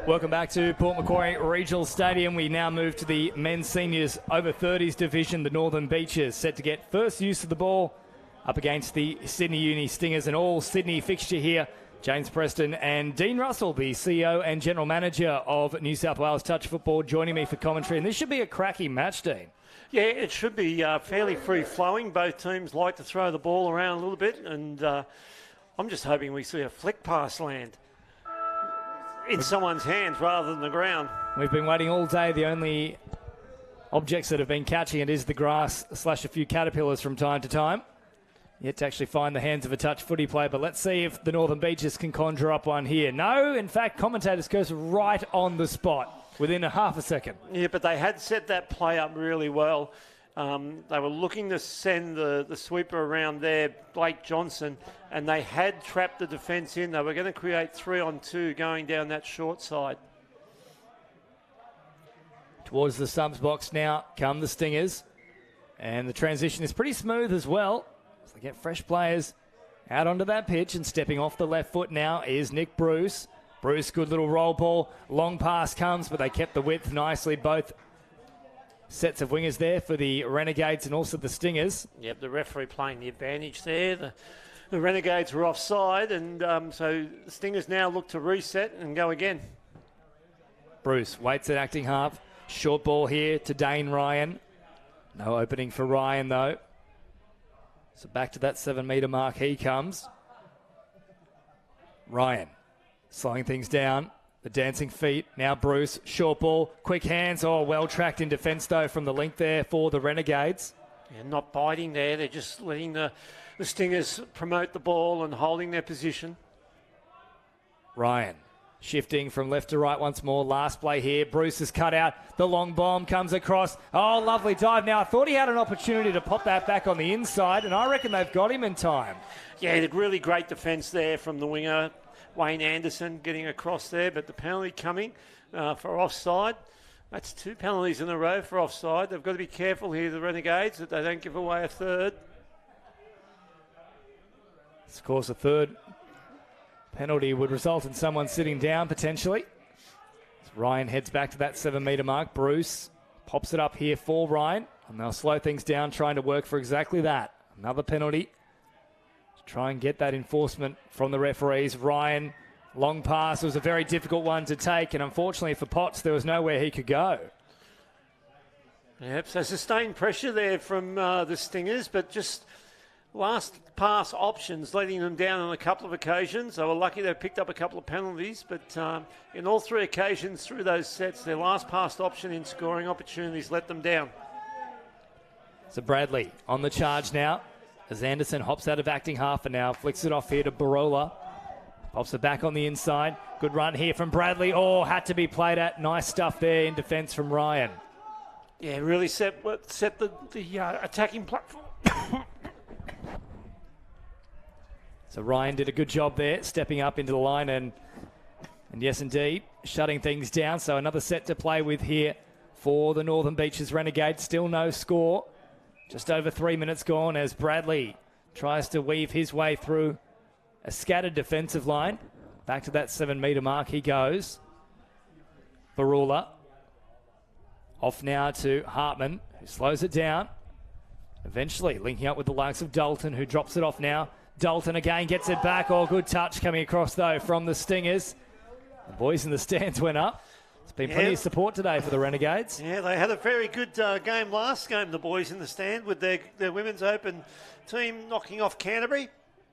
Welcome back to Port Macquarie Regional Stadium. We now move to the men's seniors over 30s division. The Northern Beaches set to get first use of the ball up against the Sydney Uni Stingers. An all-Sydney fixture here. James Preston and Dean Russell, the CEO and General Manager of New South Wales Touch Football, joining me for commentary. And this should be a cracking match, Dean. Yeah, it should be fairly free-flowing. Both teams like to throw the ball around a little bit, and I'm just hoping we see a flick pass land in someone's hands rather than the ground. We've been waiting all day. The only objects that have been catching it is the grass / a few caterpillars from time to time. Yet to actually find the hands of a touch footy player, but let's see if the Northern Beaches can conjure up one here. No, in fact, commentators goes right on the spot within a half a second. Yeah, but they had set that play up really well. They were looking to send the sweeper around there, Blake Johnson, and they had trapped the defence in. They were going to create 3-on-2 going down that short side. Towards the subs box now come the Stingers, and the transition is pretty smooth as well. So they get fresh players out onto that pitch, and stepping off the left foot now is Nick Bruce. Bruce, good little roll ball. Long pass comes, but they kept the width nicely. Both sets of wingers there for the Renegades and also the Stingers. Yep, the referee playing the advantage there. The Renegades were offside, and so the Stingers now look to reset and go again. Bruce waits at acting half. Short ball here to Dane Ryan. No opening for Ryan, though. So back to that 7-metre mark he comes. Ryan slowing things down. The dancing feet. Now Bruce. Short ball. Quick hands. Oh, well tracked in defence, though, from the link there for the Renegades. Yeah, not biting there. They're just letting the Stingers promote the ball and holding their position. Ryan shifting from left to right once more. Last play here. Bruce is cut out. The long bomb comes across. Oh, lovely dive. Now, I thought he had an opportunity to pop that back on the inside, and I reckon they've got him in time. Yeah, really great defence there from the winger, Wayne Anderson, getting across there, but the penalty coming for offside. That's 2 penalties in a row for offside. They've got to be careful here, the Renegades, that they don't give away a third. Of course, a third penalty would result in someone sitting down, potentially. As Ryan heads back to that 7-metre mark. Bruce pops it up here for Ryan, and they'll slow things down, trying to work for exactly that. Another penalty. Try and get that enforcement from the referees. Ryan, long pass. It was a very difficult one to take, and unfortunately for Potts, there was nowhere he could go. Yep, so sustained pressure there from the Stingers, but just last pass options letting them down on a couple of occasions. They were lucky they picked up a couple of penalties, but in all 3 occasions through those sets, their last pass option in scoring opportunities let them down. So Bradley on the charge now. As Anderson hops out of acting half and now flicks it off here to Barola. Pops it back on the inside. Good run here from Bradley. Oh, had to be played at. Nice stuff there in defence from Ryan. Yeah, really set the attacking platform. So Ryan did a good job there, stepping up into the line and yes, indeed, shutting things down. So another set to play with here for the Northern Beaches Renegades. Still no score. Just over 3 minutes gone as Bradley tries to weave his way through a scattered defensive line. Back to that 7-metre mark he goes. Barula. Off now to Hartman, who slows it down. Eventually linking up with the likes of Dalton, who drops it off now. Dalton again gets it back. Oh, good touch coming across, though, from the Stingers. The boys in the stands went up. There's been plenty of support today for the Renegades. Yeah, they had a very good game last game, the boys in the stand, with their Women's Open team knocking off Canterbury.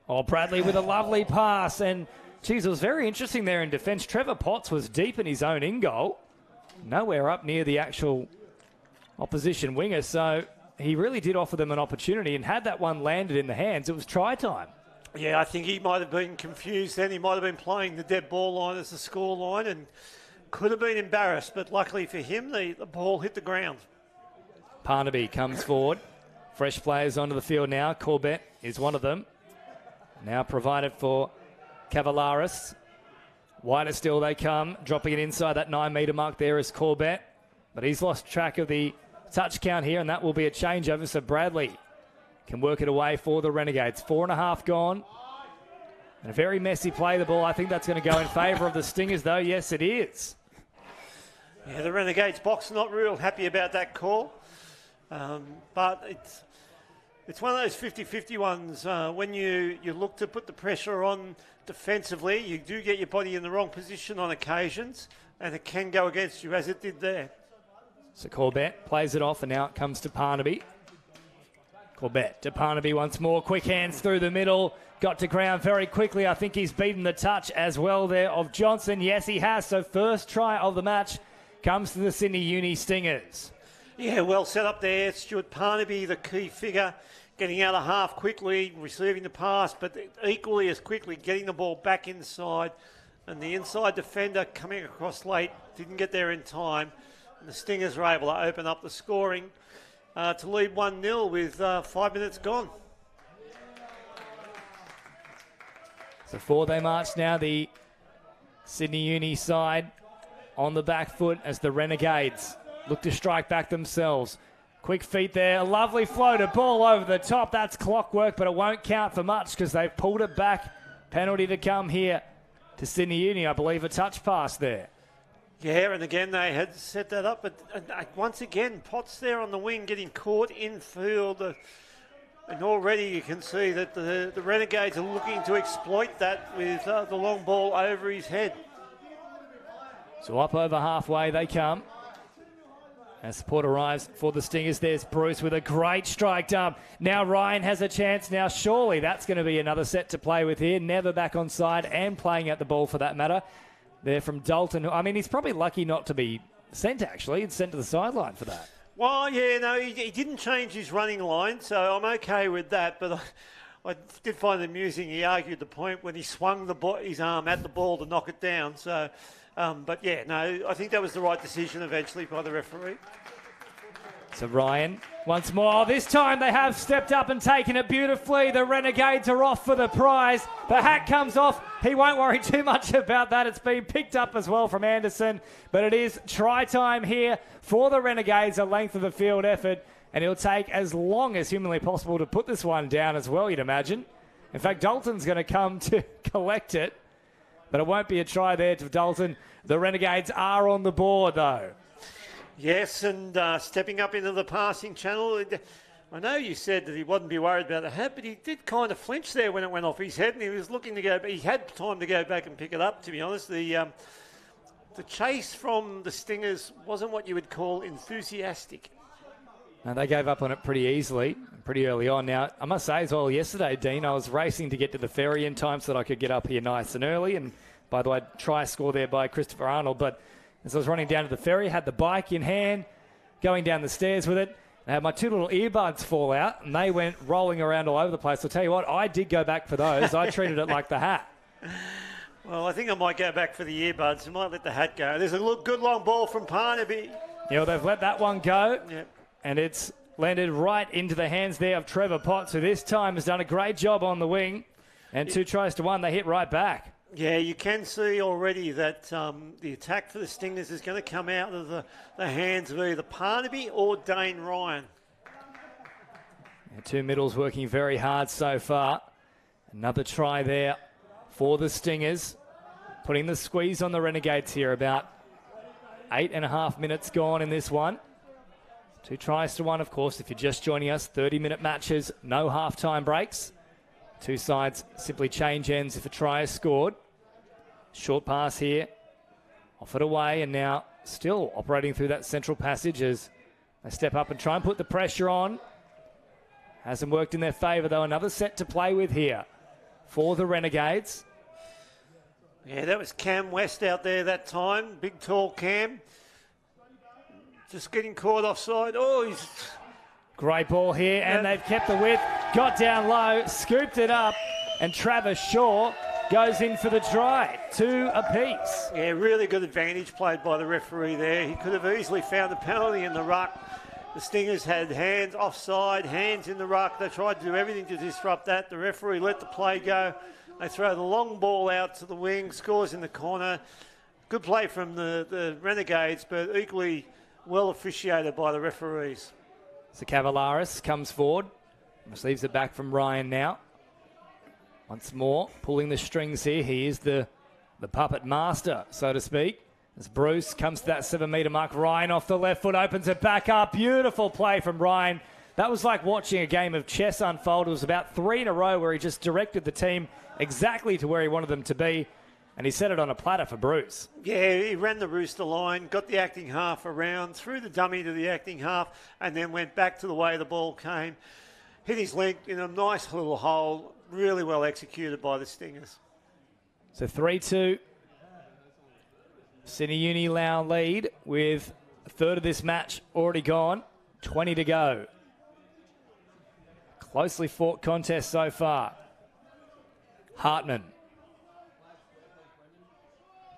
Oh, Bradley with a lovely pass. And, geez, it was very interesting there in defence. Trevor Potts was deep in his own in-goal. Nowhere up near the actual opposition winger. So he really did offer them an opportunity. And had that one landed in the hands, it was try time. Yeah, I think he might have been confused then. He might have been playing the dead ball line as the score line and could have been embarrassed, but luckily for him, the ball hit the ground. Parnaby comes forward. Fresh players onto the field now. Corbett is one of them. Now provided for Cavalaris. Wider still they come, dropping it inside that 9-metre mark there is Corbett. But he's lost track of the touch count here, and that will be a changeover. So Bradley can work it away for the Renegades. 4.5 gone. And a very messy play, the ball. I think that's going to go in favour of the Stingers, though. Yes, it is. Yeah, the Renegades box not real happy about that call. But it's one of those 50-50 ones. When you look to put the pressure on defensively, you do get your body in the wrong position on occasions, and it can go against you, as it did there. So Corbett plays it off, and now it comes to Parnaby. Corbett to Parnaby once more. Quick hands through the middle. Got to ground very quickly. I think he's beaten the touch as well there of Johnson. Yes, he has. So first try of the match comes to the Sydney Uni Stingers. Yeah, well set up there. Stuart Parnaby, the key figure, getting out of half quickly, receiving the pass, but equally as quickly getting the ball back inside. And the inside defender coming across late, didn't get there in time. And the Stingers were able to open up the scoring to lead 1-0 with 5 minutes gone. So forward they march now, the Sydney Uni side on the back foot as the Renegades look to strike back themselves. Quick feet there, a lovely floater ball over the top. That's clockwork, but it won't count for much because they've pulled it back. Penalty to come here to Sydney Uni, I believe a touch pass there. Yeah, and again they had set that up, but once again Potts there on the wing getting caught in field. And already you can see that the Renegades are looking to exploit that with the long ball over his head. So up over halfway they come. As support arrives for the Stingers, there's Bruce with a great strike dump. Now Ryan has a chance. Now surely that's going to be another set to play with here. Never back on side and playing at the ball for that matter. They're from Dalton. I mean, he's probably lucky not to be sent, actually. He's sent to the sideline for that. Well, yeah, no, he didn't change his running line, so I'm okay with that. But I did find it amusing. He argued the point when he swung his arm at the ball to knock it down. So, but yeah, no, I think that was the right decision eventually by the referee. So Ryan, once more. This time they have stepped up and taken it beautifully. The Renegades are off for the prize. The hat comes off. He won't worry too much about that. It's been picked up as well from Anderson. But it is try time here for the Renegades, a length of the field effort. And it'll take as long as humanly possible to put this one down as well, you'd imagine. In fact, Dalton's going to come to collect it. But it won't be a try there to Dalton. The Renegades are on the board, though. Yes, and stepping up into the passing channel. I know you said that he wouldn't be worried about the hat, but he did kind of flinch there when it went off his head, and he was looking to go. He had time to go back and pick it up. To be honest, the chase from the Stingers wasn't what you would call enthusiastic. And they gave up on it pretty easily, pretty early on. Now, I must say as well, yesterday, Dean, I was racing to get to the ferry in time so that I could get up here nice and early. And by the way, try score there by Christopher Arnold, but as I was running down to the ferry, had the bike in hand, going down the stairs with it. I had my two little earbuds fall out, and they went rolling around all over the place. I'll tell you what, I did go back for those. I treated it like the hat. Well, I think I might go back for the earbuds. I might let the hat go. There's a good long ball from Parnaby. Yeah, well, they've let that one go, yep. And it's landed right into the hands there of Trevor Potts, who this time has done a great job on the wing. And 2 tries to 1, they hit right back. Yeah, you can see already that the attack for the Stingers is going to come out of the hands of either Parnaby or Dane Ryan. Yeah, 2 middles working very hard so far. Another try there for the Stingers. Putting the squeeze on the Renegades here. About 8.5 minutes gone in this one. 2 tries to 1, of course. If you're just joining us, 30-minute matches, no half-time breaks. 2 sides simply change ends if a try is scored. Short pass here. Off it away, and now still operating through that central passage as they step up and try and put the pressure on. Hasn't worked in their favour, though. Another set to play with here for the Renegades. Yeah, that was Cam West out there that time. Big, tall Cam. Just getting caught offside. Oh, he's... Great ball here, and they've kept the width. Got down low, scooped it up, and Travis Shaw goes in for the try. 2 apiece. Yeah, really good advantage played by the referee there. He could have easily found a penalty in the ruck. The Stingers had hands offside, hands in the ruck. They tried to do everything to disrupt that. The referee let the play go. They throw the long ball out to the wing, scores in the corner. Good play from the Renegades, but equally well officiated by the referees. So Cavalaris comes forward, receives it back from Ryan now. Once more, pulling the strings here. He is the puppet master, so to speak, As Bruce comes to that 7-metre mark, Ryan off the left foot, opens it back up. Beautiful play from Ryan. That was like watching a game of chess unfold. It was about 3 in a row where he just directed the team exactly to where he wanted them to be, and he set it on a platter for Bruce. Yeah, he ran the rooster line, got the acting half around, threw the dummy to the acting half, and then went back to the way the ball came. Hit his leg in a nice little hole. Really well executed by the Stingers. So 3-2. Sydney Uni now lead with a third of this match already gone. 20 to go. Closely fought contest so far. Hartman.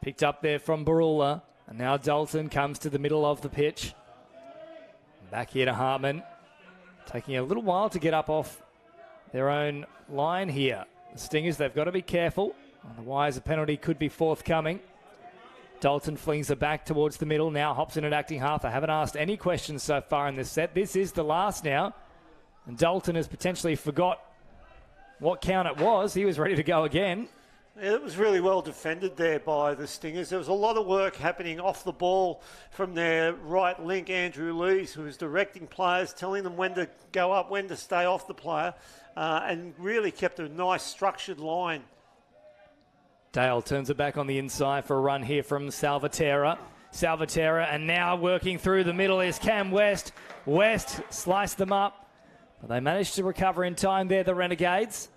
Picked up there from Barula. And now Dalton comes to the middle of the pitch. Back here to Hartman. Taking a little while to get up off their own line here. The Stingers, they've got to be careful. Otherwise, a penalty could be forthcoming. Dalton flings it back towards the middle. Now hops in at acting half. I haven't asked any questions so far in this set. This is the last now. And Dalton has potentially forgot what count it was. He was ready to go again. Yeah, it was really well defended there by the Stingers. There was a lot of work happening off the ball from their right link, Andrew Lees, who was directing players, telling them when to go up, when to stay off the player, and really kept a nice structured line. Dale turns it back on the inside for a run here from Salvatierra. Salvatierra, and now working through the middle is Cam West. West sliced them up, but they managed to recover in time there, the Renegades.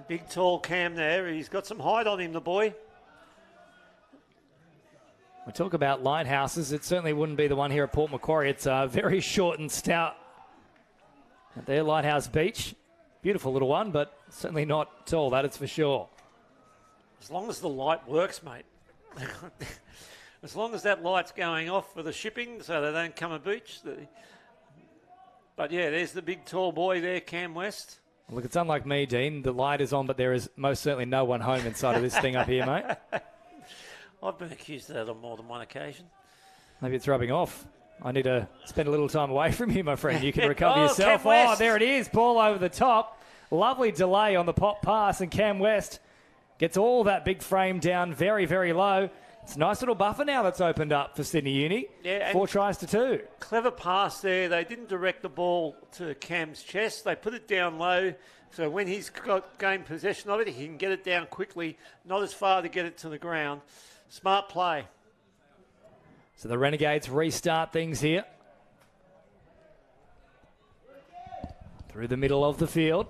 Big, tall Cam there. He's got some height on him, the boy. We talk about lighthouses. It certainly wouldn't be the one here at Port Macquarie. It's very short and stout at their Lighthouse Beach. Beautiful little one, but certainly not tall, that is for sure. As long as the light works, mate. As long as that light's going off for the shipping so they don't come a beach. But yeah, there's the big, tall boy there, Cam West. Look, it's unlike me, Dean. The light is on, but there is most certainly no one home inside of this thing up here, mate. I've been accused of that on more than one occasion. Maybe it's rubbing off. I need to spend a little time away from you, my friend. You can recover Oh, yourself. Cam West. Oh, there it is. Ball over the top. Lovely delay on the pop pass, and Cam West gets all that big frame down very, very low. It's a nice little buffer now that's opened up for Sydney Uni. Yeah, 4 tries to 2. Clever pass there. They didn't direct the ball to Cam's chest. They put it down low, so when he's gained possession of it, he can get it down quickly, not as far to get it to the ground. Smart play. So the Renegades restart things here. Through the middle of the field.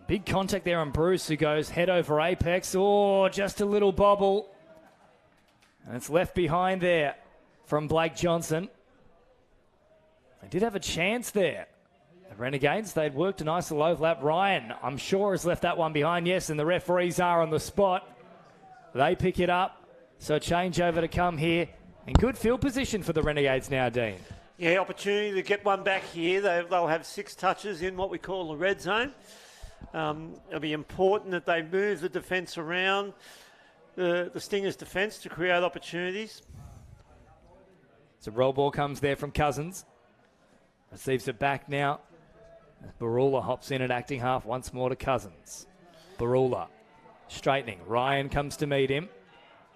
Big contact there on Bruce, who goes head over apex. Oh, just a little bobble. And it's left behind there from Blake Johnson. They did have a chance there. The Renegades, they'd worked a nice little overlap. Ryan, I'm sure, has left that one behind. Yes, and the referees are on the spot. They pick it up. So a changeover to come here. And good field position for the Renegades now, Dean. Yeah, opportunity to get one back here. They'll have 6 touches in what we call the red zone. It'll be important that they move the defence around the Stingers' defence to create opportunities. So roll ball comes there from Cousins. Receives it back now. Barula hops in at acting half once more to Cousins. Barula straightening. Ryan comes to meet him.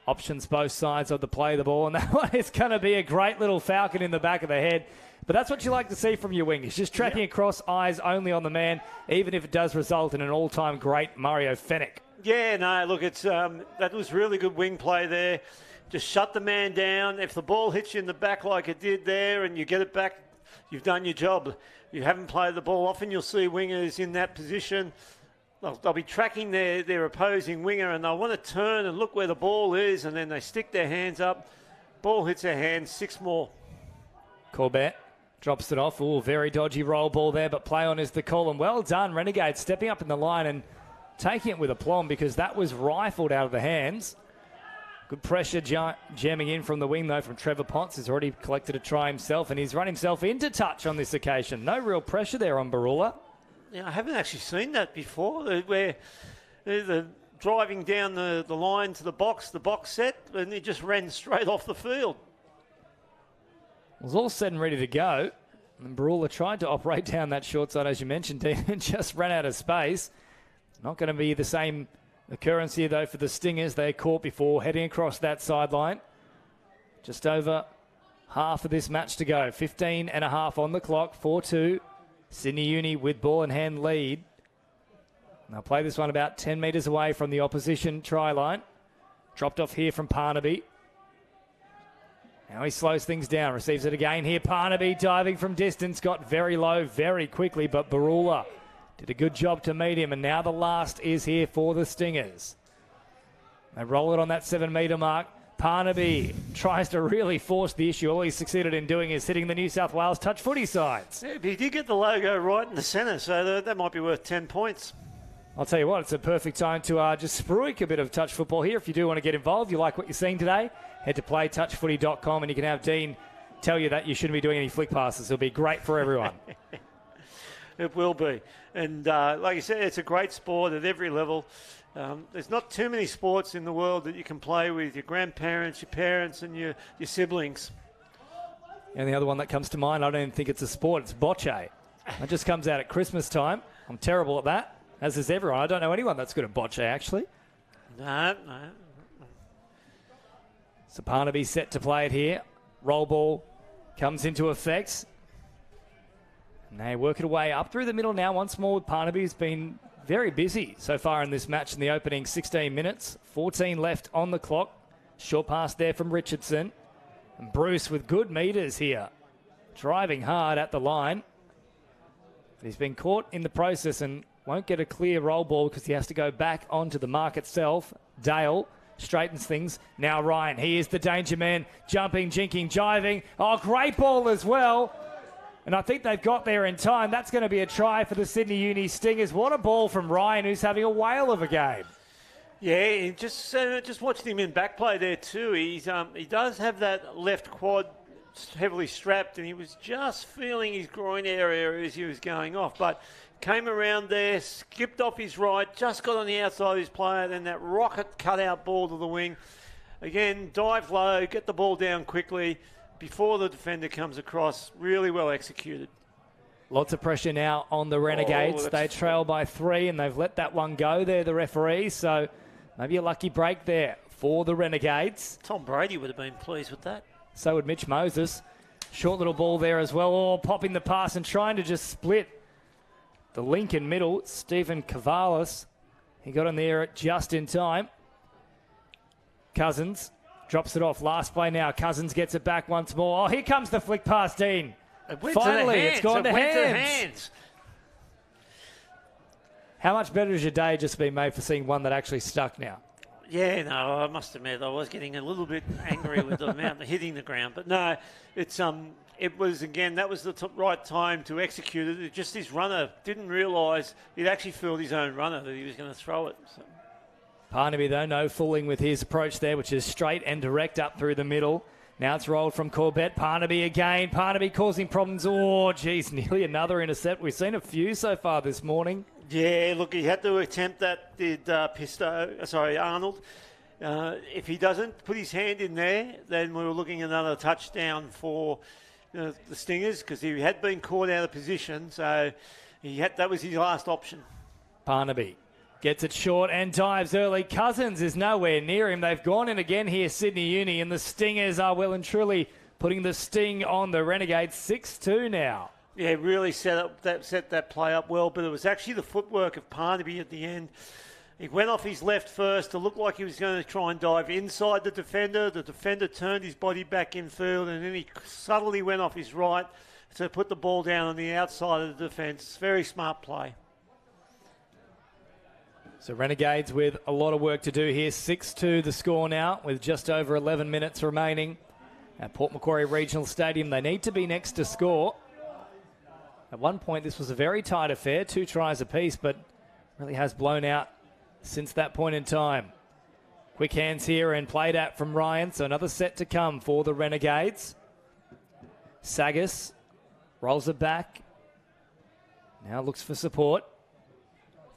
Options both sides of the play the ball, and that one is going to be a great little falcon in the back of the head. But that's what you like to see from your wingers. Just tracking across, eyes only on the man, even if it does result in an all-time great Mario Fenech. Yeah, no, look, it's that was really good wing play there. Just shut the man down. If the ball hits you in the back like it did there and you get it back, you've done your job. You haven't played the ball. Often you'll see wingers in that position. They'll be tracking their opposing winger and they'll want to turn and look where the ball is, and then they stick their hands up. Ball hits their hands, 6 more. Corbett drops it off. Ooh, very dodgy roll ball there, but play on is the call. And well done, Renegades stepping up in the line and taking it with aplomb, because that was rifled out of the hands. Good pressure jamming in from the wing, though, from Trevor Potts. He's already collected a try himself, and he's run himself into touch on this occasion. No real pressure there on Barula. Yeah, I haven't actually seen that before, where they're driving down the line to the box set, and he just ran straight off the field. It was all set and ready to go. And Barula tried to operate down that short side, as you mentioned, Dean, and just ran out of space. Not going to be the same occurrence here, though, for the Stingers. They're caught before heading across that sideline. Just over half of this match to go. 15 and a half on the clock. 4-2. Sydney Uni with ball in hand lead. They'll play this one about 10 metres away from the opposition try line. Dropped off here from Parnaby. Now he slows things down. Receives it again here. Parnaby diving from distance. Got very low very quickly, but Barula did a good job to meet him. And now the last is here for the Stingers. They roll it on that 7 metre mark. Parnaby tries to really force the issue. All he's succeeded in doing is hitting the New South Wales touch footy sides. Yeah, but he did get the logo right in the centre, so that might be worth 10 points. I'll tell you what, it's a perfect time to just spruik a bit of touch football here. If you do want to get involved, you like what you're seeing today, head to playtouchfooty.com and you can have Dean tell you that you shouldn't be doing any flick passes. It'll be great for everyone. It will be. And like you said, it's a great sport at every level. There's not too many sports in the world that you can play with your grandparents, your parents, and your siblings. And the other one that comes to mind, I don't even think it's a sport, it's bocce. It just comes out at Christmas time. I'm terrible at that, as is everyone. I don't know anyone that's good at bocce, actually. No. So Parnaby set to play it here. Roll ball comes into effect. And they work it away up through the middle now once more. Parnaby's been very busy so far in this match in the opening 16 minutes. 14 left on the clock. Short pass there from Richardson. And Bruce with good metres here. Driving hard at the line. But he's been caught in the process and won't get a clear roll ball because he has to go back onto the mark itself. Dale straightens things. Now Ryan, he is the danger man. Jumping, jinking, jiving. Oh, great ball as well. And I think they've got there in time. That's going to be a try for the Sydney Uni Stingers. What a ball from Ryan, who's having a whale of a game. Yeah, just watching him in back play there too. He does have that left quad heavily strapped, and he was just feeling his groin area as he was going off. But came around there, skipped off his right, just got on the outside of his player, then that rocket cut-out ball to the wing. Again, dive low, get the ball down quickly before the defender comes across. Really well executed. Lots of pressure now on the Renegades. They trail by 3 and they've let that one go there, the referee. So maybe a lucky break there for the Renegades. Tom Brady would have been pleased with that. So would Mitch Moses. Short little ball there as well. Oh, popping the pass and trying to just split the link in middle. Stephen Cavalis. He got in there just in time. Cousins drops it off. Last play now. Cousins gets it back once more. Oh, here comes the flick pass, Dean. Finally, it's gone to hands. How much better has your day just been made for seeing one that actually stuck now? Yeah, no, I must admit I was getting a little bit angry with the amount of hitting the ground. But no, it was, again, that was the right time to execute it. Just his runner didn't realise he'd actually filled his own runner that he was going to throw it. So. Parnaby, though, no fooling with his approach there, which is straight and direct up through the middle. Now it's rolled from Corbett. Parnaby again. Parnaby causing problems. Oh, geez, nearly another intercept. We've seen a few so far this morning. Yeah, look, he had to attempt that, did Arnold. If he doesn't put his hand in there, then we were looking at another touchdown for the Stingers because he had been caught out of position. So that was his last option. Parnaby gets it short and dives early. Cousins is nowhere near him. They've gone in again here, Sydney Uni, and the Stingers are well and truly putting the sting on the Renegades. 6-2 now. Yeah, really set that play up well, but it was actually the footwork of Parnaby at the end. He went off his left first to look like he was going to try and dive inside the defender. The defender turned his body back in field, and then he subtly went off his right to put the ball down on the outside of the defence. Very smart play. So Renegades with a lot of work to do here. 6-2 the score now with just over 11 minutes remaining at Port Macquarie Regional Stadium. They need to be next to score. At one point, this was a very tight affair, 2 tries apiece, but really has blown out since that point in time. Quick hands here and played out from Ryan, so another set to come for the Renegades. Sagas rolls it back. Now looks for support.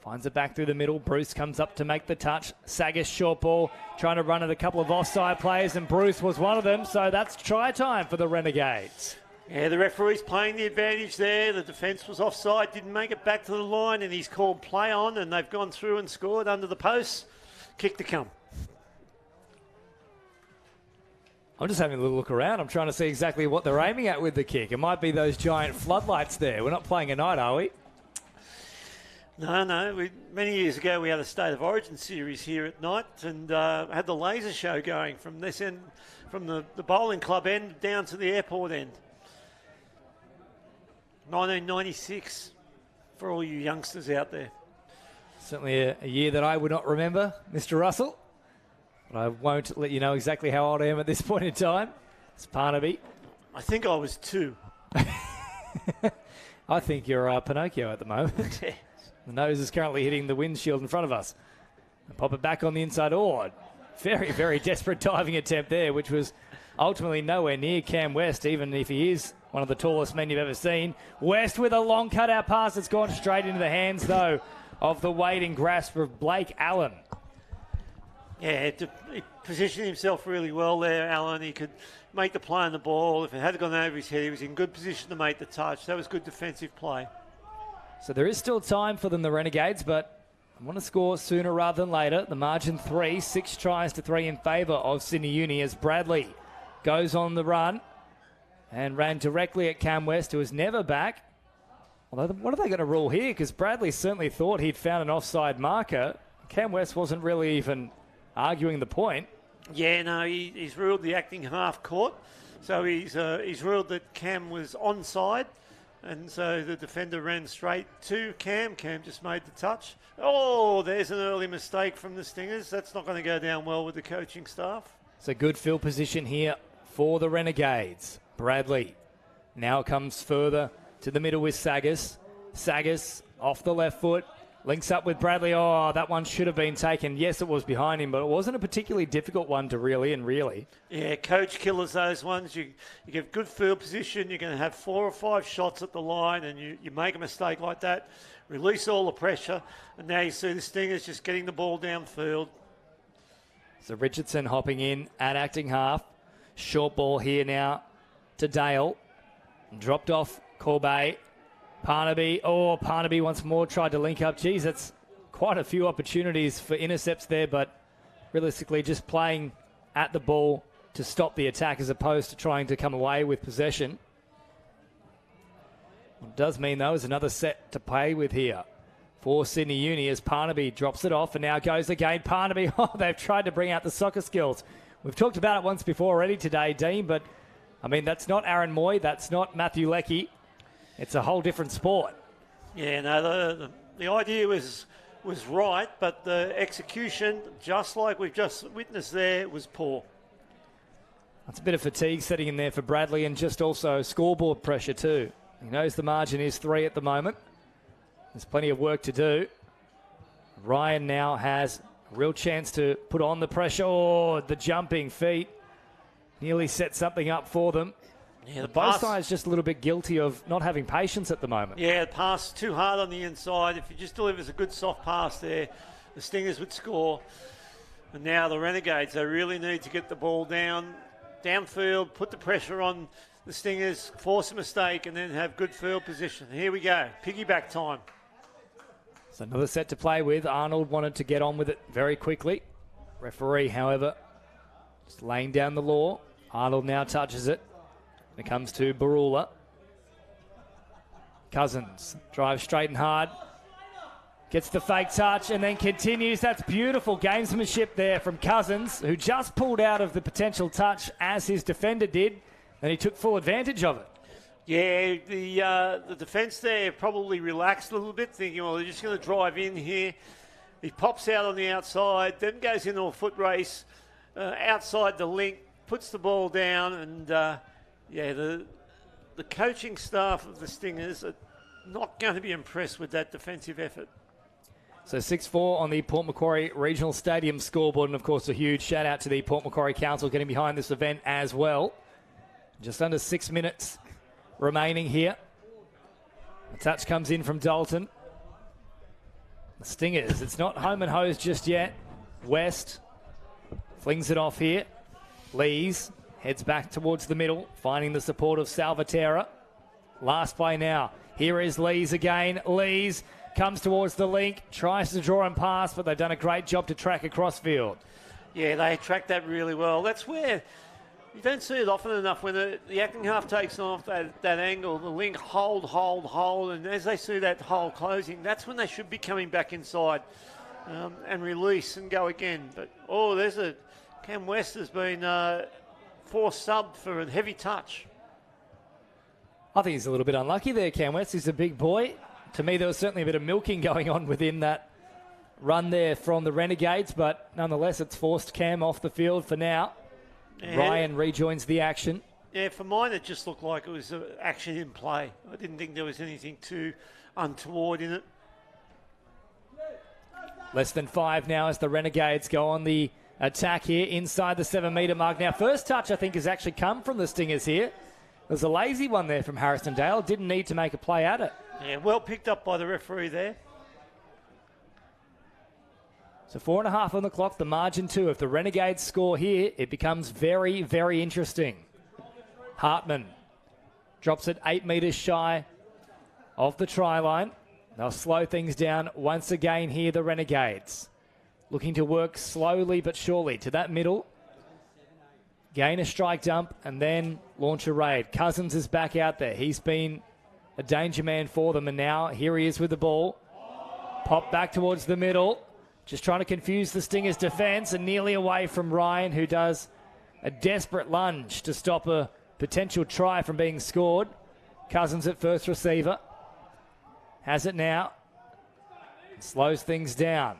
Finds it back through the middle. Bruce comes up to make the touch. Sagas short ball, trying to run at a couple of offside players, and Bruce was one of them, so that's try time for the Renegades. Yeah, the referee's playing the advantage there. The defence was offside, didn't make it back to the line, and he's called play on, and they've gone through and scored under the posts. kick to come. I'm just having a little look around. I'm trying to see exactly what they're aiming at with the kick. It might be those giant floodlights there. We're not playing a night, are we? No. Many years ago, we had a State of Origin series here at night and had the laser show going from this end, from the bowling club end down to the airport end. 1996 for all you youngsters out there. Certainly a year that I would not remember, Mr. Russell. But I won't let you know exactly how old I am at this point in time. It's Parnaby. I think I was 2. I think you're Pinocchio at the moment. The nose is currently hitting the windshield in front of us. And pop it back on the inside. Oh, very, very desperate diving attempt there, which was ultimately nowhere near Cam West, even if he is one of the tallest men you've ever seen. West with a long cutout pass that's gone straight into the hands, though, of the waiting grasp of Blake Allen. Yeah, he positioned himself really well there, Allen. He could make the play on the ball. If it had gone over his head, he was in good position to make the touch. That was good defensive play. So there is still time for them, the Renegades, but I want to score sooner rather than later. The margin 3, 6 tries to 3 in favour of Sydney Uni as Bradley goes on the run and ran directly at Cam West, who was never back. Although, what are they going to rule here? Because Bradley certainly thought he'd found an offside marker. Cam West wasn't really even arguing the point. Yeah, no, he's ruled the acting half court. So he's ruled that Cam was onside. And so the defender ran straight to Cam. Cam just made the touch. Oh, there's an early mistake from the Stingers. That's not going to go down well with the coaching staff. It's a good field position here for the Renegades. Bradley now comes further to the middle with Sagas. Sagas off the left foot. Links up with Bradley. Oh, that one should have been taken. Yes, it was behind him, but it wasn't a particularly difficult one to reel in, really. Yeah, coach killers, those ones. You get good field position. You're going to have 4 or 5 shots at the line, and you make a mistake like that, release all the pressure, and now you see the Stingers just getting the ball downfield. So Richardson hopping in at acting half. Short ball here now to Dale. Dropped off Corbet. Parnaby. Oh, Parnaby once more tried to link up. Geez, that's quite a few opportunities for intercepts there, but realistically just playing at the ball to stop the attack as opposed to trying to come away with possession. What does mean, though, is another set to play with here for Sydney Uni as Parnaby drops it off and now goes again. Parnaby, oh, they've tried to bring out the soccer skills. We've talked about it once before already today, Dean, but, I mean, that's not Aaron Moy, that's not Matthew Leckie. It's a whole different sport. Yeah, no, the idea was right, but the execution, just like we've just witnessed there, was poor. That's a bit of fatigue setting in there for Bradley and just also scoreboard pressure too. He knows the margin is 3 at the moment. There's plenty of work to do. Ryan now has a real chance to put on the pressure. Oh, the jumping feet nearly set something up for them. Yeah, both sides just a little bit guilty of not having patience at the moment. Yeah, the pass too hard on the inside. If he just delivers a good soft pass there, the Stingers would score. And now the Renegades, they really need to get the ball downfield, put the pressure on the Stingers, force a mistake, and then have good field position. Here we go, piggyback time. So another set to play with. Arnold wanted to get on with it very quickly. Referee, however, just laying down the law. Arnold now touches it. It comes to Barula. Cousins drives straight and hard. Gets the fake touch and then continues. That's beautiful gamesmanship there from Cousins, who just pulled out of the potential touch as his defender did, and he took full advantage of it. Yeah, the defence there probably relaxed a little bit, thinking, well, they're just going to drive in here. He pops out on the outside, then goes into a foot race outside the link, puts the ball down, and... the coaching staff of the Stingers are not going to be impressed with that defensive effort. So 6-4 on the Port Macquarie Regional Stadium scoreboard. And, of course, a huge shout-out to the Port Macquarie Council getting behind this event as well. Just under 6 minutes remaining here. A touch comes in from Dalton. The Stingers, it's not home and hose just yet. West flings it off here. Lees heads back towards the middle, finding the support of Salvatierra. Last play now. Here is Lees again. Lees comes towards the link, tries to draw and pass, but they've done a great job to track across field. Yeah, they tracked that really well. That's where you don't see it often enough when the acting half takes off that angle, the link hold, and as they see that hole closing, that's when they should be coming back inside and release and go again. But, Cam West has been forced sub for a heavy touch. I think he's a little bit unlucky there, Cam West. He's a big boy. To me, there was certainly a bit of milking going on within that run there from the Renegades, but nonetheless, it's forced Cam off the field for now. Yeah. Ryan rejoins the action. Yeah, for mine, it just looked like it was action in play. I didn't think there was anything too untoward in it. Less than 5 now as the Renegades go on the attack here inside the 7-metre mark. Now, first touch, I think, has actually come from the Stingers here. There's a lazy one there from Harrison Dale. Didn't need to make a play at it. Yeah, well picked up by the referee there. So 4.5 on the clock, the margin 2. If the Renegades score here, it becomes very, very interesting. Hartman drops it 8 metres shy of the try line. They'll slow things down once again here, the Renegades. Looking to work slowly but surely to that middle. Gain a strike dump and then launch a raid. Cousins is back out there. He's been a danger man for them, and now here he is with the ball. Pop back towards the middle. Just trying to confuse the Stingers' defence and nearly away from Ryan, who does a desperate lunge to stop a potential try from being scored. Cousins at first receiver. Has it now. Slows things down.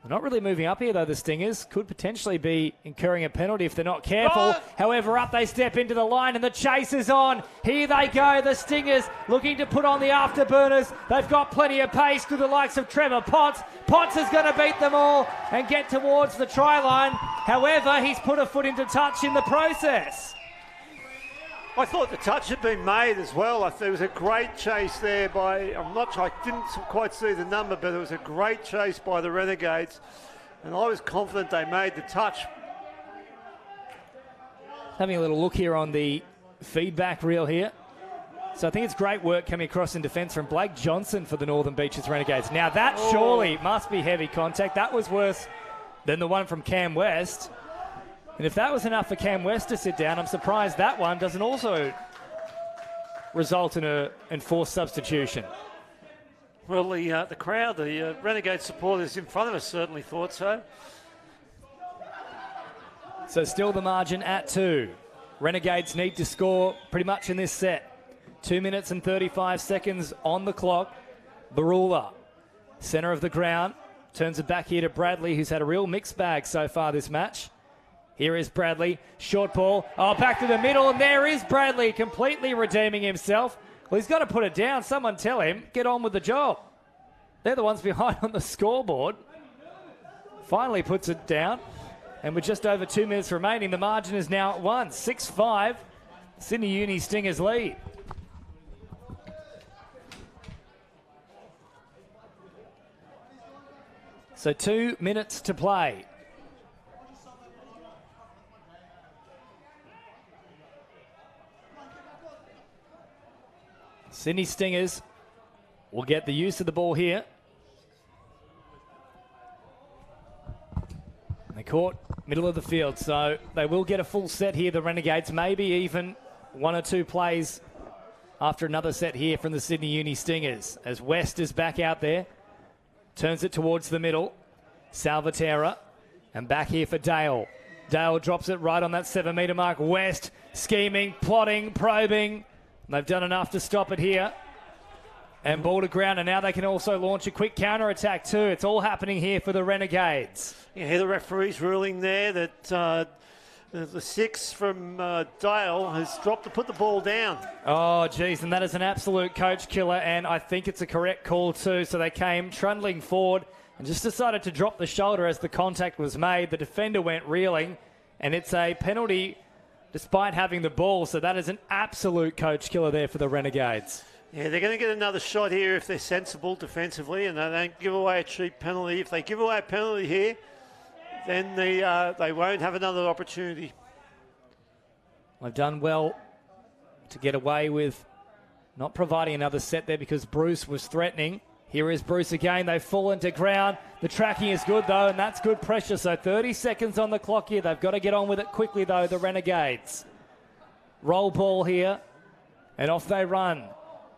They're not really moving up here, though, the Stingers. Could potentially be incurring a penalty if they're not careful. However, up they step into the line and the chase is on. Here they go, the Stingers looking to put on the afterburners. They've got plenty of pace through the likes of Trevor Potts. Potts is going to beat them all and get towards the try line. However, he's put a foot into touch in the process. I thought the touch had been made as well. There was a great chase there by, I didn't quite see the number, but it was a great chase by the Renegades. And I was confident they made the touch. Having a little look here on the feedback reel here. So I think it's great work coming across in defence from Blake Johnson for the Northern Beaches Renegades. Now that surely must be heavy contact. That was worse than the one from Cam West. And if that was enough for Cam West to sit down, I'm surprised that one doesn't also result in an enforced substitution. Well, the crowd, the Renegade supporters in front of us certainly thought so. So still the margin at 2. Renegades need to score pretty much in this set. 2 minutes and 35 seconds on the clock. Barula, centre of the ground, turns it back here to Bradley, who's had a real mixed bag so far this match. Here is Bradley, short ball, back to the middle, and there is Bradley completely redeeming himself. Well, he's got to put it down. Someone tell him, get on with the job. They're the ones behind on the scoreboard. Finally puts it down, and with just over 2 minutes remaining, the margin is now at 1, 6-5. Sydney Uni Stingers lead. So 2 minutes to play. Sydney Stingers will get the use of the ball here. They caught middle of the field, so they will get a full set here, the Renegades. Maybe even 1 or 2 plays after another set here from the Sydney Uni Stingers. As West is back out there, turns it towards the middle. Salvatierra, and back here for Dale. Dale drops it right on that 7-metre mark. West scheming, plotting, probing. They've done enough to stop it here. And ball to ground, and now they can also launch a quick counter-attack too. It's all happening here for the Renegades. Yeah, the referee's ruling there that the 6 from Dale has dropped to put the ball down. Oh, geez, and that is an absolute coach killer, and I think it's a correct call too. So they came trundling forward and just decided to drop the shoulder as the contact was made. The defender went reeling, and it's a penalty despite having the ball. So that is an absolute coach killer there for the Renegades. Yeah, they're going to get another shot here if they're sensible defensively and they don't give away a cheap penalty. If they give away a penalty here, then they won't have another opportunity. They've done well to get away with Not providing another set there because Bruce was threatening. Here is Bruce again. They've fallen to ground. The tracking is good, though, and that's good pressure. So 30 seconds on the clock here. They've got to get on with it quickly, though, the Renegades. Roll ball here, and off they run.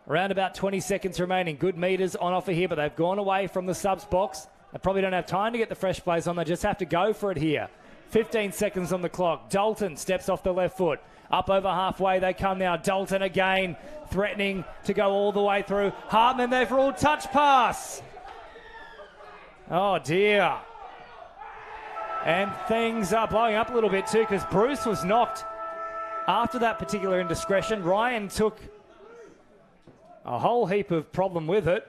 Around about 20 seconds remaining. Good meters on offer here, but they've gone away from the subs box. They probably don't have time to get the fresh plays on. They just have to go for it here. 15 seconds on the clock. Dalton steps off the left foot. Up over halfway they come now. Dalton again threatening to go all the way through. Hartman there for all touch pass. Oh dear. And things are blowing up a little bit too because Bruce was knocked after that particular indiscretion. Ryan took a whole heap of problem with it.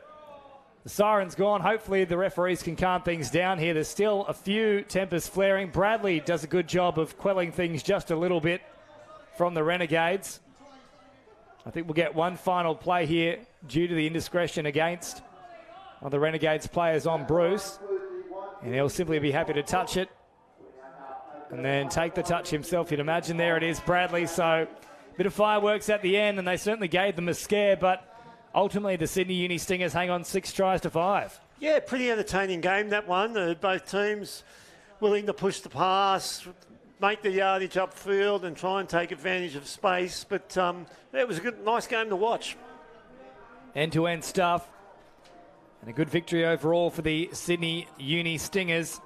The siren's gone. Hopefully the referees can calm things down here. There's still a few tempers flaring. Bradley does a good job of quelling things just a little bit from the Renegades. I think we'll get one final play here due to the indiscretion against the Renegades players on Bruce. And he'll simply be happy to touch it and then take the touch himself. You'd imagine there it is, Bradley. So a bit of fireworks at the end, and they certainly gave them a scare, but ultimately the Sydney Uni Stingers hang on 6 tries to 5. Yeah, pretty entertaining game, that one. Both teams willing to push the pass, make the yardage upfield and try and take advantage of space. But it was a good, nice game to watch. End-to-end stuff. And a good victory overall for the Sydney Uni Stingers.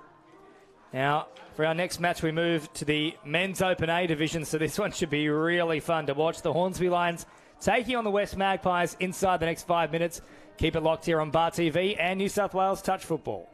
Now, for our next match, we move to the Men's Open A division. So this one should be really fun to watch. The Hornsby Lions taking on the West Magpies inside the next 5 minutes. Keep it locked here on Bar TV and New South Wales Touch Football.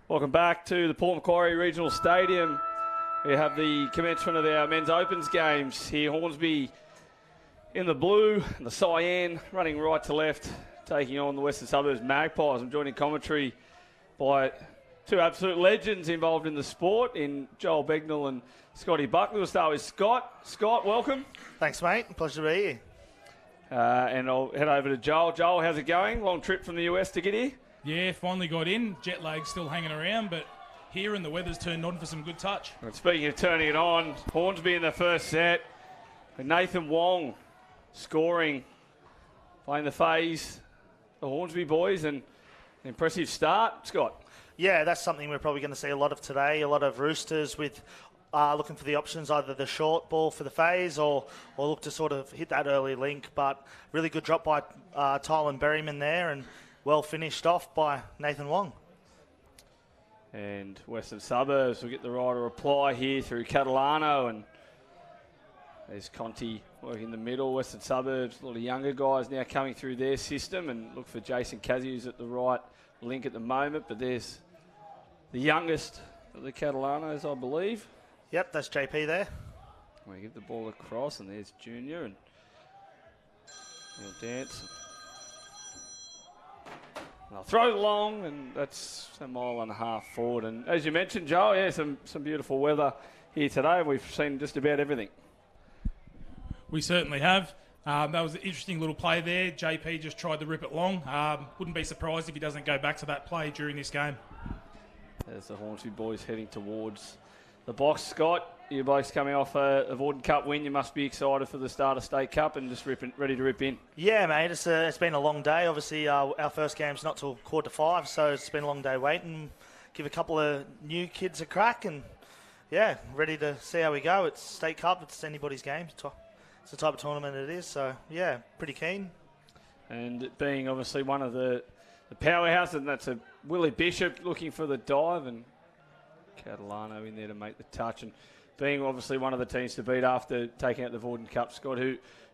Welcome back to the Port Macquarie Regional Stadium. We have the commencement of our men's opens games here. Hornsby in the blue, the cyan, running right to left, taking on the Western Suburbs Magpies. I'm joined in commentary by two absolute legends involved in the sport, in Joel Begnell and Scotty Buckley. We'll start with Scott. Scott, welcome. Thanks, mate. Pleasure to be here. And I'll head over to Joel. Joel, how's it going? Long trip from the US to get here? Yeah, finally got in. Jet lag still hanging around, but here and the weather's turned on for some good touch. And speaking of turning it on, Hornsby in the first set. Nathan Wong scoring, playing the phase, the Hornsby boys, and an impressive start. Scott? Yeah, that's something we're probably going to see a lot of today. A lot of Roosters with looking for the options, either the short ball for the phase or look to sort of hit that early link. But really good drop by Tylen Berryman there, and well finished off by Nathan Wong. And Western Suburbs will get the right to reply here through Catalano, and there's Conti working in the middle. Western Suburbs, a lot of younger guys now coming through their system, and look for Jason Kazzy, who's at the right link at the moment, but there's the youngest of the Catalanos, I believe. Yep, that's JP there. We give the ball across, and there's Junior, and he'll dance. They'll throw it long, and that's a mile and a half forward. And as you mentioned, Joe, yeah, some beautiful weather here today. We've seen just about everything. We certainly have. That was an interesting little play there. JP just tried to rip it long. Wouldn't be surprised if he doesn't go back to that play during this game. As the Hornsby boys heading towards the box. Scott, you boys coming off a Vorden Cup win. You must be excited for the start of State Cup and just ready to rip in. Yeah, mate, it's been a long day. Obviously, our first game's not till 4:45, so it's been a long day waiting. Give a couple of new kids a crack, and yeah, ready to see how we go. It's State Cup. It's anybody's game. It's the type of tournament it is. So yeah, pretty keen. And it being obviously one of the powerhouses, and that's a Willie Bishop looking for the dive, and Catalano in there to make the touch, and being obviously one of the teams to beat after taking out the Vorden Cup. Scott,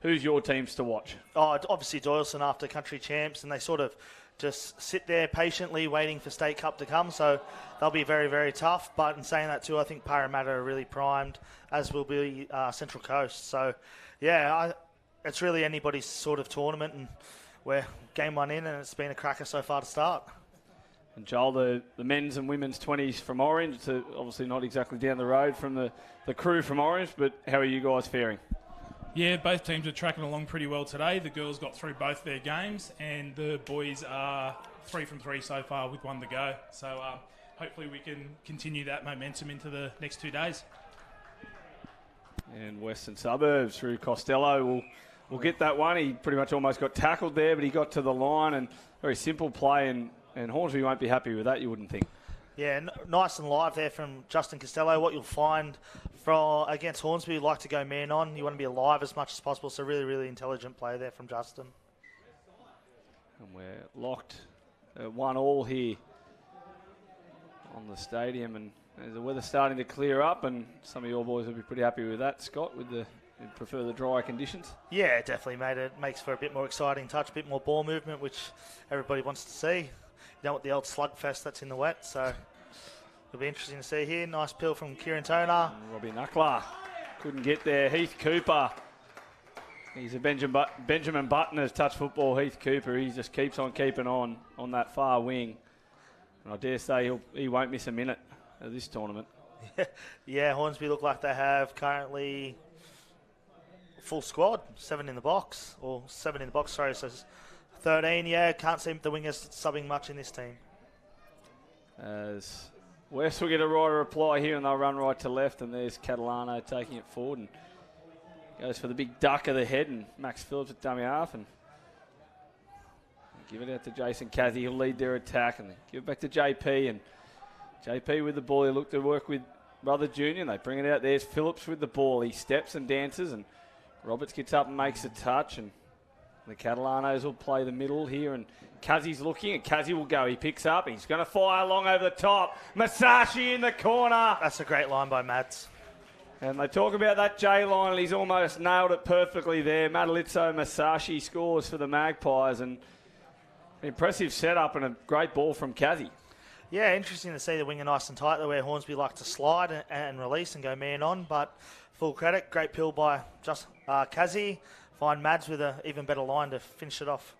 who's your teams to watch? Oh, obviously Doyleson after country champs, and they sort of just sit there patiently waiting for State Cup to come, so they'll be very, very tough. But in saying that too, I think Parramatta are really primed, as will be Central Coast. So yeah, it's really anybody's sort of tournament, and we're game one in, and it's been a cracker so far to start. And Joel, the men's and women's 20s from Orange, it's obviously not exactly down the road from the crew from Orange, but how are you guys faring? Yeah, both teams are tracking along pretty well today. The girls got through both their games, and the boys are 3 from 3 so far with 1 to go. So hopefully we can continue that momentum into the next 2 days. And Western Suburbs through Costello will get that one. He pretty much almost got tackled there, but he got to the line, and very simple play, and Hornsby won't be happy with that, you wouldn't think. Yeah, nice and live there from Justin Costello. What you'll find against Hornsby, you like to go man on. You want to be alive as much as possible, so really, really intelligent play there from Justin. And we're locked at 1-1 here on the stadium, and the weather's starting to clear up, and some of your boys will be pretty happy with that, Scott, with you prefer the drier conditions? Yeah, definitely, mate. It makes for a bit more exciting touch, a bit more ball movement, which everybody wants to see. You don't want the old slugfest that's in the wet, so it'll be interesting to see here. Nice pill from Kieran Toner. And Robbie Knuckler couldn't get there. Heath Cooper. He's a Benjamin Button has touched football. Heath Cooper, he just keeps on keeping on that far wing. And I dare say he won't miss a minute of this tournament. Yeah, Hornsby look like they have currently full squad, 7 in the box, sorry, so 13, yeah, can't see the wingers subbing much in this team. As West will get a right reply here, and they'll run right to left, and there's Catalano taking it forward, and goes for the big duck of the head, and Max Phillips at dummy half, and give it out to Jason Kazzy. He'll lead their attack, and they give it back to JP, and JP with the ball. He looked to work with Brother Junior, and they bring it out. There's Phillips with the ball. He steps and dances, and Roberts gets up and makes a touch, and the Catalanos will play the middle here, and Kazzy's looking, and Kazzy will go. He picks up, he's going to fire long over the top. Masashi in the corner. That's a great line by Mads. And they talk about that J line, and he's almost nailed it perfectly there. Madalitzo Masashi scores for the Magpies, and an impressive setup and a great ball from Kazzy. Yeah, interesting to see the winger nice and tight, where Hornsby like to slide and release and go man on, but full credit, great pill by just Kazi. Find Mads with an even better line to finish it off.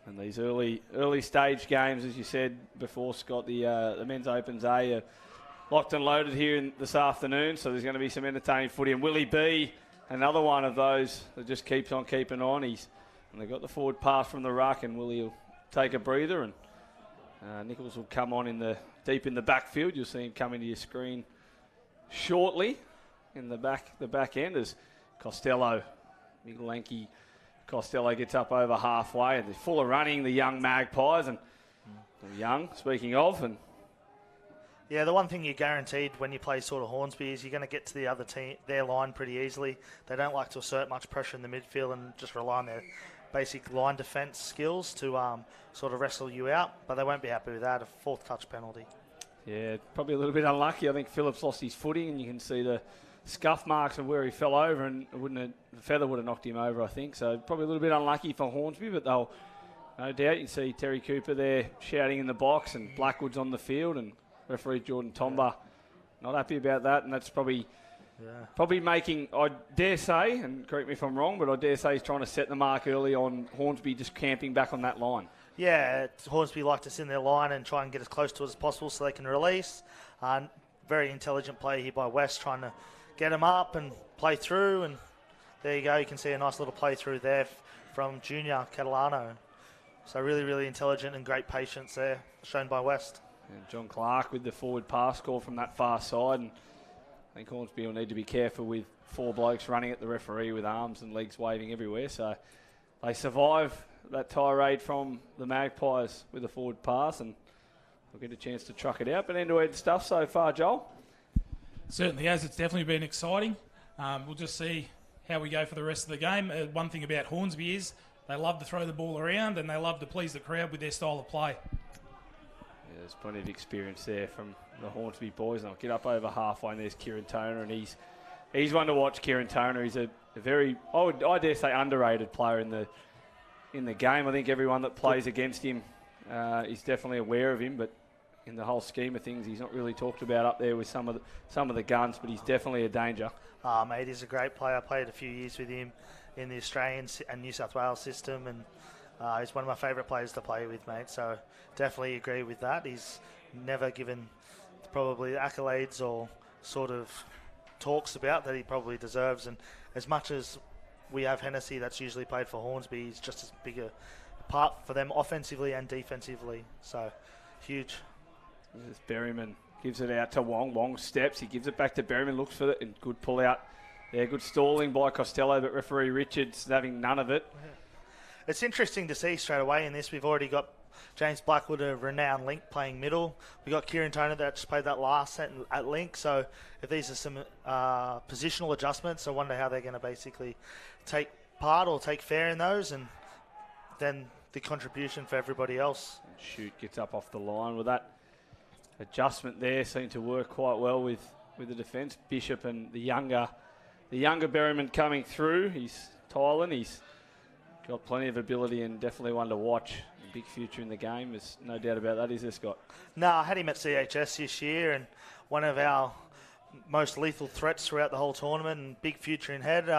And these early stage games, as you said before, Scott, the men's opens are locked and loaded here this afternoon, so there's going to be some entertaining footy. And Willie B, another one of those that just keeps on keeping on. And they got the forward pass from the ruck, and Willie will take a breather, and Nichols will come on deep in the backfield. You'll see him come into your screen shortly in the back end as Costello, big lanky Costello, gets up over halfway, and they're full of running, the young Magpies, and young, speaking of, and yeah, the one thing you're guaranteed when you play sort of Hornsby is you're going to get to the other team, their line pretty easily. They don't like to assert much pressure in the midfield and just rely on their basic line defence skills to sort of wrestle you out, but they won't be happy with that, a fourth touch penalty. Yeah, probably a little bit unlucky. I think Phillips lost his footing, and you can see the scuff marks of where he fell over, and the feather would have knocked him over, I think. So probably a little bit unlucky for Hornsby, but they'll, no doubt, you can see Terry Cooper there shouting in the box, and Blackwood's on the field, and referee Jordan Tomba not happy about that, and that's probably making, I dare say, and correct me if I'm wrong, but I dare say he's trying to set the mark early on Hornsby just camping back on that line. Yeah, Hornsby like to sit in their line and try and get as close to it as possible so they can release. Very intelligent play here by West, trying to get him up and play through, and there you go. You can see a nice little play through there from Junior Catalano. So really, really intelligent and great patience there shown by West. And John Clark with the forward pass call from that far side, and I think Hornsby will need to be careful with four blokes running at the referee with arms and legs waving everywhere. So they survive that tirade from the Magpies with a forward pass, and they'll get a chance to truck it out. But end-to-end stuff so far, Joel? Certainly has. It's definitely been exciting. We'll just see how we go for the rest of the game. One thing about Hornsby is they love to throw the ball around, and they love to please the crowd with their style of play. Yeah, there's plenty of experience there from the Hornsby boys. And I'll get up over halfway, and there's Kieran Toner, and he's one to watch. Kieran Toner, he's a very, I dare say, underrated player in the game. I think everyone that plays against him is definitely aware of him, but in the whole scheme of things, he's not really talked about up there with some of the guns, but he's definitely a danger. Mate, he's a great player. I played a few years with him in the Australian and New South Wales system, and he's one of my favourite players to play with, mate. So definitely agree with that. He's never given probably accolades or sort of talks about that he probably deserves, and as much as we have Hennessy that's usually played for Hornsby, he's just as big a part for them offensively and defensively. So huge. As Berryman gives it out to Wong. Wong steps. He gives it back to Berryman. Looks for it. And good pull out there. Good stalling by Costello, but referee Richards having none of it. It's interesting to see straight away in this. We've already got James Blackwood, a renowned link, playing middle. We've got Kieran Toner that just played that last set at link. So if these are some positional adjustments, I wonder how they're going to basically take part or take fair in those, and then the contribution for everybody else. And Shoot gets up off the line with that. Adjustment there seemed to work quite well with the defence. Bishop and the younger Berryman coming through. He's Tylan. He's got plenty of ability and definitely one to watch. Big future in the game. There's no doubt about that, is there, Scott? No, I had him at CHS this year, and one of our most lethal threats throughout the whole tournament, and big future in head.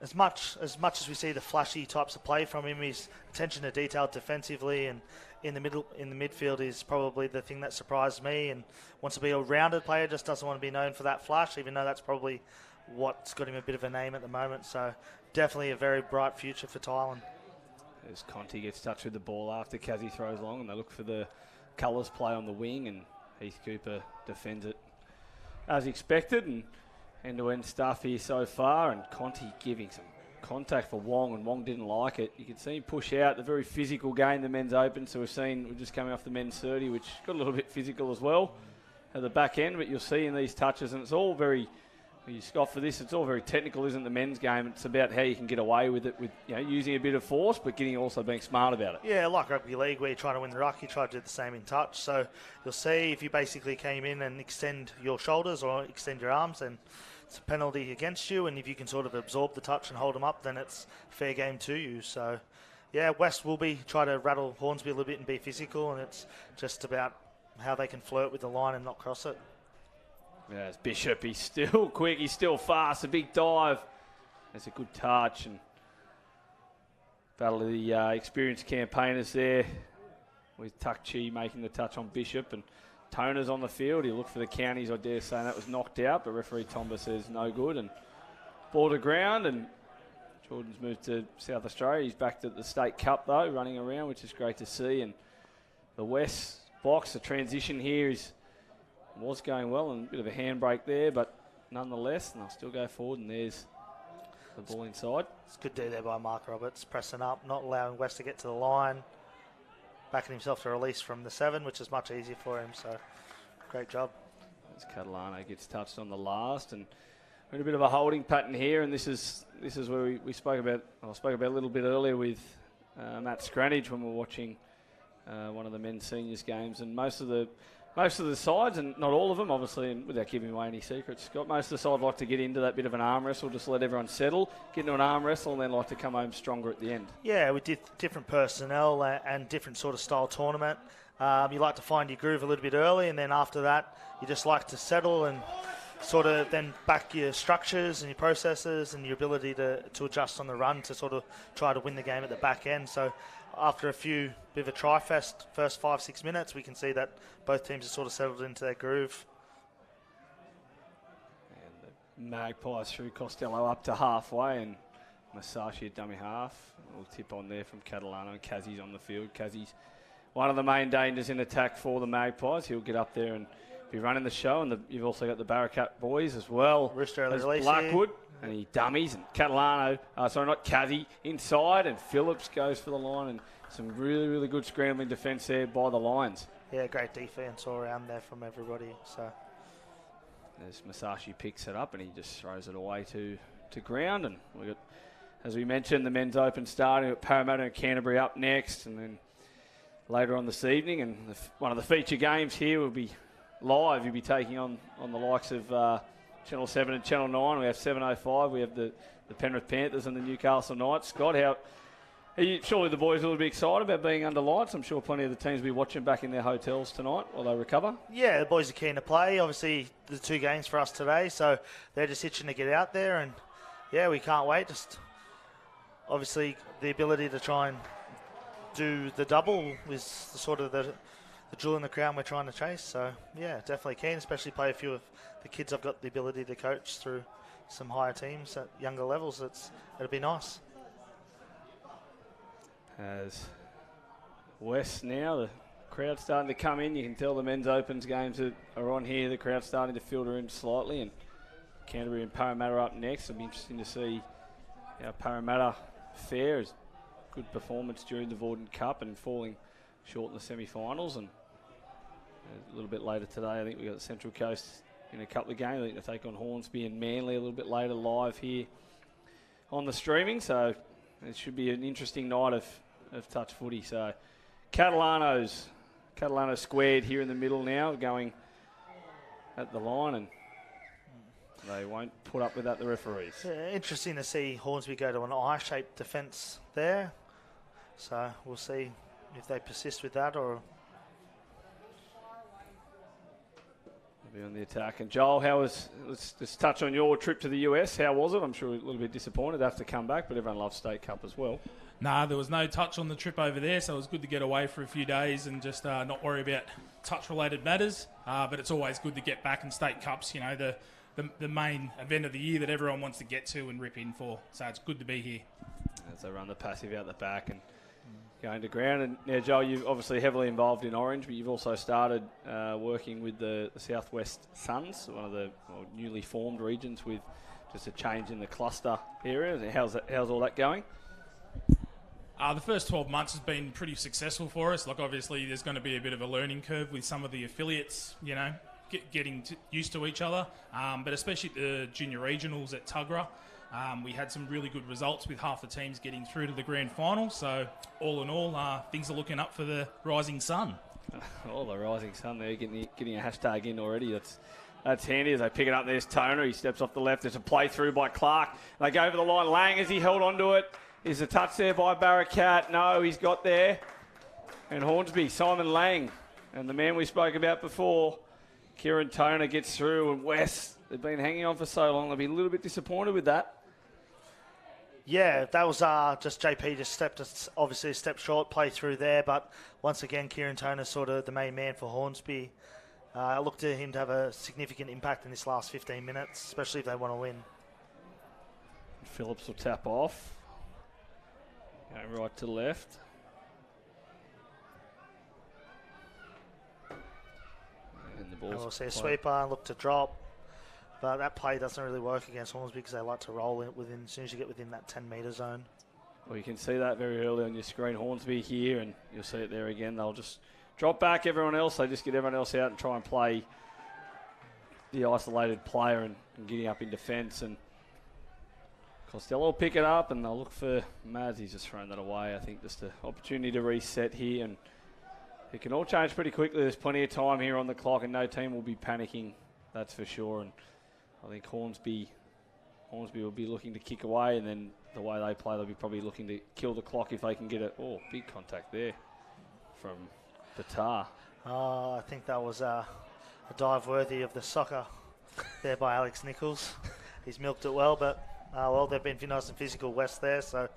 As much as we see the flashy types of play from him, his attention to detail defensively and in the midfield is probably the thing that surprised me, and wants to be a rounded player, just doesn't want to be known for that flash, even though that's probably what's got him a bit of a name at the moment. So definitely a very bright future for Tylan. As Conti gets touched with the ball after Kazi throws long, and they look for the colours play on the wing, and Heath Cooper defends it as expected, and end-to-end stuff here so far, and Conti giving some contact for Wong, and Wong didn't like it. You can see him push out. The very physical game, the men's open, so we're just coming off the men's 30, which got a little bit physical as well at the back end, but you'll see in these touches, and it's all very, you scoff for this, it's all very technical, isn't the men's game? It's about how you can get away with it, with using a bit of force, but also being smart about it. Yeah, like rugby league, where you try to win the ruck, you try to do the same in touch. So you'll see if you basically came in and extend your shoulders or extend your arms, then it's a penalty against you, and if you can sort of absorb the touch and hold them up, then it's fair game to you. So Yeah, West will try to rattle Hornsby a little bit and be physical, and it's just about how they can flirt with the line and not cross it. Yeah, it's Bishop. He's still quick. He's still fast. A big dive. That's a good touch. And battle of the experienced campaigners there with Tuck Chi making the touch on Bishop. And Toner's on the field. He looked for the counties, I dare say, and that was knocked out. But referee Tomba says no good. And ball to ground. And Jordan's moved to South Australia. He's back to the State Cup, though, running around, which is great to see. And the West box, the transition here was going well, and a bit of a handbrake there, but nonetheless, and they'll still go forward, and there's the ball inside. It's good do there by Mark Roberts, pressing up, not allowing West to get to the line, backing himself to release from the 7, which is much easier for him, so great job. As Catalano gets touched on the last, and we're in a bit of a holding pattern here, and this is where we spoke about, I spoke about a little bit earlier with Matt Scranage when we were watching one of the men's seniors games, and most of the sides, and not all of them, obviously, and without giving away any secrets, Scott, most of the sides like to get into that bit of an arm wrestle, just let everyone settle, get into an arm wrestle, and then like to come home stronger at the end. Yeah, we did different personnel and different sort of style tournament. You like to find your groove a little bit early, and then after that, you just like to settle and sort of then back your structures and your processes and your ability to adjust on the run to sort of try to win the game at the back end. So after a bit of a tri-fest, first 5-6 minutes, we can see that both teams have sort of settled into their groove. And the Magpies through Costello up to halfway, and Masashi at dummy half. A little tip on there from Catalano, and Kazzy's on the field. Kazzy's one of the main dangers in attack for the Magpies. He'll get up there and be running the show, and you've also got the Barakat boys as well. Rooster as Blackwood, and he dummies, and Catalano, not Kazzy, inside, and Phillips goes for the line, and some really, really good scrambling defence there by the Lions. Yeah, great defence all around there from everybody. So as Masashi picks it up, and he just throws it away to ground, and we got, as we mentioned, the men's open starting at Parramatta and Canterbury up next, and then later on this evening, and one of the feature games here will be live. You'll be taking on the likes of Channel 7 and Channel 9. We have 7:05. We have the Penrith Panthers and the Newcastle Knights. Scott, surely the boys will be excited about being under lights. I'm sure plenty of the teams will be watching back in their hotels tonight while they recover. Yeah, the boys are keen to play. Obviously, the 2 games for us today, so they're just itching to get out there. And, yeah, we can't wait. Just obviously the ability to try and do the double is sort of the jewel in the crown we're trying to chase. So, yeah, definitely keen, especially play a few of the kids I've got the ability to coach through some higher teams at younger levels. It'll be nice. As West now, the crowd's starting to come in. You can tell the men's opens games that are on here. The crowd's starting to filter in slightly, and Canterbury and Parramatta up next. It'll be interesting to see how Parramatta fares. Good performance during the Vorden Cup and falling short in the semi-finals, and a little bit later today I think we've got the Central Coast in a couple of games. I think they take on Hornsby and Manly a little bit later live here on the streaming, so it should be an interesting night of touch footy. So Catalano squared here in the middle now, going at the line, and they won't put up with that, the referees. Yeah, interesting to see Hornsby go to an I-shaped defence there, so we'll see if they persist with that or... Be on the attack. And Joel, let's just touch on your trip to the US. How was it? I'm sure a little bit disappointed to have to come back, but everyone loves State Cup as well. Nah, there was no touch on the trip over there, so it was good to get away for a few days and just not worry about touch-related matters. But it's always good to get back in State Cups, you know, the main event of the year that everyone wants to get to and rip in for. So it's good to be here. As they run the passive out the back and going to ground. And now, Joel, you're obviously heavily involved in Orange, but you've also started working with the Southwest Suns, one of the newly formed regions with just a change in the cluster area. How's all that going? The first 12 months has been pretty successful for us. Like, obviously, there's going to be a bit of a learning curve with some of the affiliates, you know, getting used to each other. But especially the junior regionals at Tuggerah, we had some really good results with half the teams getting through to the grand final. So, all in all, things are looking up for the Rising Sun. Oh, the Rising Sun there, getting a hashtag in already. That's handy as they pick it up. There's Toner. He steps off the left. There's a play through by Clark. They go over the line. Lang, as he held onto it. Is a touch there by Barracat? No, he's got there. And Hornsby, Simon Lang, and the man we spoke about before, Kieran Toner gets through, and West, they've been hanging on for so long. They'll be a little bit disappointed with that. Yeah, that was just JP just obviously a step short, play through there, but once again, Kieran Toner sort of the main man for Hornsby. I look to him to have a significant impact in this last 15 minutes, especially if they want to win. Phillips will tap off. Going right to left. And the ball's We'll see a sweeper, look to drop. But that play doesn't really work against Hornsby because they like to roll it within as soon as you get within that 10-metre zone. Well, you can see that very early on your screen. Hornsby here, and you'll see it there again. They'll just drop back everyone else. They just get everyone else out and try and play the isolated player and getting up in defence. And Costello will pick it up, and they'll look for Mads. He's just thrown that away. I think just an opportunity to reset here, and it can all change pretty quickly. There's plenty of time here on the clock, and no team will be panicking, that's for sure. And I think Hornsby will be looking to kick away, and then the way they play, they'll be probably looking to kill the clock if they can get it. Oh, big contact there from Batar. I think that was a dive worthy of the soccer there by Alex Nichols. He's milked it well, but they've been nice and physical West there, so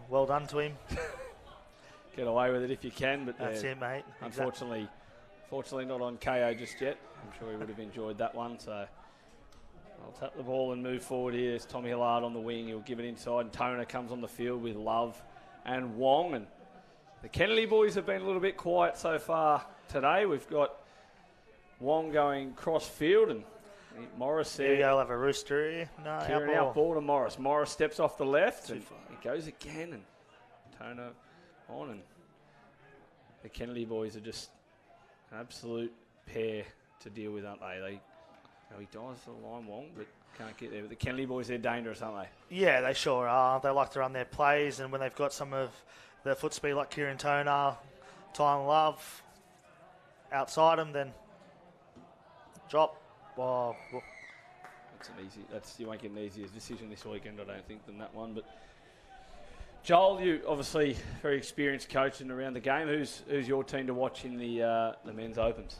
well done to him. Get away with it if you can, but that's it, mate. Unfortunately not on KO just yet. I'm sure he would have enjoyed that one, so I'll tap the ball and move forward here. There's Tommy Hillard on the wing. He'll give it inside, and Toner comes on the field with Love and Wong. And the Kennedy boys have been a little bit quiet so far today. We've got Wong going cross field, and Morris there. There you go, have a rooster here. No, Kieran out ball to Morris. Morris steps off the left, and he goes again, and Toner on. And the Kennedy boys are just an absolute pair to deal with, aren't they? He dives for the line, Wong, but can't get there. But the Kennedy boys, they're dangerous, aren't they? Yeah, they sure are. They like to run their plays, and when they've got some of the foot speed like Kieran Toner, Tyler Love outside them, then drop. Oh, you won't get an easier decision this weekend, I don't think, than that one. But Joel, you obviously very experienced coach and around the game. Who's your team to watch in the men's opens?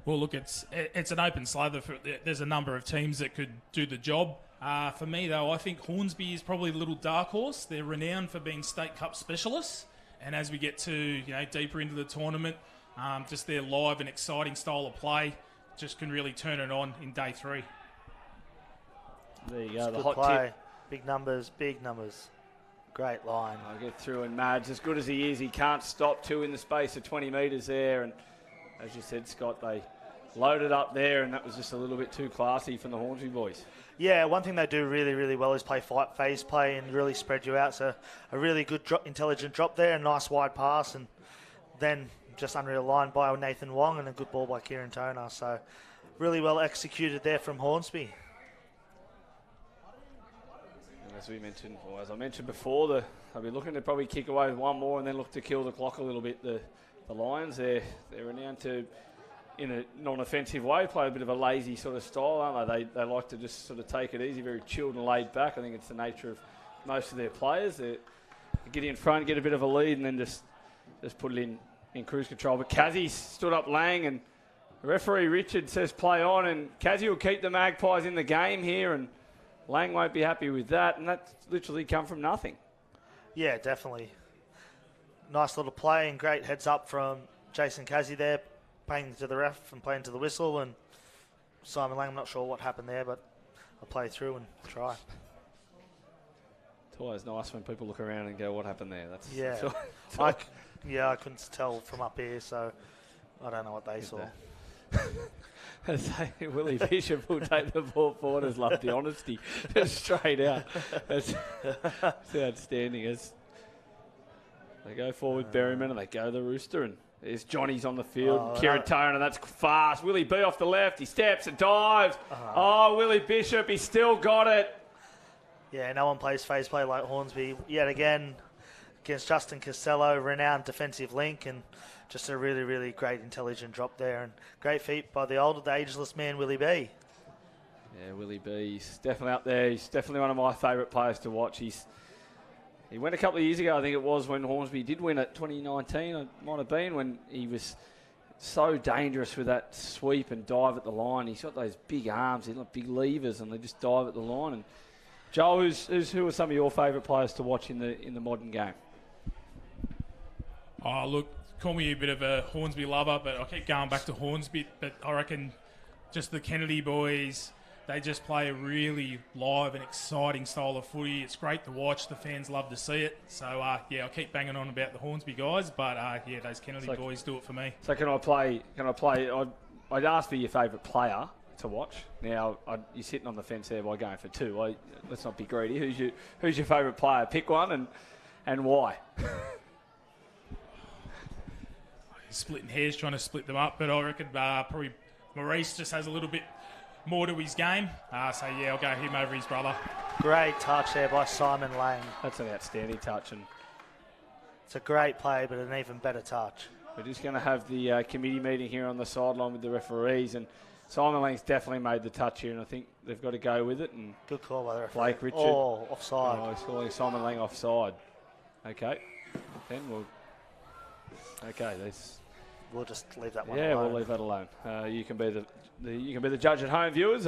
Well, look, it's an open slather. There's a number of teams that could do the job. For me, though, I think Hornsby is probably a little dark horse. They're renowned for being State Cup specialists, and as we get to deeper into the tournament, just their live and exciting style of play just can really turn it on in day 3. There you go. The good hot play. tip. Big numbers. Great line. I'll get through, and Mads, as good as he is, he can't stop. 2 in the space of 20 metres there, and as you said, Scott, they loaded up there, and that was just a little bit too classy from the Hornsby boys. Yeah, one thing they do really, really well is play fight phase play and really spread you out. So a really good intelligent drop there, a nice wide pass, and then just under the line by Nathan Wong, and a good ball by Kieran Toner. So really well executed there from Hornsby. And as I mentioned before, they'll be looking to probably kick away with one more and then look to kill the clock a little bit. The Lions, they're renowned to, in a non-offensive way, play a bit of a lazy sort of style, aren't they? They like to just sort of take it easy, very chilled and laid back. I think it's the nature of most of their players. They get in front, get a bit of a lead, and then just put it in cruise control. But Kazzy stood up Lang, and referee Richard says play on, and Kazzy will keep the Magpies in the game here, and Lang won't be happy with that, and that's literally come from nothing. Yeah, definitely. Nice little play and great heads up from Jason Kazzy there, playing to the ref and playing to the whistle. And Simon Lang, I'm not sure what happened there, but I'll play through and try. It's always nice when people look around and go, what happened there? I couldn't tell from up here, so I don't know what they saw. Willie Bishop will take the ball forward. Has loved the honesty, just straight out. It's outstanding. They go forward, Berryman, and they go the Rooster, and there's Johnny's on the field. Kieran Toner, that's fast. Willie B off the left. He steps and dives. Willie Bishop, he's still got it. Yeah, no one plays phase play like Hornsby yet again against Justin Costello, renowned defensive link, and just a really, really great intelligent drop there, and great feat by the ageless man, Willie B. Yeah, Willie B, he's definitely up there. He's definitely one of my favourite players to watch. He's He went a couple of years ago, I think it was, when Hornsby did win it, 2019, it might have been, when he was so dangerous with that sweep and dive at the line. He's got those big arms, he's got big levers, and they just dive at the line. And Joel, who are some of your favourite players to watch in the modern game? Oh, look, call me a bit of a Hornsby lover, but I keep going back to Hornsby. But I reckon just the Kennedy boys, they just play a really live and exciting style of footy. It's great to watch. The fans love to see it. So, I'll keep banging on about the Hornsby guys, but, those Kennedy boys do it for me. So can I play? I'd ask for your favourite player to watch. Now, you're sitting on the fence there by going for two. Let's not be greedy. Who's your favourite player? Pick one and why? Splitting hairs, trying to split them up, but I reckon probably Maurice just has a little bit more to his game. I'll go him over his brother. Great touch there by Simon Lang. That's an outstanding touch, and it's a great play, but an even better touch. We're just going to have the committee meeting here on the sideline with the referees, and Simon Lang's definitely made the touch here, and I think they've got to go with it. And good call by the referee. Blake Richard. Oh, offside. Oh, he's calling Simon Lang offside. Okay, then we'll just leave that one. Yeah, alone. we'll leave that alone. You can be the judge at home, viewers.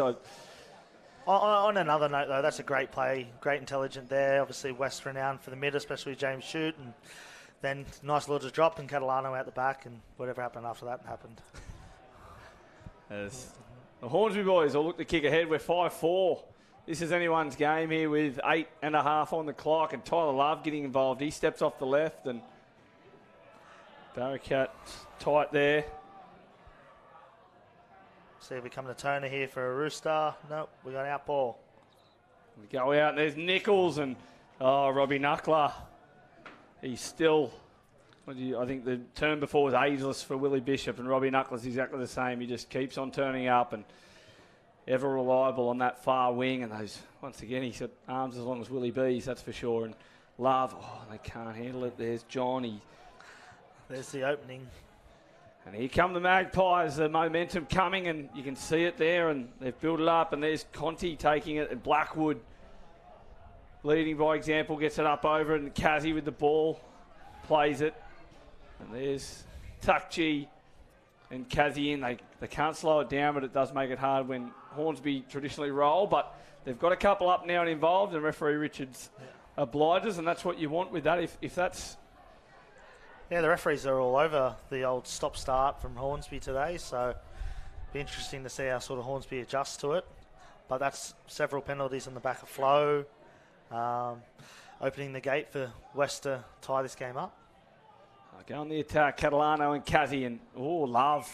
On another note, though, that's a great play, great intelligent there. Obviously, West renowned for the mid, especially James Shute, and then nice little drop and Catalano out the back, and whatever happened after that happened. As the Hornsby boys will look to kick ahead. We're 5-4. This is anyone's game here with 8.5 on the clock, and Tyler Love getting involved. He steps off the left, and Barracat tight there. See if we come to Turner here for a Rooster. Nope, we got out ball. We go out, and there's Nichols, and Robbie Knuckler. He's still, I think the term before was ageless for Willie Bishop, and Robbie Knuckler's exactly the same. He just keeps on turning up and ever reliable on that far wing. And those, once again, he's got arms as long as Willie B's, that's for sure. And Love, they can't handle it. There's Johnny. There's the opening. And here come the Magpies, the momentum coming, and you can see it there, and they've built it up, and there's Conti taking it, and Blackwood leading by example, gets it up over, and Kazzy with the ball plays it. And there's Tukji and Kazzy in. They can't slow it down, but it does make it hard when Hornsby traditionally roll, but they've got a couple up now and involved, and referee Richards obliges, and that's what you want with that. If that's... Yeah, the referees are all over the old stop-start from Hornsby today, so it'll be interesting to see how sort of Hornsby adjusts to it. But that's several penalties on the back of flow, opening the gate for West to tie this game up. Go on the attack, Catalano and Kazzy, and Love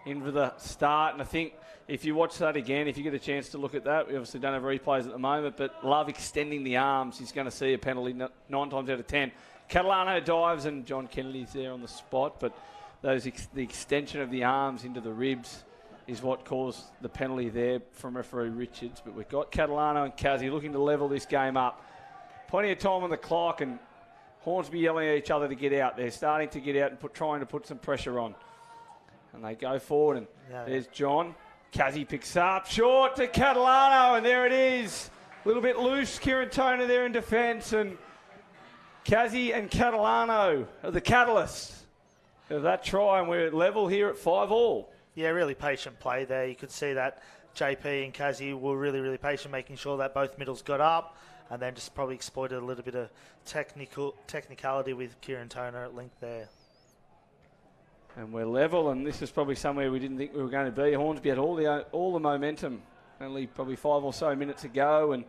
in for the start. And I think if you watch that again, if you get a chance to look at that, we obviously don't have replays at the moment, but Love extending the arms, he's going to see a penalty 9 times out of 10. Catalano dives, and John Kennedy's there on the spot, but the extension of the arms into the ribs is what caused the penalty there from referee Richards. But we've got Catalano and Kazzy looking to level this game up. Plenty of time on the clock, and Hornsby yelling at each other to get out. They're starting to get out and trying to put some pressure on. And they go forward, and there's John. Kazzy picks up, short to Catalano, and there it is. A little bit loose, Kieran Toner there in defence, and Kazzy and Catalano are the catalysts of that try, and we're level here at 5-all. Yeah, really patient play there. You could see that JP and Kazzy were really, really patient, making sure that both middles got up, and then just probably exploited a little bit of technicality with Kieran Toner at length there. And we're level, and this is probably somewhere we didn't think we were going to be. Hornsby had all the momentum, only probably 5 or so minutes ago, and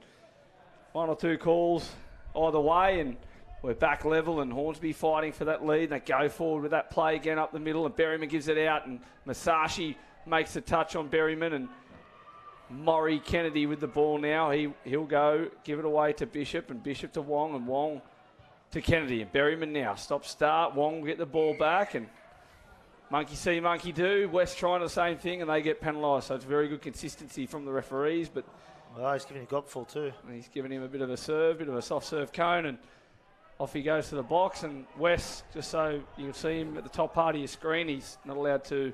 1 or 2 calls either way, and we're back level, and Hornsby fighting for that lead. They go forward with that play again up the middle, and Berryman gives it out, and Masashi makes a touch on Berryman, and Maury Kennedy with the ball now. He'll go give it away to Bishop, and Bishop to Wong, and Wong to Kennedy. And Berryman now stop-start. Wong will get the ball back, and monkey see, monkey do. West trying the same thing, and they get penalised. So it's very good consistency from the referees. But he's giving a gobful too. He's giving him a bit of a serve, bit of a soft serve cone, and off he goes to the box. And West, just so you can see him at the top part of your screen, he's not allowed to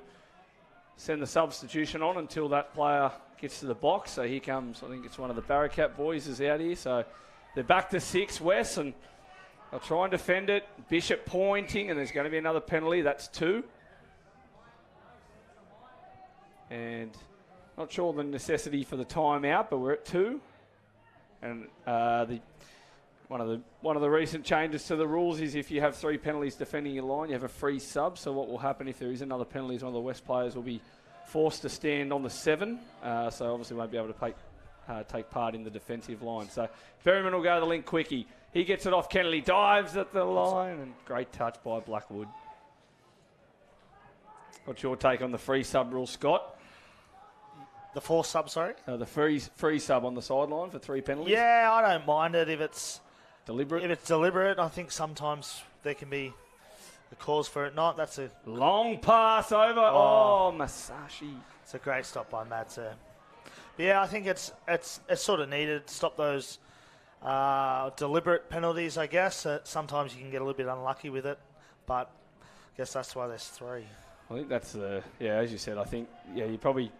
send the substitution on until that player gets to the box. So here comes, I think it's one of the Barracat boys is out here. So they're back to 6, West, and They'll try and defend it. Bishop pointing, and there's going to be another penalty. That's 2. And not sure the necessity for the timeout, but we're at 2. And one of the recent changes to the rules is if you have 3 penalties defending your line, you have a free sub. So what will happen if there is another penalty is one of the West players will be forced to stand on the 7. So obviously won't be able to take part in the defensive line. So Berryman will go to the link quickie. He gets it off Kennedy, dives at the line, and great touch by Blackwood. What's your take on the free sub rule, Scott? The 4 sub, sorry? The free sub on the sideline for 3 penalties? Yeah, I don't mind it if it's deliberate. If it's deliberate, I think sometimes there can be a cause for it not. That's a long pass over. Oh, Masashi. It's a great stop by Mads there. But yeah, I think it's sort of needed. Stop those deliberate penalties, I guess. Sometimes you can get a little bit unlucky with it, but I guess that's why there's 3. I think that's as you said, I think, you probably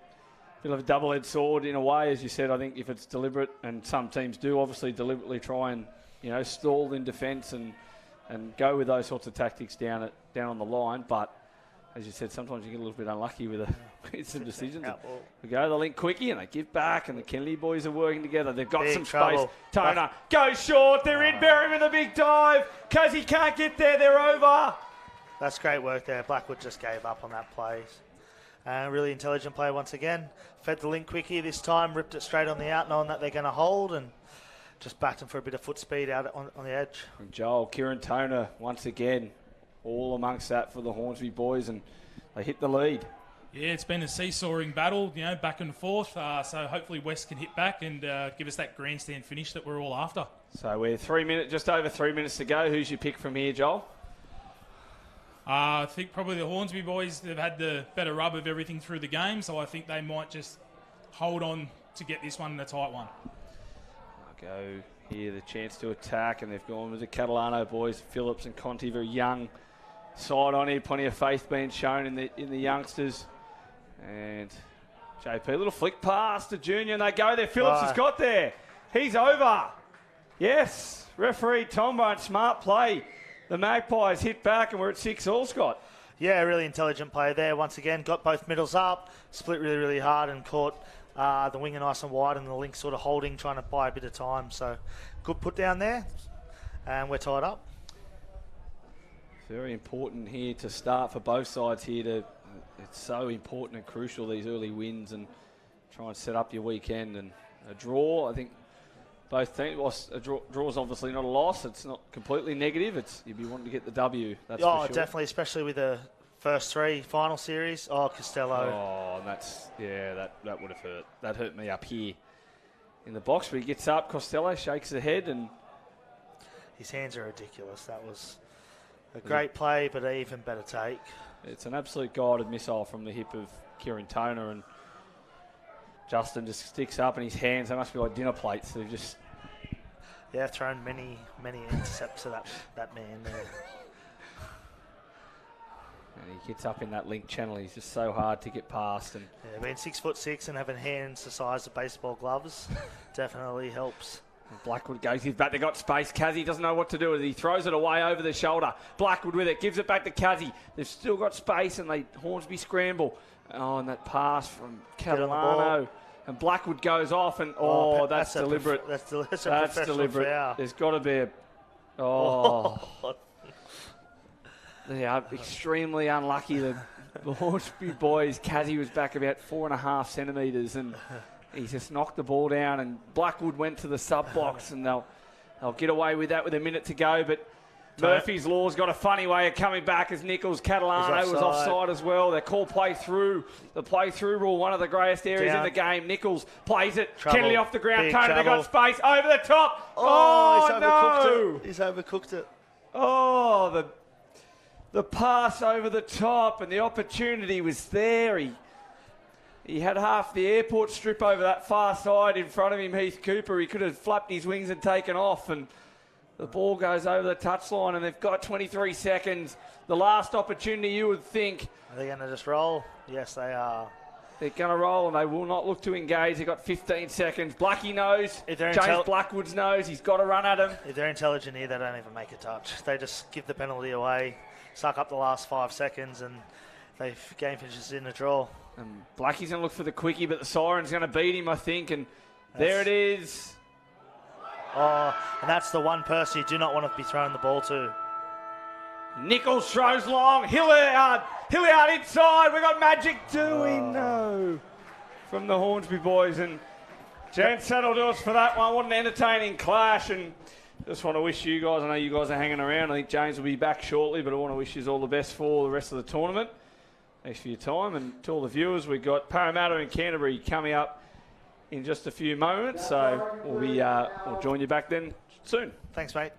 feel like a double-edged sword in a way, as you said. I think if it's deliberate, and some teams do obviously deliberately try and, stall in defence and go with those sorts of tactics down on the line, but as you said, sometimes you get a little bit unlucky with some decisions. We go to the link quickie and they give back, and the Kennedy boys are working together. They've got some space. Toner goes short. They're in. Berry with a big dive. Cozy can't get there. They're over. That's great work there. Blackwood just gave up on that play. Really intelligent play once again. Fed the link quickie this time, ripped it straight on the out, knowing that they're going to hold, and just backed him for a bit of foot speed out on the edge. And Joel, Kieran Toner, once again, all amongst that for the Hornsby boys, and they hit the lead. Yeah, it's been a seesawing battle, back and forth. So hopefully West can hit back and give us that grandstand finish that we're all after. So we're just over 3 minutes to go. Who's your pick from here, Joel? I think probably the Hornsby boys, they've had the better rub of everything through the game, so I think they might just hold on to get this one in a tight one. I'll go here, the chance to attack, and they've gone with the Catalano boys, Phillips and Conti, very young side on here, plenty of faith being shown in the youngsters. And JP, a little flick pass to Junior, and they go there. Phillips has got there. He's over. Yes, referee Tom Brown, smart play. The Magpies hit back, and we're at 6-all, Scott. Yeah, really intelligent play there. Once again, got both middles up, split really, really hard, and caught the winger nice and wide, and the link sort of holding, trying to buy a bit of time. So good put down there, and we're tied up. Very important here to start for both sides here. It's so important and crucial, these early wins, and try and set up your weekend. And a draw, I think, both teams. A draw's obviously not a loss. It's not completely negative. You'd be wanting to get the W. That's for sure. Definitely, especially with the first 3 final series. Costello. Oh, that would have hurt. That hurt me up here in the box. But he gets up. Costello shakes the head, and his hands are ridiculous. That was a great play, but an even better take. It's an absolute guided missile from the hip of Kieran Toner, and Justin just sticks up, and his hands, they must be like dinner plates. They've just... Yeah, thrown many intercepts to that man there. And he gets up in that link channel. He's just so hard to get past. And being 6'6" and having hands the size of baseball gloves definitely helps. Blackwood goes his back. They got space. Kazzy doesn't know what to do with it. He throws it away over the shoulder. Blackwood with it. Gives it back to Kazzy. They've still got space, and Hornsby scramble. Oh, and that pass from Catalano. And Blackwood goes off, and that's deliberate. That's deliberate. Foul. There's got to be They are extremely unlucky. The Hornsby boys. Kazzy was back about 4.5 centimetres, and he just knocked the ball down, and Blackwood went to the sub box, and they'll get away with that with a minute to go. But Murphy's Law's got a funny way of coming back as Nichols. Catalano was offside as well. They call play through. The play through rule, one of the greatest areas in the game. Nichols plays it. Kennedy off the ground. Toner, they got space over the top. He's overcooked it. Oh, the pass over the top, and the opportunity was there. He had half the airport strip over that far side in front of him, Heath Cooper. He could have flapped his wings and taken off, and the ball goes over the touchline, and they've got 23 seconds. The last opportunity, you would think. Are they going to just roll? Yes, they are. They're going to roll and they will not look to engage. They've got 15 seconds. Blackie knows. James Blackwood's knows. He's got to run at him. If they're intelligent here, they don't even make a touch. They just give the penalty away, suck up the last 5 seconds, and the game finishes in a draw. And Blackie's going to look for the quickie, but the siren's going to beat him, I think. And there it is. Oh, and that's the one person you do not want to be throwing the ball to. Nichols throws long. Hilliard inside. We got Magic doing no from the Hornsby boys. And Jan Saddle do us for that one. What an entertaining clash. And just want to wish you guys, I know you guys are hanging around. I think James will be back shortly, but I want to wish you all the best for the rest of the tournament. Thanks for your time. And to all the viewers, we've got Parramatta and Canterbury coming up in just a few moments. So we'll join you back then soon. Thanks, mate.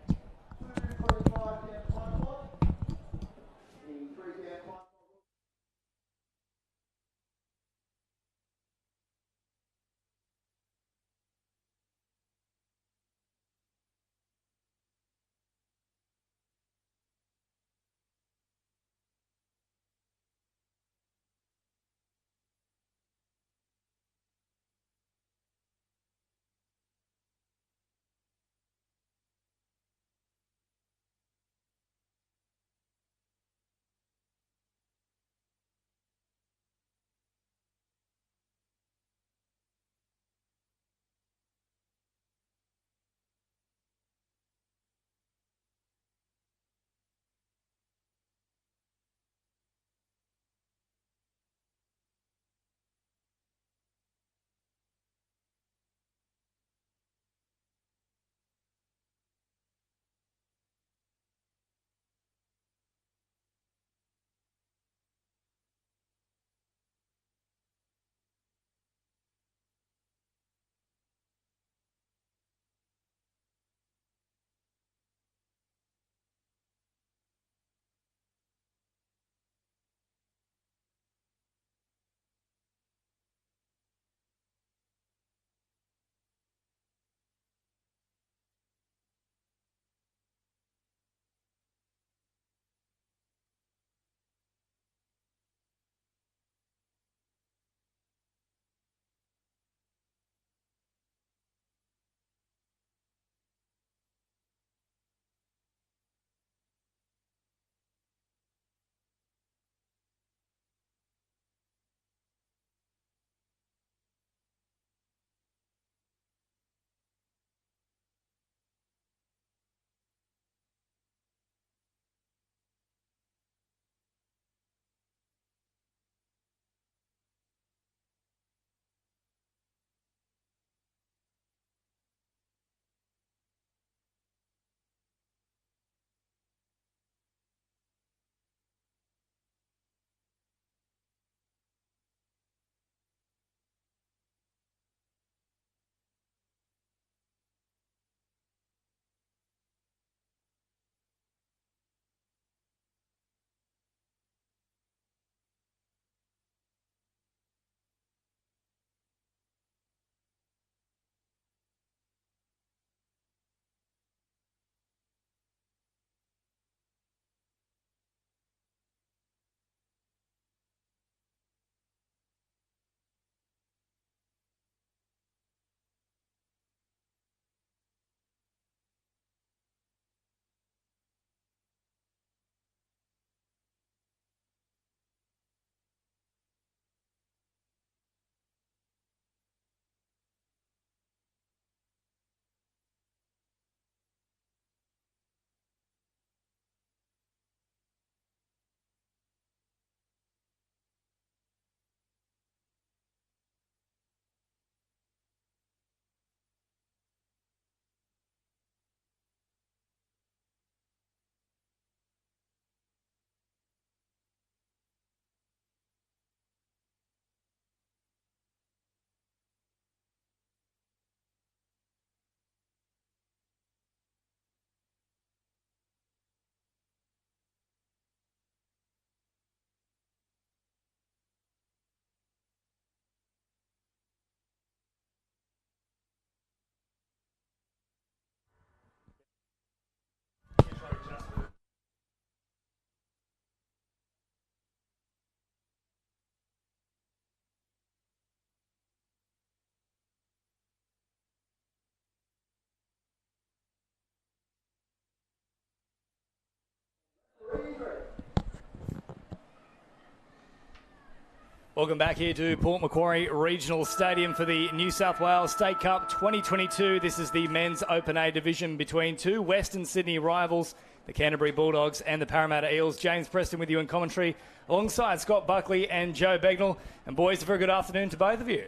Welcome back here to Port Macquarie Regional Stadium for the New South Wales State Cup 2022. This is the men's Open A division between two Western Sydney rivals, the Canterbury Bulldogs and the Parramatta Eels. James Preston with you in commentary alongside Scott Buckley and Joe Begnell. And boys, a very good afternoon to both of you.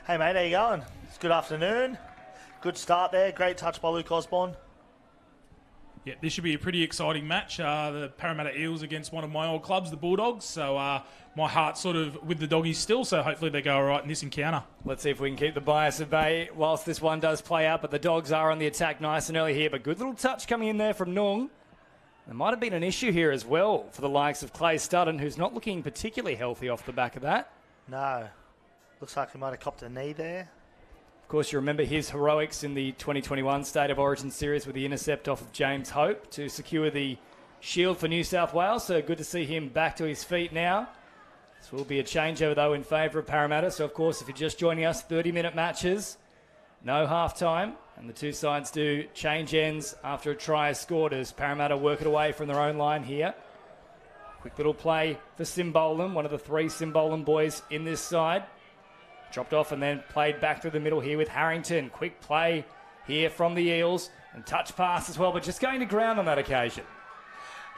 Hey mate, how you going? It's good afternoon. Good start there. Great touch by Luke Osborne. Yeah, this should be a pretty exciting match. The Parramatta Eels against one of my old clubs, the Bulldogs. So my heart's sort of with the doggies still, so hopefully they go all right in this encounter. Let's see if we can keep the bias at bay whilst this one does play out. But the Dogs are on the attack nice and early here. But good little touch coming in there from Nung. There might have been an issue here as well for the likes of Clay Studden, who's not looking particularly healthy off the back of that. No. Looks like he might have copped a knee there. Of course, you remember his heroics in the 2021 State of Origin series with the intercept off of James Hope to secure the shield for New South Wales. So good to see him back to his feet now. This will be a changeover, though, in favour of Parramatta. So, of course, if you're just joining us, 30-minute matches, no half-time, and the two sides do change ends after a try is scored as Parramatta work it away from their own line here. Quick little play for Simbolan, one of the three Simbolan boys in this side. Dropped off and then played back through the middle here with Harrington. Quick play here from the Eels. And touch pass as well, but just going to ground on that occasion.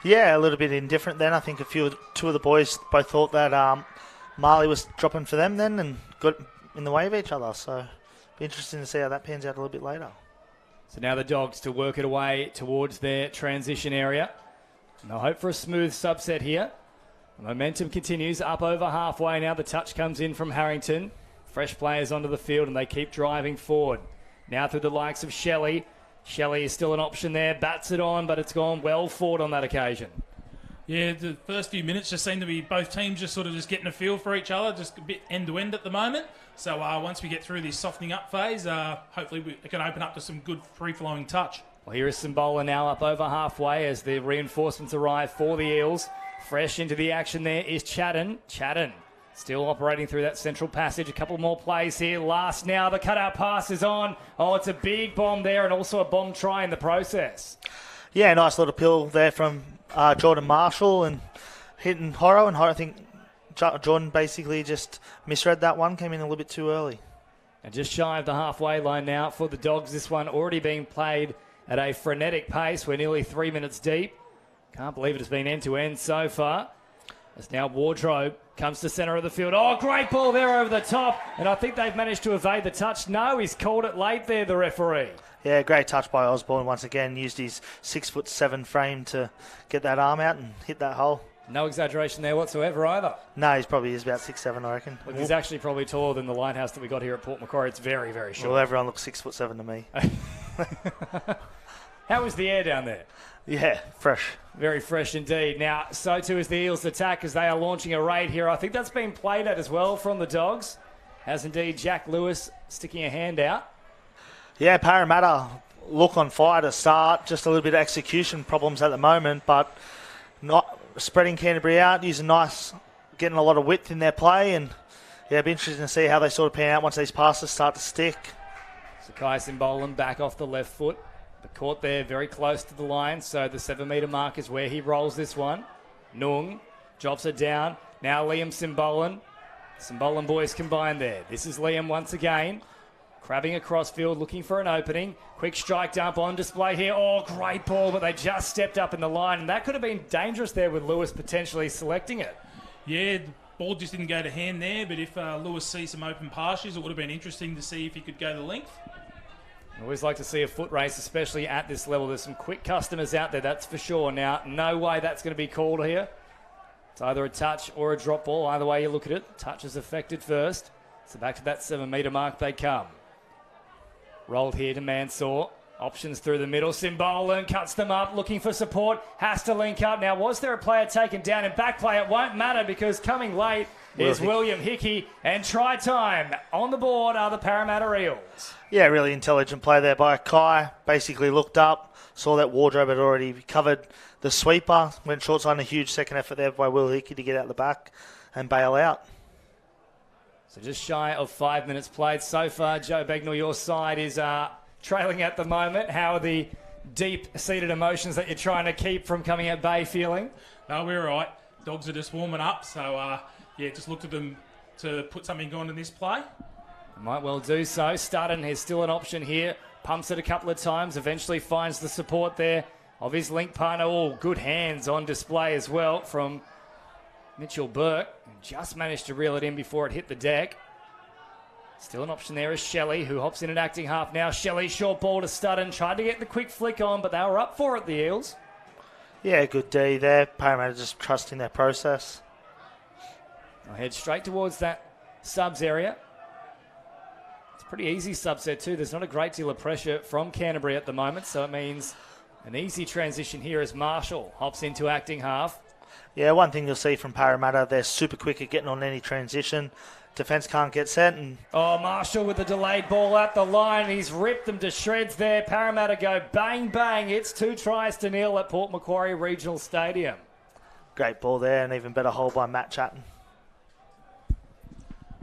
Yeah, a little bit indifferent then. I think two of the boys both thought that Marley was dropping for them then and got in the way of each other. So be interesting to see how that pans out a little bit later. So now the Dogs to work it away towards their transition area. And they'll hope for a smooth subset here. The momentum continues up over halfway now. The touch comes in from Harrington. Fresh players onto the field and they keep driving forward. Now through the likes of Shelley. Shelley is still an option there. Bats it on, but it's gone well forward on that occasion. Yeah, the first few minutes just seem to be both teams just sort of just getting a feel for each other, just a bit end-to-end at the moment. So once we get through this softening up phase, hopefully it can open up to some good free-flowing touch. Well, here is Simbola now up over halfway as the reinforcements arrive for the Eels. Fresh into the action there is Chatton. Chatton still operating through that central passage. A couple more plays here. Last now. The cutout pass is on. Oh, it's a big bomb there and also a bomb try in the process. Yeah, nice little pill there from Jordan Marshall and hitting Horro. And I think Jordan basically just misread that one. Came in a little bit too early. And just shy of the halfway line now for the Dogs. This one already being played at a frenetic pace. We're nearly 3 minutes deep. Can't believe it has been end-to-end so far. As now Wardrobe comes to centre of the field. Oh, great ball there over the top. And I think they've managed to evade the touch. No, he's called it late there, the referee. Yeah, great touch by Osborne once again. Used his 6'7" frame to get that arm out and hit that hole. No exaggeration there whatsoever either. No, he's probably is about 6'7", I reckon. Look, he's actually probably taller than the lighthouse that we got here at Port Macquarie. It's very, very short. Well, everyone looks 6'7" to me. How was the air down there? Yeah, fresh. Very fresh indeed. Now, so too is the Eels' attack as they are launching a raid here. I think that's been played at as well from the Dogs. Has indeed Jack Lewis sticking a hand out. Yeah, Parramatta look on fire to start. Just a little bit of execution problems at the moment, but not spreading Canterbury out, using getting a lot of width in their play. And yeah, it'll be interesting to see how they sort of pan out once these passes start to stick. Sakai Simbolan back off the left foot. But caught there very close to the line, so the 7-metre mark is where he rolls this one. Nung drops it down. Now Liam Simbolan. Simbolan boys combined there. This is Liam once again. Crabbing across field, looking for an opening. Quick strike dump on display here. Oh, great ball, but they just stepped up in the line. And that could have been dangerous there with Lewis potentially selecting it. Yeah, the ball just didn't go to hand there, but if Lewis sees some open pastures, it would have been interesting to see if he could go the length. I always like to see a foot race, especially at this level. There's some quick customers out there, that's for sure. Now, no way that's going to be called here. It's either a touch or a drop ball. Either way you look at it, touch is affected first. So back to that 7-metre mark they come. Rolled here to Mansour. Options through the middle. Simbolan cuts them up, looking for support. Has to link up. Now, was there a player taken down in back play? It won't matter because coming late is William Hickey. And try time on the board are the Parramatta Eels. Yeah, really intelligent play there by Kai. Basically looked up, saw that Wardrobe had already covered the sweeper. Went short side, a huge second effort there by Will Hickey to get out the back and bail out. So just shy of 5 minutes played so far. Joe Begnell, your side is trailing at the moment. How are the deep-seated emotions that you're trying to keep from coming at bay feeling? No, we're all right. Dogs are just warming up, so just look to them to put something on in this play. Might well do so. Studden is still an option here. Pumps it a couple of times. Eventually finds the support there of his link partner. Oh, good hands on display as well from Mitchell Burke. Just managed to reel it in before it hit the deck. Still an option there is Shelley, who hops in at acting half now. Shelley, short ball to Studden. Tried to get the quick flick on, but they were up for it, the Eels. Yeah, good D there. Parramatta just trusting their process. I'll head straight towards that subs area. It's a pretty easy subset too. There's not a great deal of pressure from Canterbury at the moment, so it means an easy transition here as Marshall hops into acting half. Yeah, one thing you'll see from Parramatta, they're super quick at getting on any transition. Defence can't get set. And Marshall with the delayed ball at the line. He's ripped them to shreds there. Parramatta go bang, bang. It's 2-0 at Port Macquarie Regional Stadium. Great ball there, and even better hold by Matt Chatton.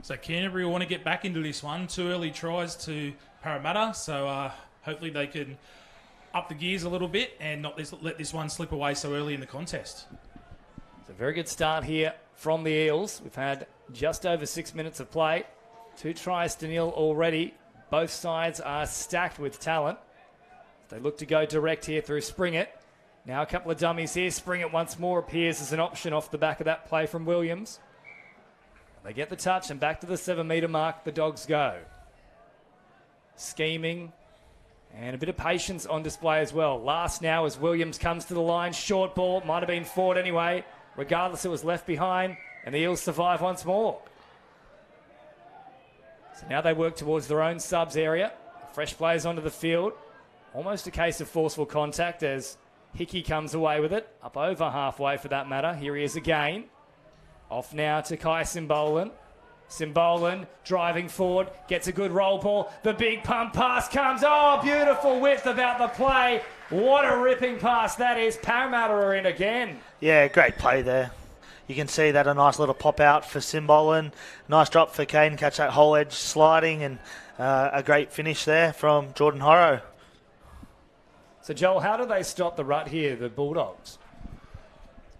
So Canterbury will want to get back into this one. 2 early tries to Parramatta, so hopefully they can up the gears a little bit and not let this one slip away so early in the contest. It's a very good start here from the Eels. We've had just over 6 minutes of play. 2-0 already. Both sides are stacked with talent. They look to go direct here through Springett. Now a couple of dummies here. Springett once more appears as an option off the back of that play from Williams. They get the touch and back to the 7-metre mark the Dogs go. Scheming and a bit of patience on display as well. Last now as Williams comes to the line. Short ball. Might have been forward anyway. Regardless, it was left behind. And the Eels survive once more. So now they work towards their own subs area. Fresh players onto the field. Almost a case of forceful contact as Hickey comes away with it. Up over halfway for that matter. Here he is again. Off now to Kai Simbolan. Simbolan driving forward. Gets a good roll ball. The big pump pass comes. Oh, beautiful width about the play. What a ripping pass that is. Parramatta are in again. Yeah, great play there. You can see that a nice little pop out for Simbolan. Nice drop for Kane, catch that whole edge sliding, and a great finish there from Jordan Horrow. So, Joel, how do they stop the rut here, the Bulldogs?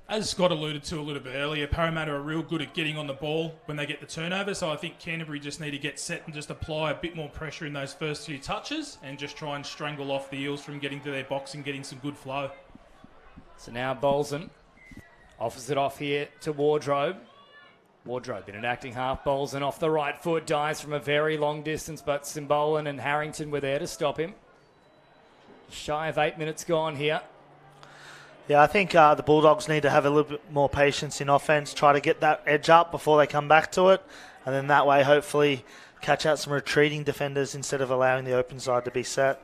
As Scott alluded to a little bit earlier, Parramatta are real good at getting on the ball when they get the turnover, so I think Canterbury just need to get set and just apply a bit more pressure in those first few touches and just try and strangle off the Eels from getting to their box and getting some good flow. So now Bolson offers it off here to Wardrobe. Wardrobe in an acting half. Bolson off the right foot. Dives from a very long distance, but Simbolan and Harrington were there to stop him. Shy of 8 minutes gone here. Yeah, I think the Bulldogs need to have a little bit more patience in offense, try to get that edge up before they come back to it, and then that way hopefully catch out some retreating defenders instead of allowing the open side to be set.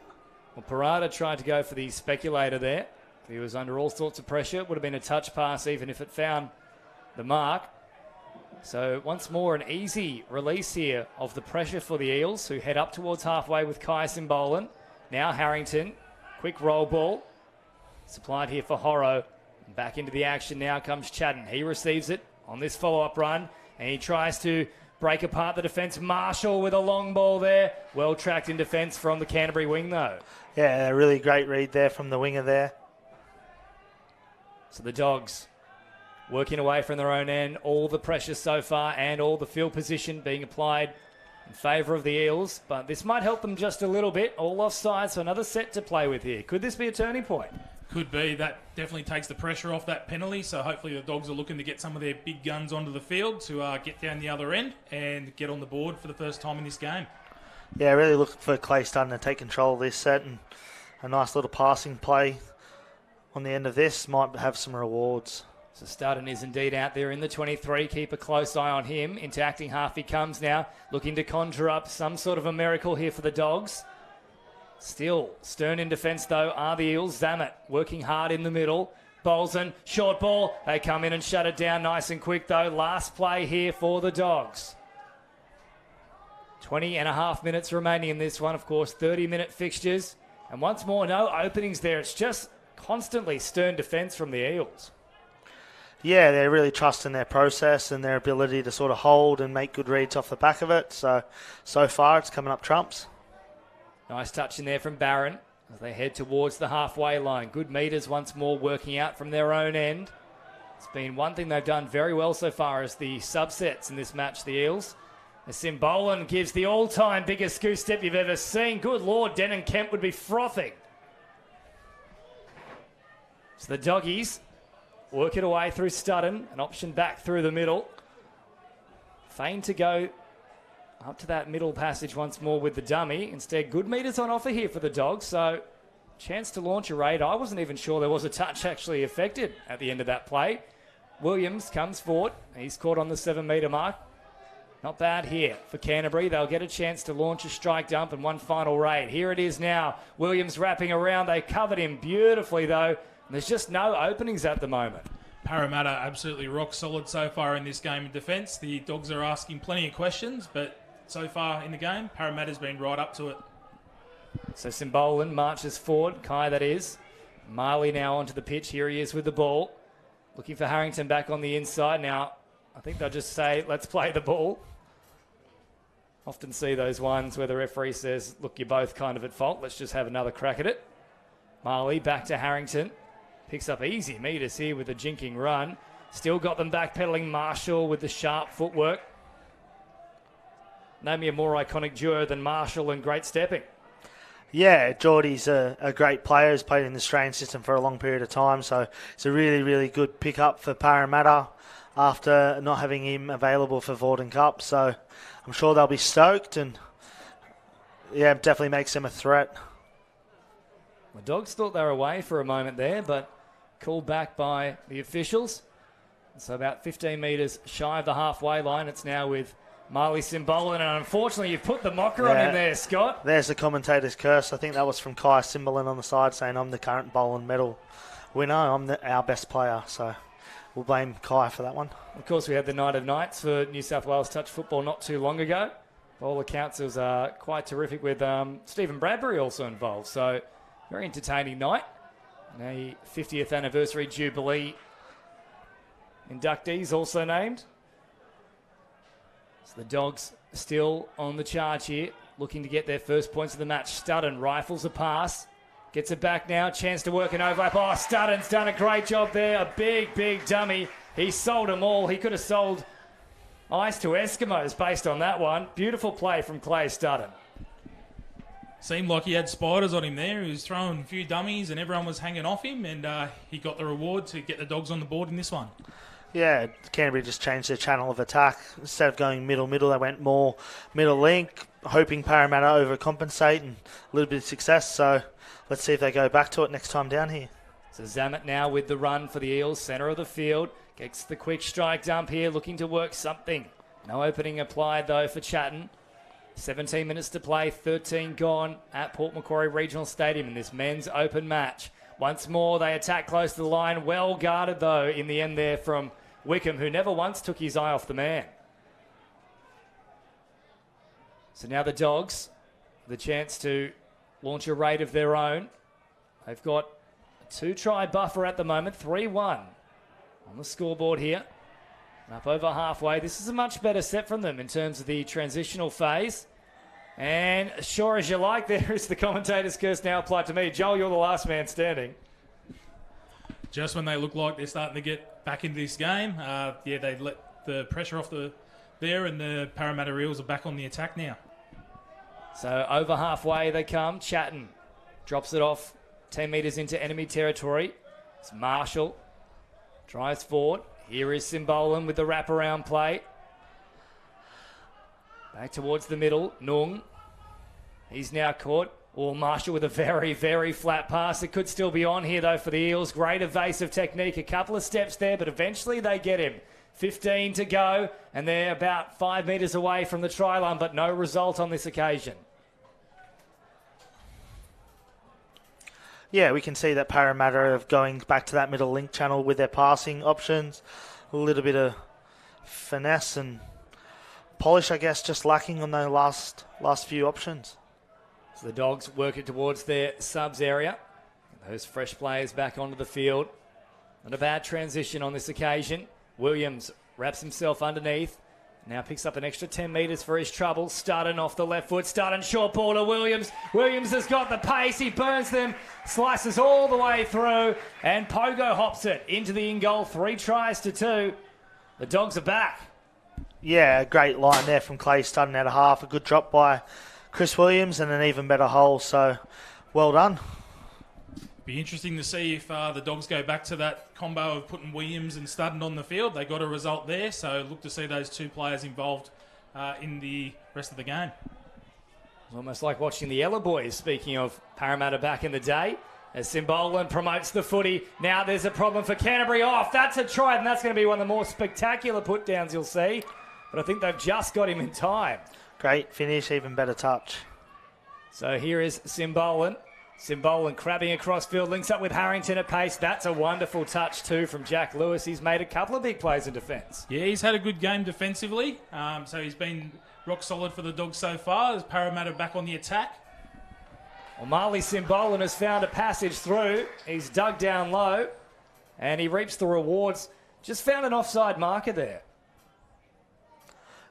Well, Parramatta tried to go for the speculator there. He was under all sorts of pressure. It would have been a touch pass even if it found the mark. So once more, an easy release here of the pressure for the Eels, who head up towards halfway with Kai Simbolan. Now Harrington, quick roll ball. Supplied here for Horrow. Back into the action now comes Chadden. He receives it on this follow-up run, and he tries to break apart the defence. Marshall with a long ball there. Well tracked in defence from the Canterbury wing, though. Yeah, a really great read there from the winger there. So the Dogs working away from their own end. All the pressure so far and all the field position being applied in favour of the Eels. But this might help them just a little bit. All offside, so another set to play with here. Could this be a turning point? Could be. That definitely takes the pressure off that penalty. So hopefully the Dogs are looking to get some of their big guns onto the field to get down the other end and get on the board for the first time in this game. Yeah, really looking for Clay Studden to take control of this set, and a nice little passing play on the end of this might have some rewards. So Studden is indeed out there in the 23. Keep a close eye on him. Into acting half he comes now, looking to conjure up some sort of a miracle here for the Dogs. Still stern in defence, though, are the Eels. Zammit working hard in the middle. Bolson, short ball. They come in and shut it down nice and quick, though. Last play here for the Dogs. 20 and a half minutes remaining in this one. Of course, 30-minute fixtures. And once more, no openings there. It's just constantly stern defence from the Eels. Yeah, they're really trusting their process and their ability to sort of hold and make good reads off the back of it. So far, it's coming up trumps. Nice touch in there from Barron as they head towards the halfway line. Good meters once more working out from their own end. It's been one thing they've done very well so far as the subsets in this match, the Eels. As Simbolan gives the all-time biggest goose step you've ever seen. Good Lord, Denon Kemp would be frothing. So the doggies work it away through Studden, an option back through the middle. Feign to go up to that middle passage once more with the dummy. Instead, good meters on offer here for the Dogs, so chance to launch a raid. I wasn't even sure there was a touch actually affected at the end of that play. Williams comes forward. He's caught on the 7-metre mark. Not bad here for Canterbury. They'll get a chance to launch a strike dump and one final raid. Here it is now. Williams wrapping around. They covered him beautifully, though. There's just no openings at the moment. Parramatta absolutely rock solid so far in this game in defence. The Dogs are asking plenty of questions, but so far in the game, Parramatta's been right up to it. So Simbolan marches forward. Kai, that is. Marley now onto the pitch. Here he is with the ball. Looking for Harrington back on the inside. Now, I think they'll just say, let's play the ball. Often see those ones where the referee says, look, you're both kind of at fault. Let's just have another crack at it. Marley back to Harrington. Picks up easy meters here with a jinking run. Still got them backpedaling. Marshall with the sharp footwork. Name me a more iconic duo than Marshall and great stepping. Yeah, Geordie's a great player. He's played in the Australian system for a long period of time, so it's a really, really good pick-up for Parramatta after not having him available for Vorden Cup. So I'm sure they'll be stoked, and yeah, definitely makes them a threat. The Dogs thought they were away for a moment there, but called back by the officials. So about 15 metres shy of the halfway line. It's now with Marley Simbolan, and unfortunately you've put the mocker on him there, Scott. There's the commentator's curse. I think that was from Kai Simbolan on the side saying, I'm the current Boland medal winner. I'm our best player. So we'll blame Kai for that one. Of course, we had the Night of Nights for New South Wales touch football not too long ago. By all accounts, it was quite terrific with Stephen Bradbury also involved. So very entertaining night. A 50th anniversary Jubilee inductees also named. So the Dogs still on the charge here, looking to get their first points of the match. Studden rifles a pass, gets it back now, chance to work an overlap. Oh, Studden's done a great job there, a big, big dummy. He sold them all. He could have sold ice to Eskimos based on that one. Beautiful play from Clay Studden. Seemed like he had spiders on him there. He was throwing a few dummies and everyone was hanging off him, and he got the reward to get the Dogs on the board in this one. Yeah, Canterbury just changed their channel of attack. Instead of going middle, they went more middle link, hoping Parramatta overcompensate and a little bit of success. So let's see if they go back to it next time down here. So Zamet now with the run for the Eels, centre of the field. Gets the quick strike dump here, looking to work something. No opening applied though for Chatton. 17 minutes to play, 13 gone at Port Macquarie Regional Stadium in this men's open match. Once more, they attack close to the line. Well guarded though in the end there from Wickham, who never once took his eye off the man. So now the Dogs, the chance to launch a raid of their own. They've got a 2-try buffer at the moment, 3-1 on the scoreboard here. Up over halfway. This is a much better set from them in terms of the transitional phase. And sure as you like, there is the commentator's curse now applied to me. Joel, you're the last man standing. Just when they look like they're starting to get back into this game, they let the pressure off there, and the Parramatta Eels are back on the attack now. So over halfway they come. Chatton drops it off 10 metres into enemy territory. It's Marshall. Drives forward. Here is Simbolan with the wraparound play. Back towards the middle. Nung. He's now caught. Marshall with a very, very flat pass. It could still be on here, though, for the Eels. Great evasive technique. A couple of steps there, but eventually they get him. 15 to go, and they're about 5 metres away from the try line, but no result on this occasion. Yeah, we can see that Parramatta are going back to that middle link channel with their passing options. A little bit of finesse and polish, I guess, just lacking on the last few options. So the Dogs work it towards their subs area. Those fresh players back onto the field. Not a bad transition on this occasion. Williams wraps himself underneath. Now picks up an extra 10 metres for his trouble. Studden off the left foot. Studden short ball to Williams. Williams has got the pace. He burns them. Slices all the way through. And Pogo hops it into the in-goal. 3 tries to 2. The Dogs are back. Yeah, a great line there from Clay Studden out of half. A good drop by Chris Williams and an even better hole. So, well done. Be interesting to see if the Dogs go back to that combo of putting Williams and Studden on the field. They got a result there, so look to see those 2 players involved in the rest of the game. It's almost like watching the Ella boys, speaking of Parramatta back in the day, as Simbolan promotes the footy. Now there's a problem for Canterbury off. That's a try, and that's going to be one of the more spectacular put-downs you'll see. But I think they've just got him in time. Great finish, even better touch. So here is Simbolan. Simbolan crabbing across field, links up with Harrington at pace. That's a wonderful touch too from Jack Lewis. He's made a couple of big plays in defence. Yeah, he's had a good game defensively. So he's been rock solid for the Dogs so far. As Parramatta back on the attack. Well, Marley Simbolan has found a passage through. He's dug down low and he reaps the rewards. Just found an offside marker there.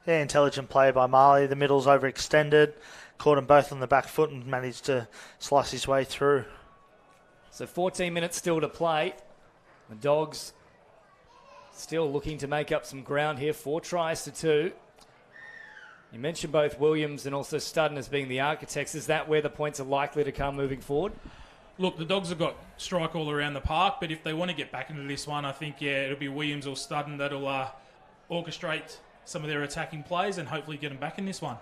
Yeah, intelligent play by Marley. The middle's overextended. Caught them both on the back foot and managed to slice his way through. So 14 minutes still to play. The Dogs still looking to make up some ground here. 4 tries to 2. You mentioned both Williams and also Studden as being the architects. Is that where the points are likely to come moving forward? Look, the Dogs have got strike all around the park, but if they want to get back into this one, I think, it'll be Williams or Studden that'll orchestrate some of their attacking plays and hopefully get them back in this one.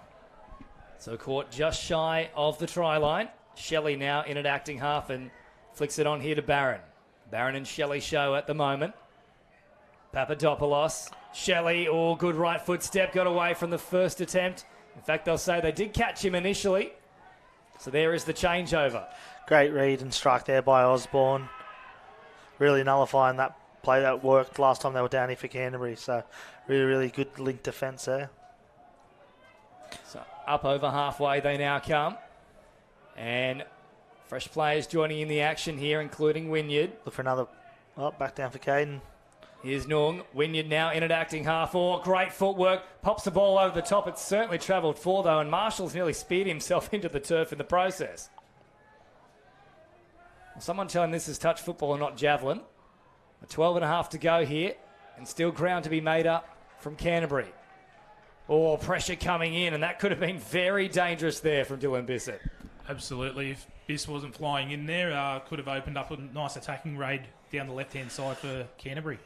So caught just shy of the try line. Shelley now in at acting half and flicks it on here to Barron. Barron and Shelley show at the moment. Papadopoulos. Shelley, good right foot step, got away from the first attempt. In fact, they'll say they did catch him initially. So there is the changeover. Great read and strike there by Osborne. Really nullifying that play that worked last time they were down here for Canterbury. So really, really good link defence there. So up over halfway they now come. And fresh players joining in the action here, including Wynyard. Look for another... back down for Caden. Here's Nung. Wynyard now in at acting half. Great footwork. Pops the ball over the top. It's certainly travelled 4, though, and Marshall's nearly speared himself into the turf in the process. Well, someone tell him this is touch football and not javelin. 12 and a half to go here, and still ground to be made up from Canterbury. Pressure coming in, and that could have been very dangerous there from Dylan Bissett. Absolutely. If Biss wasn't flying in there, could have opened up a nice attacking raid down the left-hand side for Canterbury.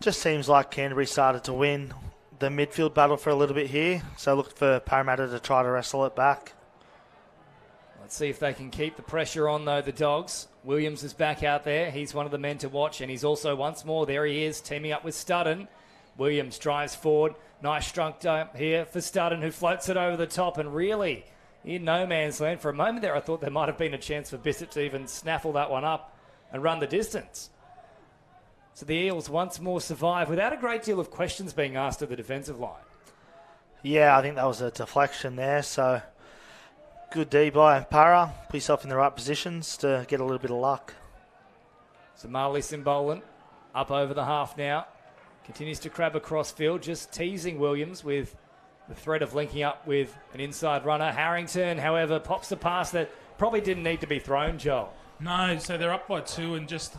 Just seems like Canterbury started to win the midfield battle for a little bit here. So look for Parramatta to try to wrestle it back. Let's see if they can keep the pressure on, though, the Dogs. Williams is back out there. He's one of the men to watch, and he's also once more, there he is, teaming up with Studden. Williams drives forward. Nice strunk here for Studden, who floats it over the top and really in no man's land. For a moment there, I thought there might have been a chance for Bissett to even snaffle that one up and run the distance. So the Eels once more survive without a great deal of questions being asked of the defensive line. Yeah, I think that was a deflection there. So good D by Para. Put yourself in the right positions to get a little bit of luck. So Marley Simbolan up over the half now. Continues to crab across field, just teasing Williams with the threat of linking up with an inside runner. Harrington, however, pops the pass that probably didn't need to be thrown, Joel. No, so they're up by 2 and just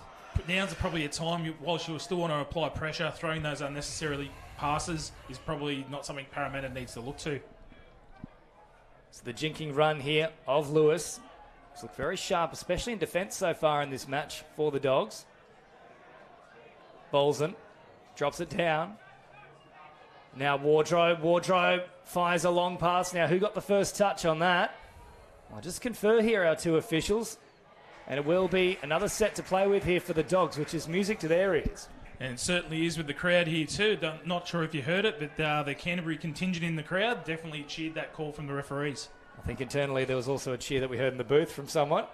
now's probably a time whilst you still want to apply pressure. Throwing those unnecessarily passes is probably not something Parramatta needs to look to. So the jinking run here of Lewis. It's looked very sharp, especially in defence so far in this match for the Dogs. Bolson drops it down. Now Wardrobe fires a long pass. Now who got the first touch on that? I'll just confer here our 2 officials. And it will be another set to play with here for the Dogs, which is music to their ears. And it certainly is with the crowd here too. Not sure if you heard it, but the Canterbury contingent in the crowd definitely cheered that call from the referees. I think internally there was also a cheer that we heard in the booth from someone.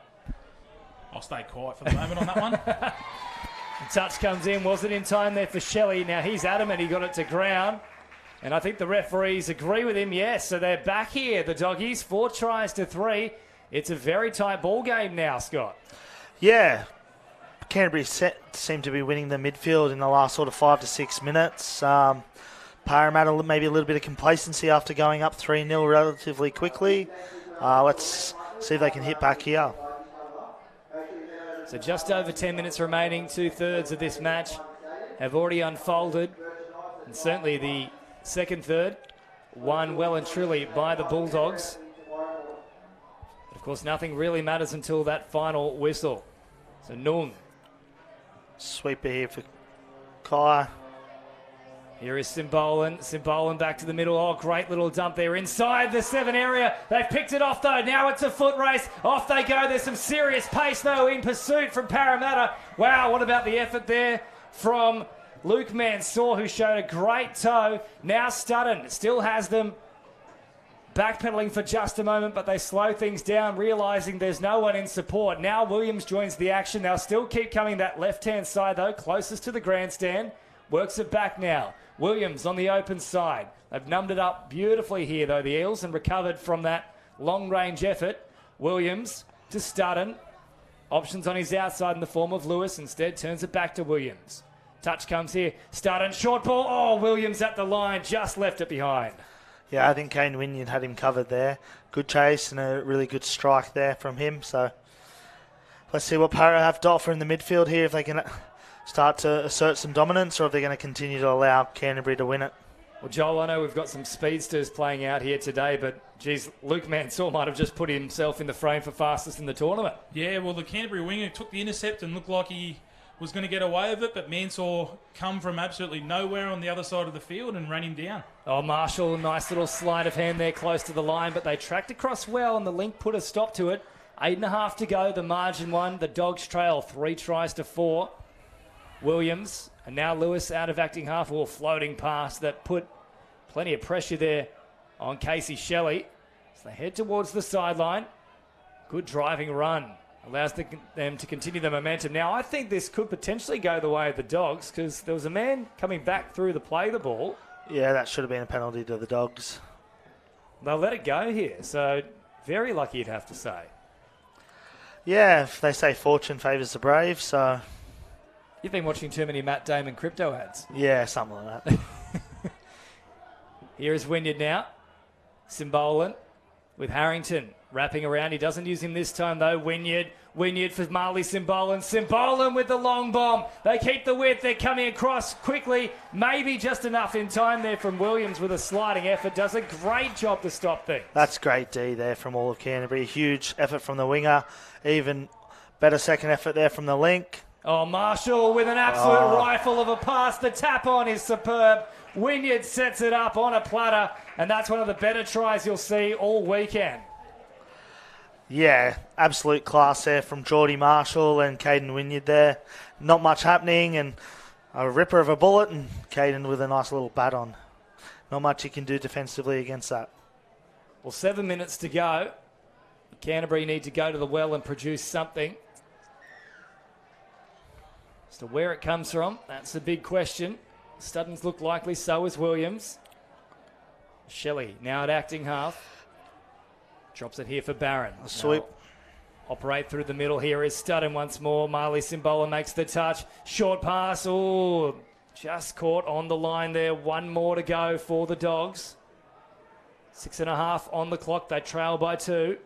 I'll stay quiet for the moment on that one. The touch comes in, wasn't in time there for Shelley. Now he's adamant he got it to ground. And I think the referees agree with him, yes. So they're back here, the Doggies, 4 tries to 3. It's a very tight ball game now, Scott. Yeah. Canterbury seem to be winning the midfield in the last sort of 5 to 6 minutes. Parramatta maybe a little bit of complacency after going up 3-0 relatively quickly. Let's see if they can hit back here. So just over 10 minutes remaining, 2/3 of this match have already unfolded. And certainly the second third won well and truly by the Bulldogs. But of course, nothing really matters until that final whistle. So Noong. Sweeper here for Kai. Here is Simbolan. Simbolan back to the middle. Oh, great little dump there inside the 7 area. They've picked it off, though. Now it's a foot race. Off they go. There's some serious pace, though, in pursuit from Parramatta. Wow, what about the effort there from Luke Mansour, who showed a great toe. Now Studden still has them backpedaling for just a moment, but they slow things down, realising there's no one in support. Now Williams joins the action. They'll still keep coming that left-hand side, though, closest to the grandstand. Works it back now. Williams on the open side. They've numbed it up beautifully here, though, the Eels, and recovered from that long-range effort. Williams to Studden. Options on his outside in the form of Lewis. Instead, turns it back to Williams. Touch comes here. Studden, short ball. Oh, Williams at the line. Just left it behind. Yeah, I think Kane Wynyard had him covered there. Good chase and a really good strike there from him. So let's see what Parra have to offer in the midfield here, if they can start to assert some dominance, or if they're going to continue to allow Canterbury to win it. Well, Joel, I know we've got some speedsters playing out here today, but, geez, Luke Mansour might have just put himself in the frame for fastest in the tournament. Yeah, well, the Canterbury winger took the intercept and looked like he was going to get away with it, but Mansour come from absolutely nowhere on the other side of the field and ran him down. Oh, Marshall, nice little sleight of hand there close to the line, but they tracked across well, and the link put a stop to it. 8.5 to go, the margin one. The Dogs trail 3 tries to 4. Williams, and now Lewis out of acting half, or floating past that put plenty of pressure there on Casey Shelley. So they head towards the sideline. Good driving run. Allows them to continue the momentum. Now, I think this could potentially go the way of the Dogs, because there was a man coming back through to play the ball. Yeah, that should have been a penalty to the Dogs. They'll let it go here, so very lucky, you'd have to say. Yeah, if they say fortune favours the brave, so... You've been watching too many Matt Damon crypto ads. Yeah, something like that. Here is Wynyard now. Simbolan with Harrington wrapping around. He doesn't use him this time, though. Wynyard for Marley Simbolan. Simbolan with the long bomb. They keep the width. They're coming across quickly. Maybe just enough in time there from Williams with a sliding effort. Does a great job to stop things. That's great D there from all of Canterbury. Huge effort from the winger. Even better second effort there from the link. Oh, Marshall with an absolute rifle of a pass. The tap on is superb. Wynyard sets it up on a platter, and that's one of the better tries you'll see all weekend. Yeah, absolute class there from Geordie Marshall and Caden Wynyard there. Not much happening, and a ripper of a bullet, and Caden with a nice little bat on. Not much he can do defensively against that. Well, 7 minutes to go. Canterbury need to go to the well and produce something. As to where it comes from, that's a big question. Studden's look likely, so is Williams. Shelley now at acting half. Drops it here for Barron. A sweep. Operate through the middle. Here is Studden once more. Marley Simbola makes the touch. Short pass. Oh, just caught on the line there. 1 more to go for the Dogs. 6.5 on the clock. They trail by 2.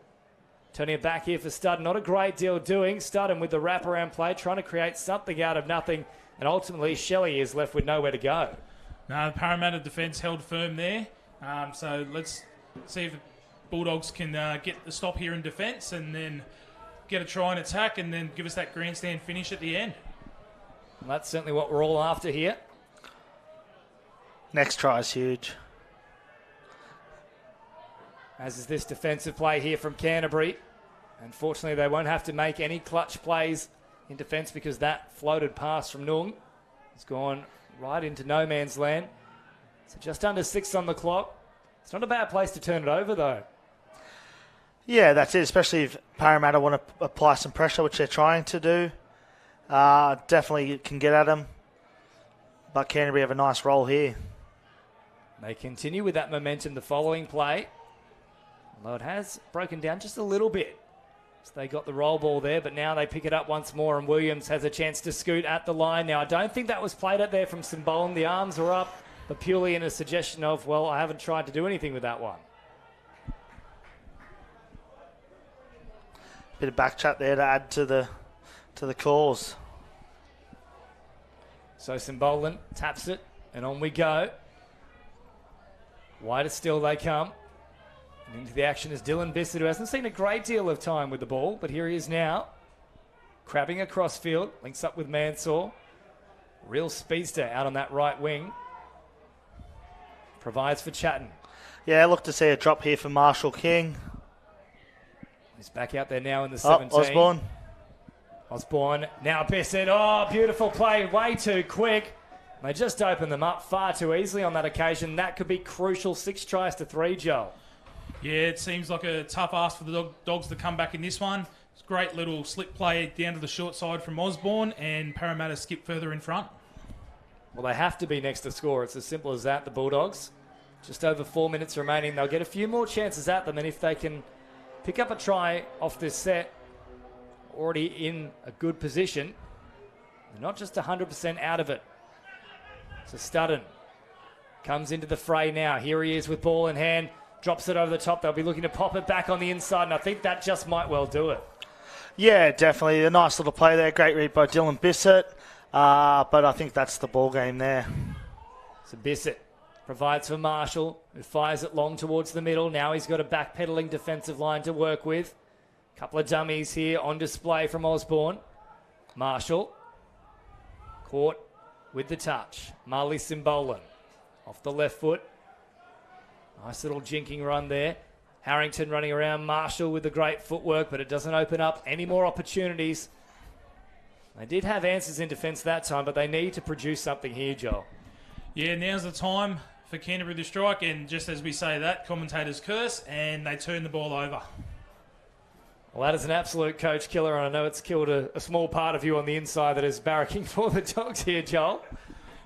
Turning it back here for Studden. Not a great deal doing. Studden with the wraparound play, trying to create something out of nothing. And ultimately, Shelley is left with nowhere to go. No, the Parramatta defence held firm there. So let's see if the Bulldogs can get the stop here in defence and then get a try and attack and then give us that grandstand finish at the end. Well, that's certainly what we're all after here. Next try is huge. As is this defensive play here from Canterbury. Unfortunately, they won't have to make any clutch plays in defence because that floated pass from Noong has gone right into no man's land. So just under 6 on the clock. It's not a bad place to turn it over, though. Yeah, that's it, especially if Parramatta want to apply some pressure, which they're trying to do. Definitely can get at them. But Canterbury have a nice roll here. They continue with that momentum the following play. Although it has broken down just a little bit. So they got the roll ball there, but now they pick it up once more, and Williams has a chance to scoot at the line. Now, I don't think that was played out there from Simbolan. The arms are up. but purely in a suggestion of, well, I haven't tried to do anything with that one. Bit of back chat there to add to the cause. So Simbolan taps it, and on we go. Wider still they come. And into the action is Dylan Bissett, who hasn't seen a great deal of time with the ball, but here he is now. Crabbing across field, links up with Mansour. Real speedster out on that right wing. Provides for Chatton. Yeah, look to see a drop here for Marshall King. He's back out there now in the 17. Osborne, now Bissett. Oh, beautiful play, way too quick. They just opened them up far too easily on that occasion. That could be crucial. 6 tries to 3, Joel. Yeah, it seems like a tough ask for the Dogs to come back in this one. It's a great little slip play down to the short side from Osborne, and Parramatta skip further in front. Well, they have to be next to score. It's as simple as that, the Bulldogs. Just over 4 minutes remaining. They'll get a few more chances at them, and if they can pick up a try off this set, already in a good position, they're not just 100% out of it. So Studden comes into the fray now. Here he is with ball in hand. Drops it over the top. They'll be looking to pop it back on the inside, and I think that just might well do it. Yeah, definitely. A nice little play there. Great read by Dylan Bissett. But I think that's the ball game there. So Bissett provides for Marshall, who fires it long towards the middle. Now he's got a backpedaling defensive line to work with. Couple of dummies here on display from Osborne. Marshall caught with the touch. Marley Simbolan off the left foot. Nice little jinking run there. Harrington running around Marshall with the great footwork, but it doesn't open up any more opportunities. They did have answers in defence that time, but they need to produce something here, Joel. Yeah, now's the time for Canterbury to strike, and just as we say that, commentators curse, and they turn the ball over. Well, that is an absolute coach killer, and I know it's killed a small part of you on the inside that is barracking for the Dogs here, Joel.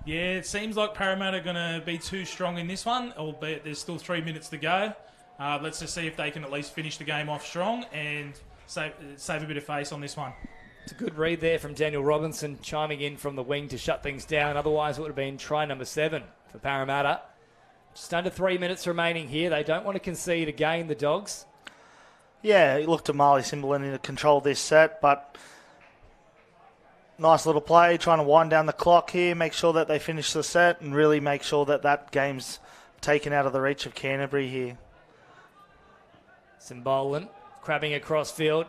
Yeah, it seems like Parramatta are going to be too strong in this one, albeit there's still 3 minutes to go. Let's just see if they can at least finish the game off strong and save a bit of face on this one. It's a good read there from Daniel Robinson, chiming in from the wing to shut things down. Otherwise, it would have been try number 7 for Parramatta. Just under 3 minutes remaining here. They don't want to concede again, the Dogs. Yeah, he looked at Marley Simbolan to control this set, but nice little play, trying to wind down the clock here, make sure that they finish the set and really make sure that that game's taken out of the reach of Canterbury here. Simbolan crabbing across field.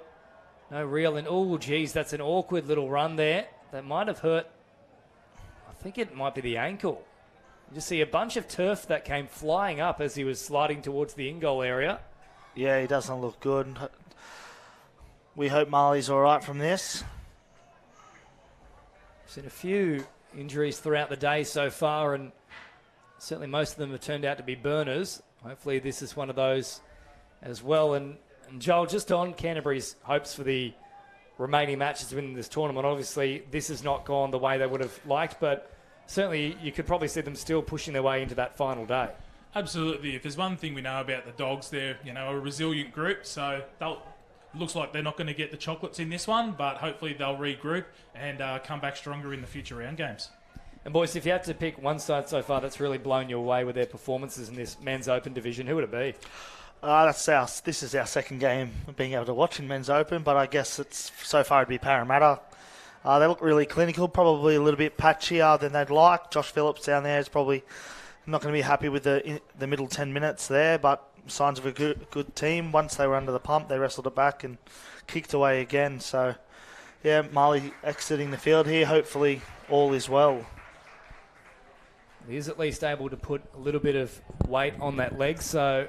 No real, and oh, geez, that's an awkward little run there. That might have hurt. I think it might be the ankle. You just see a bunch of turf that came flying up as he was sliding towards the in-goal area. Yeah, he doesn't look good. We hope Marley's all right from this. Seen a few injuries throughout the day so far, and certainly most of them have turned out to be burners. Hopefully this is one of those as well. And Joel, just on Canterbury's hopes for the remaining matches within this tournament, obviously this has not gone the way they would have liked, but certainly you could probably see them still pushing their way into that final day. Absolutely. If there's one thing we know about the Dogs, they're a resilient group, so looks like they're not going to get the chocolates in this one, but hopefully they'll regroup and come back stronger in the future round games. And boys, if you had to pick one side so far that's really blown you away with their performances in this men's open division, who would it be? This is our second game of being able to watch in men's open, but I guess so far it'd be Parramatta. They look really clinical, probably a little bit patchier than they'd like. Josh Phillips down there is probably not going to be happy with the middle 10 minutes there, but signs of a good team. Once they were under the pump, they wrestled it back and kicked away again. So, yeah, Marley exiting the field here. Hopefully all is well. He is at least able to put a little bit of weight on that leg, so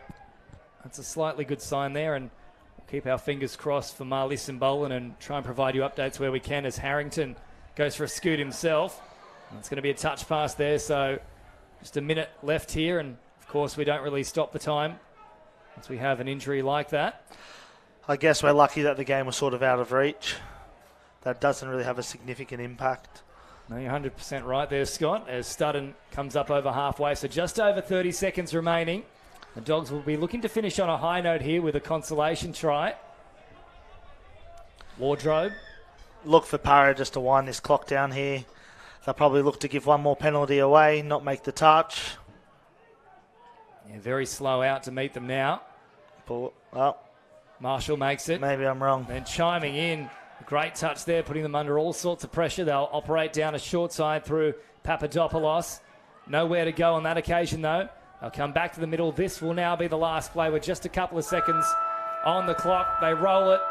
that's a slightly good sign there, and we'll keep our fingers crossed for Marley Simbolan and try and provide you updates where we can as Harrington goes for a scoot himself. And it's going to be a touch pass there, so just a minute left here, and of course we don't really stop the time once we have an injury like that. I guess we're lucky that the game was sort of out of reach. That doesn't really have a significant impact. No, you're 100% right there, Scott, as Studden comes up over halfway, so just over 30 seconds remaining. The Dogs will be looking to finish on a high note here with a consolation try. Wardrobe. Look for Parra just to wind this clock down here. they'll probably look to give one more penalty away, not make the touch. Yeah, very slow out to meet them now. Marshall makes it. Maybe I'm wrong. And chiming in. Great touch there, putting them under all sorts of pressure. They'll operate down a short side through Papadopoulos. Nowhere to go on that occasion, though. They'll come back to the middle. This will now be the last play with just a couple of seconds on the clock. They roll it.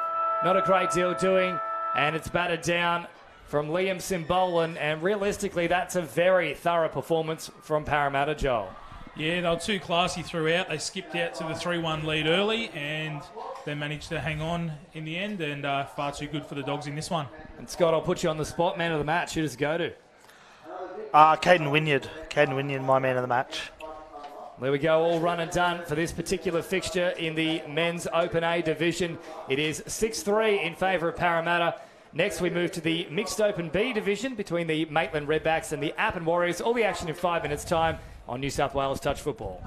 Not a great deal doing. And it's batted down from Liam Simbolan. And realistically, that's a very thorough performance from Parramatta, Joel. Yeah, they were too classy throughout. They skipped out to the 3-1 lead early and they managed to hang on in the end, and far too good for the Dogs in this one. And Scott, I'll put you on the spot. Man of the match, who does it go to? Caden Wynyard. Caden Wynyard, my man of the match. There we go, all run and done for this particular fixture in the men's Open A division. It is 6-3 in favour of Parramatta. Next, we move to the mixed Open B division between the Maitland Redbacks and the Appin Warriors. All the action in 5 minutes' time on New South Wales Touch Football.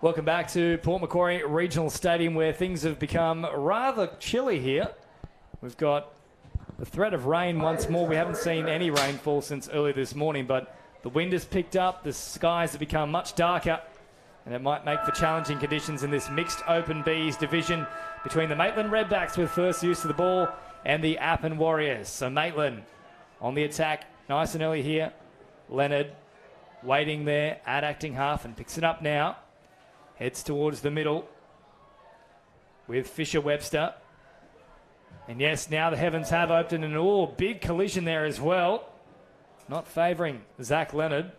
Welcome back to Port Macquarie Regional Stadium, where things have become rather chilly here. We've got the threat of rain once more. We haven't seen any rainfall since early this morning, but the wind has picked up, the skies have become much darker, and it might make for challenging conditions in this mixed open Bs division between the Maitland Redbacks with first use of the ball and the Appin Warriors. So Maitland on the attack, nice and early here. Leonard waiting there at acting half and picks it up now. Heads towards the middle with Fisher-Webster. And yes, now the heavens have opened, and big collision there as well. Not favouring Zach Leonard.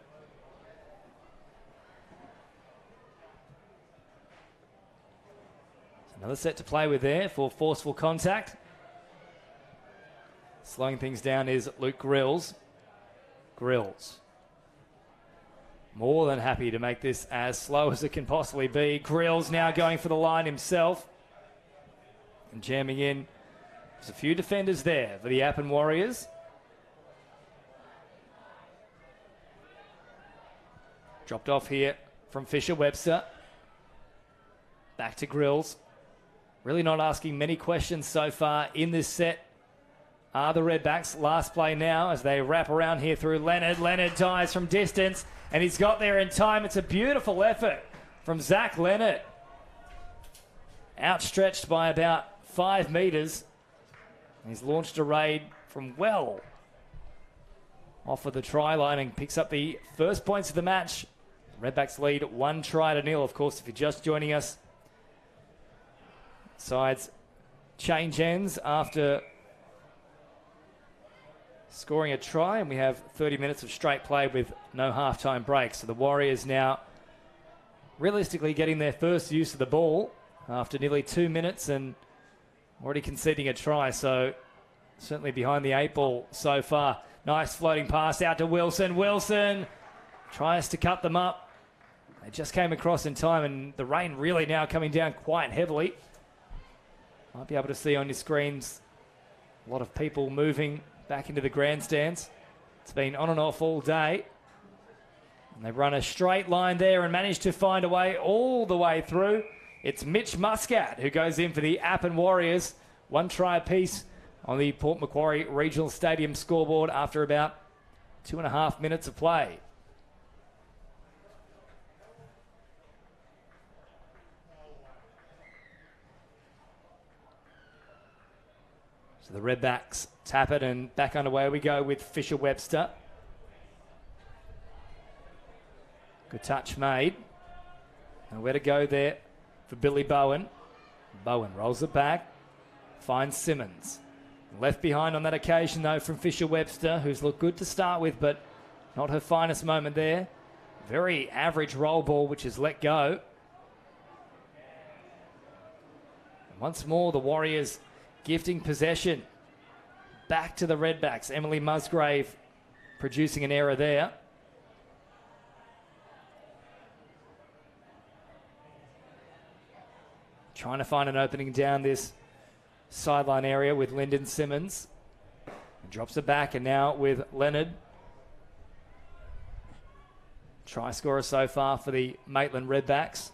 Another set to play with there for forceful contact. Slowing things down is Luke Grills. Grills. More than happy to make this as slow as it can possibly be. Grills now going for the line himself. And jamming in. There's a few defenders there for the Appin Warriors. Dropped off here from Fisher-Webster. Back to Grills. Really not asking many questions so far in this set. Are the Redbacks. Last play now as they wrap around here through Leonard. Leonard dies from distance, and he's got there in time. It's a beautiful effort from Zach Leonard. Outstretched by about 5 metres. He's launched a raid from well off of the try line and picks up the first points of the match. Redbacks lead 1-0. Of course, if you're just joining us, sides change ends after scoring a try, and we have 30 minutes of straight play with no halftime break. So the Warriors now realistically getting their first use of the ball after nearly 2 minutes and already conceding a try. So certainly behind the 8 ball so far. Nice floating pass out to Wilson. Wilson tries to cut them up. They just came across in time, and the rain really now coming down quite heavily. Might be able to see on your screens a lot of people moving back into the grandstands. It's been on and off all day. And they run a straight line there and manage to find a way all the way through. It's Mitch Muscat who goes in for the Appin Warriors. 1 try apiece on the Port Macquarie Regional Stadium scoreboard after about 2.5 minutes of play. So the Redbacks tap it, and back underway we go with Fisher-Webster. Good touch made. And where to go there for Billy Bowen. Bowen rolls it back, finds Simmons. Left behind on that occasion though from Fisher-Webster, who's looked good to start with, but not her finest moment there. Very average roll ball, which is let go. And once more, the Warriors gifting possession back to the Redbacks. Emily Musgrave producing an error there. Trying to find an opening down this sideline area with Lyndon Simmons. Drops it back, and now with Leonard. Try scorer so far for the Maitland Redbacks.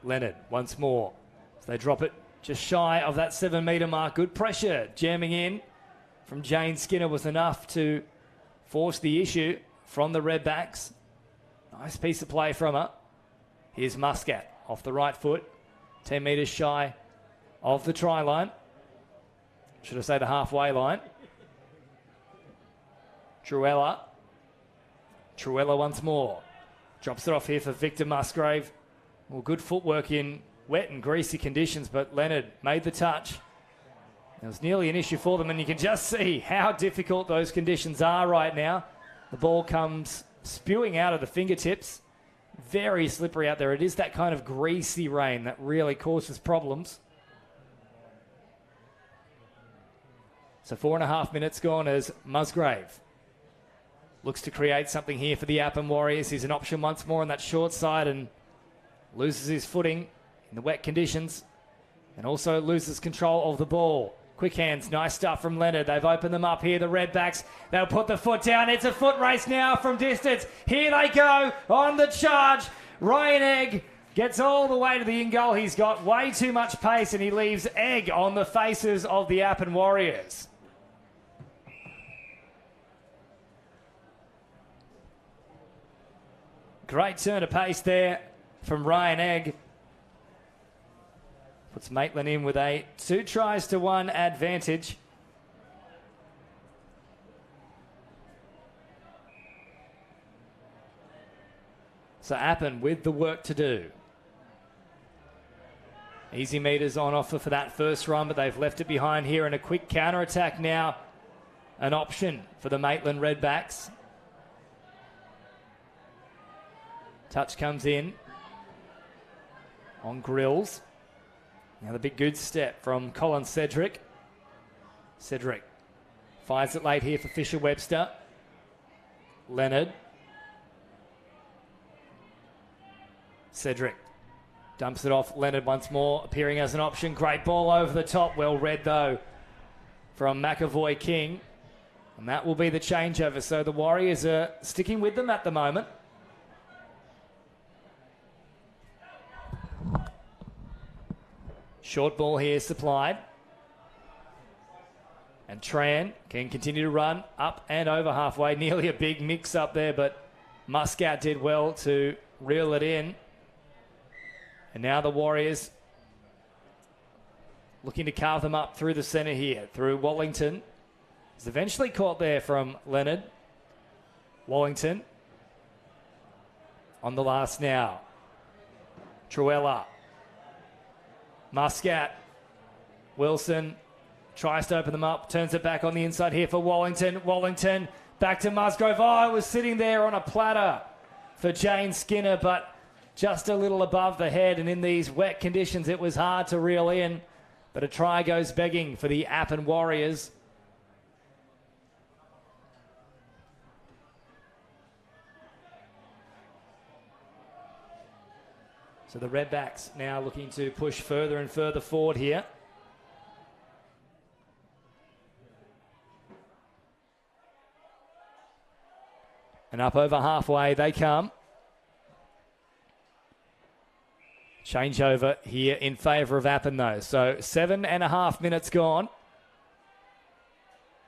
Leonard once more. So they drop it just shy of that 7 metre mark. Good pressure jamming in from Jane Skinner was enough to force the issue from the Redbacks. Nice piece of play from her. Here's Muscat off the right foot. 10 metres shy of the try line. Should I say the halfway line. Truella once more. Drops it off here for Victor Musgrave. Well, good footwork in wet and greasy conditions, but Leonard made the touch. It was nearly an issue for them, and you can just see how difficult those conditions are right now. The ball comes spewing out of the fingertips. Very slippery out there. It is that kind of greasy rain that really causes problems. So 4.5 minutes gone as Musgrave looks to create something here for the Appin Warriors. He's an option once more on that short side and loses his footing in the wet conditions and also loses control of the ball. Quick hands, nice stuff from Leonard. They've opened them up here, the Redbacks. They'll put the foot down. It's a foot race now from distance. Here they go on the charge. Ryan Egg gets all the way to the in-goal. He's got way too much pace and he leaves Egg on the faces of the Appin Warriors. Great turn of pace there from Ryan Egg. Puts Maitland in with a 2-1 advantage. So Appin with the work to do. Easy meters on offer for that first run, but they've left it behind here, and a quick counter-attack now an option for the Maitland Redbacks. Touch comes in on Grills. Now the big good step from Colin Cedric. Cedric fires it late here for Fisher-Webster. Leonard. Cedric dumps it off. Leonard once more appearing as an option. Great ball over the top. Well read though from McAvoy King. And that will be the changeover. So the Warriors are sticking with them at the moment. Short ball here supplied. And Tran can continue to run up and over halfway. Nearly a big mix up there, but Muscat did well to reel it in. And now the Warriors looking to carve them up through the centre here, through Wallington. He's eventually caught there from Leonard. Wallington on the last now. Truella. Muscat. Wilson tries to open them up, turns it back on the inside here for Wallington. Wallington back to Musgrove. Oh, it was sitting there on a platter for Jane Skinner, but just a little above the head, and in these wet conditions it was hard to reel in, but a try goes begging for the Appin Warriors. So the Redbacks now looking to push further and further forward here. And up over halfway they come. Changeover here in favour of Appin though. So 7.5 minutes gone.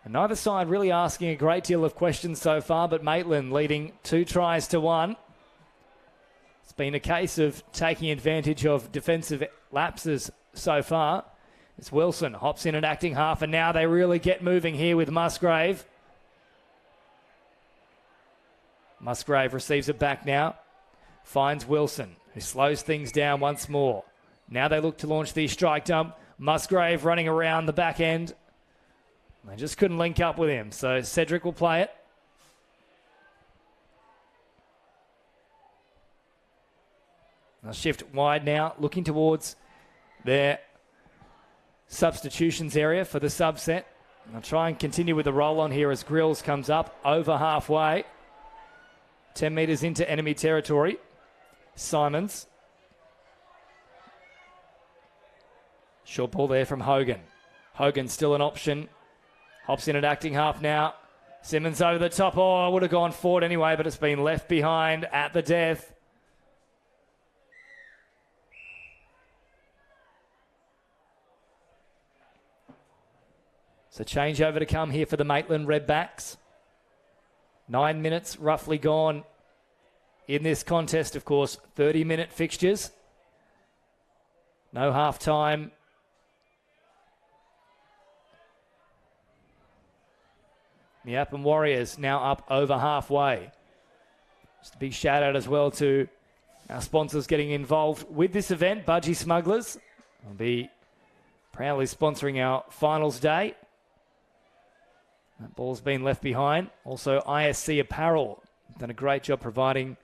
And neither side really asking a great deal of questions so far, but Maitland leading 2-1. It's been a case of taking advantage of defensive lapses so far. It's Wilson hops in and acting half, and now they really get moving here with Musgrave. Musgrave receives it back now. Finds Wilson, who slows things down once more. Now they look to launch the strike dump. Musgrave running around the back end. They just couldn't link up with him, so Cedric will play it. They'll shift wide now, looking towards their substitutions area for the subset. They'll try and continue with the roll on here as Grills comes up over halfway. 10 metres into enemy territory. Simons. Short ball there from Hogan. Hogan still an option. Hops in at acting half now. Simmons over the top. Oh, I would have gone forward anyway, but it's been left behind at the death. So change over to come here for the Maitland Redbacks. 9 minutes roughly gone in this contest, of course. 30-minute fixtures. No half time. The Appin Warriors now up over halfway. Just a big shout out as well to our sponsors getting involved with this event. Budgie Smugglers will be proudly sponsoring our finals day. That ball's been left behind. Also, ISC Apparel done a great job providing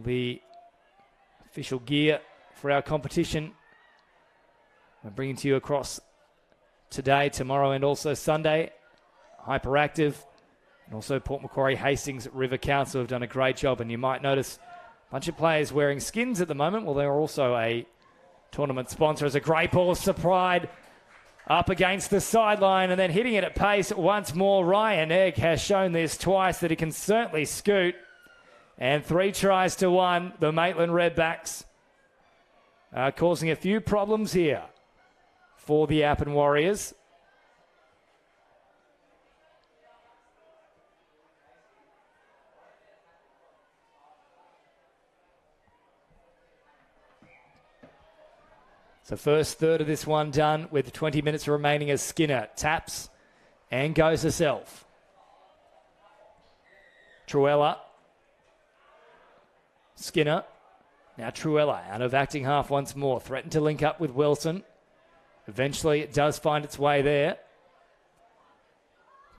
the official gear for our competition. We're bringing to you across today, tomorrow, and also Sunday. Hyperactive, and also Port Macquarie Hastings River Council have done a great job, and you might notice a bunch of players wearing skins at the moment. Well, they're also a tournament sponsor. As a great ball supplied Up against the sideline and then hitting it at pace once more. Ryan Egg has shown this twice that he can certainly scoot. And 3 tries to 1. The Maitland Redbacks are causing a few problems here for the Appin Warriors. So first third of this one done with 20 minutes remaining as Skinner taps and goes herself. Truella. Skinner. Now Truella out of acting half once more. Threatened to link up with Wilson. Eventually it does find its way there.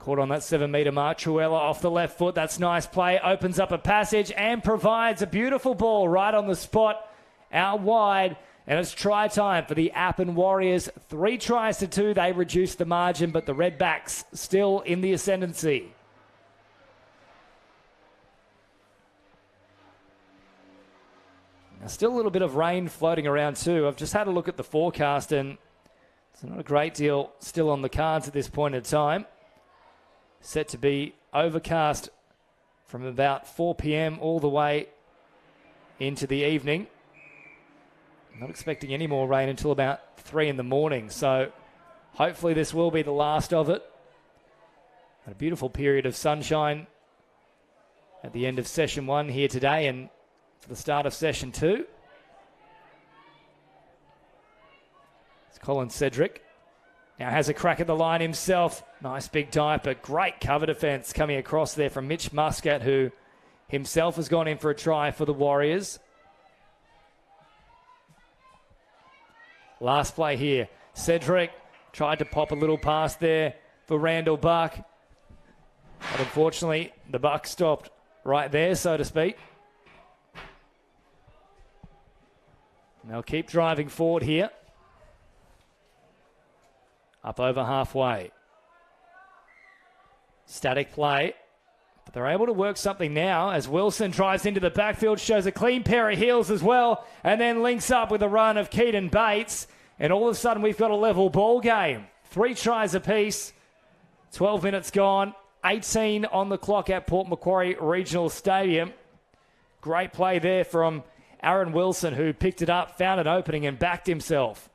Caught on that 7-metre mark. Truella off the left foot. That's nice play. Opens up a passage and provides a beautiful ball right on the spot. Out wide. And it's try time for the Appin Warriors. 3 tries to 2. They reduce the margin, but the Redbacks still in the ascendancy. Now, still a little bit of rain floating around too. I've just had a look at the forecast and it's not a great deal still on the cards at this point in time. Set to be overcast from about 4 p.m. all the way into the evening. Not expecting any more rain until about 3 in the morning. So hopefully this will be the last of it. A beautiful period of sunshine at the end of session 1 here today and for the start of session 2. It's Colin Cedric. Now has a crack at the line himself. Nice big dive, but great cover defence coming across there from Mitch Muscat, who himself has gone in for a try for the Warriors. Last play here. Cedric tried to pop a little pass there for Randall Buck. But unfortunately, the buck stopped right there, so to speak. And they'll keep driving forward here. Up over halfway. Static play. But they're able to work something now as Wilson drives into the backfield, shows a clean pair of heels as well, and then links up with a run of Keaton Bates. And all of a sudden, we've got a level ball game. 3 tries apiece. 12 minutes gone. 18 on the clock at Port Macquarie Regional Stadium. Great play there from Aaron Wilson, who picked it up, found an opening, and backed himself.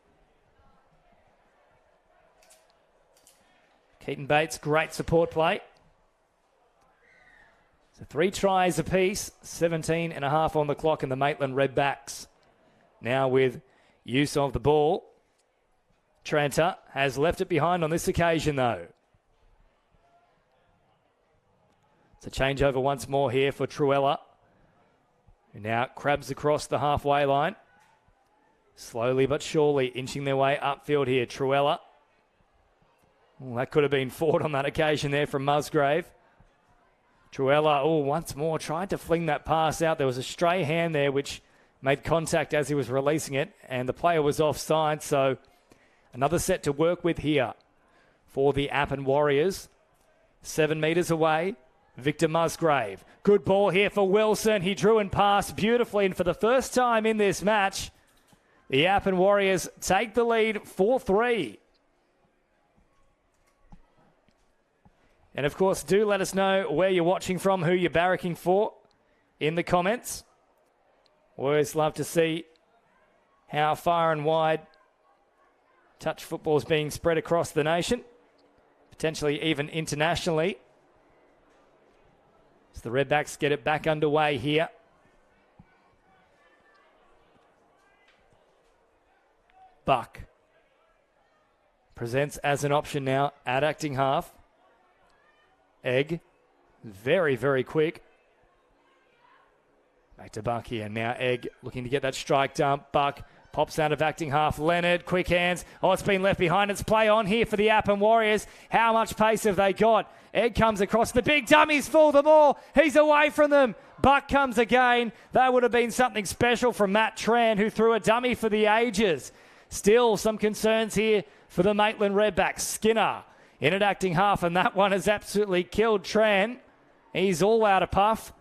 Keaton Bates, great support play. So 3 tries apiece, 17 and a half on the clock, and the Maitland Redbacks now with use of the ball. Tranter has left it behind on this occasion, though. It's a changeover once more here for Truella, who now crabs across the halfway line. Slowly but surely inching their way upfield here. Truella. Well, that could have been fought on that occasion there from Musgrave. Truella, once more tried to fling that pass out. There was a stray hand there which made contact as he was releasing it, and the player was offside, so another set to work with here for the Appin Warriors. 7 metres away, Victor Musgrave. Good ball here for Wilson. He drew and passed beautifully, and for the first time in this match, the Appin Warriors take the lead 4-3. And of course, do let us know where you're watching from, who you're barracking for in the comments. Always love to see how far and wide touch football is being spread across the nation, potentially even internationally. As the Redbacks get it back underway here. Buck presents as an option now at acting half. Egg, very, very quick. Back to Buck here. Now Egg looking to get that strike dump. Buck pops out of acting half. Leonard, quick hands. It's been left behind. It's play on here for the Appin Warriors. How much pace have they got? Egg comes across. The big dummies fool them all. He's away from them. Buck comes again. That would have been something special from Matt Tran, who threw a dummy for the ages. Still some concerns here for the Maitland Redbacks. Skinner in at acting half, and that one has absolutely killed Tran. He's all out of puff.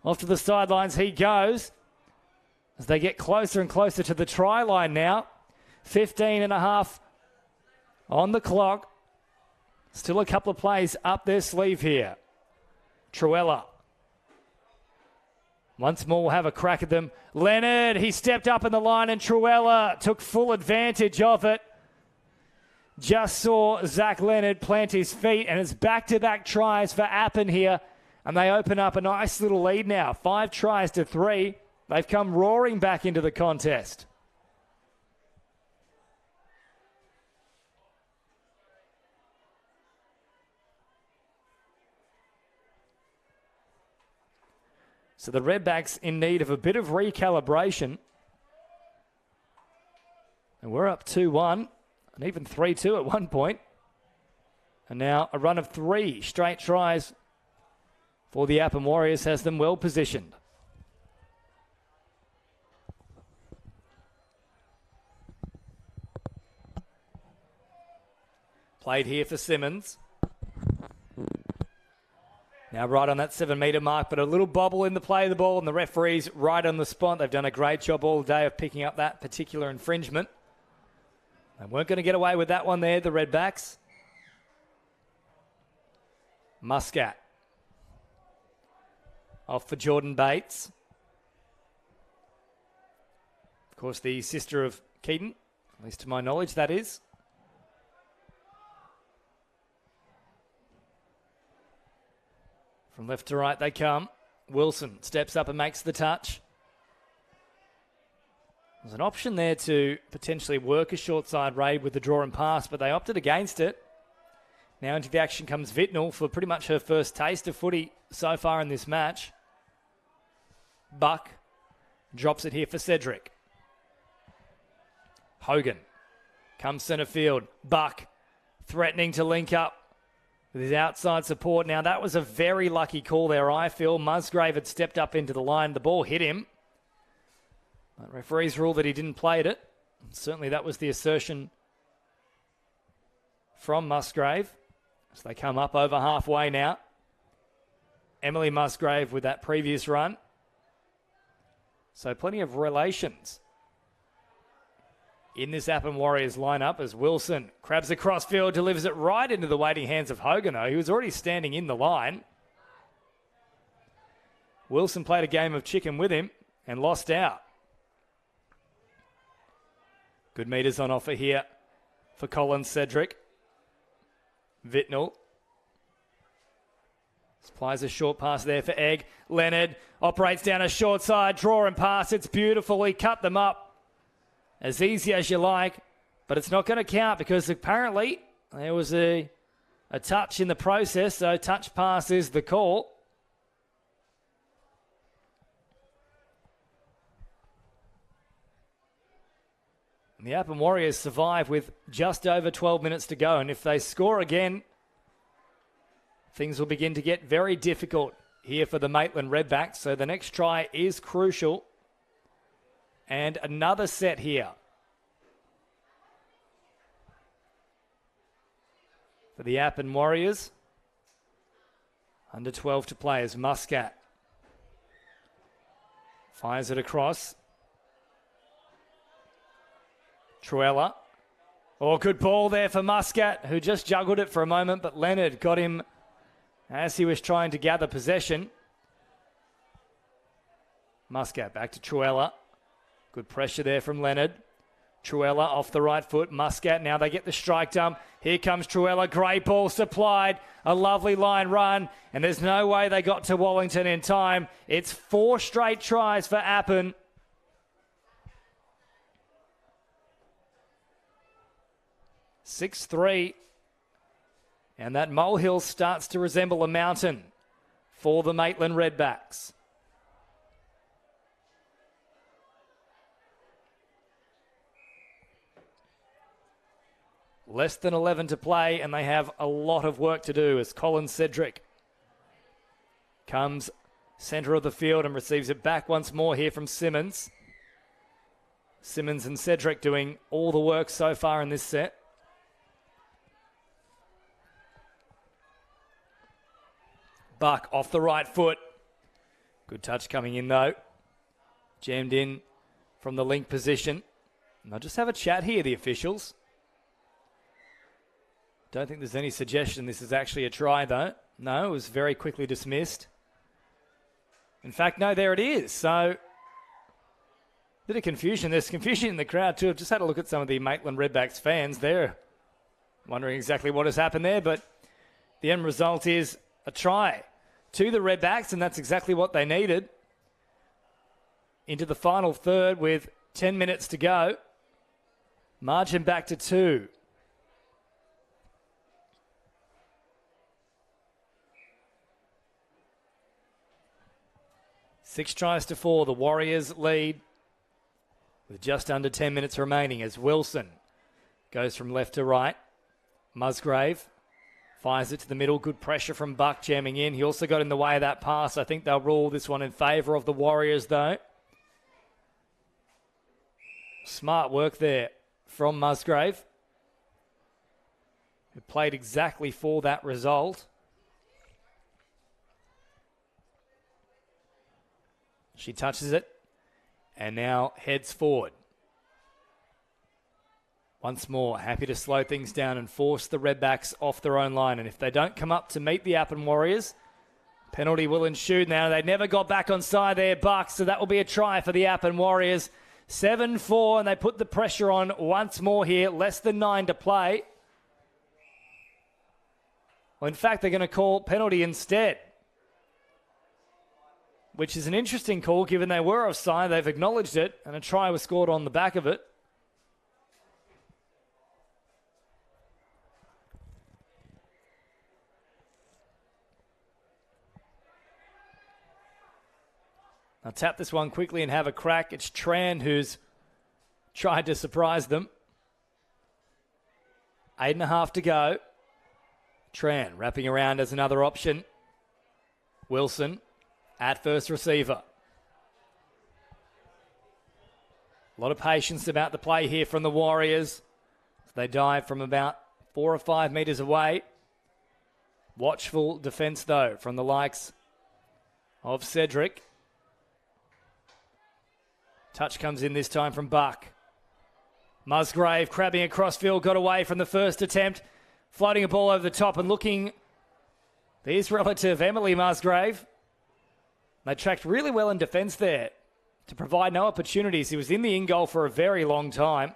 Off to the sidelines he goes as they get closer and closer to the try line now. 15 and a half on the clock. Still a couple of plays up their sleeve here. Truella. Once more, we'll have a crack at them. Leonard, he stepped up in the line and Truella took full advantage of it. Just saw Zach Leonard plant his feet, and it's back-to-back tries for Appen here. And they open up a nice little lead now. 5 tries to 3. They've come roaring back into the contest. So the Redbacks in need of a bit of recalibration. And we're up 2-1 and even 3-2 at one point. And now a run of 3 straight tries for the Appen Warriors has them well positioned. Played here for Simmons. Now right on that 7-metre mark, but a little bobble in the play of the ball, and the referees right on the spot. They've done a great job all day of picking up that particular infringement. They weren't going to get away with that one there, the Redbacks. Muscat. Off for Jordan Bates. Of course, the sister of Keaton, at least to my knowledge, that is. From left to right they come. Wilson steps up and makes the touch. There's an option there to potentially work a short side raid with the draw and pass, but they opted against it. Now into the action comes Vitnall for pretty much her first taste of footy so far in this match. Buck drops it here for Cedric. Hogan comes centre field. Buck threatening to link up with his outside support. Now, that was a very lucky call there, I feel. Musgrave had stepped up into the line. The ball hit him. But referees ruled that he didn't play it. And certainly that was the assertion from Musgrave. So they come up over halfway now. Emily Musgrave with that previous run. So plenty of relations in this Appen Warriors lineup as Wilson crabs across field, delivers it right into the waiting hands of Hogan, though. He was already standing in the line. Wilson played a game of chicken with him and lost out. Good meters on offer here for Colin Cedric. Vitnall supplies a short pass there for Egg. Leonard operates down a short side, draw and pass. It's beautiful. He cut them up as easy as you like, but it's not going to count because apparently there was a touch in the process, so touch pass is the call. And the Appen Warriors survive with just over 12 minutes to go, and if they score again, things will begin to get very difficult here for the Maitland Redbacks, so the next try is crucial. And another set here for the Appen Warriors. Under 12 to play as Muscat fires it across. Truella. Oh, good ball there for Muscat, who just juggled it for a moment, but Leonard got him as he was trying to gather possession. Muscat back to Truella. Good pressure there from Leonard. Truella off the right foot. Muscat, now they get the strike dump. Here comes Truella. Great ball supplied. A lovely line run. And there's no way they got to Wallington in time. It's 4 straight tries for Appen. (6-3). And that molehill starts to resemble a mountain for the Maitland Redbacks. Less than 11 to play, and they have a lot of work to do as Colin Cedric comes centre of the field and receives it back once more here from Simmons. Simmons and Cedric doing all the work so far in this set. Buck off the right foot. Good touch coming in though. Jammed in from the link position. And they'll just have a chat here, the officials. Don't think there's any suggestion this is actually a try, though. No, it was very quickly dismissed. In fact, no, there it is. So, bit of confusion. There's confusion in the crowd, too. I've just had a look at some of the Maitland Redbacks fans. They're wondering exactly what has happened there, but the end result is a try to the Redbacks, and that's exactly what they needed. Into the final third with 10 minutes to go. Margin back to 2. Six tries to 4. The Warriors lead with just under 10 minutes remaining as Wilson goes from left to right. Musgrave fires it to the middle. Good pressure from Buck jamming in. He also got in the way of that pass. I think they'll rule this one in favour of the Warriors, though. Smart work there from Musgrave, who played exactly for that result. She touches it and now heads forward. Once more, happy to slow things down and force the Redbacks off their own line. And if they don't come up to meet the Appin Warriors, penalty will ensue. Now, they never got back on side there, Bucks, so that will be a try for the Appin Warriors. 7-4, and they put the pressure on once more here. Less than 9 to play. Well, in fact, they're going to call penalty instead, which is an interesting call given they were offside. They've acknowledged it, and a try was scored on the back of it. I'll tap this one quickly and have a crack. It's Tran who's tried to surprise them. 8.5 to go. Tran wrapping around as another option. Wilson at first receiver. A lot of patience about the play here from the Warriors. They dive from about 4 or 5 metres away. Watchful defence, though, from the likes of Cedric. Touch comes in this time from Buck. Musgrave crabbing across field, got away from the first attempt. Floating a ball over the top and looking. There's relative Emily Musgrave. They tracked really well in defence there to provide no opportunities. He was in the in-goal for a very long time.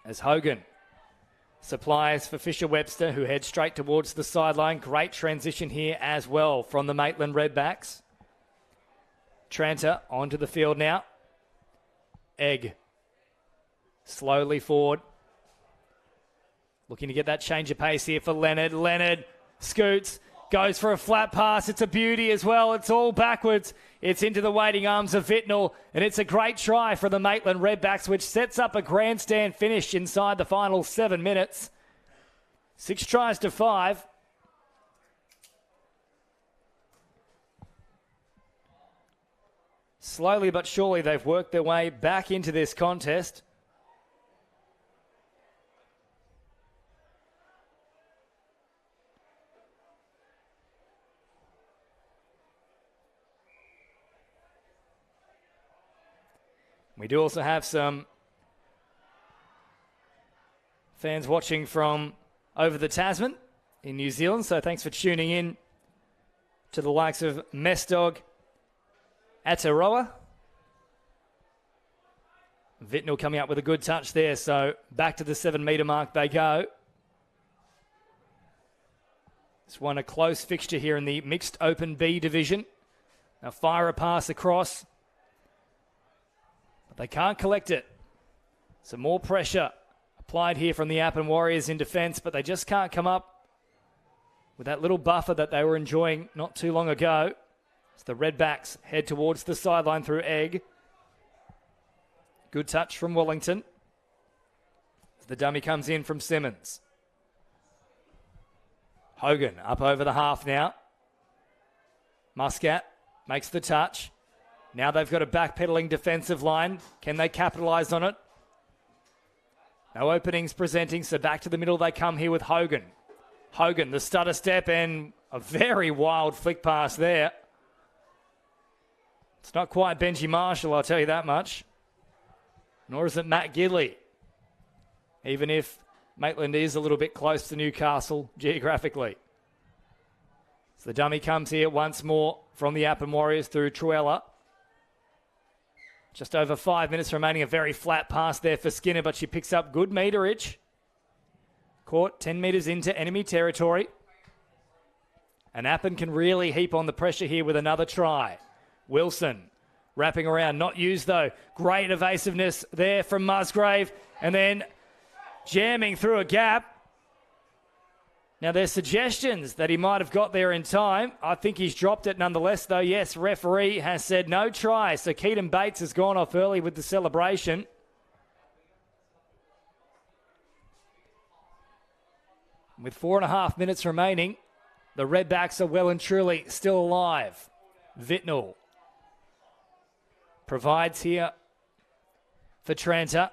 As Hogan supplies for Fisher-Webster, who heads straight towards the sideline. Great transition here as well from the Maitland Redbacks. Tranter onto the field now. Egg slowly forward. Looking to get that change of pace here for Leonard. Leonard scoots, goes for a flat pass. It's a beauty as well. It's all backwards. It's into the waiting arms of Vitnell, and it's a great try for the Maitland Redbacks, which sets up a grandstand finish inside the final 7 minutes. 6 tries to 5. Slowly but surely, they've worked their way back into this contest. We do also have some fans watching from over the Tasman in New Zealand, so thanks for tuning in to the likes of Messdog, Ataroa. Vitnell coming up with a good touch there, so back to the 7 metre mark they go. This one a close fixture here in the mixed open B division. Now fire a pass across, but they can't collect it. Some more pressure applied here from the Appin Warriors in defence, but they just can't come up with that little buffer that they were enjoying not too long ago. As the Redbacks head towards the sideline through Egg. Good touch from Wellington. As the dummy comes in from Simmons. Hogan up over the half now. Muscat makes the touch. Now they've got a backpedaling defensive line. Can they capitalise on it? No openings presenting, so back to the middle they come here with Hogan. Hogan, the stutter step, and a very wild flick pass there. It's not quite Benji Marshall, I'll tell you that much. Nor is it Matt Gidley. Even if Maitland is a little bit close to Newcastle geographically. So the dummy comes here once more from the Appin Warriors through Truella. Just over 5 minutes remaining. A very flat pass there for Skinner, but she picks up good meterage. Caught 10 metres into enemy territory. And Appin can really heap on the pressure here with another try. Wilson wrapping around, not used though. Great evasiveness there from Musgrave. And then jamming through a gap. Now, there's suggestions that he might have got there in time. I think he's dropped it nonetheless, though. Yes, referee has said no try. So Keaton Bates has gone off early with the celebration. With 4.5 minutes remaining, the Redbacks are well and truly still alive. Vitnall provides here for Tranter.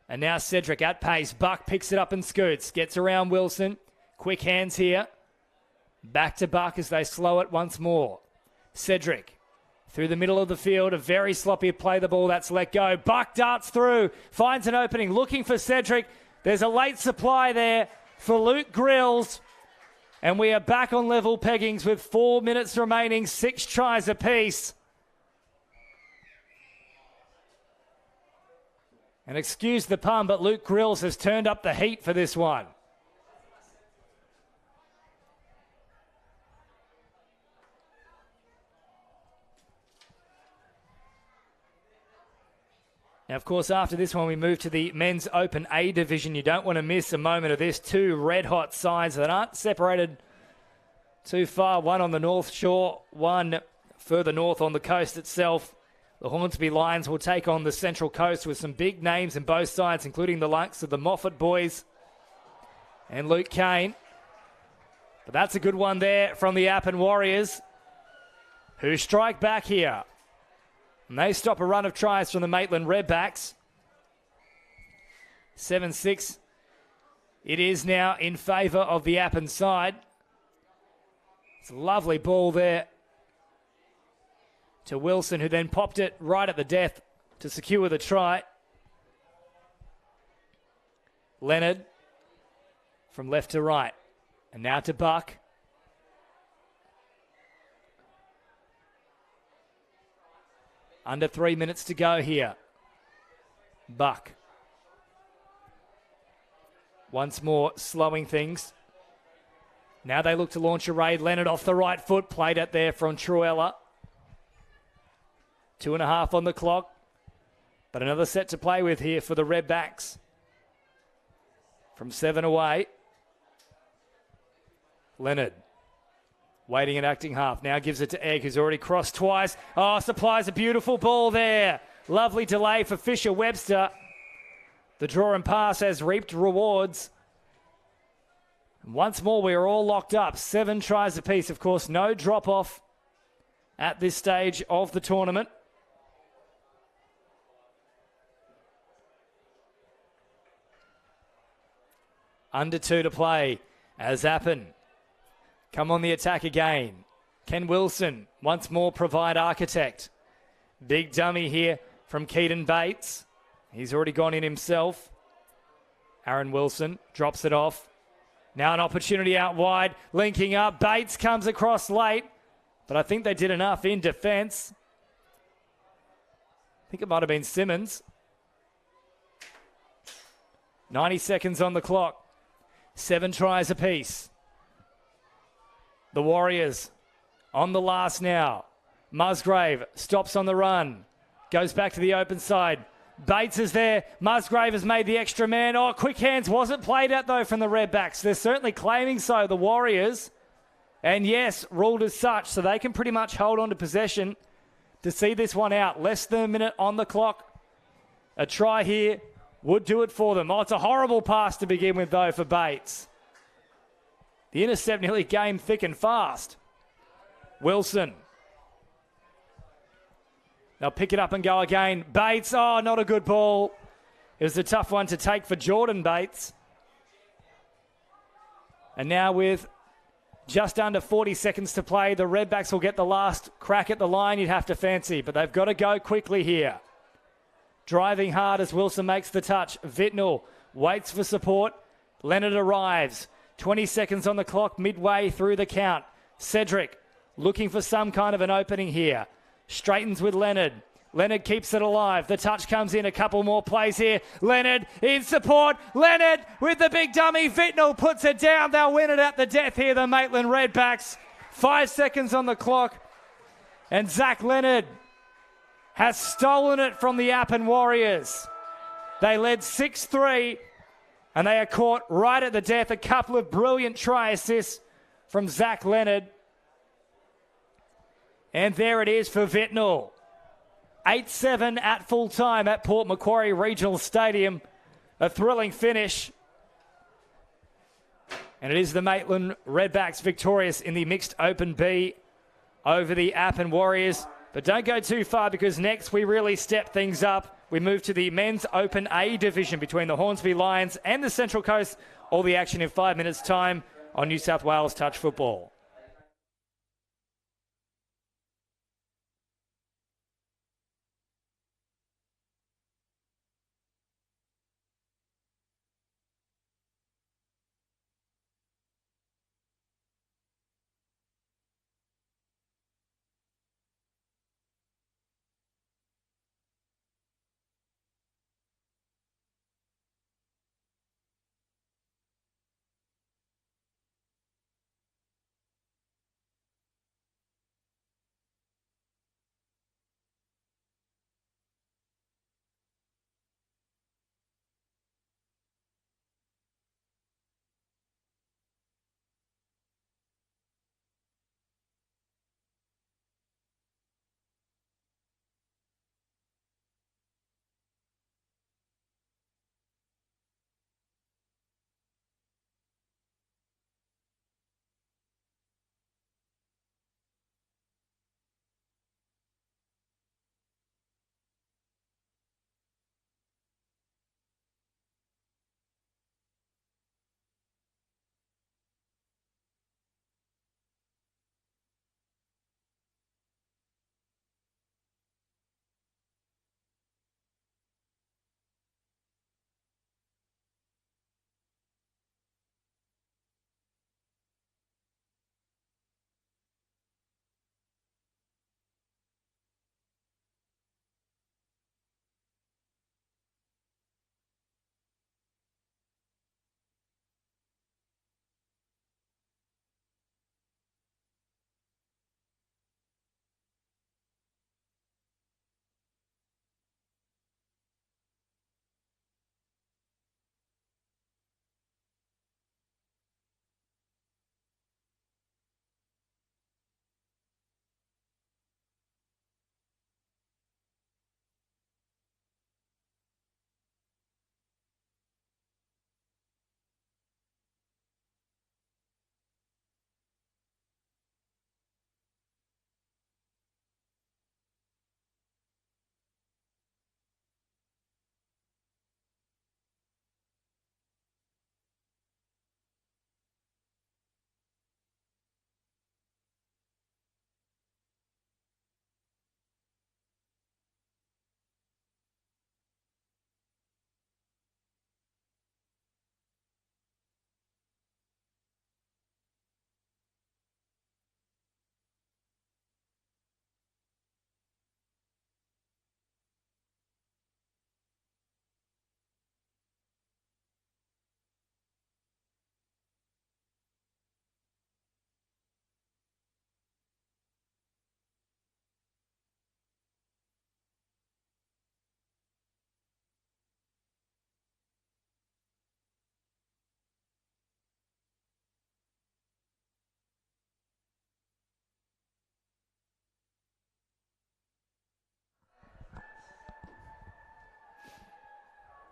And now Cedric at pace. Buck picks it up and scoots. Gets around Wilson. Quick hands here. Back to Buck as they slow it once more. Cedric through the middle of the field. A very sloppy play the ball. That's let go. Buck darts through. Finds an opening. Looking for Cedric. There's a late supply there for Luke Grills. And we are back on level peggings with 4 minutes remaining. 6 tries apiece. And excuse the pun, but Luke Grills has turned up the heat for this one. Now, of course, after this one, we move to the Men's Open A division. You don't want to miss a moment of this. 2 red-hot sides that aren't separated too far. One on the North Shore, one further north on the coast itself. The Hornsby Lions will take on the Central Coast with some big names in both sides, including the likes of the Moffat boys and Luke Kane. But that's a good one there from the Appin Warriors, who strike back here. And they stop a run of tries from the Maitland Redbacks. 7-6. It is now in favour of the Appin side. It's a lovely ball there to Wilson, who then popped it right at the death to secure the try. Leonard from left to right. And now to Buck. Under 3 minutes to go here. Buck. Once more, slowing things. Now they look to launch a raid. Leonard off the right foot. Played it there from Truella. 2.5 on the clock. But another set to play with here for the Redbacks. From 7 away. Leonard. Waiting and acting half. Now gives it to Egg, who's already crossed twice. Oh, supplies a beautiful ball there. Lovely delay for Fisher-Webster. The draw and pass has reaped rewards. And once more, we are all locked up. 7 tries apiece. Of course, no drop-off at this stage of the tournament. Under 2 to play as Appin come on the attack again. Ken Wilson once more provide architect. Big dummy here from Keaton Bates. He's already gone in himself. Aaron Wilson drops it off. Now an opportunity out wide. Linking up. Bates comes across late. But I think they did enough in defence. I think it might have been Simmons. 90 seconds on the clock. 7 tries apiece. The Warriors on the last now. Musgrave stops on the run. Goes back to the open side. Bates is there. Musgrave has made the extra man. Oh, quick hands wasn't played out though from the Redbacks. They're certainly claiming so, the Warriors. And yes, ruled as such, so they can pretty much hold on to possession to see this one out. Less than a minute on the clock. A try here would do it for them. Oh, it's a horrible pass to begin with though for Bates. The intercept nearly came thick and fast. Wilson. They'll pick it up and go again. Bates, oh, not a good ball. It was a tough one to take for Jordan Bates. And now with just under 40 seconds to play, the Redbacks will get the last crack at the line you'd have to fancy, but they've got to go quickly here. Driving hard as Wilson makes the touch. Vitnall waits for support. Leonard arrives. 20 seconds on the clock, midway through the count. Cedric looking for some kind of an opening here. Straightens with Leonard. Leonard keeps it alive. The touch comes in. A couple more plays here. Leonard in support. Leonard with the big dummy. Vitnell puts it down. They'll win it at the death here, the Maitland Redbacks. 5 seconds on the clock. And Zach Leonard has stolen it from the Appin Warriors. They led 6-3, and they are caught right at the death. A couple of brilliant try assists from Zach Leonard. And there it is for Vitnell. 8-7 at full time at Port Macquarie Regional Stadium. A thrilling finish. And it is the Maitland Redbacks victorious in the mixed Open B over the Appin Warriors. But don't go too far, because next we really step things up. We move to the men's Open A division between the Hornsby Lions and the Central Coast. All the action in 5 minutes' time on New South Wales Touch Football.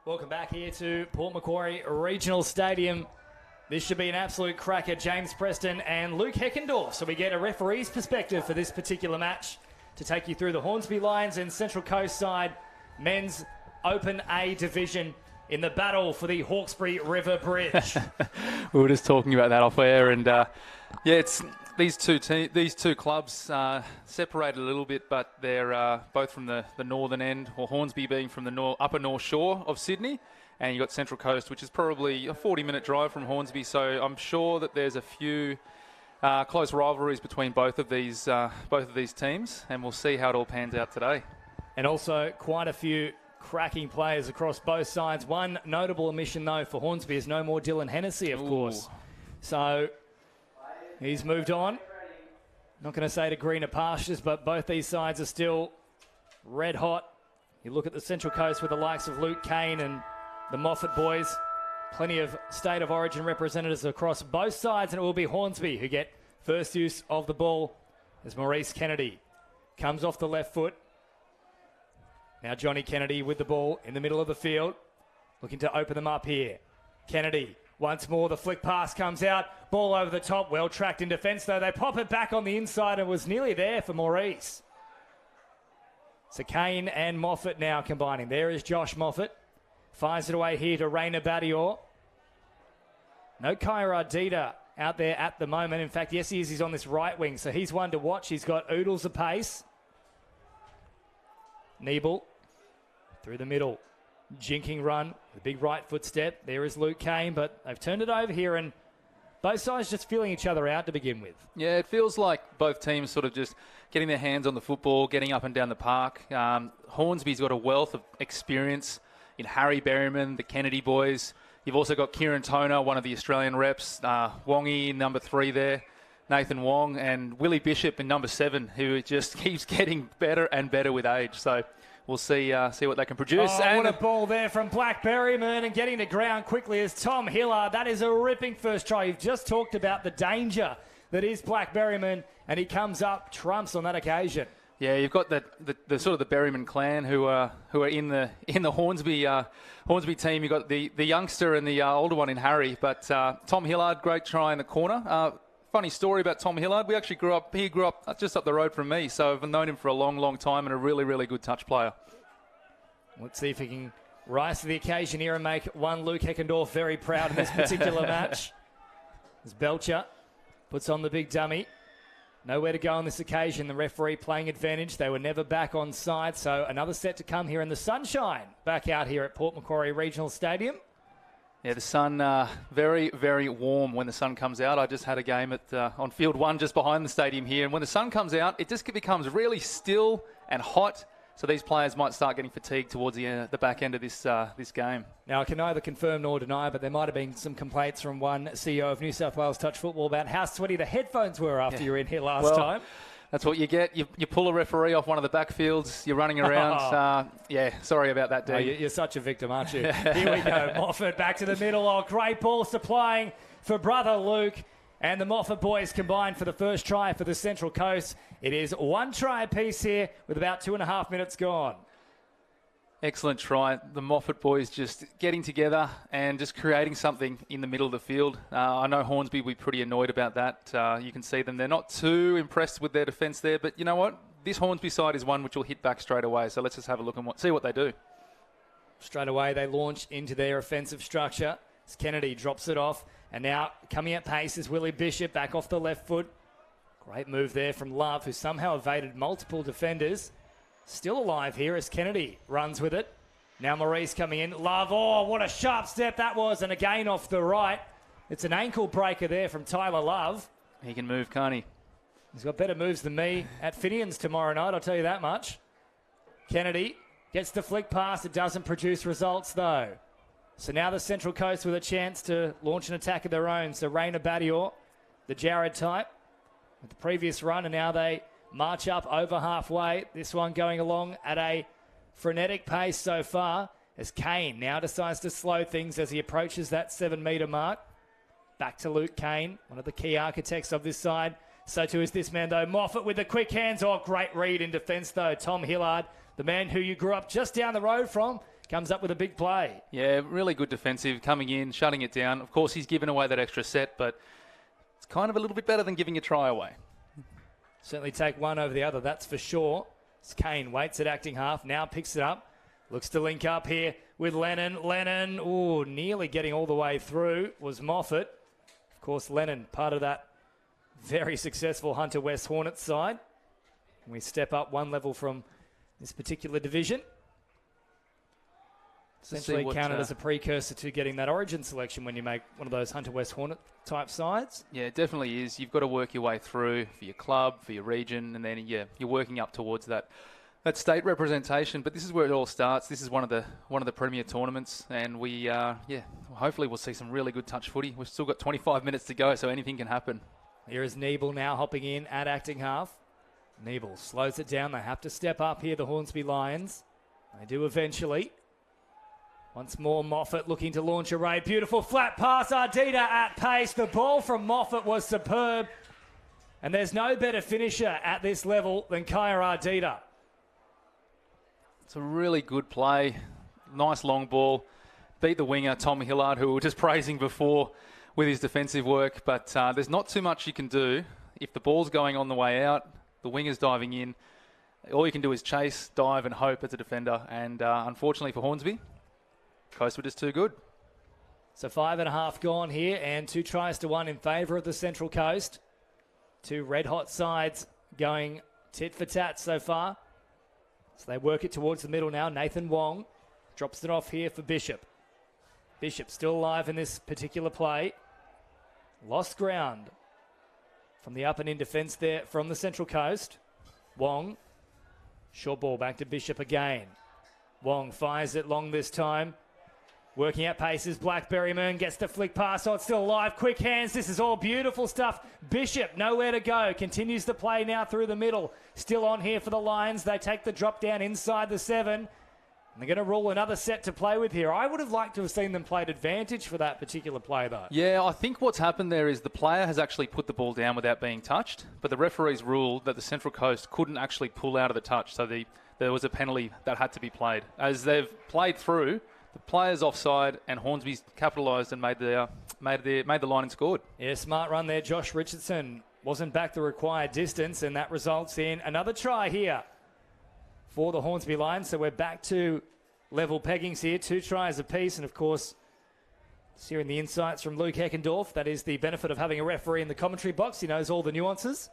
Welcome back here to Port Macquarie Regional Stadium. This should be an absolute cracker. James Preston and Luke Heckendorf. So we get a referee's perspective for this particular match to take you through the Hornsby Lions and Central Coast side men's Open A division in the battle for the Hawkesbury River Bridge. We were just talking about that off air, and it's these two clubs separated a little bit, but they're both from the northern end, or Hornsby being from the upper North Shore of Sydney, and you've got Central Coast, which is probably a 40-minute drive from Hornsby. So I'm sure that there's a few close rivalries between both of these teams, and we'll see how it all pans out today. And also quite a few cracking players across both sides. One notable omission, though, for Hornsby is no more Dylan Hennessy, of course. So he's moved on. Not going to say to greener pastures, but both these sides are still red hot. You look at the Central Coast with the likes of Luke Kane and the Moffat boys. Plenty of state of origin representatives across both sides, and it will be Hornsby who get first use of the ball as Maurice Kennedy comes off the left foot. Now Johnny Kennedy with the ball in the middle of the field, looking to open them up here. Kennedy, once more, the flick pass comes out. Ball over the top, well tracked in defence, though. They pop it back on the inside and was nearly there for Maurice. So Kane and Moffat now combining. There is Josh Moffat. Fires it away here to Rainer Badior. No Kyra Ardita out there at the moment. In fact, yes, he is. He's on this right wing, so he's one to watch. He's got oodles of pace. Niebel through the middle. Jinking run, the big right footstep. There is Luke Kane, but they've turned it over here, and both sides just feeling each other out to begin with. Yeah, it feels like both teams sort of just getting their hands on the football, getting up and down the park. Hornsby's got a wealth of experience in Harry Berryman, the Kennedy boys. You've also got Kieran Toner, one of the Australian reps, Wongi, number 3 there, Nathan Wong, and Willie Bishop in number 7, who just keeps getting better and better with age. So we'll see what they can produce. Oh, and what a ball there from Black Berryman, and getting to ground quickly is Tom Hillard. That is a ripping first try. You've just talked about the danger that is Black Berryman, and he comes up trumps on that occasion. Yeah, you've got the sort of the Berryman clan who are in the Hornsby team. You've got the youngster and the older one in Harry, but Tom Hillard, great try in the corner. Funny story about Tom Hillard. He grew up just up the road from me, so I've known him for a long, long time, and a really, really good touch player. Let's see if he can rise to the occasion here and make one Luke Heckendorf very proud in this particular match. As Belcher puts on the big dummy. Nowhere to go on this occasion. The referee playing advantage. They were never back on side, so another set to come here in the sunshine. Back out here at Port Macquarie Regional Stadium. Yeah, the sun, very, very warm when the sun comes out. I just had a game on Field 1 just behind the stadium here, and when the sun comes out, it just becomes really still and hot, so these players might start getting fatigued towards the back end of this game. Now, I can neither confirm nor deny, but there might have been some complaints from one CEO of New South Wales Touch Football about how sweaty the headphones were after you were in here last time. That's what you get. You pull a referee off one of the backfields. You're running around. Sorry about that, Dave. You're such a victim, aren't you? Here we go. Moffat back to the middle. Oh, great ball supplying for brother Luke. And the Moffat boys combined for the first try for the Central Coast. It is one try apiece here with about 2.5 minutes gone. Excellent try. The Moffat boys just getting together and just creating something in the middle of the field. I know Hornsby will be pretty annoyed about that. You can see them. They're not too impressed with their defence there. But you know what? This Hornsby side is one which will hit back straight away. So let's just have a look and see what they do. Straight away, they launch into their offensive structure. As Kennedy drops it off. And now coming at pace is Willie Bishop back off the left foot. Great move there from Love, who somehow evaded multiple defenders. Still alive here as Kennedy runs with it. Now Maurice coming in. Love, oh, what a sharp step that was. And again off the right. It's an ankle breaker there from Tyler Love. He can move, can't he? He's got better moves than me at Finian's tomorrow night, I'll tell you that much. Kennedy gets the flick pass. It doesn't produce results, though. So now the Central Coast with a chance to launch an attack of their own. So Rainer Badior, the Jared type, with the previous run, and now they march up over halfway. This one going along at a frenetic pace so far as Kane now decides to slow things as he approaches that 7-metre mark. Back to Luke Kane, one of the key architects of this side. So too is this man, though. Moffat with the quick hands. Oh, great read in defence, though. Tom Hillard, the man who you grew up just down the road from, comes up with a big play. Yeah, really good defensive, coming in, shutting it down. Of course, he's given away that extra set, but it's kind of a little bit better than giving a try away. Certainly take one over the other, that's for sure. As Kane waits at acting half, now picks it up. Looks to link up here with Lennon. Lennon, ooh, nearly getting all the way through was Moffat. Of course, Lennon, part of that very successful Hunter West Hornets side. We step up one level from this particular division. Essentially counted as a precursor to getting that origin selection when you make one of those Hunter West Hornet type sides. Yeah, it definitely is. You've got to work your way through for your club, for your region, and then you're working up towards that state representation. But this is where it all starts. This is one of the premier tournaments, and we hopefully we'll see some really good touch footy. We've still got 25 minutes to go, so anything can happen. Here is Niebel now hopping in at acting half. Niebel slows it down. They have to step up here, the Hornsby Lions. They do eventually. Once more, Moffat looking to launch a raid. Beautiful flat pass, Ardita at pace. The ball from Moffat was superb. And there's no better finisher at this level than Kaya Ardita. It's a really good play. Nice long ball. Beat the winger, Tom Hillard, who we were just praising before with his defensive work. But there's not too much you can do. If the ball's going on the way out, the winger's diving in, all you can do is chase, dive and hope as a defender. And unfortunately for Hornsby, Coast were just too good. So 5.5 gone here, and 2 tries to 1 in favour of the Central Coast. 2 red-hot sides going tit for tat so far. So they work it towards the middle now. Nathan Wong drops it off here for Bishop. Bishop still alive in this particular play. Lost ground from the up and in defence there from the Central Coast. Wong, short ball back to Bishop again. Wong fires it long this time. Working out paces, Blackberryman gets the flick pass. Oh, it's still alive. Quick hands. This is all beautiful stuff. Bishop, nowhere to go. Continues the play now through the middle. Still on here for the Lions. They take the drop down inside the 7. And they're going to rule another set to play with here. I would have liked to have seen them played advantage for that particular play, though. Yeah, I think what's happened there is the player has actually put the ball down without being touched, but the referees ruled that the Central Coast couldn't actually pull out of the touch, so there was a penalty that had to be played. As they've played through, the player's offside, and Hornsby's capitalised and made the line and scored. Yeah, smart run there. Josh Richardson wasn't back the required distance, and that results in another try here for the Hornsby Lions. So we're back to level peggings here, 2 tries apiece, and of course, hearing the insights from Luke Heckendorf. That is the benefit of having a referee in the commentary box. He knows all the nuances.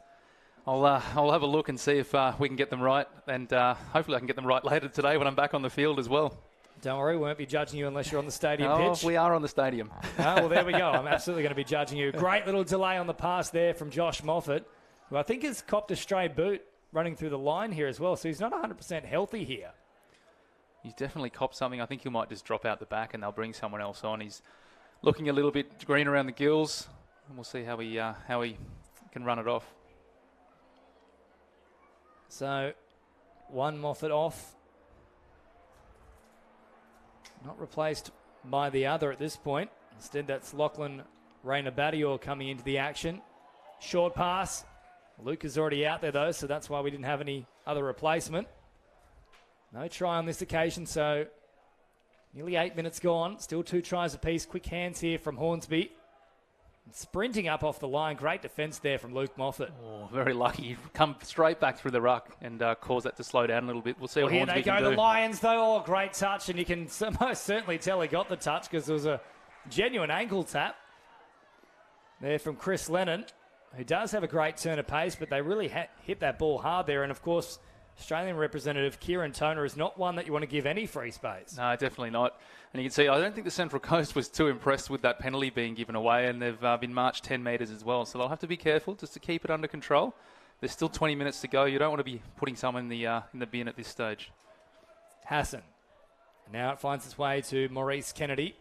I'll have a look and see if we can get them right, and hopefully I can get them right later today when I'm back on the field as well. Don't worry, we won't be judging you unless you're on the stadium pitch. We are on the stadium. Well, there we go. I'm absolutely going to be judging you. Great little delay on the pass there from Josh Moffat, who I think has copped a stray boot running through the line here as well, so he's not 100% healthy here. He's definitely copped something. I think he might just drop out the back and they'll bring someone else on. He's looking a little bit green around the gills, and we'll see how he can run it off. So, one Moffat off. Not replaced by the other at this point. Instead, that's Lachlan Rayner-Badior coming into the action. Short pass. Luke is already out there, though, so that's why we didn't have any other replacement. No try on this occasion, so nearly 8 minutes gone. Still 2 tries apiece. Quick hands here from Hornsby. Sprinting up off the line. Great defence there from Luke Moffat. Oh, very lucky. Come straight back through the ruck and cause that to slow down a little bit. We'll see what Hornsby can do. Here they go, the Lions, though. Oh, great touch, and you can most certainly tell he got the touch because there was a genuine ankle tap there from Chris Lennon, who does have a great turn of pace, but they really hit that ball hard there. And, of course, Australian representative Kieran Toner is not one that you want to give any free space. No, definitely not. And you can see, I don't think the Central Coast was too impressed with that penalty being given away, and they've been marched 10 metres as well. So they'll have to be careful just to keep it under control. There's still 20 minutes to go. You don't want to be putting someone in the bin at this stage. Hassan. Now it finds its way to Maurice Kennedy.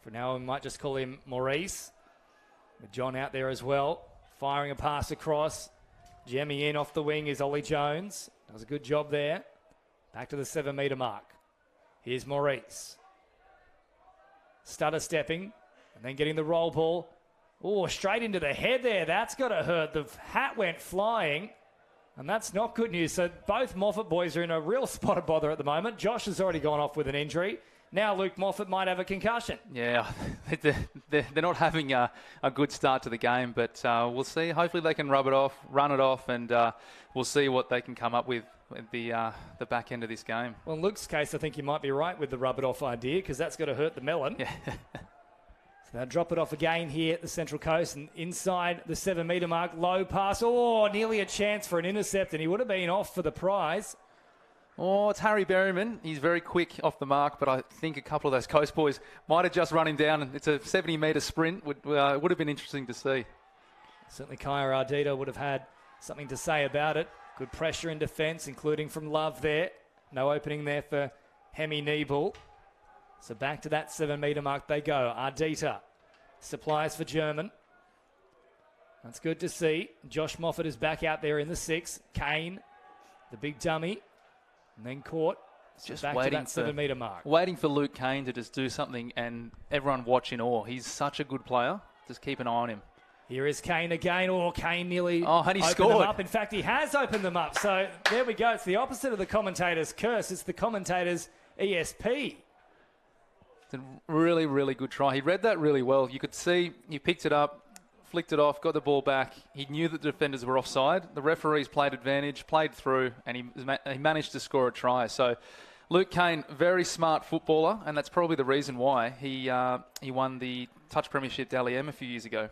For now, we might just call him Maurice. With John out there as well. Firing a pass across. Jamming in off the wing is Ollie Jones. Does a good job there. Back to the 7 metre mark. Here's Maurice. Stutter stepping and then getting the roll ball. Oh, straight into the head there. That's got to hurt. The hat went flying, and that's not good news. So both Moffat boys are in a real spot of bother at the moment. Josh has already gone off with an injury. Now Luke Moffat might have a concussion. Yeah, they're not having a good start to the game, but we'll see. Hopefully they can run it off, and we'll see what they can come up with at the back end of this game. Well, in Luke's case, I think you might be right with the rub it off idea, because that's got to hurt the melon. Yeah. So they'll drop it off again here at the Central Coast, and inside the 7 metre mark, low pass. Oh, nearly a chance for an intercept, and he would have been off for the prize. Oh, it's Harry Berryman. He's very quick off the mark, but I think a couple of those Coast boys might have just run him down. It's a 70-metre sprint. Would have been interesting to see. Certainly Kaya Ardita would have had something to say about it. Good pressure in defence, including from Love there. No opening there for Hemi Niebel. So back to that 7-metre mark they go. Ardita supplies for German. That's good to see. Josh Moffat is back out there in the 6. Kane, the big dummy. And then caught. Just back waiting to that 7-metre mark. Waiting for Luke Kane to just do something and everyone watch in awe. He's such a good player. Just keep an eye on him. Here is Kane again. Oh, Kane nearly and he opened scored them up. In fact, he has opened them up. So there we go. It's the opposite of the commentator's curse. It's the commentator's ESP. It's a really, really good try. He read that really well. You could see he picked it up, flicked it off, got the ball back. He knew that the defenders were offside. The referees played advantage, played through, and he managed to score a try. So Luke Kane, very smart footballer, and that's probably the reason why he won the Touch Premiership Dally M a few years ago.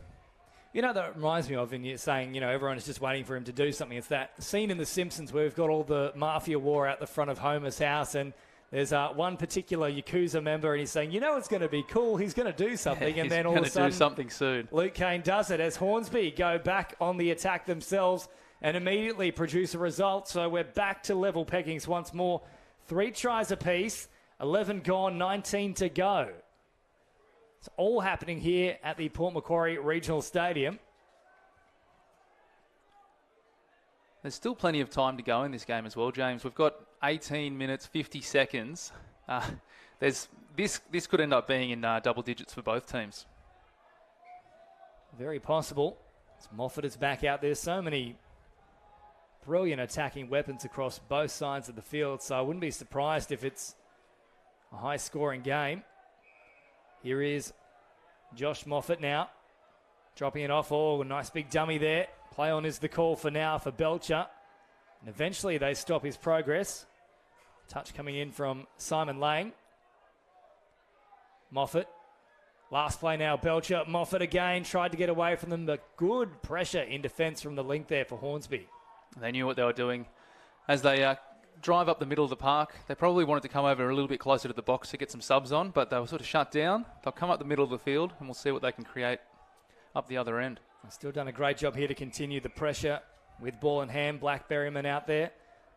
You know, that reminds me of, and you're saying, everyone is just waiting for him to do something. It's that scene in The Simpsons where we've got all the mafia war out the front of Homer's house, and there's one particular Yakuza member, and he's saying, it's going to be cool. He's going to do something. And then all of a sudden, do something soon. Luke Kane does it as Hornsby go back on the attack themselves and immediately produce a result. So we're back to level peggings once more. 3 tries apiece, 11 gone, 19 to go. It's all happening here at the Port Macquarie Regional Stadium. There's still plenty of time to go in this game as well, James. We've got 18 minutes, 50 seconds. This could end up being in double digits for both teams. Very possible. As Moffat is back out there. So many brilliant attacking weapons across both sides of the field. So I wouldn't be surprised if it's a high-scoring game. Here is Josh Moffat now. Dropping it off. Oh, a nice big dummy there. Play on is the call for now for Belcher. And eventually they stop his progress. Touch coming in from Simon Lang. Moffat. Last play now, Belcher. Moffat again tried to get away from them, but good pressure in defence from the link there for Hornsby. They knew what they were doing. As they drive up the middle of the park, they probably wanted to come over a little bit closer to the box to get some subs on, but they were sort of shut down. They'll come up the middle of the field, and we'll see what they can create up the other end. They've still done a great job here to continue the pressure with ball in hand. Black Berryman out there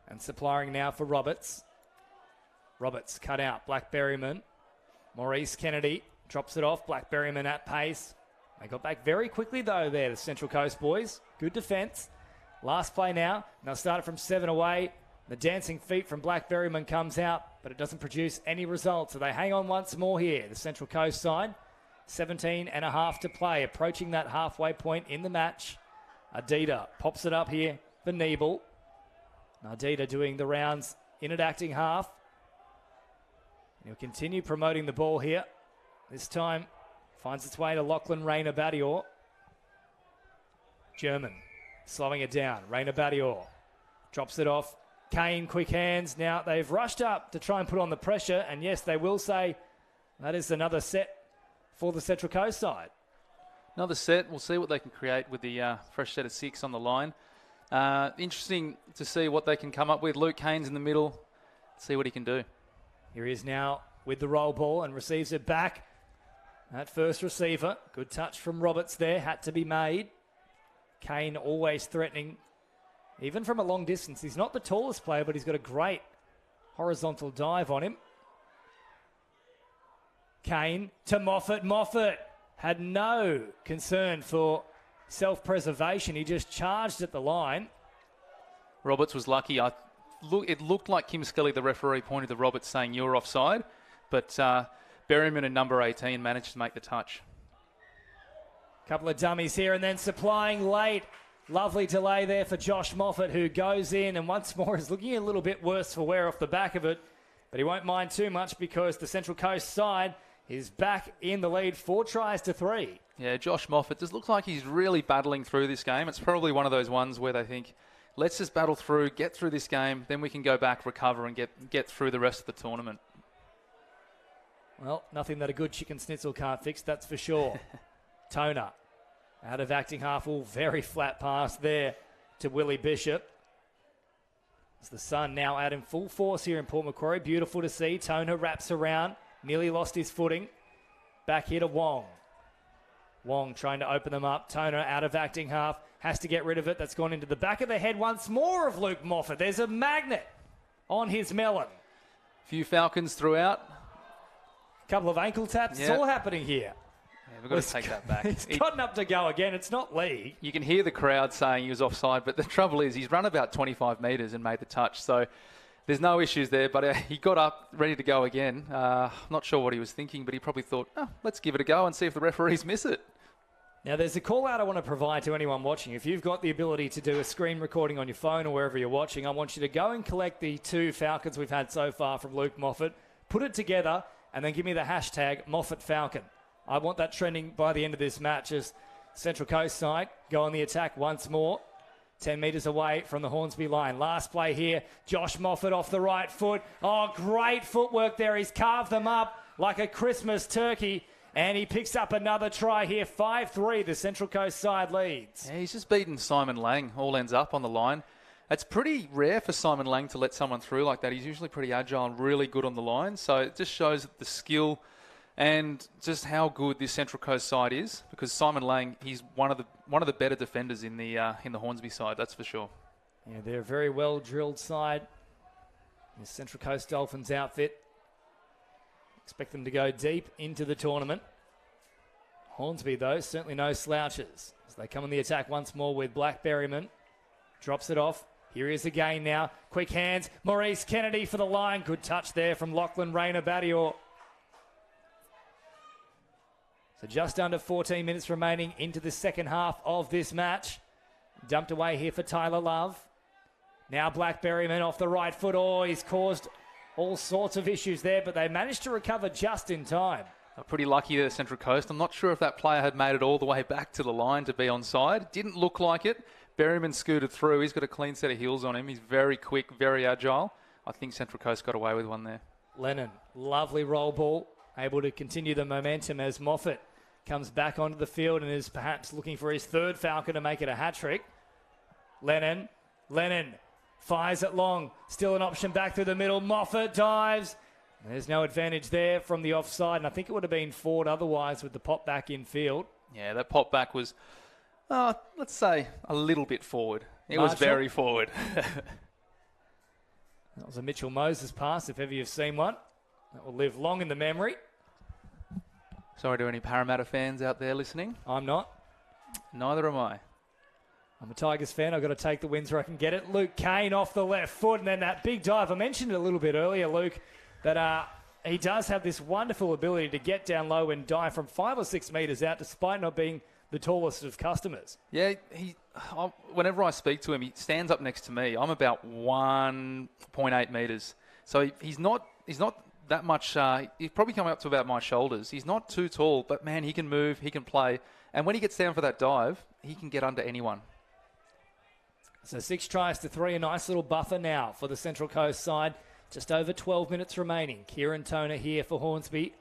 and supplying now for Roberts. Roberts cut out. Black Berryman. Maurice Kennedy drops it off. Black Berryman at pace. They got back very quickly though there, the Central Coast boys. Good defence. Last play now. Now started from 7 away. The dancing feet from Black Berryman comes out, but it doesn't produce any results. So they hang on once more here, the Central Coast side. 17 and a half to play, approaching that halfway point in the match. Ardita pops it up here for Niebel. Ardita doing the rounds in at acting half. He'll continue promoting the ball here. This time finds its way to Lachlan Rayner Badior. German slowing it down. Rayner Badior drops it off. Kane, quick hands. Now they've rushed up to try and put on the pressure. And yes, they will say that is another set for the Central Coast side. Another set. We'll see what they can create with the fresh set of 6 on the line. Interesting to see what they can come up with. Luke Kane's in the middle. See what he can do. Here he is now with the roll ball and receives it back. That first receiver. Good touch from Roberts there. Had to be made. Kane always threatening. Even from a long distance. He's not the tallest player, but he's got a great horizontal dive on him. Kane to Moffat. Moffat had no concern for self-preservation. He just charged at the line. Roberts was lucky. It looked like Kim Scully, the referee, pointed to Roberts saying you're offside, but Berryman and number 18 managed to make the touch. Couple of dummies here and then supplying late. Lovely delay there for Josh Moffat, who goes in and once more is looking a little bit worse for wear off the back of it, but he won't mind too much because the Central Coast side is back in the lead, 4 tries to 3. Yeah, Josh Moffat just looks like he's really battling through this game. It's probably one of those ones where they think, let's just battle through, get through this game, then we can go back, recover, and get through the rest of the tournament. Well, nothing that a good chicken schnitzel can't fix, that's for sure. Toner out of acting half, all very flat pass there to Willie Bishop. As the sun now out in full force here in Port Macquarie. Beautiful to see. Toner wraps around. Nearly lost his footing. Back here to Wong. Wong trying to open them up. Toner out of acting half. Has to get rid of it. That's gone into the back of the head once more of Luke Moffat. There's a magnet on his melon. Few Falcons throughout. Couple of ankle taps. Yeah. It's all happening here. Yeah, we've got to take that back. He's gotten up to go again. It's not league. You can hear the crowd saying he was offside, but the trouble is he's run about 25 metres and made the touch. So there's no issues there, but he got up ready to go again. Not sure what he was thinking, but he probably thought, let's give it a go and see if the referees miss it. Now, there's a call out I want to provide to anyone watching. If you've got the ability to do a screen recording on your phone or wherever you're watching, I want you to go and collect the 2 Falcons we've had so far from Luke Moffat, put it together, and then give me the hashtag Moffat Falcon. I want that trending by the end of this match as Central Coast side go on the attack once more. 10 metres away from the Hornsby line. Last play here, Josh Moffat off the right foot. Oh, great footwork there. He's carved them up like a Christmas turkey. And he picks up another try here. 5-3, the Central Coast side leads. Yeah, he's just beaten Simon Lang. All ends up on the line. It's pretty rare for Simon Lang to let someone through like that. He's usually pretty agile and really good on the line. So it just shows the skill and just how good this Central Coast side is. Because Simon Lang, he's one of the better defenders in the Hornsby side. That's for sure. Yeah, they're a very well drilled side. The Central Coast Dolphins outfit. Expect them to go deep into the tournament. Hornsby, though, certainly no slouches. As they come on the attack once more with Black Berryman. Drops it off. Here he is again now. Quick hands. Maurice Kennedy for the line. Good touch there from Lachlan Rayner Badior. So just under 14 minutes remaining into the second half of this match. Dumped away here for Tyler Love. Now Black Berryman off the right foot. Oh, he's caused all sorts of issues there, but they managed to recover just in time. Pretty lucky there, Central Coast. I'm not sure if that player had made it all the way back to the line to be onside. Didn't look like it. Berryman scooted through. He's got a clean set of heels on him. He's very quick, very agile. I think Central Coast got away with one there. Lennon, lovely roll ball, able to continue the momentum as Moffat comes back onto the field and is perhaps looking for his third Falcon to make it a hat-trick. Lennon fires it long. Still an option back through the middle. Moffat dives. There's no advantage there from the offside, and I think it would have been forward otherwise with the pop back in field. Yeah, that pop back was, let's say, a little bit forward. It was Marshall. very forward. That was a Mitchell Moses pass, if ever you've seen one. That will live long in the memory. Sorry to any Parramatta fans out there listening. I'm not. Neither am I. I'm a Tigers fan. I've got to take the wins where I can get it. Luke Kane off the left foot, and then that big dive. I mentioned it a little bit earlier, Luke, that he does have this wonderful ability to get down low and dive from 5 or 6 metres out, despite not being the tallest of customers. Yeah, whenever I speak to him, he stands up next to me. I'm about 1.8 metres. So he's not that much. He's probably coming up to about my shoulders. He's not too tall, but man, he can move, he can play. And when he gets down for that dive, he can get under anyone. So 6 tries to 3, a nice little buffer now for the Central Coast side. Just over 12 minutes remaining. Kieran Toner here for Hornsby,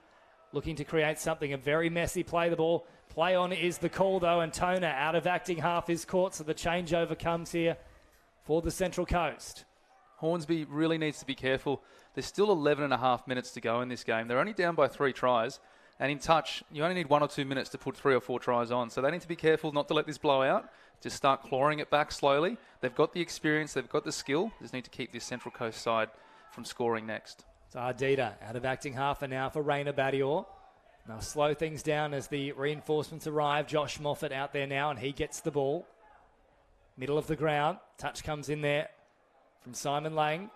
looking to create something. A very messy play the ball. Play on is the call, though, and Toner out of acting half is caught, so the changeover comes here for the Central Coast. Hornsby really needs to be careful. There's still 11 and a half minutes to go in this game. They're only down by 3 tries. And in touch, you only need 1 or 2 minutes to put 3 or 4 tries on. So they need to be careful not to let this blow out. Just start clawing it back slowly. They've got the experience. They've got the skill. Just need to keep this Central Coast side from scoring next. It's Ardita out of acting half an hour for Rayner Badior. Now slow things down as the reinforcements arrive. Josh Moffat out there now, and he gets the ball. Middle of the ground. Touch comes in there from Simon Lang.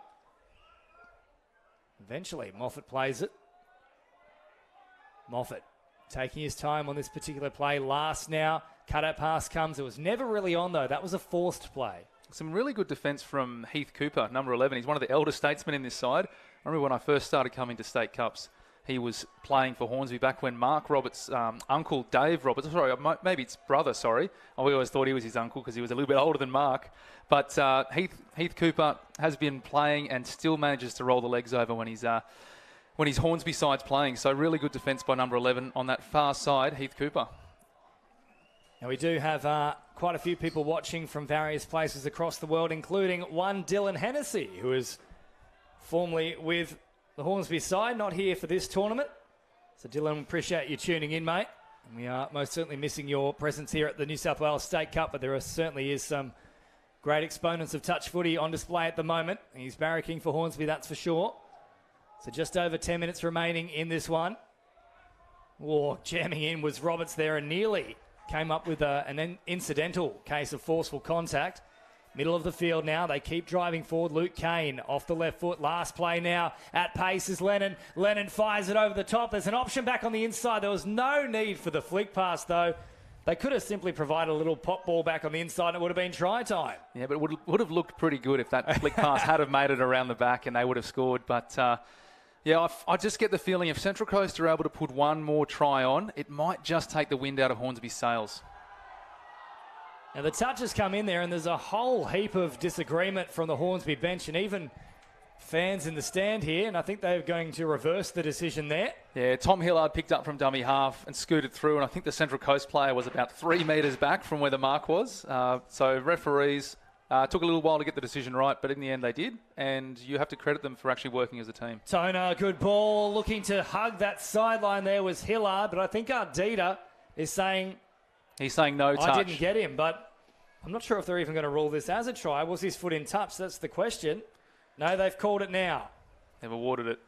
Eventually, Moffat plays it. Moffat taking his time on this particular play. Last now, cut-out pass comes. It was never really on, though. That was a forced play. Some really good defence from Heath Cooper, number 11. He's one of the elder statesmen in this side. I remember when I first started coming to State Cups, he was playing for Hornsby back when Mark Roberts' uncle, Dave Roberts, sorry, maybe it's brother, sorry. We always thought he was his uncle because he was a little bit older than Mark. But Heath Cooper has been playing and still manages to roll the legs over when his Hornsby side's playing. So really good defence by number 11 on that far side, Heath Cooper. Now, we do have quite a few people watching from various places across the world, including one Dylan Hennessy, who is formerly with the Hornsby side, not here for this tournament. So, Dylan, appreciate you tuning in, mate. And we are most certainly missing your presence here at the New South Wales State Cup, but certainly is some great exponents of touch footy on display at the moment. He's barracking for Hornsby, that's for sure. So, just over 10 minutes remaining in this one. Jamming in was Roberts there and nearly came up with an incidental case of forceful contact. Middle of the field now. They keep driving forward. Luke Kane off the left foot. Last play now. At pace is Lennon. Lennon fires it over the top. There's an option back on the inside. There was no need for the flick pass, though. They could have simply provided a little pop ball back on the inside and it would have been try time. Yeah, but it would have looked pretty good if that flick pass had have made it around the back and they would have scored. But, I just get the feeling if Central Coast are able to put one more try on, it might just take the wind out of Hornsby's sails. Now, the touches come in there, and there's a whole heap of disagreement from the Hornsby bench and even fans in the stand here, and I think they're going to reverse the decision there. Yeah, Tom Hillard picked up from dummy half and scooted through, and I think the Central Coast player was about 3 metres back from where the mark was. So referees took a little while to get the decision right, but in the end they did, and you have to credit them for actually working as a team. Toner, good ball. Looking to hug that sideline there was Hillard, but I think Ardita is saying... He's saying no touch. I didn't get him, but I'm not sure if they're even going to rule this as a try. Was his foot in touch? That's the question. No, they've called it now. They've awarded it.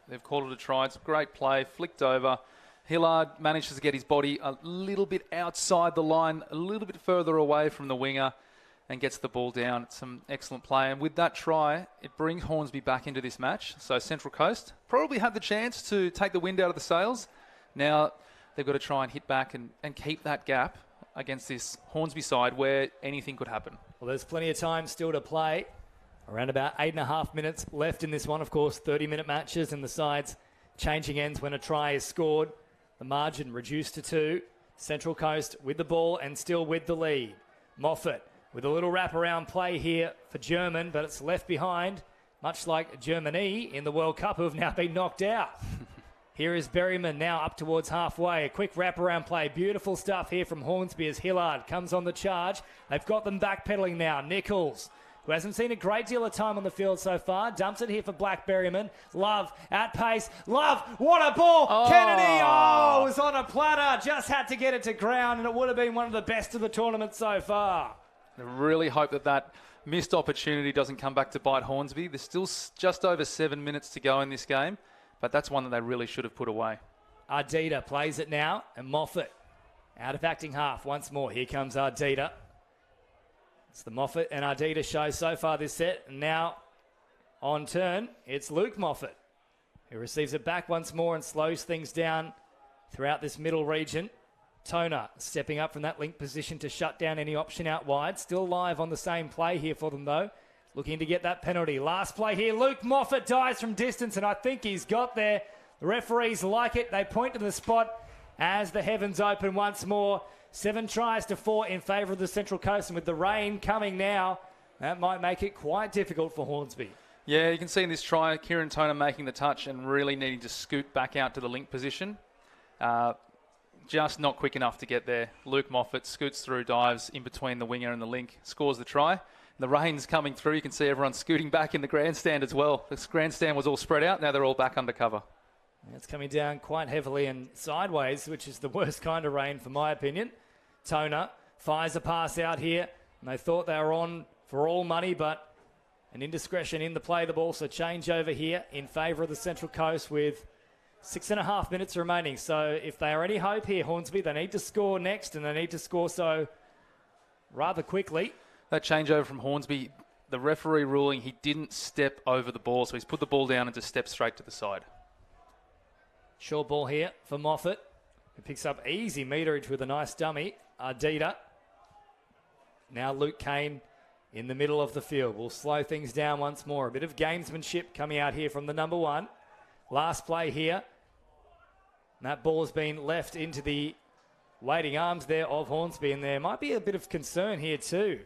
They've called it a try. It's a great play. Flicked over. Hillard manages to get his body a little bit outside the line, a little bit further away from the winger, and gets the ball down. It's some excellent play. And with that try, it brings Hornsby back into this match. So Central Coast probably had the chance to take the wind out of the sails. Now they've got to try and hit back and keep that gap against this Hornsby side where anything could happen. Well, there's plenty of time still to play. Around about 8.5 minutes left in this one. Of course, 30-minute matches and the sides changing ends when a try is scored. The margin reduced to 2. Central Coast with the ball and still with the lead. Moffat with a little wraparound play here for German, but it's left behind, much like Germany in the World Cup, who have now been knocked out. Here is Berryman now up towards halfway. A quick wraparound play. Beautiful stuff here from Hornsby as Hillard comes on the charge. They've got them backpedaling now. Nichols, who hasn't seen a great deal of time on the field so far, dumps it here for Black Berryman. Love at pace. Love, what a ball! Oh. Kennedy, was on a platter. Just had to get it to ground, and it would have been one of the best of the tournament so far. I really hope that missed opportunity doesn't come back to bite Hornsby. There's still just over 7 minutes to go in this game, but that's one that they really should have put away. Ardita plays it now, and Moffat out of acting half once more. Here comes Ardita. It's the Moffat and Ardita show so far this set, and now on turn, it's Luke Moffat, who receives it back once more and slows things down throughout this middle region. Toner stepping up from that link position to shut down any option out wide. Still live on the same play here for them, though. Looking to get that penalty. Last play here. Luke Moffat dives from distance, and I think he's got there. The referees like it. They point to the spot as the heavens open once more. 7 tries to 4 in favour of the Central Coast, and with the rain coming now, that might make it quite difficult for Hornsby. Yeah, you can see in this try, Kieran Toner making the touch and really needing to scoot back out to the link position. Just not quick enough to get there. Luke Moffat scoots through, dives in between the winger and the link, scores the try. The rain's coming through. You can see everyone scooting back in the grandstand as well. The grandstand was all spread out. Now they're all back under cover. It's coming down quite heavily and sideways, which is the worst kind of rain, for my opinion. Toner fires a pass out here, and they thought they were on for all money, but an indiscretion in the play of the ball. So change over here in favour of the Central Coast with 6.5 minutes remaining. So if they are any hope here, Hornsby, they need to score next, and they need to score so rather quickly. That changeover from Hornsby, the referee ruling he didn't step over the ball, so he's put the ball down and just stepped straight to the side. Short ball here for Moffat, who picks up easy meterage with a nice dummy. Ardita. Now Luke Kane in the middle of the field. We'll slow things down once more. A bit of gamesmanship coming out here from the number 1. Last play here. And that ball has been left into the waiting arms there of Hornsby, and there might be a bit of concern here too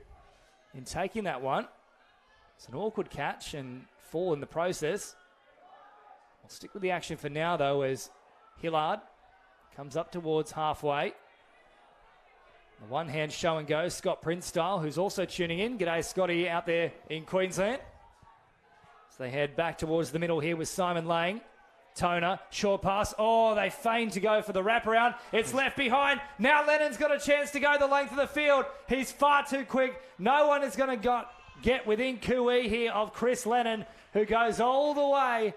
in taking that one. It's an awkward catch and fall in the process. I'll stick with the action for now, though, as Hillard comes up towards halfway. The one-hand show and go, Scott Prince style, who's also tuning in. G'day, Scotty, out there in Queensland. So they head back towards the middle here with Simon Lang. Toner, short pass. Oh, they feign to go for the wraparound. It's left behind. Now Lennon's got a chance to go the length of the field. He's far too quick. No one is going to get within cooee here of Chris Lennon, who goes all the way.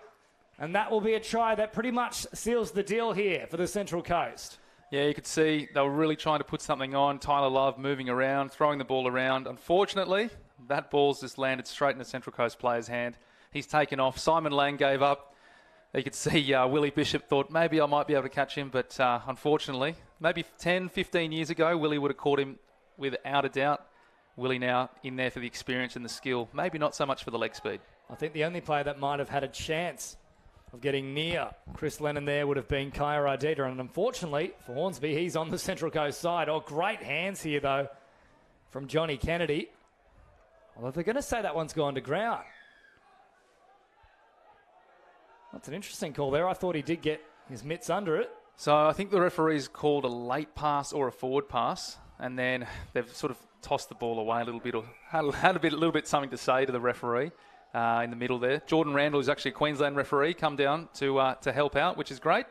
And that will be a try that pretty much seals the deal here for the Central Coast. Yeah, you could see they were really trying to put something on. Tyler Love moving around, throwing the ball around. Unfortunately, that ball's just landed straight in the Central Coast player's hand. He's taken off. Simon Lang gave up. You could see Willie Bishop thought maybe I might be able to catch him, but unfortunately, maybe 10, 15 years ago, Willie would have caught him without a doubt. Willie now in there for the experience and the skill. Maybe not so much for the leg speed. I think the only player that might have had a chance of getting near Chris Lennon there would have been Kaya Ardita, and unfortunately for Hornsby, he's on the Central Coast side. Oh, great hands here, though, from Johnny Kennedy. Although they're going to say that one's gone to ground. That's an interesting call there. I thought he did get his mitts under it. So I think the referee's called a late pass or a forward pass, and then they've sort of tossed the ball away a little bit, or had a little bit something to say to the referee in the middle there. Jordan Randall, who's actually a Queensland referee, come down to help out, which is great.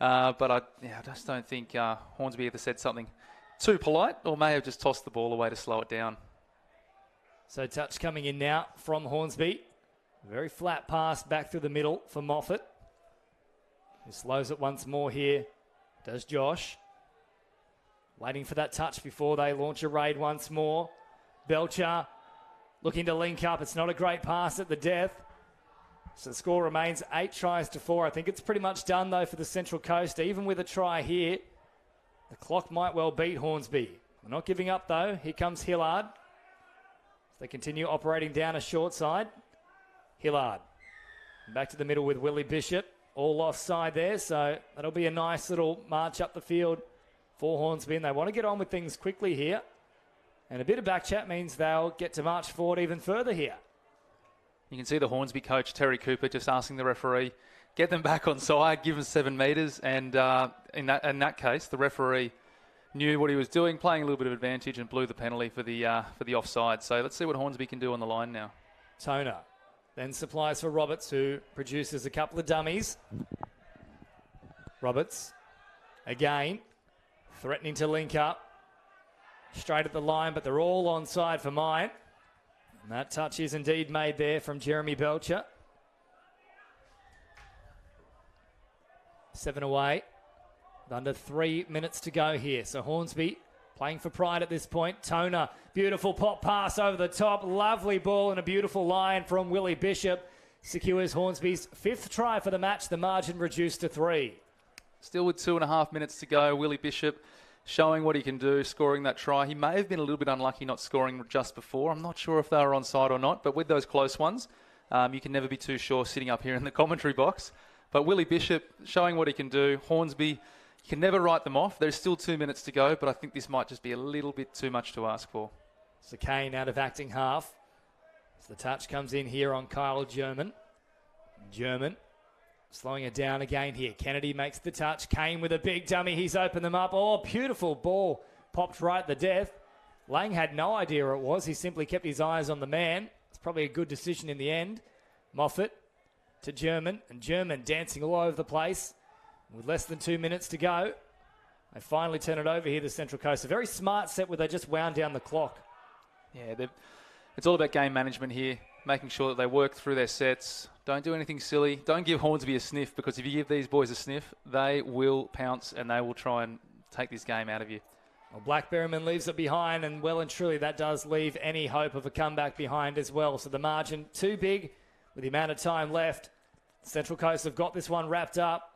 But I just don't think Hornsby either said something too polite or may have just tossed the ball away to slow it down. So touch coming in now from Hornsby. Very flat pass back through the middle for Moffat. He slows it once more here. Does Josh. Waiting for that touch before they launch a raid once more. Belcher looking to link up. It's not a great pass at the death. So the score remains 8-4. I think it's pretty much done, though, for the Central Coast. Even with a try here, the clock might well beat Hornsby. They're not giving up, though. Here comes Hillard. They continue operating down a short side. Hillard. Back to the middle with Willie Bishop. All offside there, so that'll be a nice little march up the field for Hornsby. And they want to get on with things quickly here. And a bit of back chat means they'll get to march forward even further here. You can see the Hornsby coach, Terry Cooper, just asking the referee, get them back on side, give them 7 metres. And in that case, the referee knew what he was doing, playing a little bit of advantage, and blew the penalty for the offside. So let's see what Hornsby can do on the line now. Toner then supplies for Roberts, who produces a couple of dummies. Roberts, again, threatening to link up. Straight at the line, but they're all onside for mine. And that touch is indeed made there from Jeremy Belcher. 7 away. With under 3 minutes to go here. So Hornsby playing for pride at this point. Toner, beautiful pop pass over the top. Lovely ball and a beautiful line from Willie Bishop. Secures Hornsby's 5th try for the match. The margin reduced to 3. Still with 2.5 minutes to go. Willie Bishop showing what he can do, scoring that try. He may have been a little bit unlucky not scoring just before. I'm not sure if they were onside or not, but with those close ones, you can never be too sure sitting up here in the commentary box. But Willie Bishop showing what he can do. Hornsby, you can never write them off. There's still 2 minutes to go, but I think this might just be a little bit too much to ask for. So Kane out of acting half. As the touch comes in here on Kyle German. German slowing it down again here. Kennedy makes the touch. Kane with a big dummy. He's opened them up. Oh, beautiful ball. Popped right at the death. Lang had no idea where it was. He simply kept his eyes on the man. It's probably a good decision in the end. Moffat to German. And German dancing all over the place. With less than 2 minutes to go, they finally turn it over here, the Central Coast. A very smart set where they just wound down the clock. Yeah, it's all about game management here, making sure that they work through their sets. Don't do anything silly. Don't give Hornsby a sniff, because if you give these boys a sniff, they will pounce and they will try and take this game out of you. Well, Blackberryman leaves it behind, and well and truly that does leave any hope of a comeback behind as well. So the margin too big with the amount of time left. Central Coast have got this one wrapped up.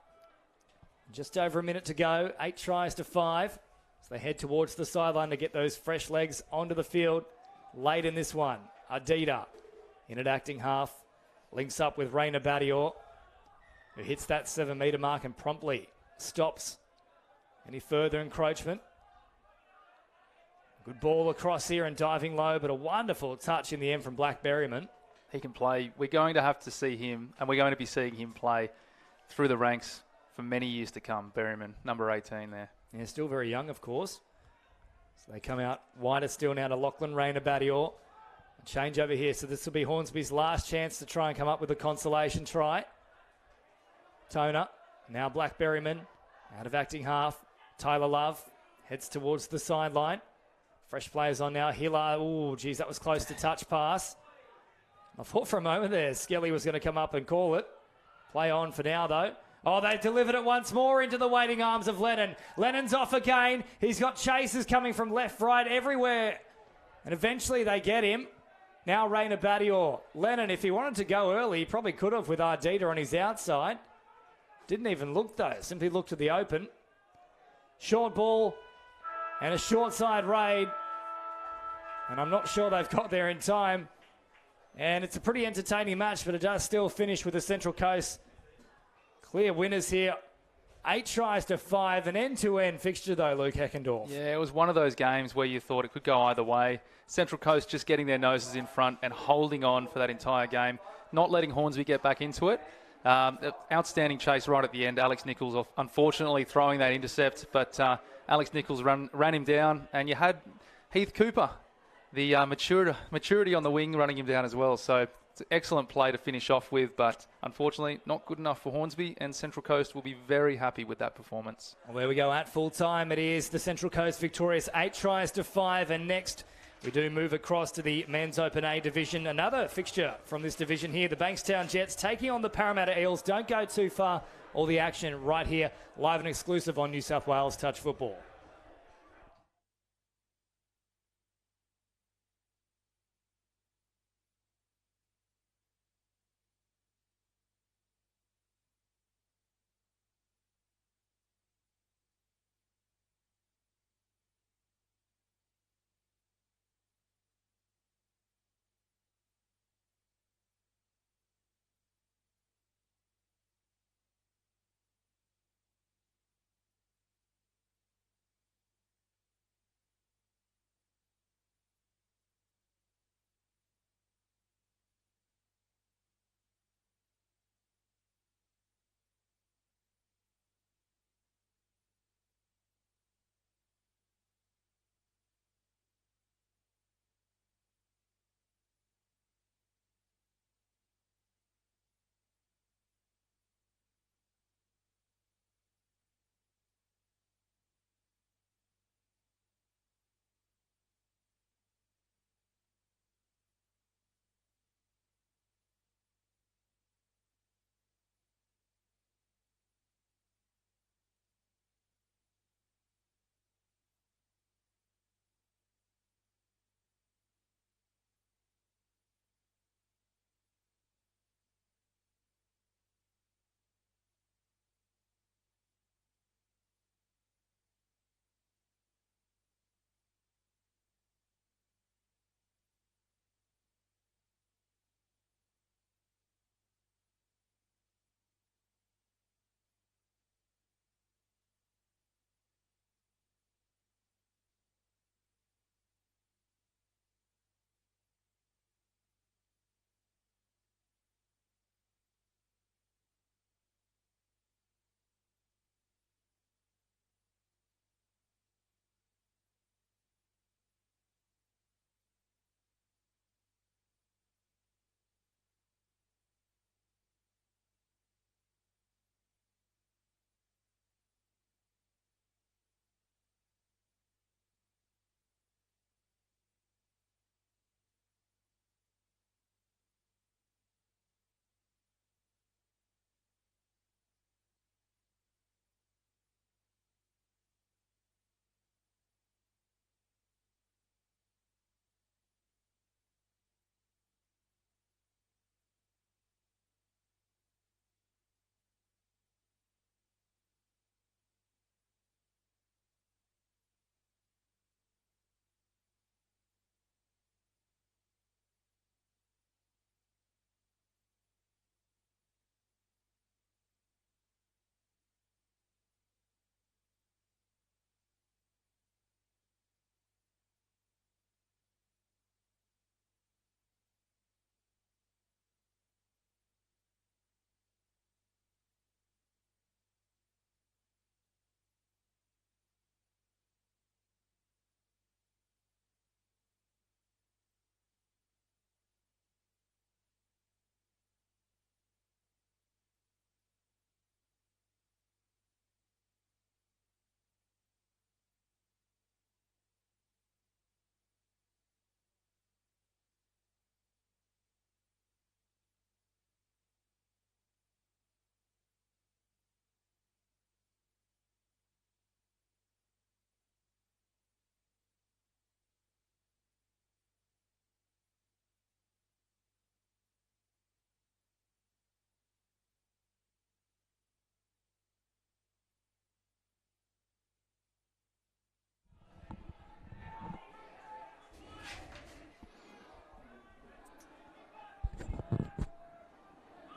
Just over a minute to go, 8-5. So they head towards the sideline to get those fresh legs onto the field late in this one. Ardita in at acting half. Links up with Raina Badior, who hits that 7 metre mark and promptly stops any further encroachment. Good ball across here and diving low, but a wonderful touch in the end from Blackberryman. He can play. We're going to have to see him, and we're going to be seeing him play through the ranks for many years to come. Berryman, number 18 there. Yeah, still very young, of course. So they come out wider still now to Lachlan Rayner Badior. A change over here. So this will be Hornsby's last chance to try and come up with a consolation try. Toner. Now Blackberryman. Out of acting half. Tyler Love heads towards the sideline. Fresh players on now. Hiller. Oh, geez, that was close to touch pass. I thought for a moment there Skelly was going to come up and call it. Play on for now, though. Oh, they delivered it once more into the waiting arms of Lennon. Lennon's off again. He's got chases coming from left, right, everywhere. And eventually they get him. Now Rayner Badior. Lennon, if he wanted to go early, he probably could have with Ardita on his outside. Didn't even look, though. Simply looked to the open. Short ball and a short side raid. And I'm not sure they've got there in time. And it's a pretty entertaining match, but it does still finish with the Central Coast clear winners here. 8 tries to 5, an end-to-end fixture though, Luke Heckendorf. Yeah, it was one of those games where you thought it could go either way. Central Coast just getting their noses in front and holding on for that entire game, not letting Hornsby get back into it. Outstanding chase right at the end. Alex Nichols unfortunately throwing that intercept, but Alex Nichols ran him down, and you had Heath Cooper, the maturity on the wing, running him down as well. So it's an excellent play to finish off with, but unfortunately not good enough for Hornsby, and Central Coast will be very happy with that performance. Well, there we go. At full time, it is the Central Coast victorious, 8 tries to 5, and next we do move across to the Men's Open A division. Another fixture from this division here, the Bankstown Jets taking on the Parramatta Eels. Don't go too far. All the action right here, live and exclusive on New South Wales Touch Football.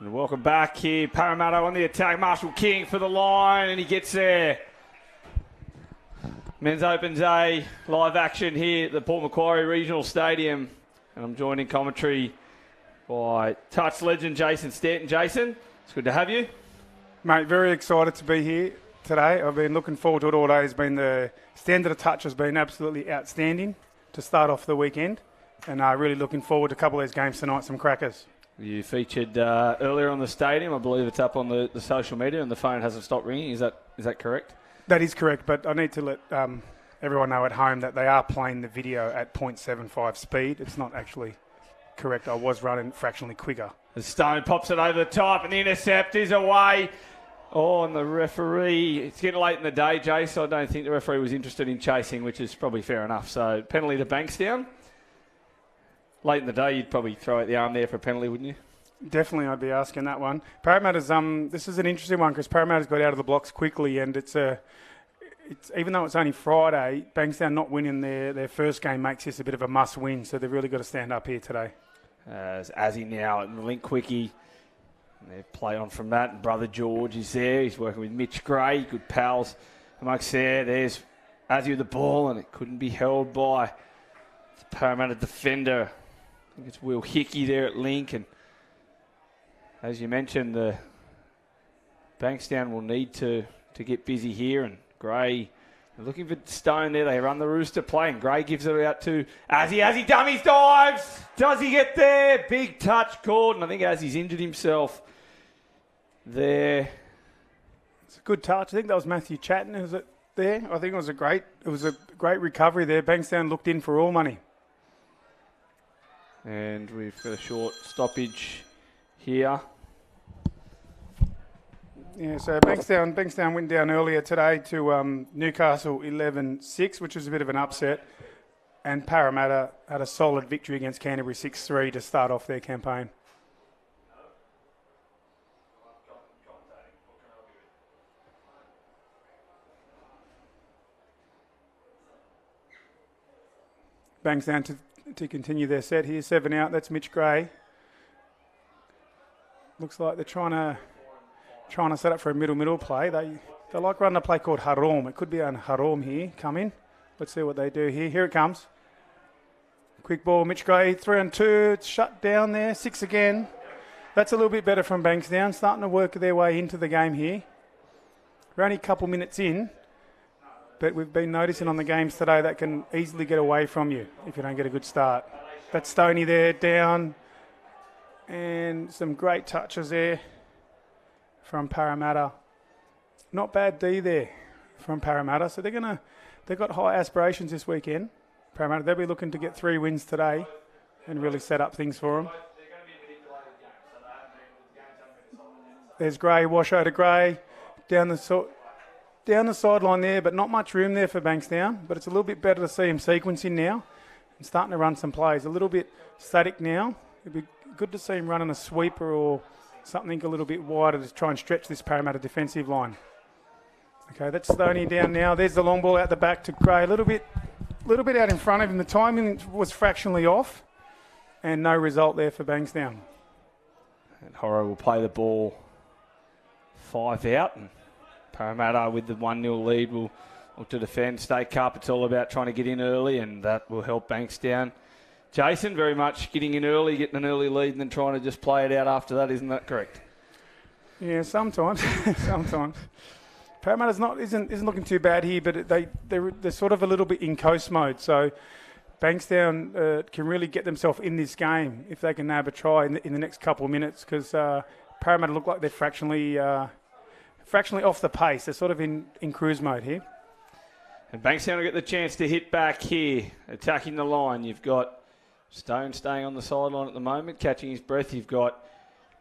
And welcome back here. Parramatta on the attack. Marshall King for the line, and he gets there. Men's Opens A, live action here at the Port Macquarie Regional Stadium. And I'm joined in commentary by touch legend Jason Stanton. Jason, it's good to have you. Mate, very excited to be here today. I've been looking forward to it all day. The standard of touch has been absolutely outstanding to start off the weekend. And really looking forward to a couple of these games tonight, some crackers. You featured earlier on the stadium. I believe it's up on the social media and the phone hasn't stopped ringing. Is that correct? That is correct, but I need to let everyone know at home that they are playing the video at 0.75 speed. It's not actually correct. I was running fractionally quicker. The Stone pops it over the top and the intercept is away. Oh, and the referee, it's getting late in the day, Jay, so I don't think the referee was interested in chasing, which is probably fair enough. So penalty to Bankstown. Late in the day, you'd probably throw out the arm there for a penalty, wouldn't you? Definitely, I'd be asking that one. Parramatta's this is an interesting one because Parramatta's got out of the blocks quickly, and it's even though it's only Friday, Bankstown not winning their first game makes this a bit of a must-win. So they've really got to stand up here today. As he now at the link quickie, they play on from that. And brother George is there. He's working with Mitch Gray, good pals amongst there. There's Azzy with the ball, and it couldn't be held by the Parramatta defender. I think it's Will Hickey there at link, and as you mentioned, the Bankstown will need to get busy here, and Gray looking for Stone there. They run the rooster play, and Gray gives it out to Azzy. Azzy dummies, dives. Does he get there? Big touch called, and I think Azzy's injured himself there. It's a good touch. I think that was Matthew Chatton, is it there? I think it was a great recovery there. Bankstown looked in for all money. And we've got a short stoppage here. Yeah, so Bankstown went down earlier today to Newcastle 11-6, which was a bit of an upset. And Parramatta had a solid victory against Canterbury 6-3 to start off their campaign. Bankstown to continue their set here. 7 out. That's Mitch Gray. Looks like they're trying to set up for a middle play. They like running a play called Harom. It could be an Harom here. Come in. Let's see what they do here. Here it comes. Quick ball. Mitch Gray 3-2. It's shut down there. 6 again. That's a little bit better from Bankstown. Starting to work their way into the game here. We're only a couple minutes in. But we've been noticing on the games today that can easily get away from you if you don't get a good start. That's Stoney there, down. And some great touches there from Parramatta. Not bad D there from Parramatta. So they've got high aspirations this weekend. Parramatta, they'll be looking to get 3 wins today and really set up things for them. There's Gray, wash out to Gray, down the sideline there, but not much room there for Bankstown. But it's a little bit better to see him sequencing now and starting to run some plays. A little bit static now. It'd be good to see him running a sweeper or something a little bit wider to try and stretch this Parramatta defensive line. Okay, that's Stoney down now. There's the long ball out the back to Gray. A little bit out in front of him. The timing was fractionally off and no result there for Bankstown. And Horror will play the ball 5 out, and Parramatta with the 1-0 lead will look to defend. State Cup, it's all about trying to get in early, and that will help Bankstown. Jason, very much getting in early, getting an early lead, and then trying to just play it out after that. Isn't that correct? Yeah, sometimes. Sometimes. Parramatta isn't looking too bad here, but they're sort of a little bit in coast mode. So Bankstown can really get themselves in this game if they can nab a try in the next couple of minutes, because Parramatta look like they're fractionally off the pace. They're sort of in cruise mode here. And Bankstown will get the chance to hit back here, attacking the line. You've got Stone staying on the sideline at the moment, catching his breath. You've got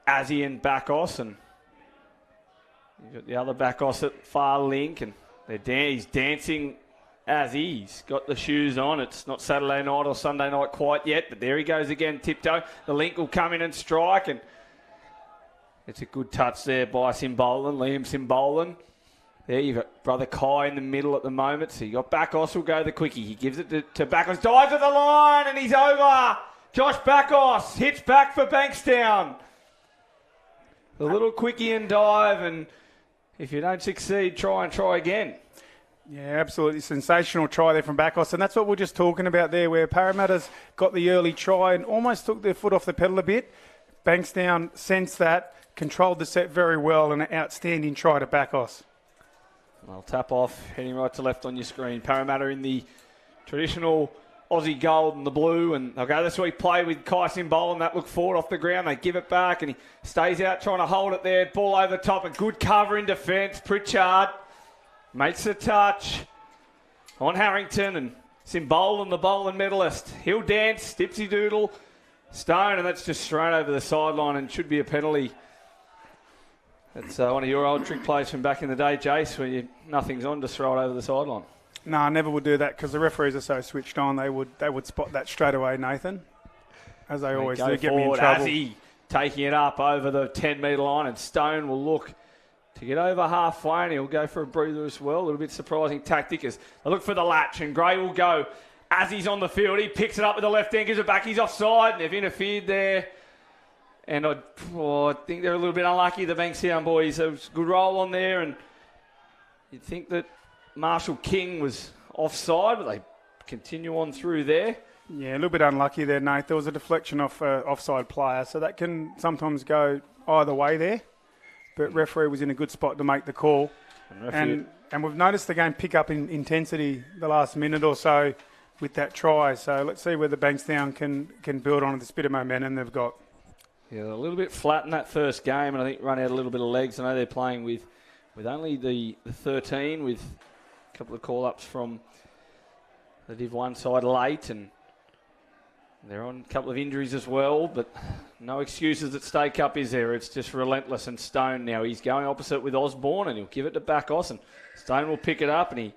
Azzy and Backos, and you've got the other Backos at far link, and he's dancing as he's got the shoes on. It's not Saturday night or Sunday night quite yet, but there he goes again, tiptoe. The link will come in and strike, and it's a good touch there by Simbolan, Liam Simbolan. There you've got brother Kai in the middle at the moment. So you got Backos will go the quickie. He gives it to Backos, dives at the line, and he's over. Josh Backos hits back for Bankstown. the little quickie and dive, and if you don't succeed, try again. Yeah, absolutely sensational try there from Backos, and that's what we're just talking about there, where Parramatta's got the early try and almost took their foot off the pedal a bit. Bankstown sensed that, controlled the set very well, and an outstanding try to Backos. Well, tap off, heading right to left on your screen. Parramatta in the traditional Aussie gold and the blue, and they'll go this week play with Kai Simbol, and that look forward off the ground. They give it back, and he stays out trying to hold it there. Ball over the top, a good cover in defence. Pritchard makes a touch on Harrington, and Simbol and the bowling medalist. He'll dance, Dipsy Doodle, Stone, and that's just straight over the sideline and should be a penalty. That's one of your old trick plays from back in the day, Jace, where nothing's on, just throw it over the sideline. No, I never would do that because the referees are so switched on. They would spot that straight away, Nathan, as they always do. Get me in trouble. Azzy taking it up over the 10-metre line, and Stone will look to get over halfway, and he'll go for a breather as well. A little bit surprising tactic as they look for the latch, and Gray will go. Azzy's on the field. He picks it up with the left hand, gives it back. He's offside, and they've interfered there. And I think they're a little bit unlucky, the Bankstown boys. There was a good roll on there, and you'd think that Marshall King was offside, but they continue on through there. Yeah, a little bit unlucky there, Nate. There was a deflection off an offside player, so that can sometimes go either way there. But referee was in a good spot to make the call. And we've noticed the game pick up in intensity the last minute or so with that try. So let's see whether Bankstown can build on this bit of momentum they've got. Yeah, a little bit flat in that first game, and I think run out a little bit of legs. I know they're playing with only the 13, with a couple of call-ups from the Div 1 side late, and they're on a couple of injuries as well, but no excuses at State Cup, is there? It's just relentless. And Stone now, he's going opposite with Osborne, and he'll give it to Backos, and Stone will pick it up, and he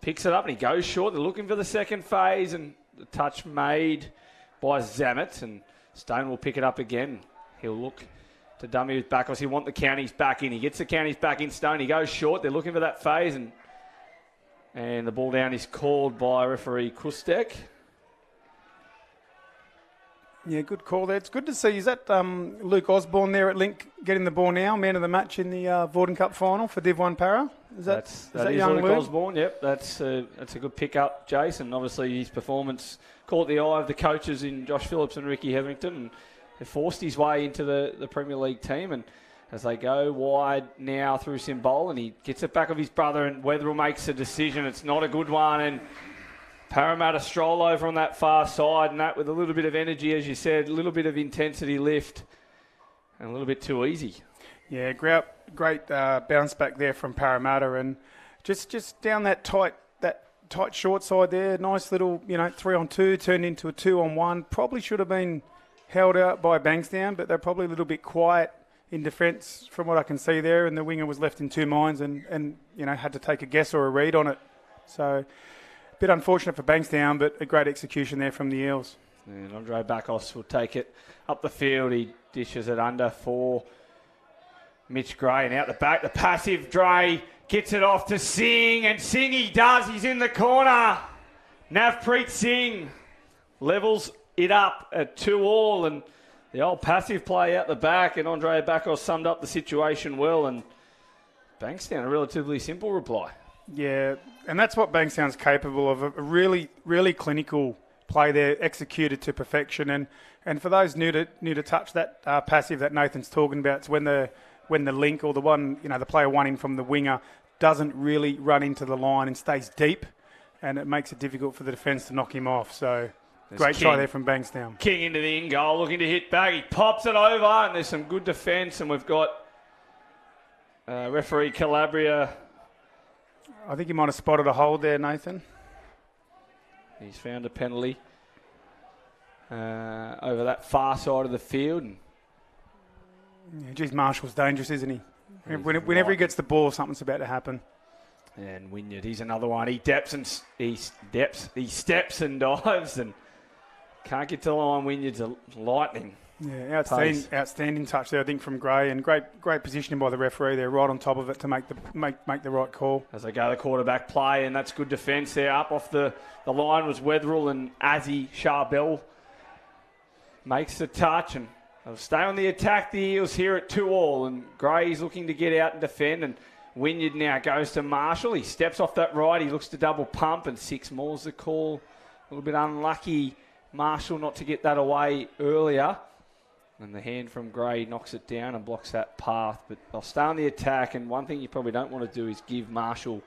picks it up, and he goes short. They're looking for the second phase, and the touch made by Zammit, and Stone will pick it up again. He'll look to dummy with Backos. He'll want the counties back in. He gets the counties back in. Stone, he goes short. They're looking for that phase, and the ball down is called by referee Kustek. Yeah, good call there. It's good to see. Is that Luke Osborne there at Link getting the ball now? Man of the match in the Vorden Cup final for Div 1 Para? That is young Luke Luke? Osborne, yep. That's a good pick-up, Jason. Obviously, his performance caught the eye of the coaches in Josh Phillips and Ricky Hetherington, and they forced his way into the Premier League team. And as they go wide now through Simbol, and he gets it back of his brother, and Wetherill makes a decision. It's not a good one, and Parramatta stroll over on that far side, and that with a little bit of energy, as you said, a little bit of intensity lift, and a little bit too easy. Yeah, great bounce back there from Parramatta, and just down that tight short side there. Nice little 3-on-2 turned into a 2-on-1. Probably should have been held out by Bankstown, but they're probably a little bit quiet in defence from what I can see there, and the winger was left in two minds and had to take a guess or a read on it. So a bit unfortunate for Bankstown, but a great execution there from the Eels. And Andre Backos will take it up the field. He dishes it under for Mitch Gray, and out the back, the passive Dre gets it off to Singh, and Singh he does. He's in the corner. Navpreet Singh levels it up at 2-2, and the old passive play out the back, and Andre Backos summed up the situation well, and Bankstown a relatively simple reply. Yeah, and that's what Bankstown's capable of, a really, really clinical play there, executed to perfection. And for those new to touch, that passive that Nathan's talking about, it's when the link or the one, the player one in from the winger doesn't really run into the line and stays deep, and it makes it difficult for the defence to knock him off. So great try there from Bankstown. King into the in goal, looking to hit back. He pops it over, and there's some good defence, and we've got referee Calabria. I think he might have spotted a hold there, Nathan. He's found a penalty over that far side of the field. And geez, Marshall's dangerous, isn't he? Whenever he gets the ball, something's about to happen. And Wynyard, he's another one. He steps and dives and can't get to the line. Wynyard's a lightning. Yeah, outstanding touch there, I think, from Gray, and great positioning by the referee there, right on top of it to make the right call. As they go the quarterback play, and that's good defence there. Up off the line was Wetherill, and Azzy Charbel makes the touch, and They'll stay on the attack, the Eels here at 2-2, and Gray's looking to get out and defend, and Wynyard now goes to Marshall. He steps off that right, he looks to double pump, and 6 more's the call. A little bit unlucky, Marshall, not to get that away earlier. And the hand from Gray knocks it down and blocks that path. But they'll stay on the attack, and one thing you probably don't want to do is give Marshall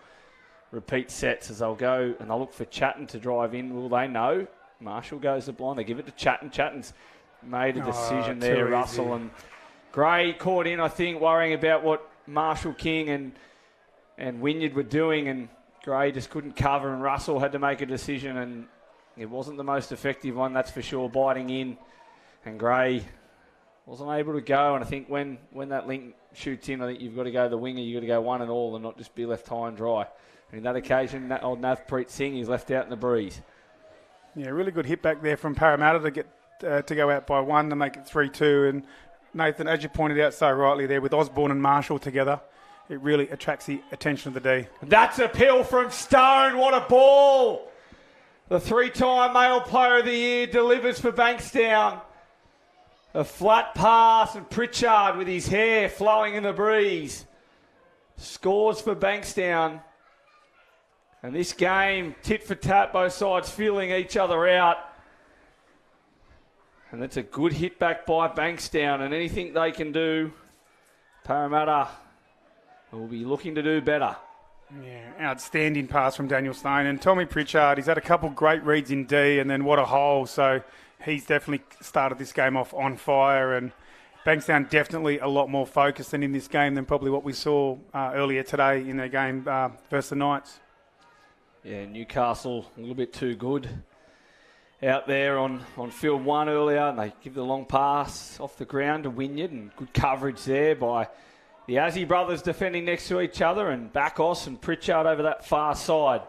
repeat sets, as they'll go and they'll look for Chatton to drive in. Will they know? Marshall goes the blind. They give it to Chatton. Chatton's made a decision there, Russell. And Gray caught in, I think, worrying about what Marshall King and Wynyard were doing, and Gray just couldn't cover, and Russell had to make a decision, and it wasn't the most effective one, that's for sure, biting in. And Gray wasn't able to go, and I think when that link shoots in, I think you've got to go the winger, you've got to go one and all and not just be left high and dry. And in that occasion, that old Navpreet Singh is left out in the breeze. Yeah, really good hit back there from Parramatta to get to go out by 1 to make it 3-2. And Nathan, as you pointed out so rightly there, with Osborne and Marshall together, it really attracts the attention of the D. That's a pill from Stone. What a ball! The 3-time male player of the year delivers for Bankstown. A flat pass, and Pritchard with his hair flowing in the breeze scores for Bankstown. And this game, tit for tat, both sides feeling each other out. And that's a good hit back by Bankstown, and anything they can do, Parramatta will be looking to do better. Yeah, outstanding pass from Daniel Stone. And Tommy Pritchard, he's had a couple great reads in D, and then what a hole. So he's definitely started this game off on fire, and Bankstown definitely a lot more focused in this game than probably what we saw earlier today in their game versus the Knights. Yeah, Newcastle a little bit too good out there on field 1 earlier, and they give the long pass off the ground to Wynyard, and good coverage there by the Azzy brothers defending next to each other, and Backos and Pritchard over that far side.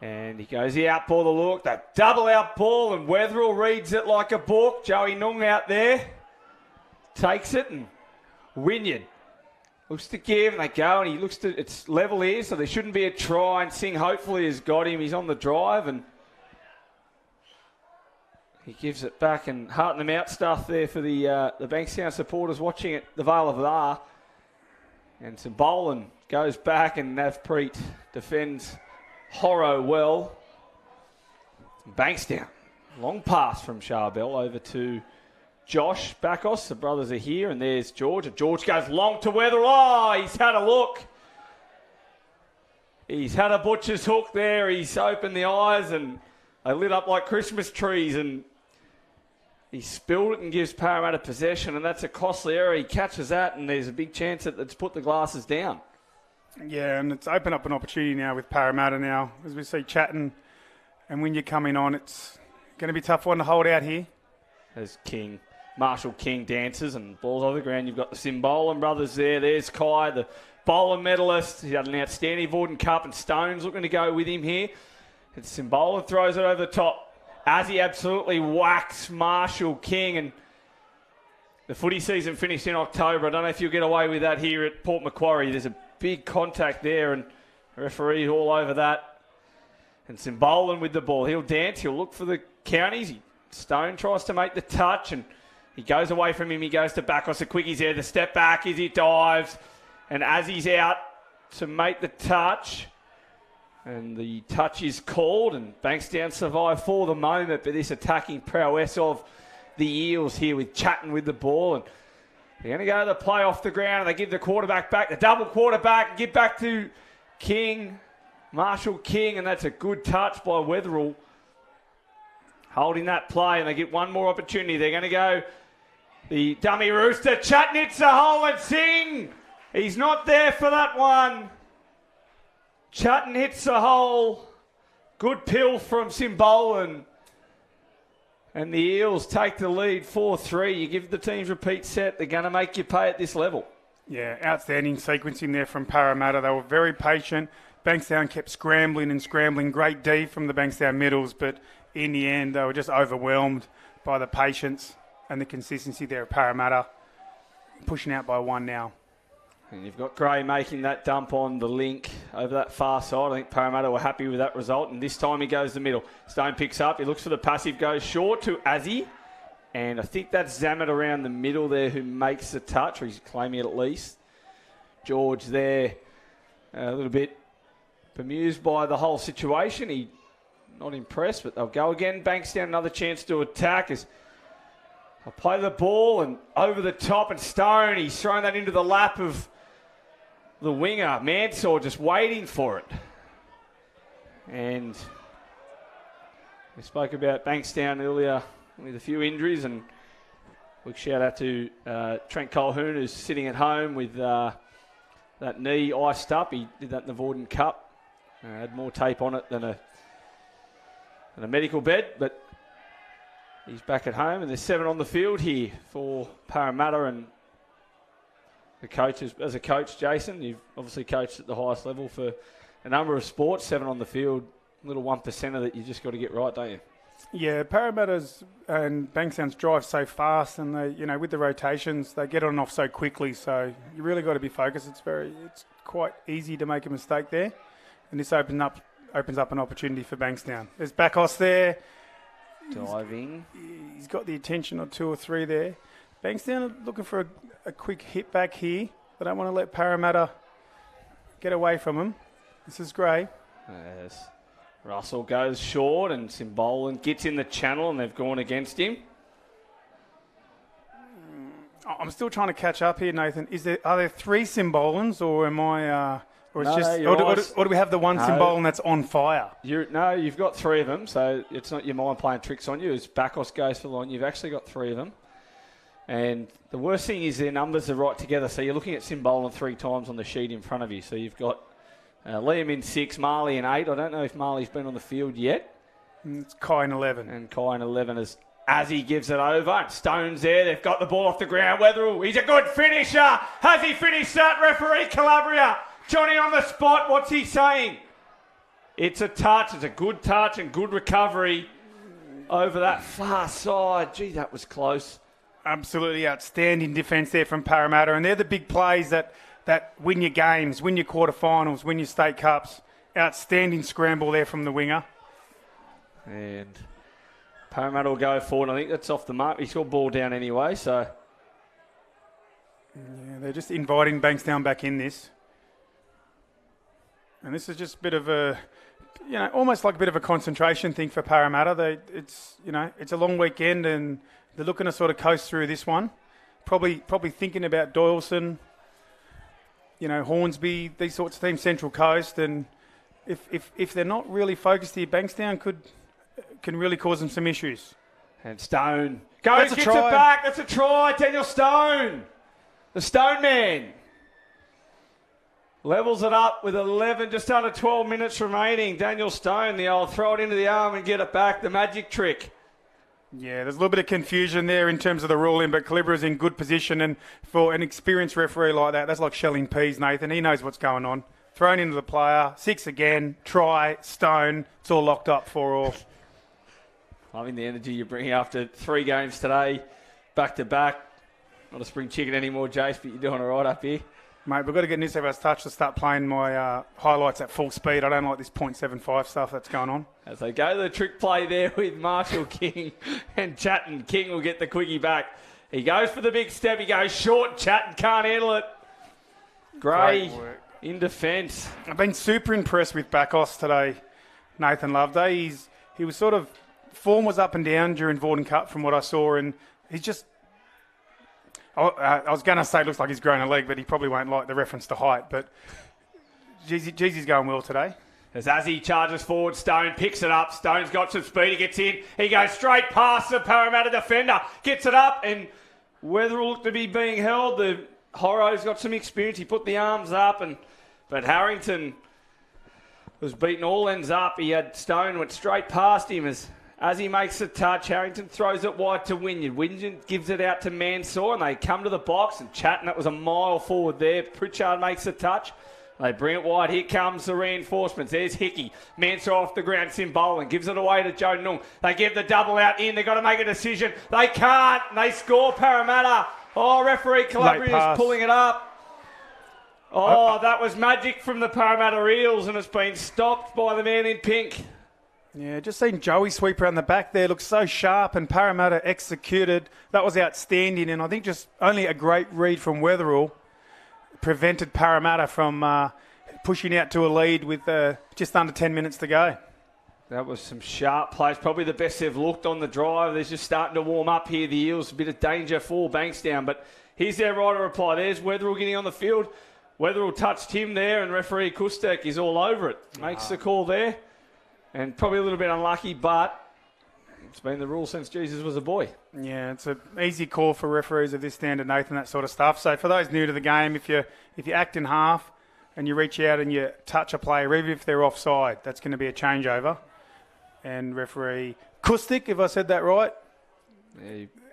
And he goes the out ball to look, that double out ball, and Wetherill reads it like a book. Joey Nung out there takes it, and Wynyard looks to give, and they go, and he looks to, it's level here, so there shouldn't be a try, and Singh hopefully has got him. He's on the drive, and he gives it back, and hearten them out stuff there for the Bankstown supporters watching at the Vale of Var. And Sambolan goes back, and Navpreet defends Horro well. Bankstown, long pass from Charbel over to Josh Backos. The brothers are here, and there's George. And George goes long to Wetherill. Oh, he's had a look. He's had a butcher's hook there. He's opened the eyes, and they lit up like Christmas trees, and he spilled it and gives Parramatta possession, and that's a costly error. He catches that, and there's a big chance that it's put the glasses down. Yeah, and it's opened up an opportunity now with Parramatta now. As we see Chatton and when you're coming on, it's going to be a tough one to hold out here. As Marshall King dances and balls over the ground, you've got the Simbolan brothers there. There's Kai, the bowler medalist. He had an outstanding Vorden Cup, and Stone's looking to go with him here. And Simbolan throws it over the top. As he absolutely whacks Marshall King, and the footy season finished in October. I don't know if you'll get away with that here at Port Macquarie. There's a big contact there, and the referee all over that. And Simbolan with the ball. He'll dance. He'll look for the counties. Stone tries to make the touch, and he goes away from him. He goes to Backos. The quickies there. The step back as he dives. And as he's out to make the touch, and the touch is called, and Bankstown survive for the moment, but this attacking prowess of the Eels here with Chatton with the ball, and they're going to go to the play off the ground, and they give the quarterback back, the double quarterback, give back to King, Marshall King, and that's a good touch by Wetherill, holding that play, and they get one more opportunity. They're going to go the dummy rooster. Chatton hits a hole, and Singh, he's not there for that one. Chatton hits a hole. Good pill from Simbolan. And the Eels take the lead 4-3. You give the teams repeat set, they're going to make you pay at this level. Yeah, outstanding sequencing there from Parramatta. They were very patient. Bankstown kept scrambling and scrambling. Great D from the Bankstown middles, but in the end, they were just overwhelmed by the patience and the consistency there of Parramatta. Pushing out by 1 now. And you've got Gray making that dump on the link over that far side. I think Parramatta were happy with that result. And this time he goes the middle. Stone picks up. He looks for the passive, goes short to Azzy. And I think that's Zamet around the middle there who makes the touch, or he's claiming it at least. George there, a little bit bemused by the whole situation. He not impressed, but they'll go again. Bankstown, another chance to attack. I'll play the ball and over the top, and Stone, he's thrown that into the lap of the winger. Mansour just waiting for it. And we spoke about Bankstown earlier with a few injuries, and big shout out to Trent Colquhoun, who's sitting at home with that knee iced up. He did that in the Vorden Cup. Had more tape on it than a medical bed, but he's back at home, and there's 7 on the field here for Parramatta. And the coach, as a coach, Jason, you've obviously coached at the highest level for a number of sports. 7 on the field, little 1%er that you just got to get right, don't you? Yeah, Parramatta's and Bankstown's drive so fast, and they, with the rotations, they get on and off so quickly. So you really got to be focused. It's quite easy to make a mistake there, and this opens up an opportunity for Bankstown. There's Backos there, diving. He's got the attention of 2 or 3 there. Bankstown are looking for a quick hit back here. They don't want to let Parramatta get away from him. This is Gray. Yes. Russell goes short, and Simbolan gets in the channel, and they've gone against him. I'm still trying to catch up here, Nathan. Are there 3 Simbolans, or am I? Or do we have the one Simbolan that's on fire? You've got 3 of them, so it's not your mind playing tricks on you. As Backos goes for the line, you've actually got 3 of them. And the worst thing is their numbers are right together. So you're looking at Simbolan 3 times on the sheet in front of you. So you've got Liam in 6, Marley in 8. I don't know if Marley's been on the field yet. It's Kai in 11. And Kai in 11 as he gives it over. And Stone's there. They've got the ball off the ground. Wetherill, he's a good finisher. Has he finished that? Referee Calabria. Johnny on the spot. What's he saying? It's a touch. It's a good touch and good recovery over that far side. Gee, that was close. Absolutely outstanding defence there from Parramatta. And they're the big plays that win your games, win your quarterfinals, win your state cups. Outstanding scramble there from the winger. And Parramatta will go forward. I think that's off the mark. He's got ball down anyway, so. Yeah, they're just inviting Bankstown back in this. And this is just a bit of a, almost like a bit of a concentration thing for Parramatta. It's a long weekend, and they're looking to sort of coast through this one. Probably thinking about Doyleson, Hornsby, these sorts of teams, Central Coast, and if they're not really focused here, Bankstown can really cause them some issues. And Stone gets it back. That's a try. Daniel Stone, the Stone man. Levels it up with 11, just under 12 minutes remaining. Daniel Stone, the old throw it into the arm and get it back, the magic trick. Yeah, there's a little bit of confusion there in terms of the ruling, but Calibra's in good position, and for an experienced referee like that, that's like shelling peas, Nathan. He knows what's going on. Thrown into the player, 6 again, try, Stone, it's all locked up for all. Loving the energy you bring after 3 games today, back to back. Not a spring chicken anymore, Jace, but you're doing all right up here. Mate, we've got to get NSW Touch to start playing my highlights at full speed. I don't like this .75 stuff that's going on. As they go to the trick play there with Marshall King and Chatton. King will get the quickie back. He goes for the big step. He goes short. Chatton can't handle it. Gray in defence. I've been super impressed with Backos today, Nathan Loveday. He was sort of, form was up and down during Vorden Cup from what I saw, and he's just, I was going to say it looks like he's grown a leg, but he probably won't like the reference to height. But Jeezy's going well today. As he charges forward, Stone picks it up. Stone's got some speed. He gets in. He goes straight past the Parramatta defender. Gets it up, and Wetherill looked to be being held. The Horro's got some experience. He put the arms up, but Harrington was beaten all ends up. He had Stone went straight past him as he makes the touch. Harrington throws it wide to Wynyard. Wynyard gives it out to Mansour, and they come to the box and Chatton. That was a mile forward there. Pritchard makes the touch. They bring it wide. Here comes the reinforcements. There's Hickey. Mansour off the ground. Simbolan gives it away to Joe Nung. They give the double out in. They've got to make a decision. They can't. They score Parramatta. Oh, referee Calabria is pulling it up. Oh, that was magic from the Parramatta Eels, and it's been stopped by the man in pink. Yeah, just seen Joey sweep around the back there. Looks so sharp, and Parramatta executed. That was outstanding, and I think just only a great read from Weatherall prevented Parramatta from pushing out to a lead with just under 10 minutes to go. That was some sharp plays. Probably the best they've looked on the drive. They're just starting to warm up here, the Eels. A bit of danger for Bankstown, but here's their right of reply. There's Weatherall getting on the field. Weatherall touched him there, and referee Kustek is all over it. Makes the call there. And probably a little bit unlucky, but it's been the rule since Jesus was a boy. Yeah, it's an easy call for referees of this standard, Nathan, that sort of stuff. So for those new to the game, if you act in half and you reach out and you touch a player, even if they're offside, that's going to be a changeover. And referee Kustik, if I said that right,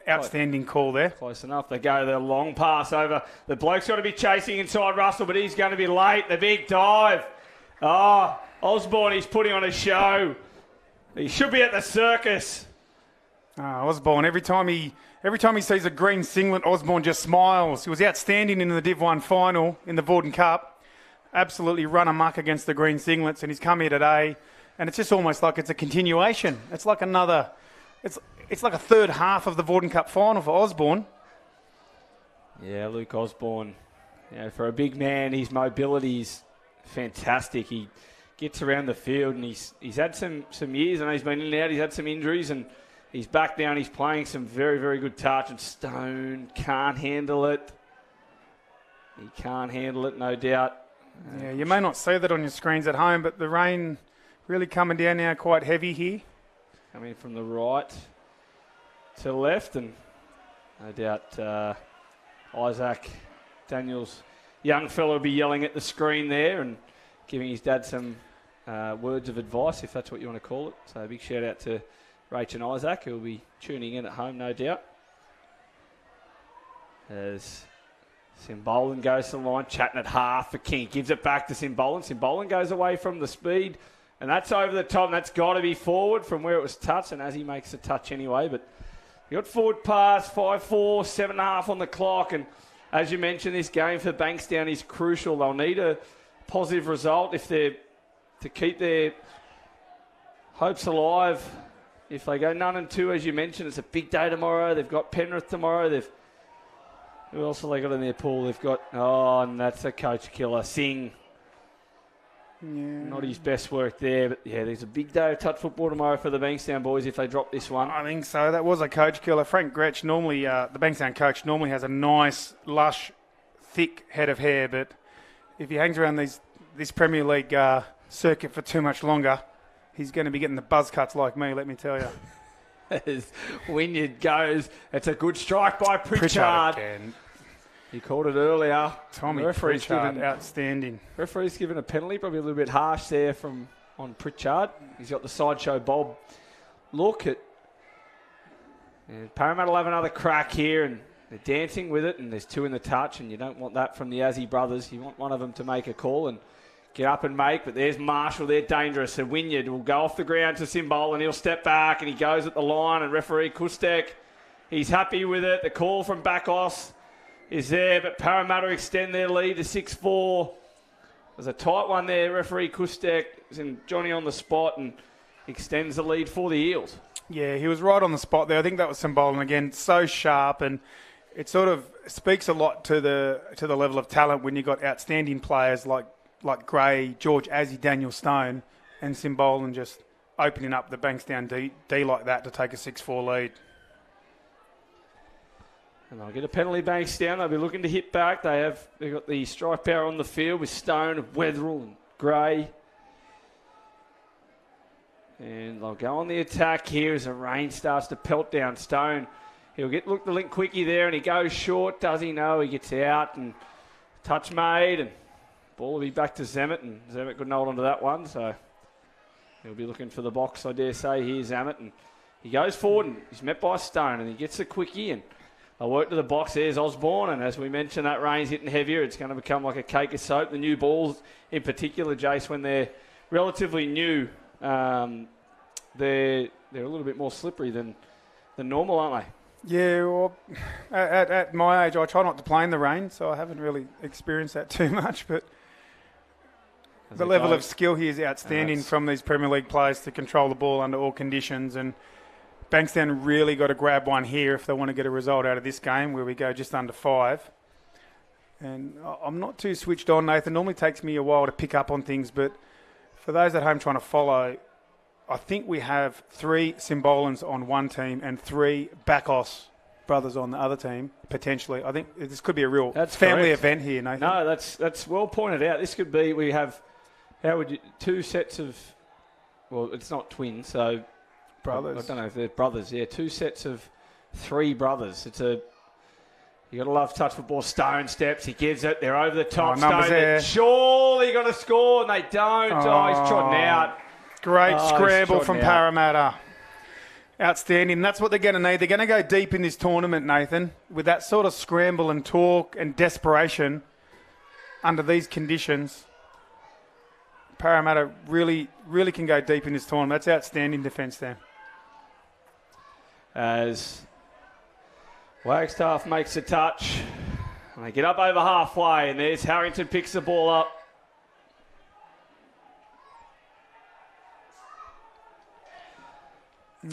outstanding call there. Close enough. They go the long pass over. The bloke's got to be chasing inside Russell, but he's going to be late. The big dive. Oh, Osborne, he's putting on a show. He should be at the circus. Osborne, every time he sees a green singlet, Osborne just smiles. He was outstanding in the Div 1 final in the Vorden Cup. Absolutely run amok against the green singlets, and he's come here today, and it's just almost like it's a continuation. It's like it's like a third half of the Vorden Cup final for Osborne. Yeah, Luke Osborne. For a big man, his mobility is fantastic. He gets around the field, and he's had some years. I know he's been in and out. He's had some injuries, and he's back down. He's playing some very, very good touch. And Stone can't handle it. He can't handle it, no doubt. Yeah, you may not see that on your screens at home, but the rain really coming down now, quite heavy here. Coming from the right to left, and no doubt Isaac Daniels, young fellow, will be yelling at the screen there and giving his dad some words of advice, if that's what you want to call it. So a big shout out to Rach and Isaac, who will be tuning in at home, no doubt. As Simbolan goes to the line, chatting at half for King. Gives it back to Simbolan. Simbolan goes away from the speed, and that's over the top. And that's got to be forward from where it was touched, and as he makes the touch anyway. But you got forward pass, 5-4, 7.5 on the clock. And as you mentioned, this game for Bankstown is crucial. They'll need a positive result if they're to keep their hopes alive. If they go 0-2, as you mentioned, it's a big day tomorrow. They've got Penrith tomorrow. Who else have they got in their pool? They've got, and that's a coach killer, Singh. Yeah. Not his best work there, but yeah, there's a big day of touch football tomorrow for the Bankstown boys if they drop this one. I think so. That was a coach killer. Frank Gretsch, normally, the Bankstown coach, normally has a nice, lush, thick head of hair, but if he hangs around this Premier League circuit for too much longer, he's going to be getting the buzz cuts like me, let me tell you. As Wynyard goes, it's a good strike by Pritchard. Again. He called it earlier. Tommy Pritchard, outstanding. Referee's given a penalty, probably a little bit harsh there on Pritchard. He's got the sideshow Bob look at. And Parramatta will have another crack here, and they're dancing with it, and there's two in the touch, and you don't want that from the Aussie brothers. You want one of them to make a call and get up and make, but there's Marshall. They're dangerous. So Wynyard will go off the ground to Simbol, and he'll step back, and he goes at the line, and referee Kustek, he's happy with it. The call from Bakos is there, but Parramatta extend their lead to 6-4. There's a tight one there. Referee Kustek and Johnny on the spot and extends the lead for the Eels. Yeah, he was right on the spot there. I think that was Simbol, and again, so sharp, and it sort of speaks a lot to the level of talent when you've got outstanding players like Gray, George Azzy, Daniel Stone, and Simbolan just opening up the Bankstown D like that to take a 6-4 lead. And they'll get a penalty, Bankstown. They'll be looking to hit back. They've got the strike power on the field with Stone, Weatherall and Gray. And they'll go on the attack here as the rain starts to pelt down Stone. He'll look the link quickie there, and he goes short. Does he? No, he gets out, and touch made, and ball will be back to Zammit, and Zammit couldn't hold on to that one, so he'll be looking for the box, I dare say. Here's Zammit, and he goes forward, and he's met by Stone, and he gets the quickie, and they'll work to the box. There's Osborne, and as we mentioned, that rain's hitting heavier. It's going to become like a cake of soap. The new balls, in particular, Jace, when they're relatively new, they're a little bit more slippery than normal, aren't they? Yeah, well, at my age, I try not to play in the rain, so I haven't really experienced that too much. But The level of skill here is outstanding from these Premier League players to control the ball under all conditions, and Bankstown really got to grab one here if they want to get a result out of this game, where we go just under 5. And I'm not too switched on, Nathan. Normally takes me a while to pick up on things, but for those at home trying to follow, I think we have 3 Cymbolans on one team and 3 Bakos brothers on the other team, potentially. I think this could be a real family event here, Nathan. No, that's well pointed out. This could be, we have, 2 sets of, well, it's not twins, so brothers. I don't know if they're brothers. Yeah, 2 sets of 3 brothers. You got to love touch football. Stone steps. He gives it. They're over the top. Stone. Surely got to score, and they don't. He's trodden out. Great scramble from Parramatta. Outstanding. That's what they're going to need. They're going to go deep in this tournament, Nathan, with that sort of scramble and talk and desperation under these conditions. Parramatta really, really can go deep in this tournament. That's outstanding defence there. As Wagstaff makes a touch, and they get up over halfway, and there's Harrington picks the ball up.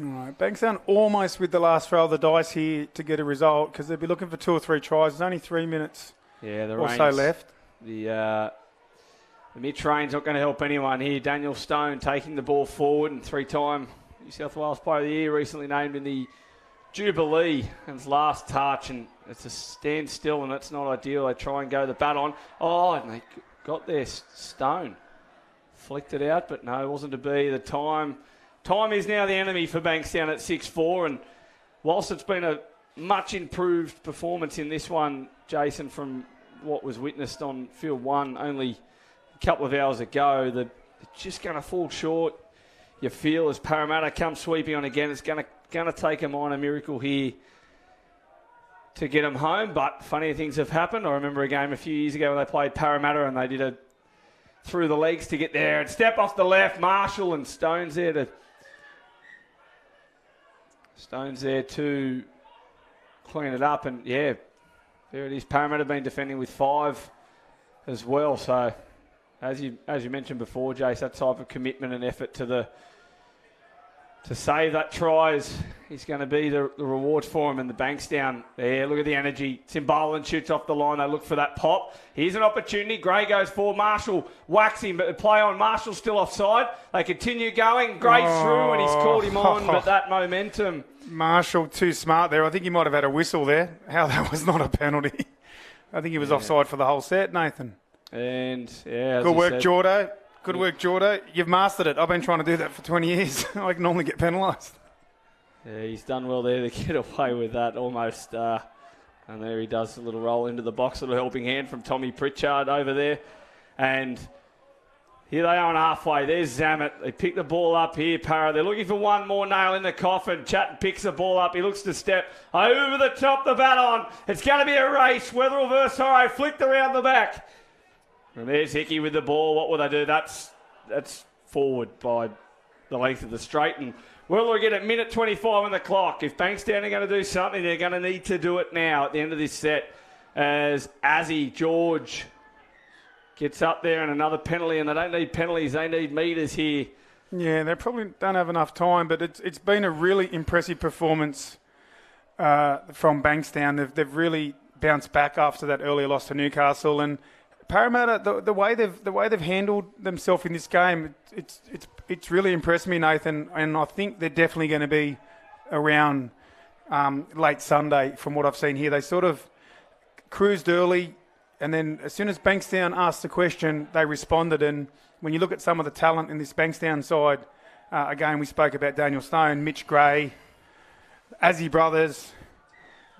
All right, Bankstown almost with the last throw of the dice here to get a result, because they'll be looking for 2 or 3 tries. There's only 3 minutes or so left. The mid-range not going to help anyone here. Daniel Stone taking the ball forward, and 3-time New South Wales Player of the Year, recently named in the Jubilee, and his last touch, and it's a standstill, and that's not ideal. They try and go the bat on. And they got their Stone. Flicked it out, but no, it wasn't to be. The time is now the enemy for Bankstown at 6-4, and whilst it's been a much improved performance in this one, Jason, from what was witnessed on field 1 only a couple of hours ago, they're just going to fall short. You feel as Parramatta comes sweeping on again, it's going to take a minor miracle here to get them home, but funnier things have happened. I remember a game a few years ago when they played Parramatta and they did a through the legs to get there and step off the left. Marshall and Stone's there to clean it up, and yeah, there it is. Parramatta have been defending with 5 as well, so as you mentioned before, Jace, that type of commitment and effort to save that try is going to be the rewards for him. And the Bankstown there, look at the energy. Cymbolan shoots off the line. They look for that pop. Here's an opportunity. Gray goes forward. Marshall whacks him, but the play on. Marshall's still offside. They continue going. Gray through, and he's called him on, but that momentum. Marshall too smart there. I think he might have had a whistle there. How that was not a penalty. I think he was offside for the whole set, Nathan. And yeah, good work, Jordo. Good work, Jordo. You've mastered it. I've been trying to do that for 20 years. I can normally get penalised. Yeah, he's done well there to get away with that almost. And there he does a little roll into the box, a little helping hand from Tommy Pritchard over there. And here they are on halfway. There's Zammit. They pick the ball up here, Parra. They're looking for one more nail in the coffin. Chatton picks the ball up. He looks to step over the top, the bat on. It's going to be a race. Weatherall versus Horo flicked around the back. And there's Hickey with the ball. What will they do? That's forward by the length of the straight. And we'll get at minute 25 on the clock. If Bankstown are going to do something, they're going to need to do it now at the end of this set. As George gets up there and another penalty. And they don't need penalties. They need metres here. Yeah, they probably don't have enough time. But it's been a really impressive performance from Bankstown. They've really bounced back after that earlier loss to Newcastle. And Parramatta, the way they've handled themselves in this game, it's really impressed me, Nathan. And I think they're definitely going to be around late Sunday. From what I've seen here, they sort of cruised early, and then as soon as Bankstown asked the question, they responded. And when you look at some of the talent in this Bankstown side, again we spoke about Daniel Stone, Mitch Gray, Azzy brothers.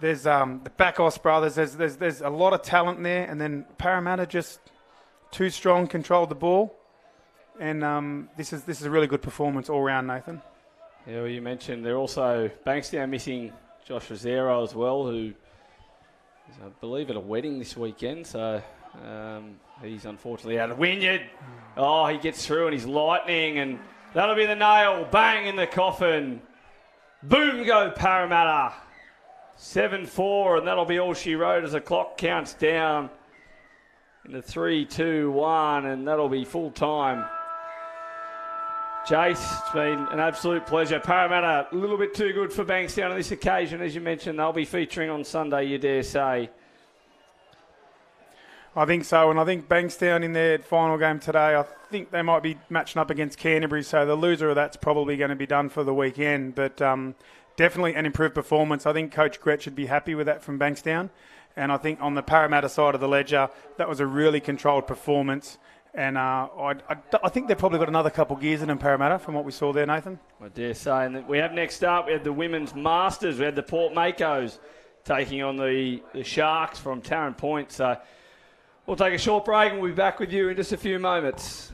There's the Bakos brothers. There's a lot of talent there, and then Parramatta just too strong, controlled the ball, and this is a really good performance all round, Nathan. Yeah, well, you mentioned they're also Bankstown missing Josh Rosero as well, who is, I believe, at a wedding this weekend. So he's unfortunately out of Wynyard. Oh, he gets through and he's lightning, and that'll be the nail. Bang in the coffin. Boom go Parramatta. 7-4, and that'll be all she wrote as the clock counts down in the 3-2-1, and that'll be full time. Jace, it's been an absolute pleasure. Parramatta, a little bit too good for Bankstown on this occasion. As you mentioned, they'll be featuring on Sunday, you dare say. I think so, and I think Bankstown in their final game today, I think they might be matching up against Canterbury, so the loser of that's probably going to be done for the weekend. But definitely an improved performance. I think Coach Gretsch should be happy with that from Bankstown. And I think on the Parramatta side of the ledger, that was a really controlled performance. And I think they've probably got another couple gears in them, Parramatta, from what we saw there, Nathan. I dare say. And we have next up, we have the Women's Masters. We had the Port Makos taking on the Sharks from Tarrant Point. So we'll take a short break and we'll be back with you in just a few moments.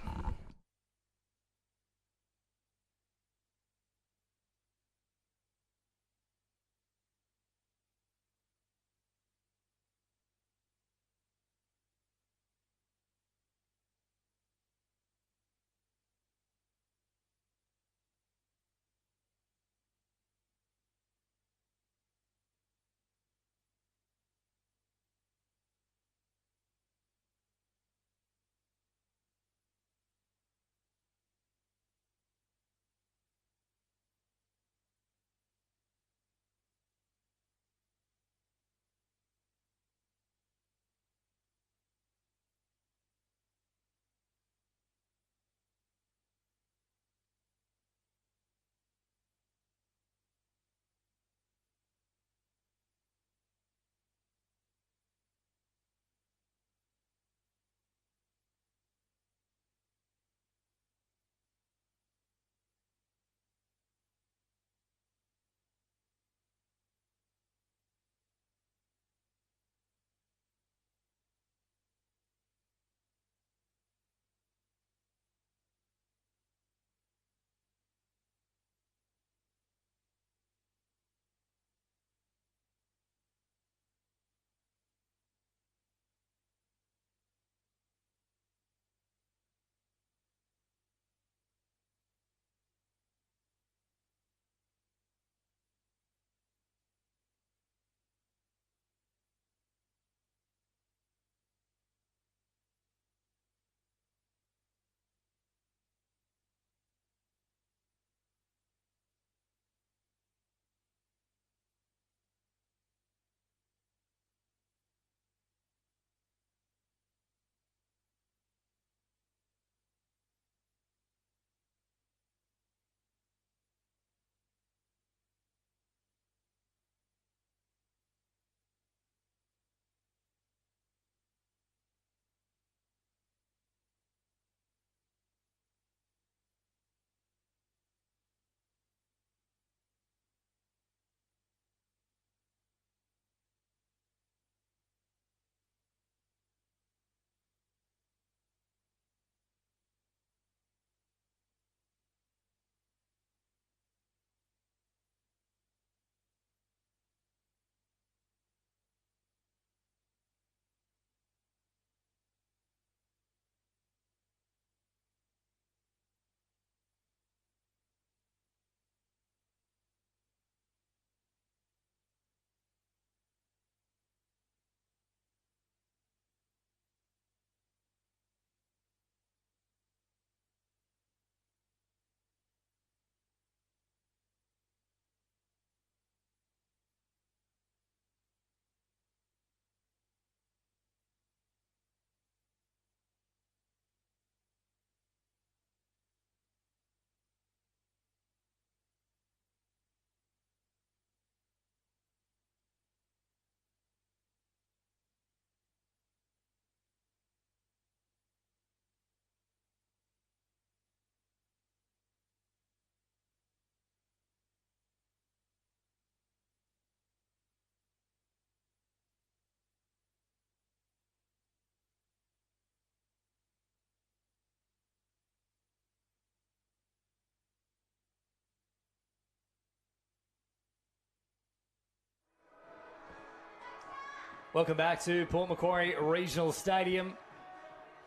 Welcome back to Port Macquarie Regional Stadium.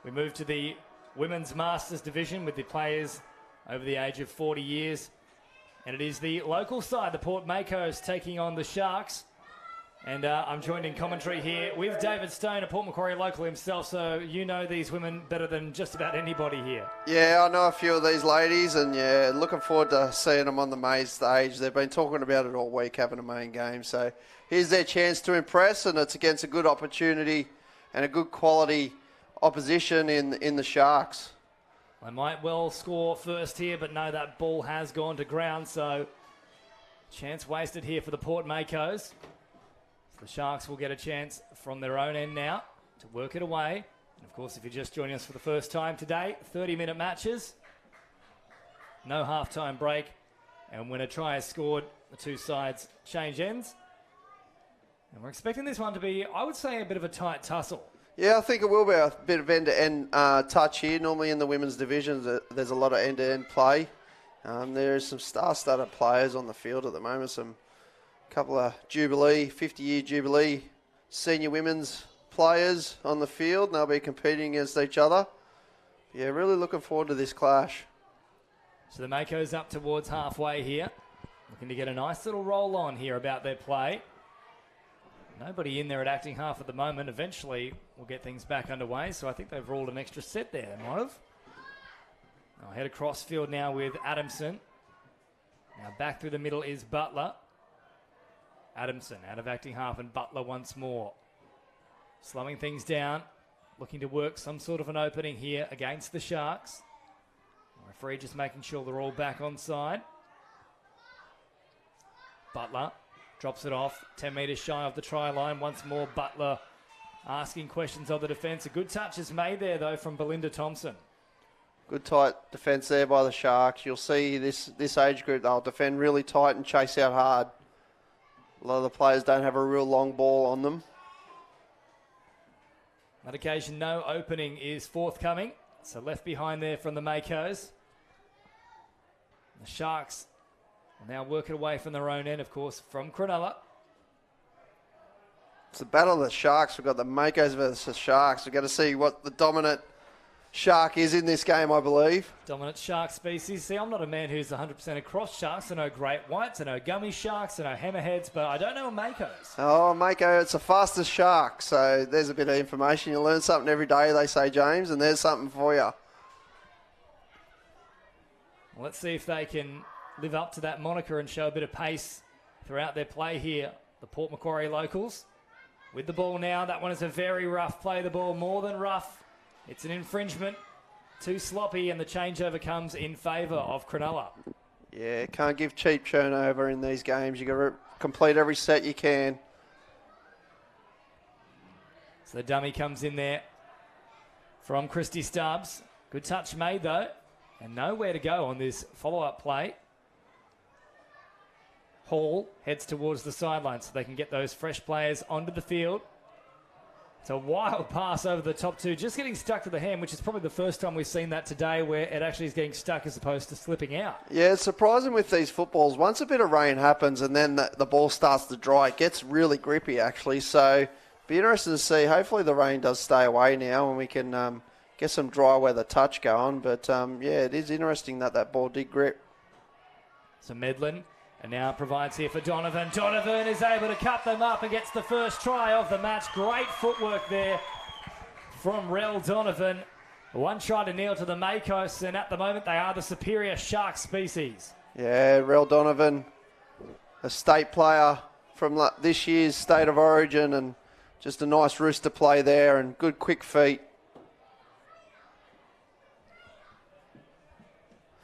We move to the Women's Masters division with the players over the age of 40 years. And it is the local side, the Port Makos, taking on the Sharks. And I'm joined in commentary here with David Stone, a Port Macquarie local himself, so you know these women better than just about anybody here. Yeah, I know a few of these ladies, and yeah, looking forward to seeing them on the main stage. They've been talking about it all week, having a main game, so here's their chance to impress, and it's against a good opportunity and a good quality opposition in the Sharks. They might well score first here, but no, that ball has gone to ground, so chance wasted here for the Port Makos. The Sharks will get a chance from their own end now to work it away. And of course, if you're just joining us for the first time today, 30-minute matches, no half-time break. And when a try is scored, the two sides change ends. And we're expecting this one to be, I would say, a bit of a tight tussle. Yeah, I think it will be a bit of end-to-end touch here. Normally in the women's divisions, there's a lot of end-to-end play. There's some star-studded players on the field at the moment, couple of Jubilee, 50-year Jubilee senior women's players on the field, and they'll be competing against each other. Yeah, really looking forward to this clash. So the Mako's up towards halfway here, looking to get a nice little roll on here about their play. Nobody in there at acting half at the moment. Eventually, we'll get things back underway, so I think they've ruled an extra set there, they might have. I'll head across field now with Adamson. Now back through the middle is Butler. Adamson out of acting half and Butler once more. Slowing things down, looking to work some sort of an opening here against the Sharks. The referee just making sure they're all back on side. Butler drops it off, 10 metres shy of the try line. Once more, Butler asking questions of the defence. A good touch is made there, though, from Belinda Thompson. Good tight defence there by the Sharks. You'll see this age group, they'll defend really tight and chase out hard. A lot of the players don't have a real long ball on them. On that occasion, no opening is forthcoming. So left behind there from the Makos. The Sharks will now work it away from their own end, of course, from Cronulla. It's the battle of the Sharks. We've got the Makos versus the Sharks. We've got to see what the dominant Shark is in this game, I believe. Dominant shark species. See, I'm not a man who's 100% across sharks. I know great whites, I know gummy sharks, I know hammerheads, but I don't know Makos. Oh, Mako, it's the fastest shark. So there's a bit of information. You learn something every day, they say, James, and there's something for you. Well, let's see if they can live up to that moniker and show a bit of pace throughout their play here. The Port Macquarie locals with the ball now. That one is a very rough play. The ball more than rough. It's an infringement, too sloppy, and the changeover comes in favour of Cronulla. Yeah, can't give cheap turnover in these games. You've got to complete every set you can. So the dummy comes in there from Christy Stubbs. Good touch made, though, and nowhere to go on this follow-up play. Hall heads towards the sideline so they can get those fresh players onto the field. It's a wild pass over the top two, just getting stuck to the hand, which is probably the first time we've seen that today where it actually is getting stuck as opposed to slipping out. Yeah, it's surprising with these footballs. Once a bit of rain happens and then the ball starts to dry, it gets really grippy, actually. So be interesting to see. Hopefully the rain does stay away now and we can get some dry weather touch going. But, yeah, it is interesting that ball did grip. So Medlin. And now it provides here for Donovan. Donovan is able to cut them up and gets the first try of the match. Great footwork there from Rel Donovan. 1 try to nil to the Makos, and at the moment they are the superior shark species. Yeah, Rel Donovan, a state player from this year's State of Origin, and just a nice rooster play there and good quick feet.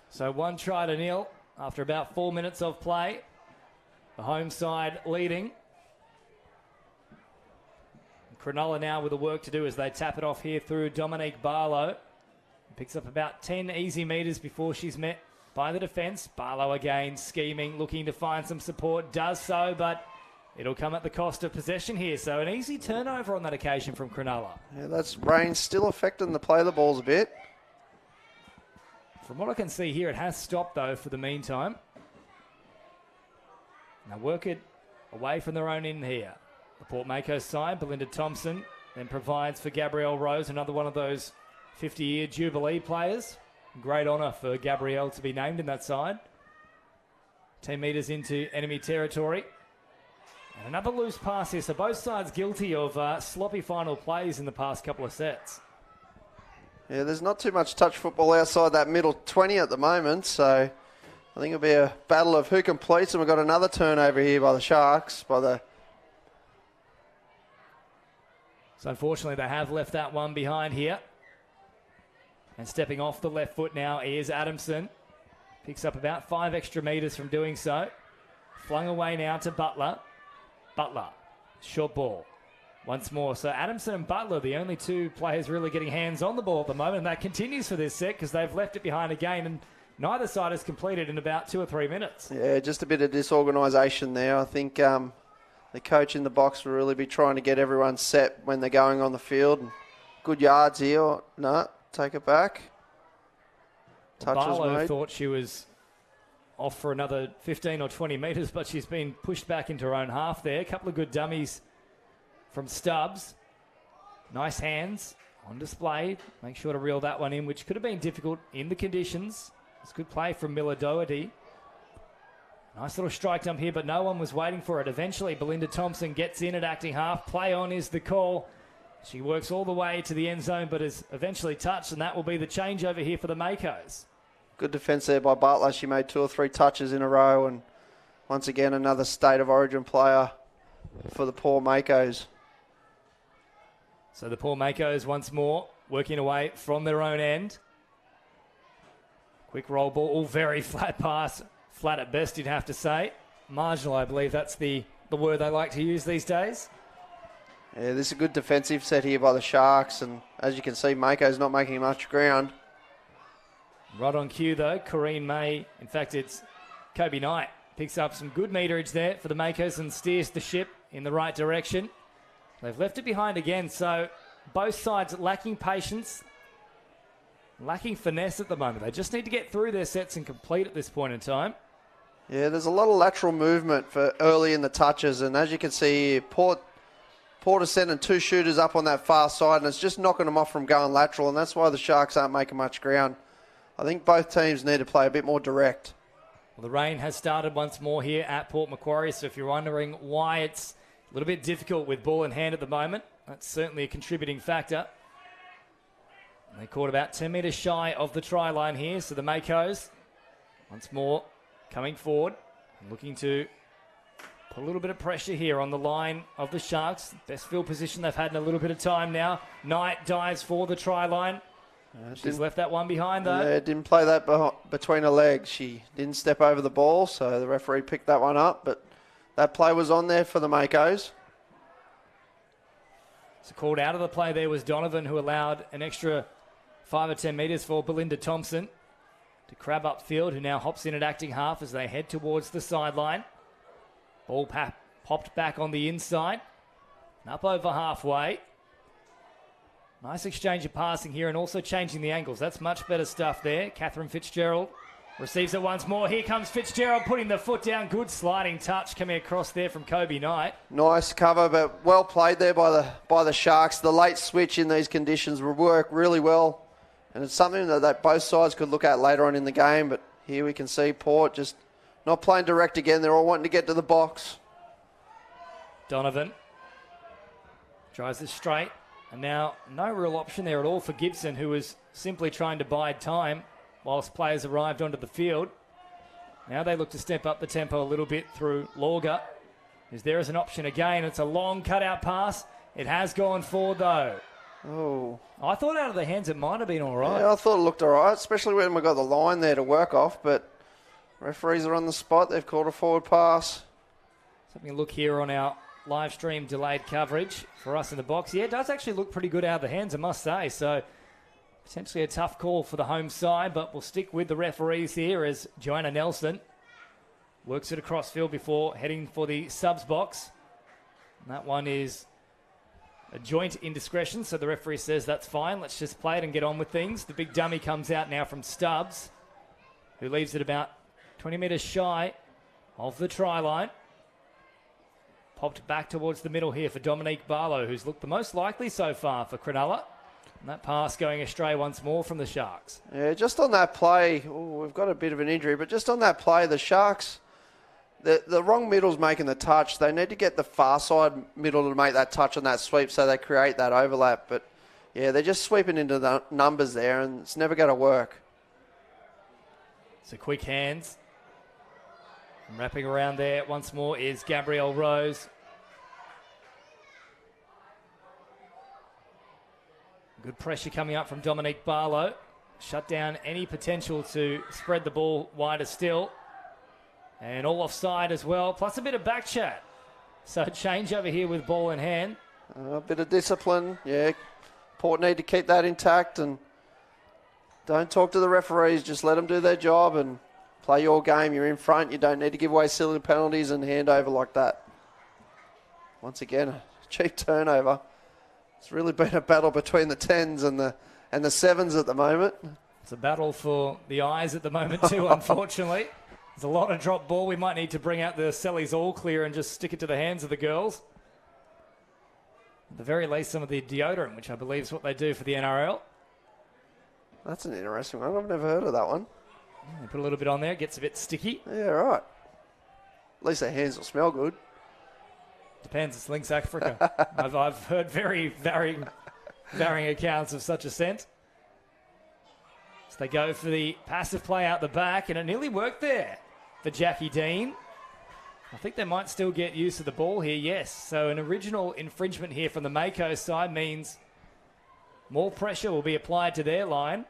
So 1 try to nil. After about 4 minutes of play, the home side leading. Cronulla now with the work to do as they tap it off here through Dominique Barlow. Picks up about 10 easy metres before she's met by the defence. Barlow again scheming, looking to find some support. Does so, but it'll come at the cost of possession here. So an easy turnover on that occasion from Cronulla. Yeah, that's rain still affecting the play of the balls a bit. From what I can see here, it has stopped, though, for the meantime. Now work it away from their own end here. The Port Makos side, Belinda Thompson, then provides for Gabrielle Rose, another one of those 50-year Jubilee players. Great honour for Gabrielle to be named in that side. 10 metres into enemy territory. And another loose pass here. So both sides guilty of sloppy final plays in the past couple of sets. Yeah, there's not too much touch football outside that middle 20 at the moment, so I think it'll be a battle of who completes, and we've got another turnover here by the Sharks. So unfortunately, they have left that one behind here. And stepping off the left foot now is Adamson. Picks up about 5 extra metres from doing so. Flung away now to Butler. Butler, short ball. Once more, so Adamson and Butler, the only two players really getting hands on the ball at the moment. And that continues for this set because they've left it behind again, and neither side has completed in about 2 or 3 minutes. Yeah, just a bit of disorganisation there. I think the coach in the box will really be trying to get everyone set when they're going on the field. Good yards here. No, take it back. Touches Barlow made. thought she was off for another 15 or 20 metres, but she's been pushed back into her own half there. A couple of good dummies from Stubbs. Nice hands on display. Make sure to reel that one in, which could have been difficult in the conditions. It's good play from Miller Doherty. Nice little strike dump here, but no one was waiting for it. Eventually, Belinda Thompson gets in at acting half. Play on is the call. She works all the way to the end zone, but is eventually touched, and that will be the changeover here for the Makos. Good defence there by Butler. She made 2 or 3 touches in a row, and once again, another State of Origin player for the poor Makos. So the poor Makos once more working away from their own end. Quick roll ball, all very flat pass. Flat at best, you'd have to say. Marginal, I believe that's the word they like to use these days. Yeah, this is a good defensive set here by the Sharks, and as you can see, Mako's not making much ground. Right on cue, though, Corrine May. In fact, it's Kobe Knight. Picks up some good meterage there for the Makos and steers the ship in the right direction. They've left it behind again, so both sides lacking patience, lacking finesse at the moment. They just need to get through their sets and complete at this point in time. Yeah, there's a lot of lateral movement for early in the touches, and as you can see here, Porter sending 2 shooters up on that far side, and it's just knocking them off from going lateral, and that's why the Sharks aren't making much ground. I think both teams need to play a bit more direct. Well, the rain has started once more here at Port Macquarie, so if you're wondering why it's a little bit difficult with ball in hand at the moment, that's certainly a contributing factor. And they caught about 10 metres shy of the try line here, so the Makos once more coming forward and looking to put a little bit of pressure here on the line of the Sharks. Best field position they've had in a little bit of time now. Knight dives for the try line. She's left that one behind, though. Yeah, didn't play that between her legs. She didn't step over the ball, so the referee picked that one up, but that play was on there for the Makos. So called out of the play there was Donovan, who allowed an extra 5 or 10 metres for Belinda Thompson to crab upfield, who now hops in at acting half as they head towards the sideline. Ball popped back on the inside, and up over halfway. Nice exchange of passing here and also changing the angles. That's much better stuff there. Catherine Fitzgerald receives it once more. Here comes Fitzgerald putting the foot down. Good sliding touch coming across there from Kobe Knight. Nice cover, but well played there by the Sharks. The late switch in these conditions will work really well, and it's something that both sides could look at later on in the game. But here we can see Port just not playing direct again. They're all wanting to get to the box. Donovan tries this straight. And now no real option there at all for Gibson, who was simply trying to bide time whilst players arrived onto the field. Now they look to step up the tempo a little bit through Lorga. Is there as an option again? It's a long cutout pass. It has gone forward, though. Oh. I thought out of the hands it might have been all right. Yeah, I thought it looked all right, especially when we got the line there to work off, but referees are on the spot. They've called a forward pass. Something to look here on our live stream delayed coverage for us in the box. Yeah, it does actually look pretty good out of the hands, I must say. So potentially a tough call for the home side, but we'll stick with the referees here as Joanna Nelson works it across field before heading for the subs box. And that one is a joint indiscretion, so the referee says that's fine. Let's just play it and get on with things. The big dummy comes out now from Stubbs, who leaves it about 20 metres shy of the try line. Popped back towards the middle here for Dominique Barlow, who's looked the most likely so far for Cronulla. And that pass going astray once more from the Sharks. Yeah, just on that play, we've got a bit of an injury, but just on that play, the Sharks the wrong middle's making the touch. They need to get the far side middle to make that touch on that sweep so they create that overlap. But, yeah, they're just sweeping into the numbers there, and it's never going to work. So quick hands. And wrapping around there once more is Gabrielle Rose. Good pressure coming up from Dominique Barlow. Shut down any potential to spread the ball wider still. And all offside as well, plus a bit of back chat. So change over here with ball in hand. A bit of discipline, yeah. Port need to keep that intact and don't talk to the referees. Just let them do their job and play your game. You're in front. You don't need to give away silly penalties and hand over like that. Once again, a cheap turnover. It's really been a battle between the 10s and the 7s at the moment. It's a battle for the eyes at the moment too, unfortunately. There's a lot of drop ball. We might need to bring out the Sellies all clear and just stick it to the hands of the girls. At the very least, some of the deodorant, which I believe is what they do for the NRL. That's an interesting one. I've never heard of that one. They put a little bit on there. It gets a bit sticky. Yeah, right. At least their hands will smell good. Depends. It's Lynx Africa. I've heard very varying accounts of such a scent. So they go for the passive play out the back, and it nearly worked there for Jackie Dean. I think they might still get use of the ball here, yes. So an original infringement here from the Mako side means more pressure will be applied to their line.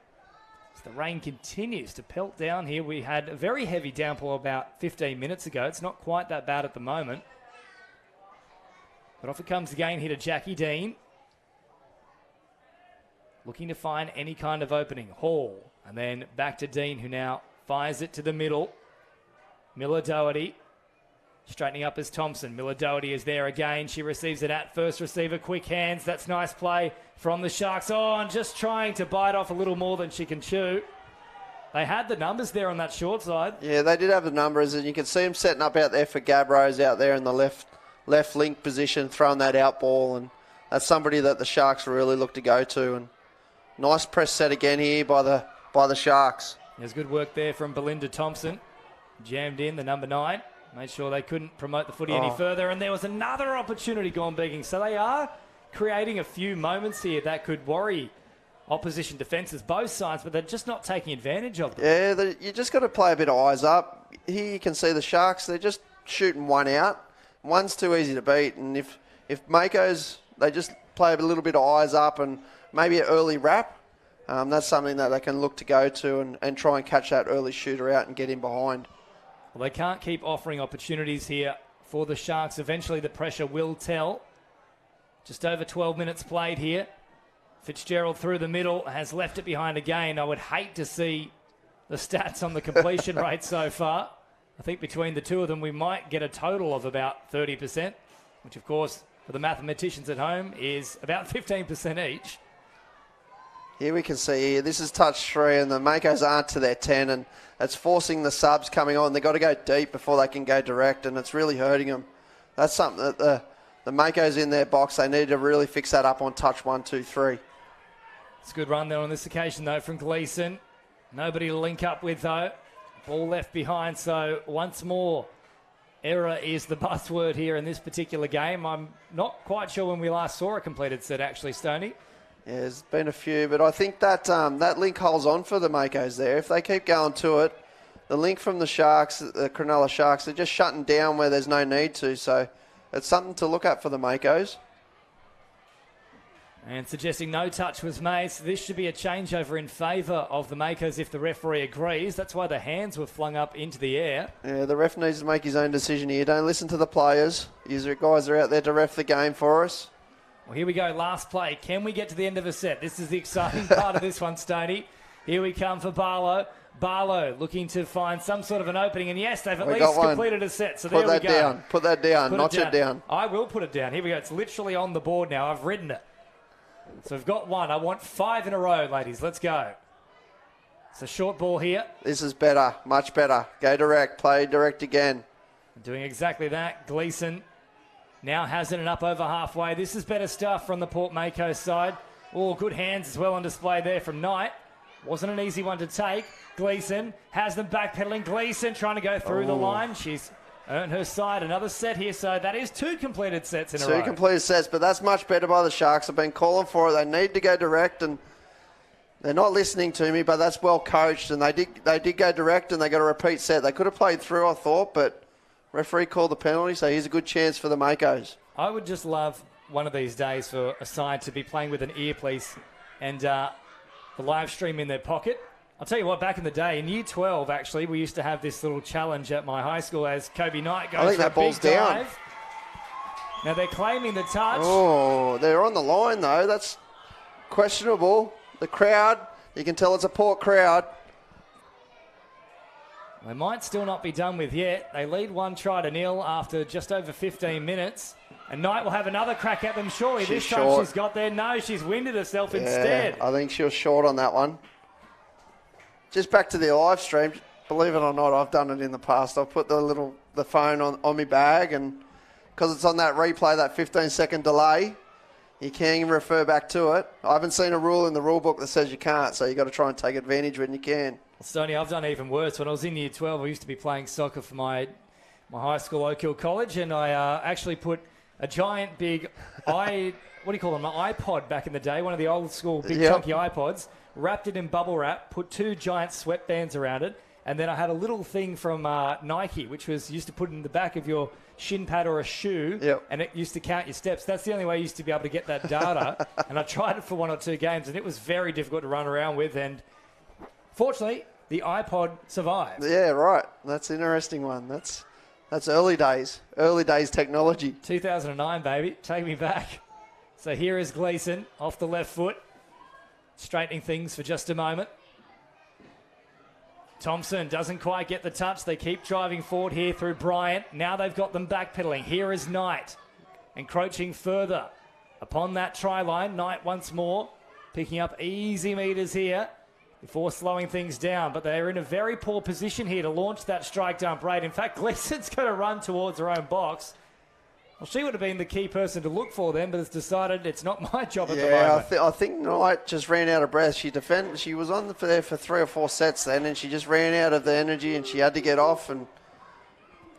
As the rain continues to pelt down here, we had a very heavy downpour about 15 minutes ago. It's not quite that bad at the moment. But off it comes again here to Jackie Dean. Looking to find any kind of opening. Hall. And then back to Dean, who now fires it to the middle. Miller Doherty. Straightening up as Thompson. Miller Doherty is there again. She receives it at first receiver. Quick hands. That's nice play from the Sharks. Oh, and just trying to bite off a little more than she can chew. They had the numbers there on that short side. Yeah, they did have the numbers, and you can see them setting up out there for Gab Rose out there in the left link position, throwing that out ball, and that's somebody that the Sharks really look to go to. And nice press set again here by the Sharks. There's good work there from Belinda Thompson. Jammed in the number 9. Made sure they couldn't promote the footy any further, and there was another opportunity gone begging. So they are creating a few moments here that could worry opposition defences, both sides, but they're just not taking advantage of them. Yeah, you just got to play a bit of eyes up. Here you can see the Sharks, they're just shooting one out. One's too easy to beat, and if Mako's, they just play a little bit of eyes up and maybe an early wrap. That's something that they can look to go to and try and catch that early shooter out and get in behind. Well, they can't keep offering opportunities here for the Sharks. Eventually the pressure will tell. Just over 12 minutes played here. Fitzgerald through the middle, has left it behind again. I would hate to see the stats on the completion rate so far. I think between the two of them we might get a total of about 30%, which of course for the mathematicians at home is about 15% each. Here we can see here, this is touch 3 and the Makos aren't to their 10, and it's forcing the subs coming on. They've got to go deep before they can go direct, and it's really hurting them. That's something that the Makos in their box, they need to really fix that up on touch 1, 2, 3. It's a good run there on this occasion though from Gleeson. Nobody to link up with though. Ball left behind, so once more error is the buzzword here in this particular game. I'm not quite sure when we last saw a completed set actually, Stoney. Yeah, there's been a few, but I think that that link holds on for the Makos there. If they keep going to it, the link from the Sharks, the Cronulla Sharks, they're just shutting down where there's no need to. So it's something to look at for the Makos. And suggesting no touch was made, so this should be a changeover in favour of the Makos if the referee agrees. That's why the hands were flung up into the air. Yeah, the ref needs to make his own decision here. Don't listen to the players. You guys are out there to ref the game for us. Well, here we go, last play. Can we get to the end of a set? This is the exciting part of this one, Stoney. Here we come for Barlow. Barlow looking to find some sort of an opening, and yes, they've at least completed a set, so there we go. Put that down, notch it down. I will put it down. Here we go. It's literally on the board now. I've written it. So we've got one. I want 5 in a row, ladies. Let's go. It's a short ball here. This is better, much better. Go direct, play direct again. Doing exactly that. Gleeson now has it and up over halfway. This is better stuff from the Port Mako side. Oh, good hands as well on display there from Knight. Wasn't an easy one to take. Gleeson has them backpedaling. Gleeson trying to go through the line. She's earn her side. Another set here, so that is 2 completed sets in a row. 2 completed sets, but that's much better by the Sharks. I've been calling for it. They need to go direct, and they're not listening to me, but that's well coached, and they did go direct, and they got a repeat set. They could have played through, I thought, but referee called the penalty, so here's a good chance for the Makos. I would just love one of these days for a side to be playing with an earpiece and the live stream in their pocket. I'll tell you what, back in the day, in Year 12, actually, we used to have this little challenge at my high school as Kobe Knight goes for a big dive. Now, they're claiming the touch. Oh, they're on the line, though. That's questionable. The crowd, you can tell it's a Port crowd. They might still not be done with yet. They lead 1-0 after just over 15 minutes. And Knight will have another crack at them, surely. She's this time short. she's got there. No, she's winded herself instead. I think she was short on that one. Just back to the live stream. Believe it or not, I've done it in the past. I've put the phone on my bag, and because it's on that replay, that 15-second delay, you can refer back to it. I haven't seen a rule in the rule book that says you can't, so you've got to try and take advantage when you can. Well, Stoney, I've done even worse. When I was in Year 12, I used to be playing soccer for my high school, Oak Hill College, and I actually put a giant big what do you call them, an iPod back in the day, one of the old school big chunky iPods, wrapped it in bubble wrap, put 2 giant sweatbands around it, and then I had a little thing from Nike, which was used to put in the back of your shin pad or a shoe, and it used to count your steps. That's the only way you used to be able to get that data, and I tried it for 1 or 2 games, and it was very difficult to run around with, and fortunately, the iPod survived. Yeah, right. That's an interesting one. That's early days technology. 2009, baby. Take me back. So here is Gleeson off the left foot, straightening things for just a moment. Thompson doesn't quite get the touch. They keep driving forward here through Bryant. Now they've got them backpedaling. Here is Knight, encroaching further upon that try line. Knight once more, picking up easy meters here before slowing things down. But they're in a very poor position here to launch that strike dump rate. In fact, Gleeson's going to run towards her own box. Well, she would have been the key person to look for then, but has decided it's not my job at the moment. Yeah, I think Knight just ran out of breath. She was on there for 3 or 4 sets then, and she just ran out of the energy, and she had to get off, and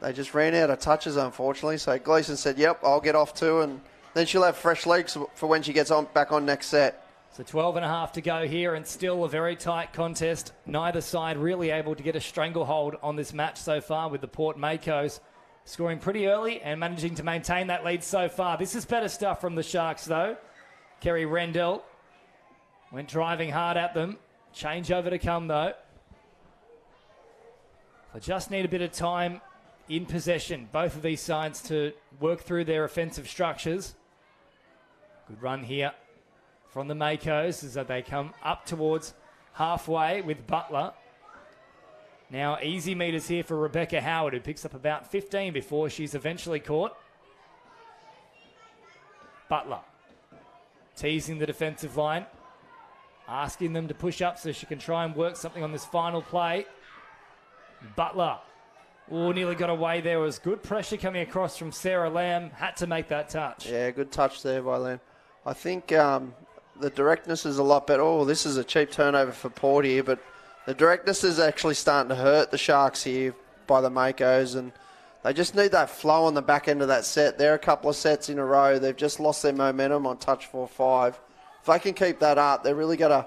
they just ran out of touches, unfortunately. So Gleeson said, yep, I'll get off too, and then she'll have fresh legs for when she gets back on next set. So 12 and a half to go here, and still a very tight contest. Neither side really able to get a stranglehold on this match so far, with the Port Makos scoring pretty early and managing to maintain that lead so far. This is better stuff from the Sharks, though. Kerry Rendell went driving hard at them. Change over to come, though. They just need a bit of time in possession, both of these sides, to work through their offensive structures. Good run here from the Makos as they come up towards halfway with Butler. Now easy meters here for Rebecca Howard, who picks up about 15 before she's eventually caught. Butler teasing the defensive line, asking them to push up so she can try and work something on this final play. Butler, nearly got away there. It was good pressure coming across from Sarah Lamb. Had to make that touch. Yeah, good touch there by Lamb. I think the directness is a lot better. Oh, this is a cheap turnover for Port here, but the directness is actually starting to hurt the Sharks here by the Makos, and they just need that flow on the back end of that set. They're a couple of sets in a row. They've just lost their momentum on touch 4-5. If they can keep that up, they're really got to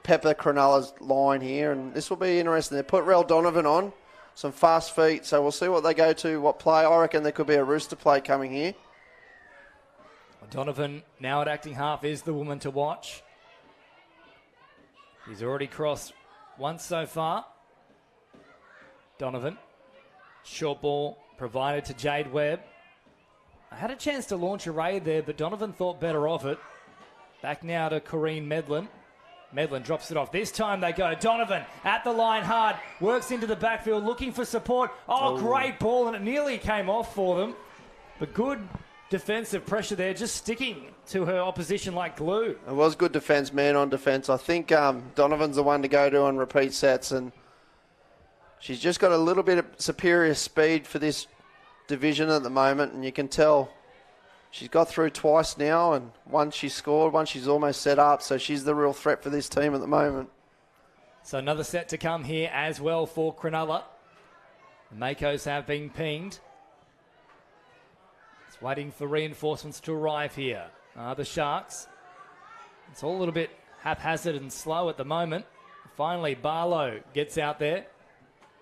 pepper Cronulla's line here, and this will be interesting. They put Rel Donovan on, some fast feet, so we'll see what they go to, what play. I reckon there could be a rooster play coming here. Donovan, now at acting half, is the woman to watch. He's already crossed once so far. Donovan. Short ball provided to Jade Webb. I had a chance to launch a raid there, but Donovan thought better of it. Back now to Corrine Medlin. Medlin drops it off. This time they go. Donovan at the line hard. Works into the backfield looking for support. Great ball, and it nearly came off for them. But good defensive pressure there, just sticking to her opposition like glue. It was good defence, man on defence. I think Donovan's the one to go to on repeat sets, and she's just got a little bit of superior speed for this division at the moment, and you can tell she's got through twice now, and once she scored, once she's almost set up, so she's the real threat for this team at the moment. So another set to come here as well for Cronulla. The Makos have been pinged. It's waiting for reinforcements to arrive here. The Sharks. It's all a little bit haphazard and slow at the moment. Finally, Barlow gets out there.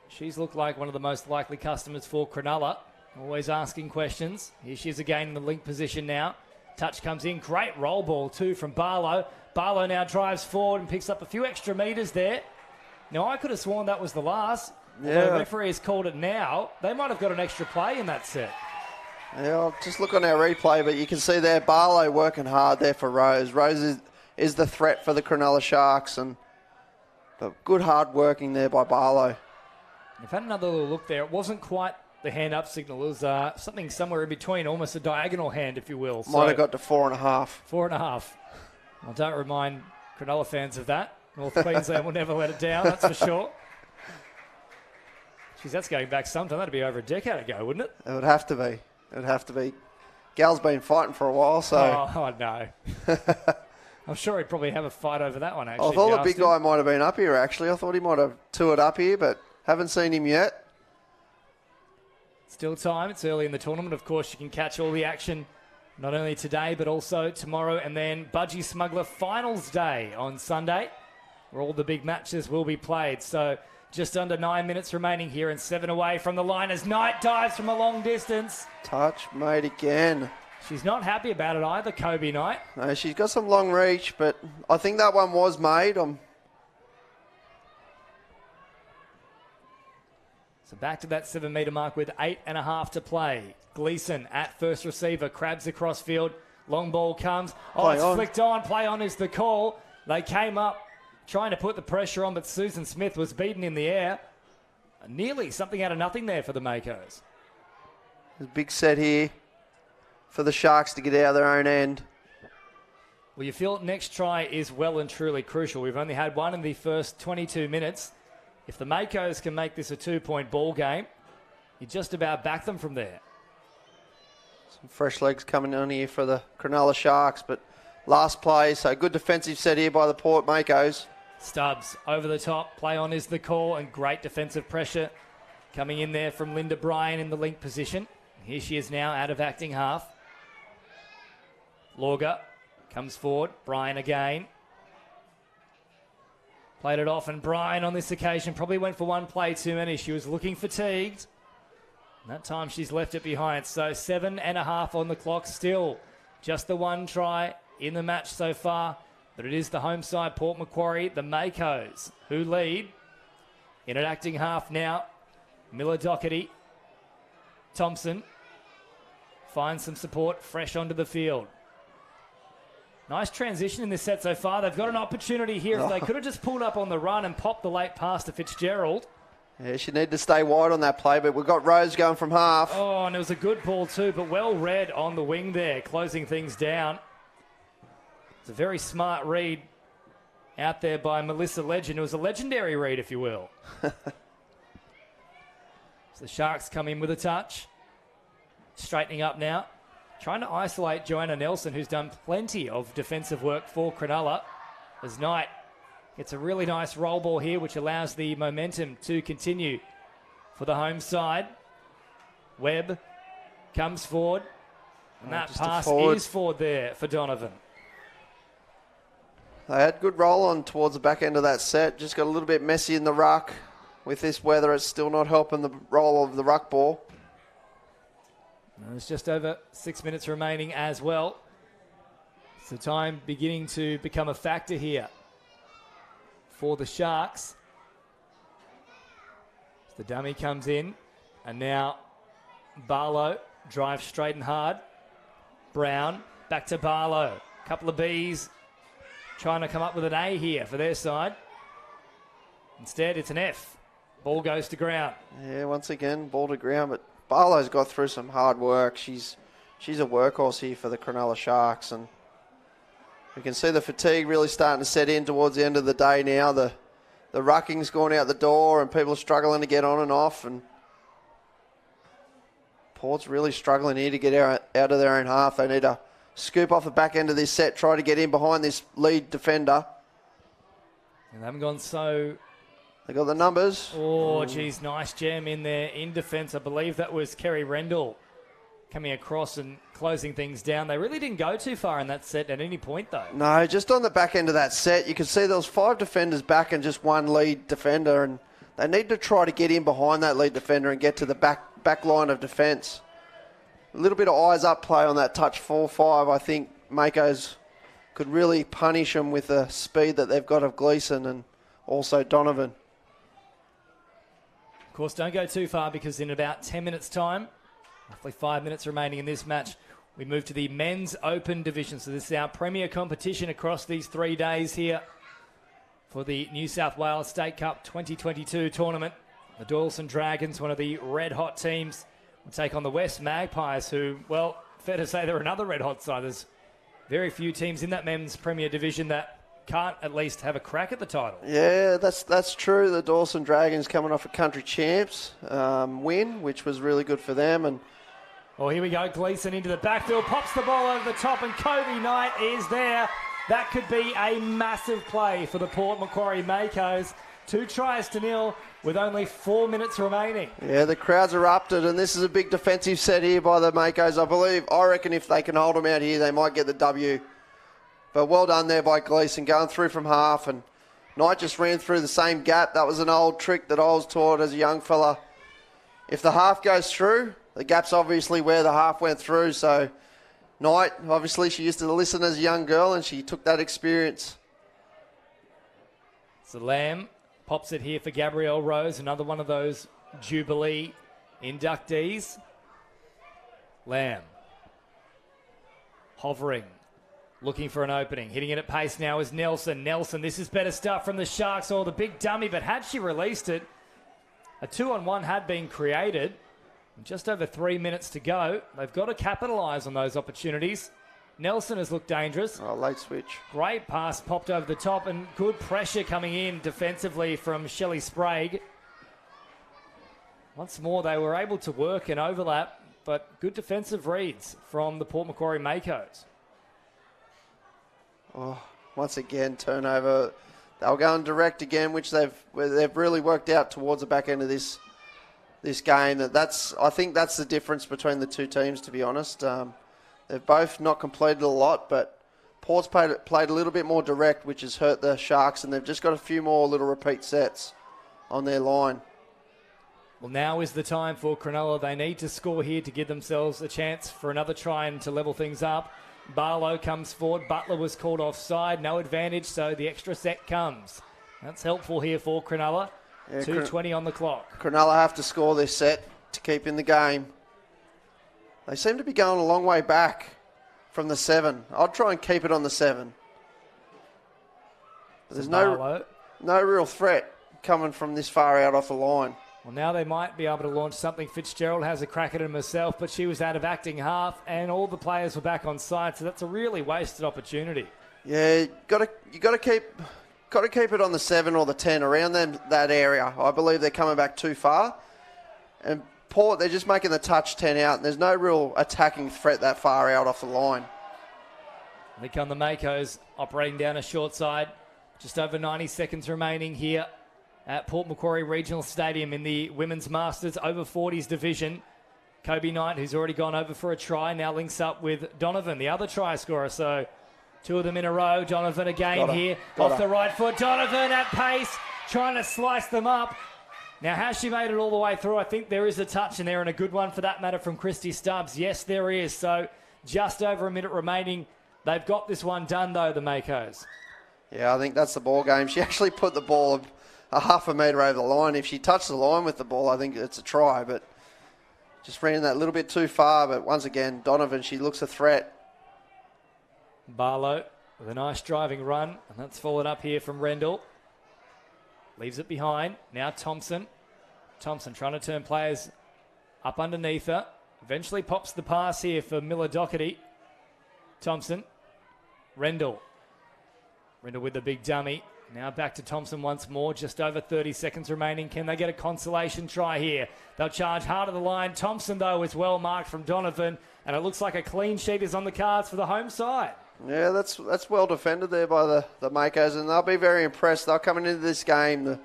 She's looked like one of the most likely customers for Cronulla. Always asking questions. Here she is again in the link position now. Touch comes in. Great roll ball too from Barlow. Barlow now drives forward and picks up a few extra metres there. Now, I could have sworn that was the last. Yeah. The referee has called it now. They might have got an extra play in that set. Yeah, I'll just look on our replay, but you can see there Barlow working hard there for Rose. Rose is the threat for the Cronulla Sharks, and but good hard working there by Barlow. I've had another little look there. It wasn't quite the hand up signal. It was something somewhere in between, almost a diagonal hand, if you will. Might have got to 4.5. 4.5. Well, don't remind Cronulla fans of that. North Queensland will never let it down, that's for sure. Geez, that's going back sometime. That'd be over a decade ago, wouldn't it? It would have to be. It would have to be. Gal's been fighting for a while, so... Oh, no. I'm sure he'd probably have a fight over that one, actually. I thought the big guy might have been up here, actually. I thought he might have toured up here, but haven't seen him yet. Still time. It's early in the tournament. Of course, you can catch all the action not only today, but also tomorrow, and then Budgie Smuggler Finals Day on Sunday, where all the big matches will be played. So just under 9 minutes remaining here and 7 away from the line as Knight dives from a long distance. Touch made again. She's not happy about it either, Kobe Knight. No, she's got some long reach, but I think that one was made. So back to that 7 metre mark with 8.5 to play. Gleeson at first receiver, crabs across field. Long ball comes. Flicked on. Play on is the call. They came up trying to put the pressure on, but Susan Smith was beaten in the air. Nearly something out of nothing there for the Makos. There's a big set here for the Sharks to get out of their own end. Well, you feel next try is well and truly crucial. We've only had one in the first 22 minutes. If the Makos can make this a 2-point ball game, you just about back them from there. Some fresh legs coming on here for the Cronulla Sharks, but last play, so good defensive set here by the Port Makos. Stubbs over the top, play on is the call, and great defensive pressure coming in there from Linda Bryan in the link position. Here she is now out of acting half. Lauger comes forward, Bryan again. Played it off, and Bryan on this occasion probably went for one play too many. She was looking fatigued. And that time she's left it behind. So 7.5 on the clock still. Just the one try in the match so far. But it is the home side, Port Macquarie, the Makos, who lead. In an acting half now, Miller Doherty. Thompson finds some support fresh onto the field. Nice transition in this set so far. They've got an opportunity here. If they could have just pulled up on the run and popped the late pass to Fitzgerald. Yeah, she needed to stay wide on that play, but we've got Rose going from half. Oh, and it was a good ball too, but well read on the wing there, closing things down. It's a very smart read out there by Melissa Legend. It was a legendary read, if you will. So the Sharks come in with a touch. Straightening up now. Trying to isolate Joanna Nelson, who's done plenty of defensive work for Cronulla. As Knight gets a really nice roll ball here, which allows the momentum to continue for the home side. Webb comes forward. And that pass is forward there for Donovan. They had good roll on towards the back end of that set. Just got a little bit messy in the ruck. With this weather, it's still not helping the roll of the ruck ball. There's just over 6 minutes remaining as well. So time beginning to become a factor here for the Sharks. The dummy comes in, and now Barlow drives straight and hard. Brown back to Barlow. Couple of Bs trying to come up with an A here for their side. Instead, it's an F. Ball goes to ground. Yeah, once again, ball to ground, but Barlow's got through some hard work. She's a workhorse here for the Cronulla Sharks, and we can see the fatigue really starting to set in towards the end of the day now. The rucking's gone out the door, and people are struggling to get on and off, and Port's really struggling here to get out of their own half. They need to scoop off the back end of this set, try to get in behind this lead defender. And they haven't gone so They got the numbers. Oh, geez, nice jam in there in defence. I believe that was Kerry Rendell coming across and closing things down. They really didn't go too far in that set at any point, though. No, just on the back end of that set, you could see there was 5 defenders back and just one lead defender, and they need to try to get in behind that lead defender and get to the back line of defence. A little bit of eyes up play on that touch 4-5. I think Mako's could really punish them with the speed that they've got of Gleeson and also Donovan. Of course, don't go too far because in about 10 minutes' time, roughly 5 minutes remaining in this match, we move to the Men's Open Division. So this is our premier competition across these 3 days here for the New South Wales State Cup 2022 tournament. The Doyleson Dragons, one of the red-hot teams, will take on the West Magpies, who, well, fair to say they're another red-hot side. There's very few teams in that Men's Premier Division that can't at least have a crack at the title. Yeah, that's true. The Dawson Dragons coming off a country champs win, which was really good for them. And well, here we go. Gleeson into the backfield, pops the ball over the top, and Kobe Knight is there. That could be a massive play for the Port Macquarie Makos. 2-0 with only 4 minutes remaining. Yeah, the crowds erupted, and this is a big defensive set here by the Makos. I reckon if they can hold them out here, they might get the W. But well done there by Gleeson, going through from half, and Knight just ran through the same gap. That was an old trick that I was taught as a young fella. If the half goes through, the gap's obviously where the half went through. So Knight, obviously she used to listen as a young girl, and she took that experience. So Lamb pops it here for Gabrielle Rose, another one of those Jubilee inductees. Lamb hovering, looking for an opening. Hitting it at pace now is Nelson. Nelson, this is better stuff from the Sharks, or the big dummy, but had she released it, a 2-on-1 had been created. Just over 3 minutes to go. They've got to capitalise on those opportunities. Nelson has looked dangerous. Oh, late switch. Great pass popped over the top, and good pressure coming in defensively from Shelley Sprague. Once more, they were able to work and overlap, but good defensive reads from the Port Macquarie Makos. Oh, once again, turnover. They were going direct again, which they've really worked out towards the back end of this game. I think that's the difference between the two teams, to be honest. They've both not completed a lot, but Port's played a little bit more direct, which has hurt the Sharks, and they've just got a few more little repeat sets on their line. Well, now is the time for Cronulla. They need to score here to give themselves a chance for another try and to level things up. Barlow comes forward. Butler was called offside. No advantage, so the extra set comes. That's helpful here for Cronulla. Yeah, 2:20 on the clock. Cronulla have to score this set to keep in the game. They seem to be going a long way back from the 7. I'd try and keep it on the 7. But there's no real threat coming from this far out off the line. Well, now they might be able to launch something. Fitzgerald has a crack at him herself, but she was out of acting half, and all the players were back on side, so that's a really wasted opportunity. Yeah, you got to keep it on the 7 or the 10 around that area. I believe they're coming back too far, and Port, they're just making the touch 10 out, and there's no real attacking threat that far out off the line. They come the Makos operating down a short side. Just over 90 seconds remaining here at Port Macquarie Regional Stadium in the Women's Masters over 40s division. Kobe Knight, who's already gone over for a try, now links up with Donovan, the other try scorer. So two of them in a row. Donovan again here. Off the right foot. Donovan at pace, trying to slice them up. Now, has she made it all the way through? I think there is a touch in there, and a good one for that matter from Christy Stubbs. Yes, there is. So just over a minute remaining. They've got this one done, though, the Makos. Yeah, I think that's the ball game. She actually put the ball a half a metre over the line. If she touched the line with the ball, I think it's a try, but just ran that little bit too far. But once again, Donovan, she looks a threat. Barlow with a nice driving run, and that's followed up here from Rendell. Leaves it behind. Now Thompson. Thompson trying to turn players up underneath her. Eventually pops the pass here for Miller Doherty. Thompson. Rendell. Rendell with the big dummy. Now back to Thompson once more. Just over 30 seconds remaining. Can they get a consolation try here? They'll charge hard of the line. Thompson, though, is well marked from Donovan. And it looks like a clean sheet is on the cards for the home side. Yeah, that's well defended there by the Makos, and they'll be very impressed. They're coming into this game.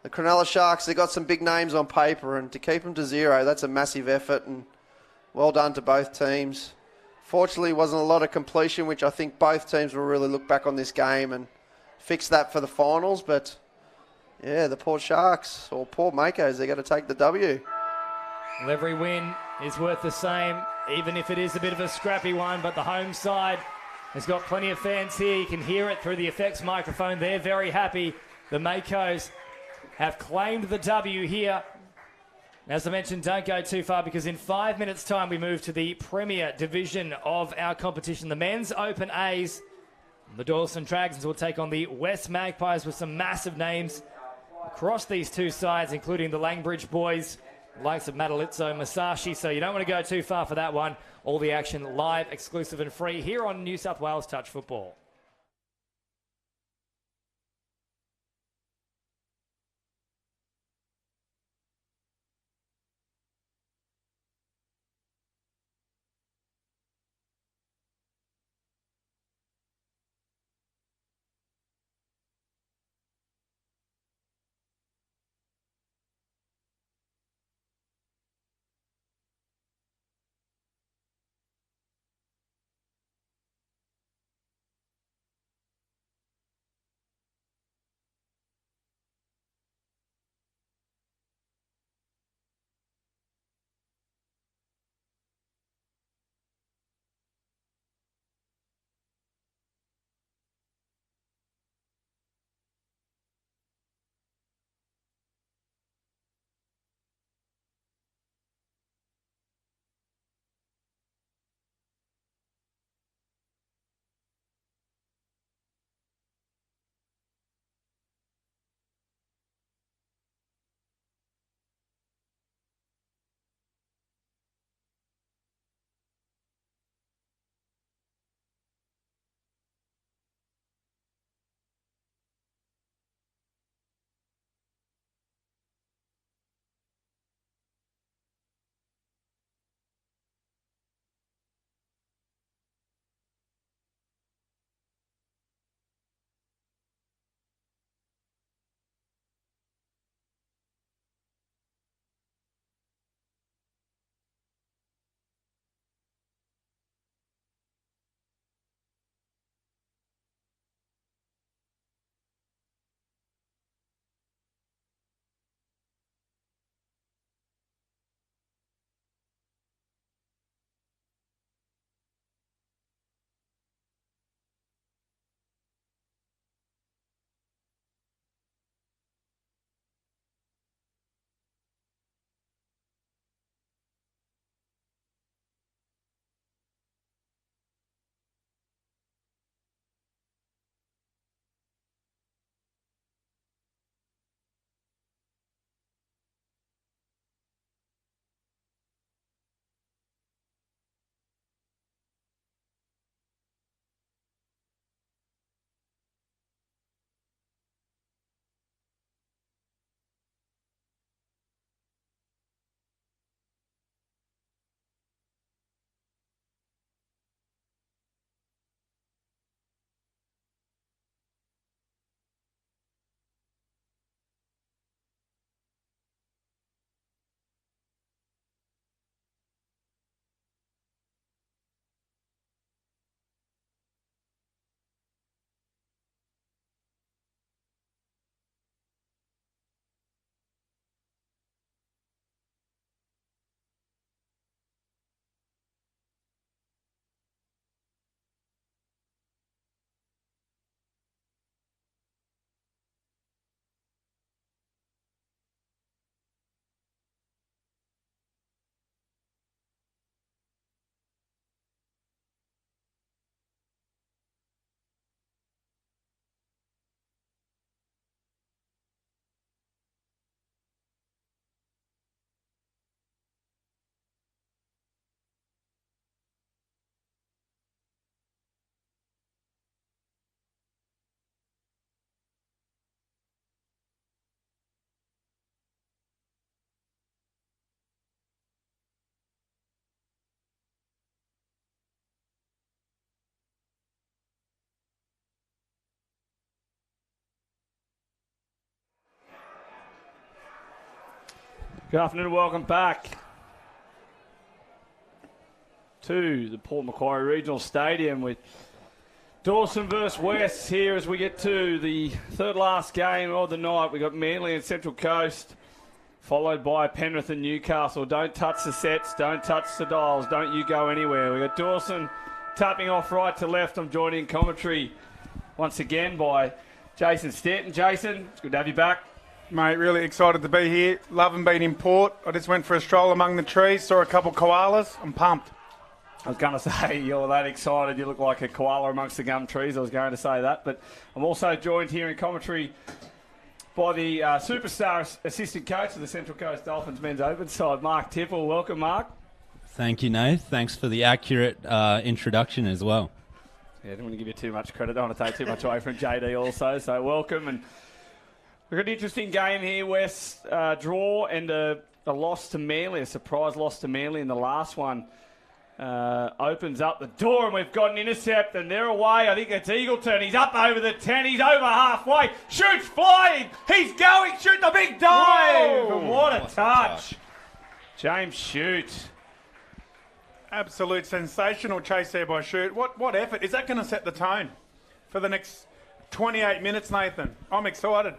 the Cronulla Sharks, they got some big names on paper, and to keep them to 0, that's a massive effort, and well done to both teams. Fortunately, wasn't a lot of completion, which I think both teams will really look back on this game and fix that for the finals. But yeah, the poor Sharks, or poor Makos, they're going to take the W. Well, every win is worth the same, even if it is a bit of a scrappy one, but the home side has got plenty of fans here. You can hear it through the effects microphone. They're very happy. The Makos have claimed the W here. As I mentioned, don't go too far, because in 5 minutes' time we move to the premier division of our competition, the men's Open A's. The Dawson Dragons will take on the West Magpies, with some massive names across these two sides, including the Langbridge boys, the likes of Matalizzo, Masashi. So you don't want to go too far for that one. All the action live, exclusive and free here on New South Wales Touch Football. Good afternoon and welcome back to the Port Macquarie Regional Stadium with Dawson versus West here as we get to the third last game of the night. We've got Manly and Central Coast, followed by Penrith and Newcastle. Don't touch the sets, don't touch the dials, don't you go anywhere. We've got Dawson tapping off right to left. I'm joined in commentary once again by Jason Stanton. Jason, it's good to have you back. Mate, really excited to be here. Loving being in Port. I just went for a stroll among the trees, saw a couple koalas. I'm pumped. I was going to say, you're that excited, you look like a koala amongst the gum trees. I was going to say that. But I'm also joined here in commentary by the superstar assistant coach of the Central Coast Dolphins men's open side, Mark Tipple. Welcome, Mark. Thank you, Nath. Thanks for the accurate introduction as well. Yeah, I didn't want to give you too much credit. I don't want to take too much away from JD also. So welcome. And we've got an interesting game here. West draw and a loss to Manly, a surprise loss to Manly in the last one. Opens up the door and we've got an intercept and they're away. I think it's Eagleton. He's up over the 10. He's over halfway. Shoots flying. He's going. Shoot the big dive. Whoa. And what a touch. James Shute. Absolute sensational chase there by Shoot. What effort? Is that going to set the tone for the next 28 minutes, Nathan? I'm excited.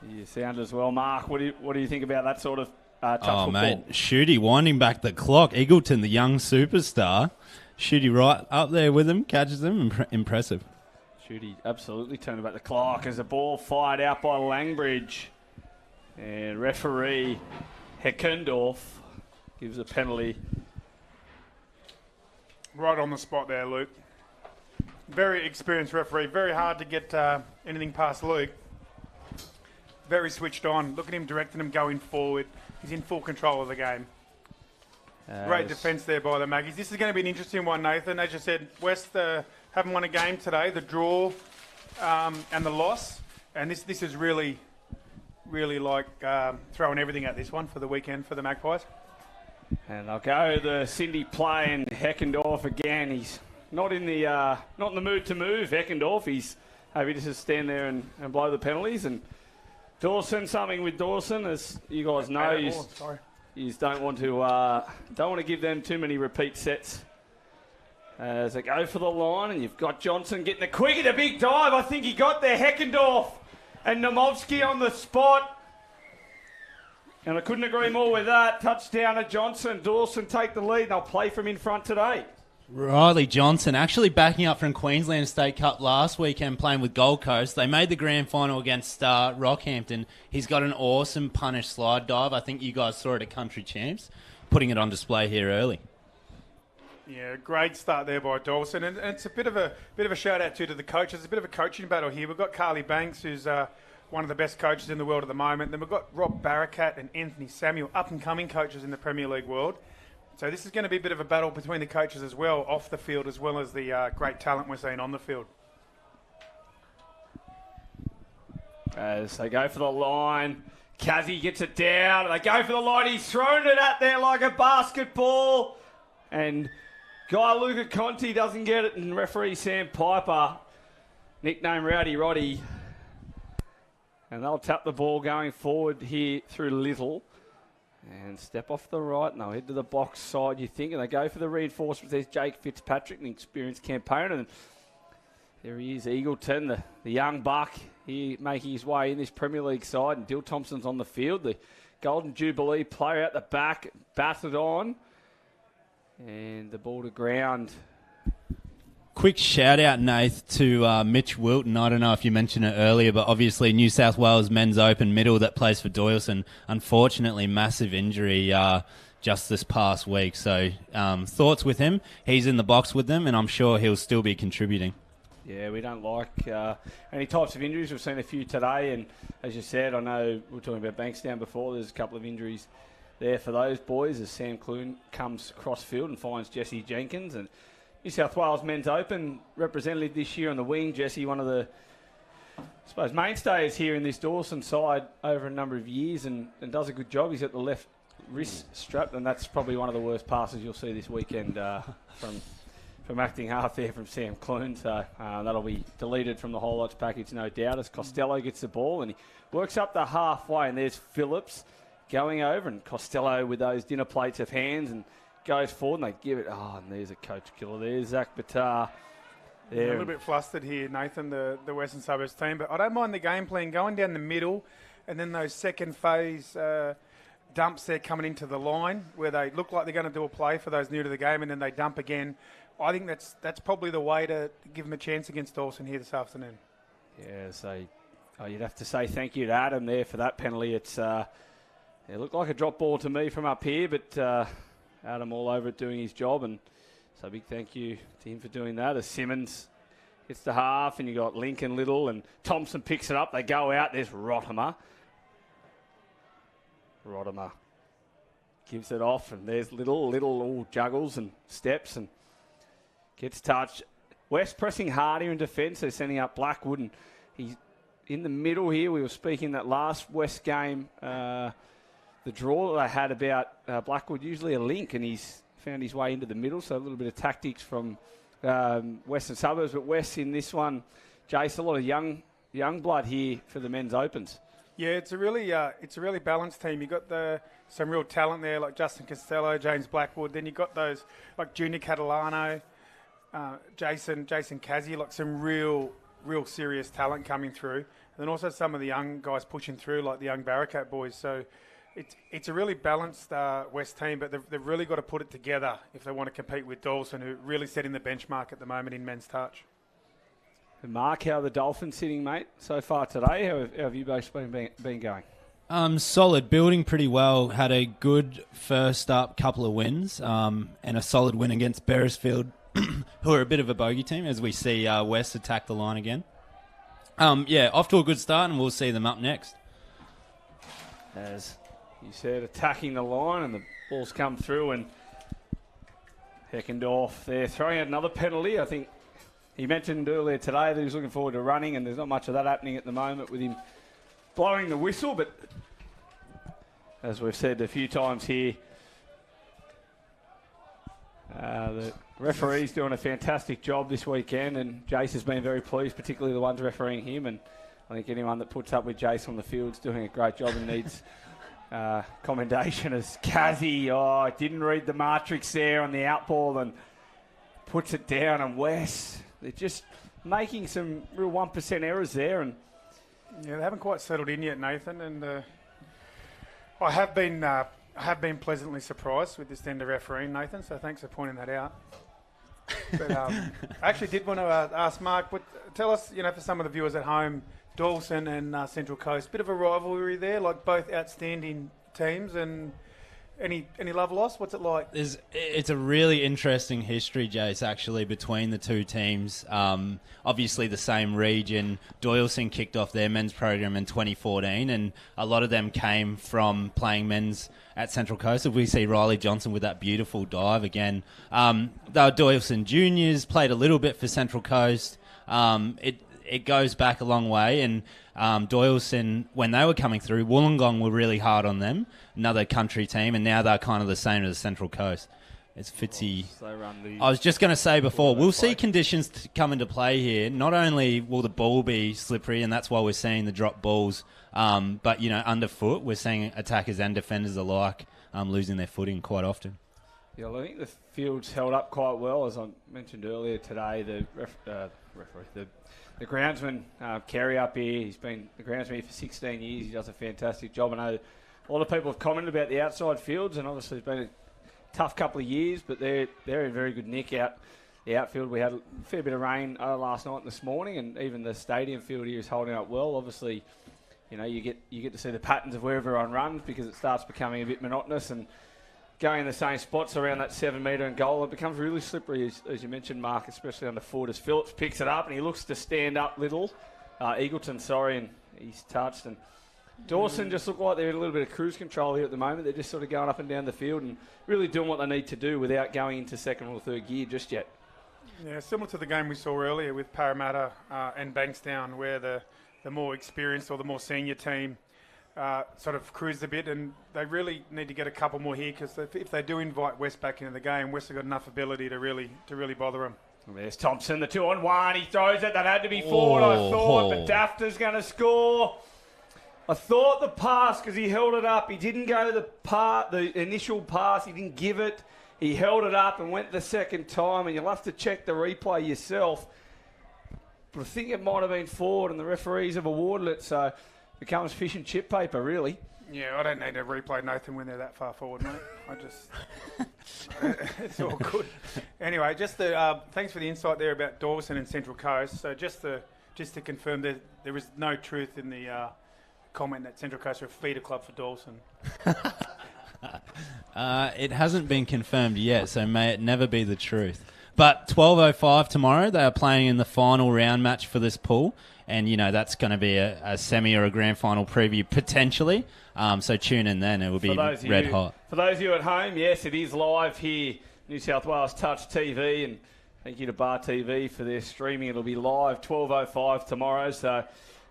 You sound as well, Mark. What do you think about that sort of touch football? Mate, Shooty winding back the clock. Eagleton, the young superstar. Shooty right up there with him, catches him. Impressive. Shooty absolutely turned back the clock as the ball fired out by Langbridge. And referee Heckendorf gives a penalty. Right on the spot there, Luke. Very experienced referee. Very hard to get anything past Luke. Very switched on. Look at him directing him going forward. He's in full control of the game. Great defence there by the Maggies. This is going to be an interesting one, Nathan. As you said, West haven't won a game today. The draw and the loss. And this is really like throwing everything at this one for the weekend for the Magpies. And they'll go the Cindy play and Heckendorf again. He's not in the mood to move. Heckendorf, he's happy to just stand there and blow the penalties. And Dawson, something with Dawson, as you guys know, you don't want to give them too many repeat sets. As they go for the line, and you've got Johnson getting the quick at a big dive. I think he got there. Heckendorf and Nomovsky on the spot. And I couldn't agree more with that. Touchdown to Johnson. Dawson take the lead. They'll play from in front today. Riley Johnson actually backing up from Queensland State Cup last weekend playing with Gold Coast. They made the grand final against Rockhampton. He's got an awesome punish slide dive. I think you guys saw it at Country Champs. Putting it on display here early. Yeah, great start there by Dawson. And it's a bit of a shout out to the coaches. It's a bit of a coaching battle here. We've got Carly Banks, who's one of the best coaches in the world at the moment. Then we've got Rob Barakat and Anthony Samuel, up-and-coming coaches in the Premier League world. So this is going to be a bit of a battle between the coaches as well, off the field, as well as the great talent we're seeing on the field. As they go for the line, Kazzy gets it down. They go for the line. He's thrown it out there like a basketball. And Guy Luca Conti doesn't get it. And referee Sam Piper, nicknamed Rowdy Roddy. And they'll tap the ball going forward here through Little. And step off the right, and they'll head to the box side, you think. And they go for the reinforcements. There's Jake Fitzpatrick, an experienced campaigner. And there he is, Eagleton, the young buck, here making his way in this Premier League side. And Dill Thompson's on the field. The Golden Jubilee player at the back, batted on. And the ball to ground. Quick shout out, Nath, to Mitch Wilton. I don't know if you mentioned it earlier, but obviously New South Wales men's open middle that plays for Doyleson. Unfortunately, massive injury just this past week. So thoughts with him. He's in the box with them, and I'm sure he'll still be contributing. Yeah, we don't like any types of injuries. We've seen a few today, and as you said, I know we were talking about Bankstown before. There's a couple of injuries there for those boys as Sam Clune comes cross field and finds Jesse Jenkins. And New South Wales Men's Open representative this year on the wing. Jesse, one of the, I suppose, mainstays here in this Dawson side over a number of years and does a good job. He's got the left wrist strapped, and that's probably one of the worst passes you'll see this weekend from acting half there from Sam Clune. So that'll be deleted from the highlights package, no doubt, as Costello gets the ball and he works up the halfway, and there's Phillips. going over, and Costello with those dinner plates of hands and goes forward, and they give it. Oh, and there's a coach killer. There's Zach Batar. Yeah, a little bit flustered here, Nathan, the Western Suburbs team. But I don't mind the game plan going down the middle, and then those second phase dumps there coming into the line where they look like they're going to do a play for those new to the game, and then they dump again. I think that's probably the way to give them a chance against Dawson here this afternoon. Yeah, so you'd have to say thank you to Adam there for that penalty. It looked like a drop ball to me from up here, but Adam all over it doing his job, and so big thank you to him for doing that. As Simmons hits the half, and you got Lincoln Little, and Thompson picks it up. They go out. There's Rottimer. Rottimer gives it off, and there's Little all juggles and steps and gets touched. West pressing hard here in defence. They're sending up Blackwood, and he's in the middle here. We were speaking that last West game, the draw that they had about Blackwood, usually a link, and he's found his way into the middle, so a little bit of tactics from Western Suburbs. But West in this one, Jace, a lot of young blood here for the men's opens. Yeah, it's a really balanced team. You got some real talent there, like Justin Costello, James Blackwood. Then you got those like Junior Catalano, Jason Kazi, like some real serious talent coming through. And then also some of the young guys pushing through, like the young Barakat boys. So it's a really balanced West team, but they've really got to put it together if they want to compete with Dawson, who really setting the benchmark at the moment in men's touch. And Mark, how are the Dolphins sitting, mate, so far today? How have you both been going? Solid, building pretty well. Had a good first up couple of wins, and a solid win against Beresfield, who are a bit of a bogey team, as we see West attack the line again. Off to a good start, and we'll see them up next. As you said, attacking the line, and the ball's come through, and Heckendorf there throwing out another penalty. I think he mentioned earlier today that he's looking forward to running, and there's not much of that happening at the moment with him blowing the whistle. But as we've said a few times here, the referee's doing a fantastic job this weekend, and Jace has been very pleased, particularly the ones refereeing him. And I think anyone that puts up with Jace on the field's doing a great job and needs commendation. As Kazi, didn't read the matrix there on the outball and puts it down. And West, they're just making some real 1% errors there. And yeah, they haven't quite settled in yet, Nathan. And I have been pleasantly surprised with this tender refereeing, Nathan. So thanks for pointing that out. But I actually did want to ask Mark, tell us, for some of the viewers at home, Dawson and Central Coast, bit of a rivalry there, like both outstanding teams, and any love lost? What's it like? It's a really interesting history, Jace, actually, between the two teams. Obviously the same region. Doyleson kicked off their men's program in 2014, and a lot of them came from playing men's at Central Coast. If we see Riley Johnson with that beautiful dive again. They were Doyleson juniors, played a little bit for Central Coast. It goes back a long way, and Doyleson, when they were coming through, Wollongong were really hard on them, another country team, and now they're kind of the same as Central Coast. It's Fitzy. I was just going to say before, we'll see conditions come into play here. Not only will the ball be slippery, and that's why we're seeing the drop balls, but, underfoot, we're seeing attackers and defenders alike losing their footing quite often. Yeah, well, I think the field's held up quite well, as I mentioned earlier today. The groundsman, Kerry up here, he's been the groundsman here for 16 years. He does a fantastic job. I know a lot of people have commented about the outside fields, and obviously it's been a tough couple of years, but they're in very good nick out the outfield. We had a fair bit of rain last night and this morning, and even the stadium field here is holding up well. Obviously, you get to see the patterns of where everyone runs, because it starts becoming a bit monotonous, and going in the same spots around that 7 metre and goal, it becomes really slippery, as you mentioned, Mark, especially underfoot, as Phillips picks it up and he looks to stand up Eagleton, and he's touched. And Dawson just look like they're in a little bit of cruise control here at the moment. They're just sort of going up and down the field and really doing what they need to do without going into second or third gear just yet. Yeah, similar to the game we saw earlier with Parramatta and Bankstown, where the more experienced or the more senior team sort of cruised a bit, and they really need to get a couple more here, because if they do invite West back into the game, West have got enough ability to really bother them. There's Thompson, the 2-on-1. He throws it. That had to be forward, I thought, but Dafter's going to score. I thought the pass, because he held it up, he didn't go the initial pass, he didn't give it. He held it up and went the second time, and you'll have to check the replay yourself. But I think it might have been forward, and the referees have awarded it, so it becomes fish and chip paper, really. Yeah, I don't need to replay Nathan when they're that far forward, mate. It's all good. Anyway, just thanks for the insight there about Dawson and Central Coast. So just to confirm that there is no truth in the comment that Central Coast are a feeder club for Dawson. It hasn't been confirmed yet, so may it never be the truth. But 12:05 tomorrow, they are playing in the final round match for this pool. And, that's going to be a semi or a grand final preview, potentially. So tune in then. It will be red hot. For those of you at home, yes, it is live here, New South Wales Touch TV. And thank you to Bar TV for their streaming. It'll be live 12:05 tomorrow. So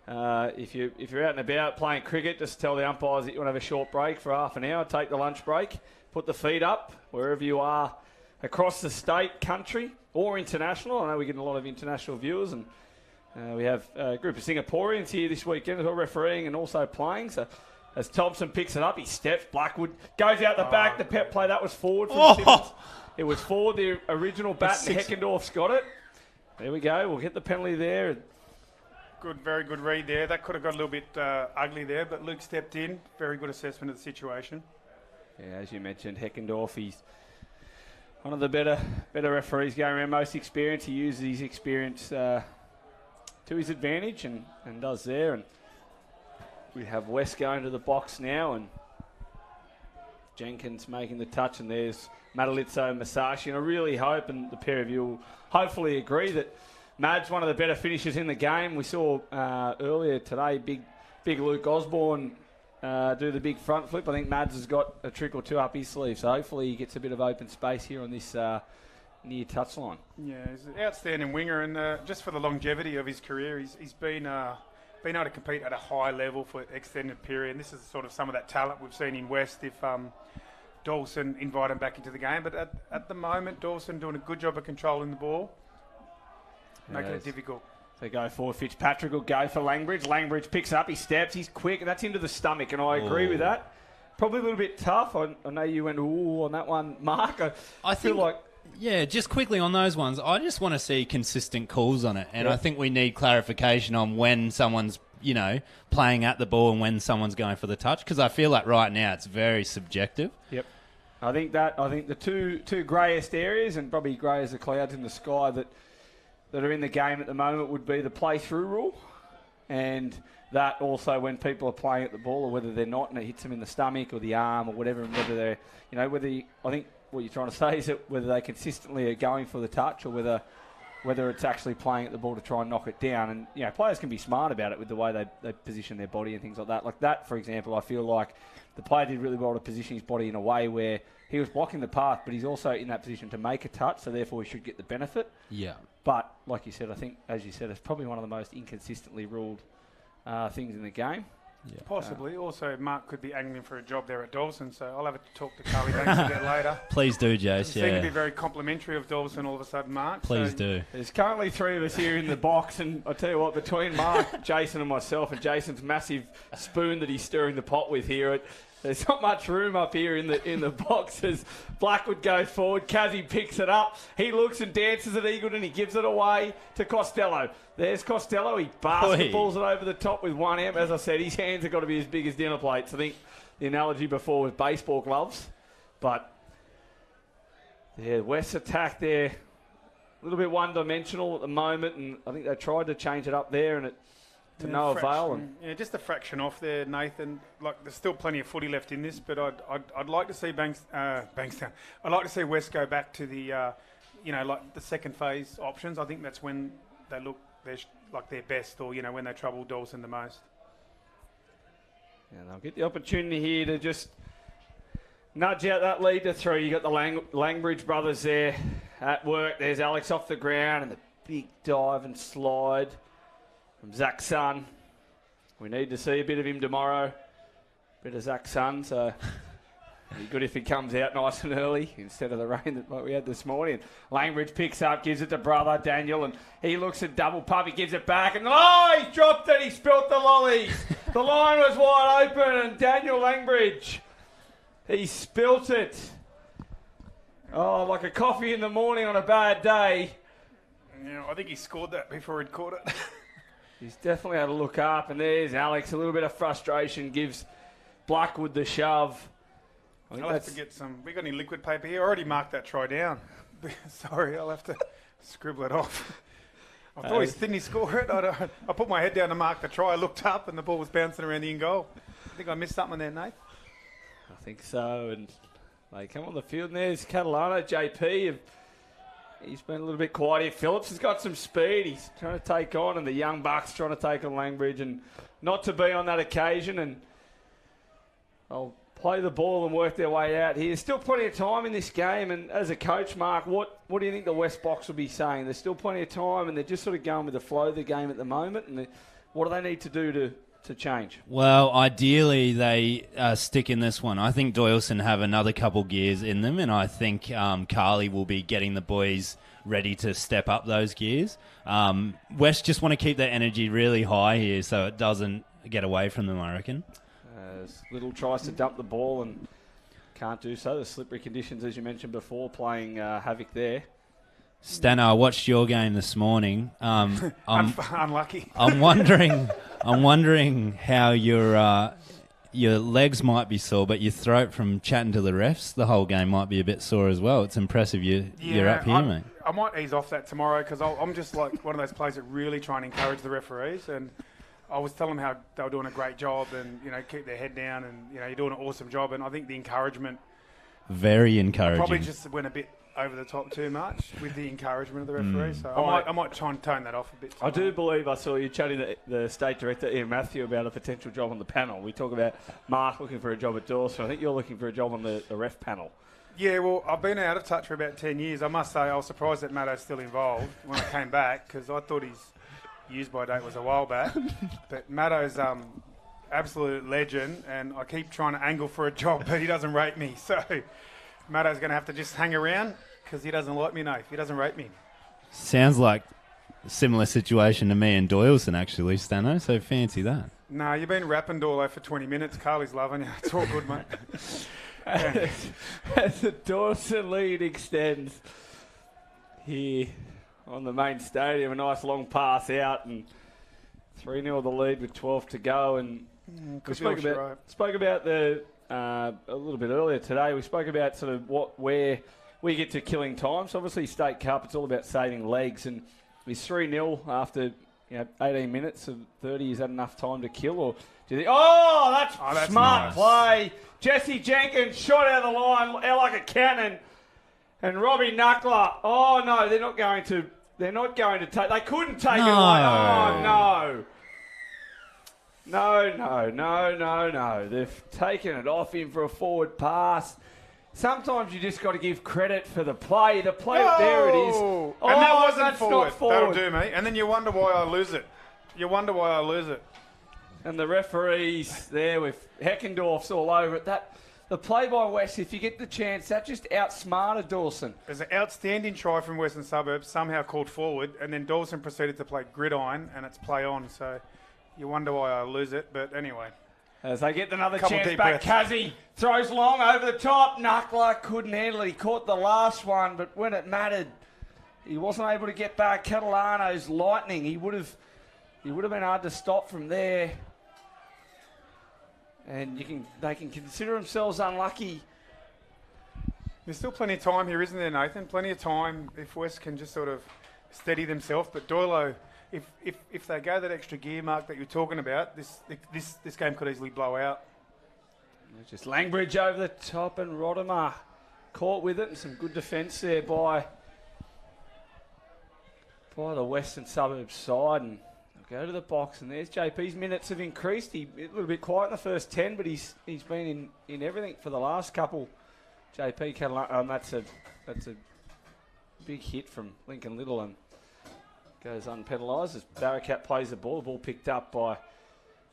if you're out and about playing cricket, just tell the umpires that you want to have a short break for half an hour. Take the lunch break. Put the feet up wherever you are across the state, country, or international. I know we get a lot of international viewers, and we have a group of Singaporeans here this weekend who are refereeing and also playing. So as Thompson picks it up, he steps. Blackwood goes out the back. The pep play, that was forward from Simmons. It was forward, the original bat, and Heckendorf's got it. There we go. We'll get the penalty there. Good, very good read there. That could have got a little bit ugly there, but Luke stepped in. Very good assessment of the situation. Yeah, as you mentioned, Heckendorf, he's one of the better referees going around, most experienced. He uses his experience to his advantage and does there. And we have West going to the box now, and Jenkins making the touch, and there's Matalizzo, Masashi. And I really hope, and the pair of you will hopefully agree, that Mad's one of the better finishers in the game. We saw earlier today big Luke Osborne do the big front flip. I think Mads has got a trick or two up his sleeve, so hopefully he gets a bit of open space here on this near touchline. Yeah, he's an outstanding winger, and just for the longevity of his career, he's been able to compete at a high level for an extended period. And this is sort of some of that talent we've seen in West if Dawson invite him back into the game. But at the moment, Dawson doing a good job of controlling the ball, making it difficult. They go forward. Fitzpatrick will go for Langbridge. Langbridge picks up. He steps. He's quick. And that's into the stomach. And I agree with that. Probably a little bit tough. I know you went ooh on that one, Mark. I feel like... Yeah, just quickly on those ones, I just want to see consistent calls on it. And I think we need clarification on when someone's, playing at the ball and when someone's going for the touch. Because I feel like right now it's very subjective. Yep. I think the two greyest areas, and probably grey as the clouds in the sky, that are in the game at the moment would be the play-through rule, and that also when people are playing at the ball, or whether they're not, and it hits them in the stomach or the arm or whatever, and whether they're, I think what you're trying to say is that whether they consistently are going for the touch or whether it's actually playing at the ball to try and knock it down. And, players can be smart about it with the way they position their body and things like that. Like that, for example, I feel like the player did really well to position his body in a way where he was blocking the path, but he's also in that position to make a touch, so therefore he should get the benefit. Yeah. But, like you said, I think, as you said, it's probably one of the most inconsistently ruled things in the game. Yeah. Possibly. Also, Mark could be angling for a job there at Dawson, so I'll have to talk to Carly Banks a bit later. Please do, Jace. Seem to be very complimentary of Dawson all of a sudden, Mark. Please do. There's currently three of us here in the box, and I tell you what, between Mark, Jason and myself, and Jason's massive spoon that he's stirring the pot with here, there's not much room up here in the boxes. Blackwood goes forward. Kazzy picks it up. He looks and dances at Eagleton. He gives it away to Costello. There's Costello. He basketballs it over the top with one hand. As I said, his hands have got to be as big as dinner plates. I think the analogy before was baseball gloves. But, yeah, West's attack there, a little bit one-dimensional at the moment. And I think they tried to change it up there, and to no avail. Just a fraction off there, Nathan. Like, there's still plenty of footy left in this, but I'd like to see Bankstown. I'd like to see West go back to the, like the second phase options. I think that's when they look their best, or when they trouble Dawson the most. Yeah, they'll get the opportunity here to just nudge out that lead to 3. You got the Langbridge brothers there at work. There's Alex off the ground and the big dive and slide from Zach Sun. We need to see a bit of him tomorrow. Bit of Zach Sun, so it'd be good if he comes out nice and early instead of the rain that we had this morning. Langbridge picks up, gives it to brother Daniel, and he looks at double pump. He gives it back, and he's dropped it. He spilt the lollies. The line was wide open, and Daniel Langbridge, he spilt it. Oh, like a coffee in the morning on a bad day. Yeah, I think he scored that before he'd caught it. He's definitely had to look up, and there's Alex. A little bit of frustration gives Blackwood the shove. I'll have to get some. We got any liquid paper here? I already marked that try down. Sorry, I'll have to scribble it off. I thought didn't he score it? I put my head down to mark the try. I looked up and the ball was bouncing around the in goal. I think I missed something there, Nate. I think so, and they come on the field, and there's Catalano, JP. He's been a little bit quiet here. Phillips has got some speed. He's trying to take on, and the young bucks trying to take on Langbridge, and not to be on that occasion. And I'll play the ball and work their way out here. There's still plenty of time in this game, and as a coach, Mark, what do you think the West Box will be saying? There's still plenty of time, and they're just sort of going with the flow of the game at the moment. And what do they need to do to change? Well, ideally they stick in this one. I think Doyleson have another couple gears in them, and I think Carly will be getting the boys ready to step up those gears. West just want to keep their energy really high here so it doesn't get away from them, I reckon. Little tries to dump the ball and can't do so. The slippery conditions, as you mentioned before, playing havoc there. Stano, I watched your game this morning. Unlucky. I'm wondering how your legs might be sore, but your throat from chatting to the refs the whole game might be a bit sore as well. It's impressive you're up here, mate. I might ease off that tomorrow because I'm just like one of those players that really try and encourage the referees. And I was telling them how they were doing a great job and, keep their head down and, you're doing an awesome job. And I think the encouragement... Very encouraging. Probably just went a bit over the top too much with the encouragement of the referee. So I might try and tone that off a bit. I do believe I saw you chatting to the state director, Ian Matthew, about a potential job on the panel. We talk about Mark looking for a job at Dawson. I think you're looking for a job on the ref panel. Yeah, well, I've been out of touch for about 10 years. I must say I was surprised that Matto's still involved when I came back because I thought his use-by date was a while back. But Matto's absolute legend, and I keep trying to angle for a job, but he doesn't rate me. So Matto's going to have to just hang around because he doesn't like me, If he doesn't rate me. Sounds like a similar situation to me and Doyleson, actually, Stano, so fancy that. No, you've been rapping Dorlo for 20 minutes. Carly's loving you. It's all good, mate. As the Dawson lead extends here on the main stadium, a nice long pass out and 3-0 the lead with 12 to go. And we spoke about the a little bit earlier today. We spoke about sort of where we get to killing time. So obviously State Cup, it's all about saving legs, and is 3-0 after 18 minutes of 30. Is that enough time to kill, or do you think? That's smart play. Jesse Jenkins shot out of the line like a cannon, and Robbie Knuckler. Oh no, they're not going to. They're not going to take. They couldn't take it away. Oh no. No. They've taken it off him for a forward pass. Sometimes you just got to give credit for the play. The play, there it is. And that wasn't forward. That'll do me. And then you wonder why I lose it. And the referees there with Heckendorf's all over it. The play by West, if you get the chance, that just outsmarted Dawson. There's an outstanding try from Western Suburbs, somehow called forward, and then Dawson proceeded to play gridiron, and it's play on. So you wonder why I lose it. But anyway. As they get another chance back, Kazi throws long over the top. Knuckler couldn't handle it. He caught the last one, but when it mattered, he wasn't able to get back. Catalano's lightning. He would have been hard to stop from there. And they can consider themselves unlucky. There's still plenty of time here, isn't there, Nathan? Plenty of time if West can just sort of steady themselves. But Doilo, if they go that extra gear, Mark, that you're talking about, this game could easily blow out. Just Langbridge over the top, and Rodimer caught with it, and some good defence there by the Western Suburbs side. And go to the box, and there's JP's minutes have increased. He a little bit quiet in the first 10, but he's been in everything for the last couple. JP Catalano, that's a big hit from Lincoln Little and goes unpenalised as Barracat plays the ball picked up by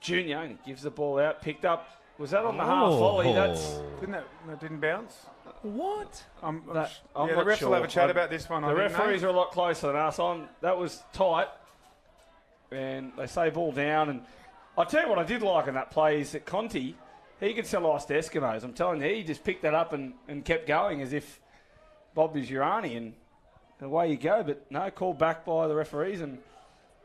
Junior, and he gives the ball out, picked up. Was that on the half volley? That didn't bounce. What? I'm the refs will have a chat about this one. The referees are a lot closer than us. That was tight. And they say ball down, and I'll tell you what I did like in that play is that Conti, he could sell ice to Eskimos. I'm telling you, he just picked that up and kept going as if Bob is Urani, and away you go. But no, called back by the referees, and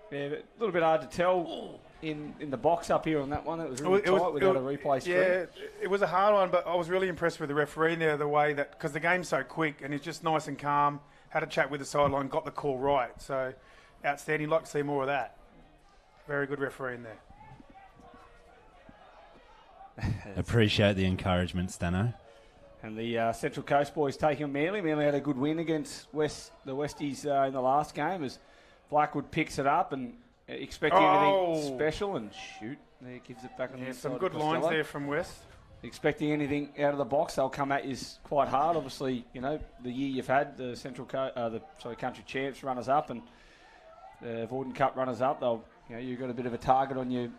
yeah, a little bit hard to tell in the box up here on that one. It was really tight without a replay screen. Yeah, it was a hard one, but I was really impressed with the referee there, the way that, because the game's so quick and he's just nice and calm, had a chat with the sideline, got the call right. So outstanding. Like to see more of that. Very good referee in there. Appreciate the encouragement, Stano. And the Central Coast boys taking on Manly. Manly had a good win against the Westies in the last game as Blackwood picks it up and expecting anything special, and shoot, there gives it back on the inside. Some good lines there from West. Expecting anything out of the box, they'll come at you quite hard. Obviously, you know, the year you've had, the country champs runners up and the Vorden Cup runners up, you've got a bit of a target on your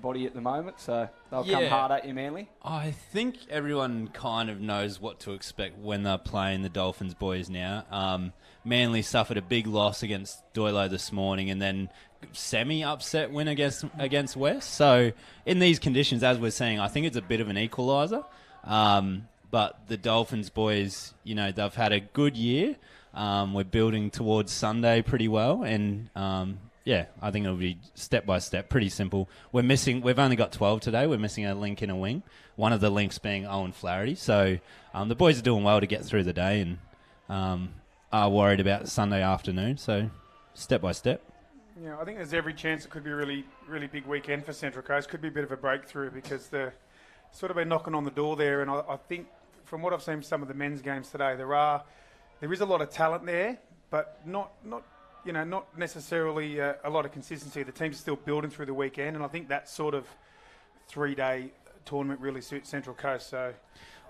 body at the moment, so they'll come hard at you, Manly. I think everyone kind of knows what to expect when they're playing the Dolphins boys now. Manly suffered a big loss against Doilo this morning and then semi-upset win against West. So in these conditions, as we're saying, I think it's a bit of an equaliser. But the Dolphins boys, they've had a good year. We're building towards Sunday pretty well, and I think it'll be step by step, pretty simple. We've only got 12 today. We're missing a link in a wing. One of the links being Owen Flaherty. So the boys are doing well to get through the day and are worried about Sunday afternoon. So step by step. Yeah, I think there's every chance it could be a really, really big weekend for Central Coast. Could be a bit of a breakthrough because they're sort of been knocking on the door there. And I think from what I've seen some of the men's games today, there is a lot of talent there, but not necessarily a lot of consistency. The team's still building through the weekend, and I think that sort of 3-day tournament really suits Central Coast. So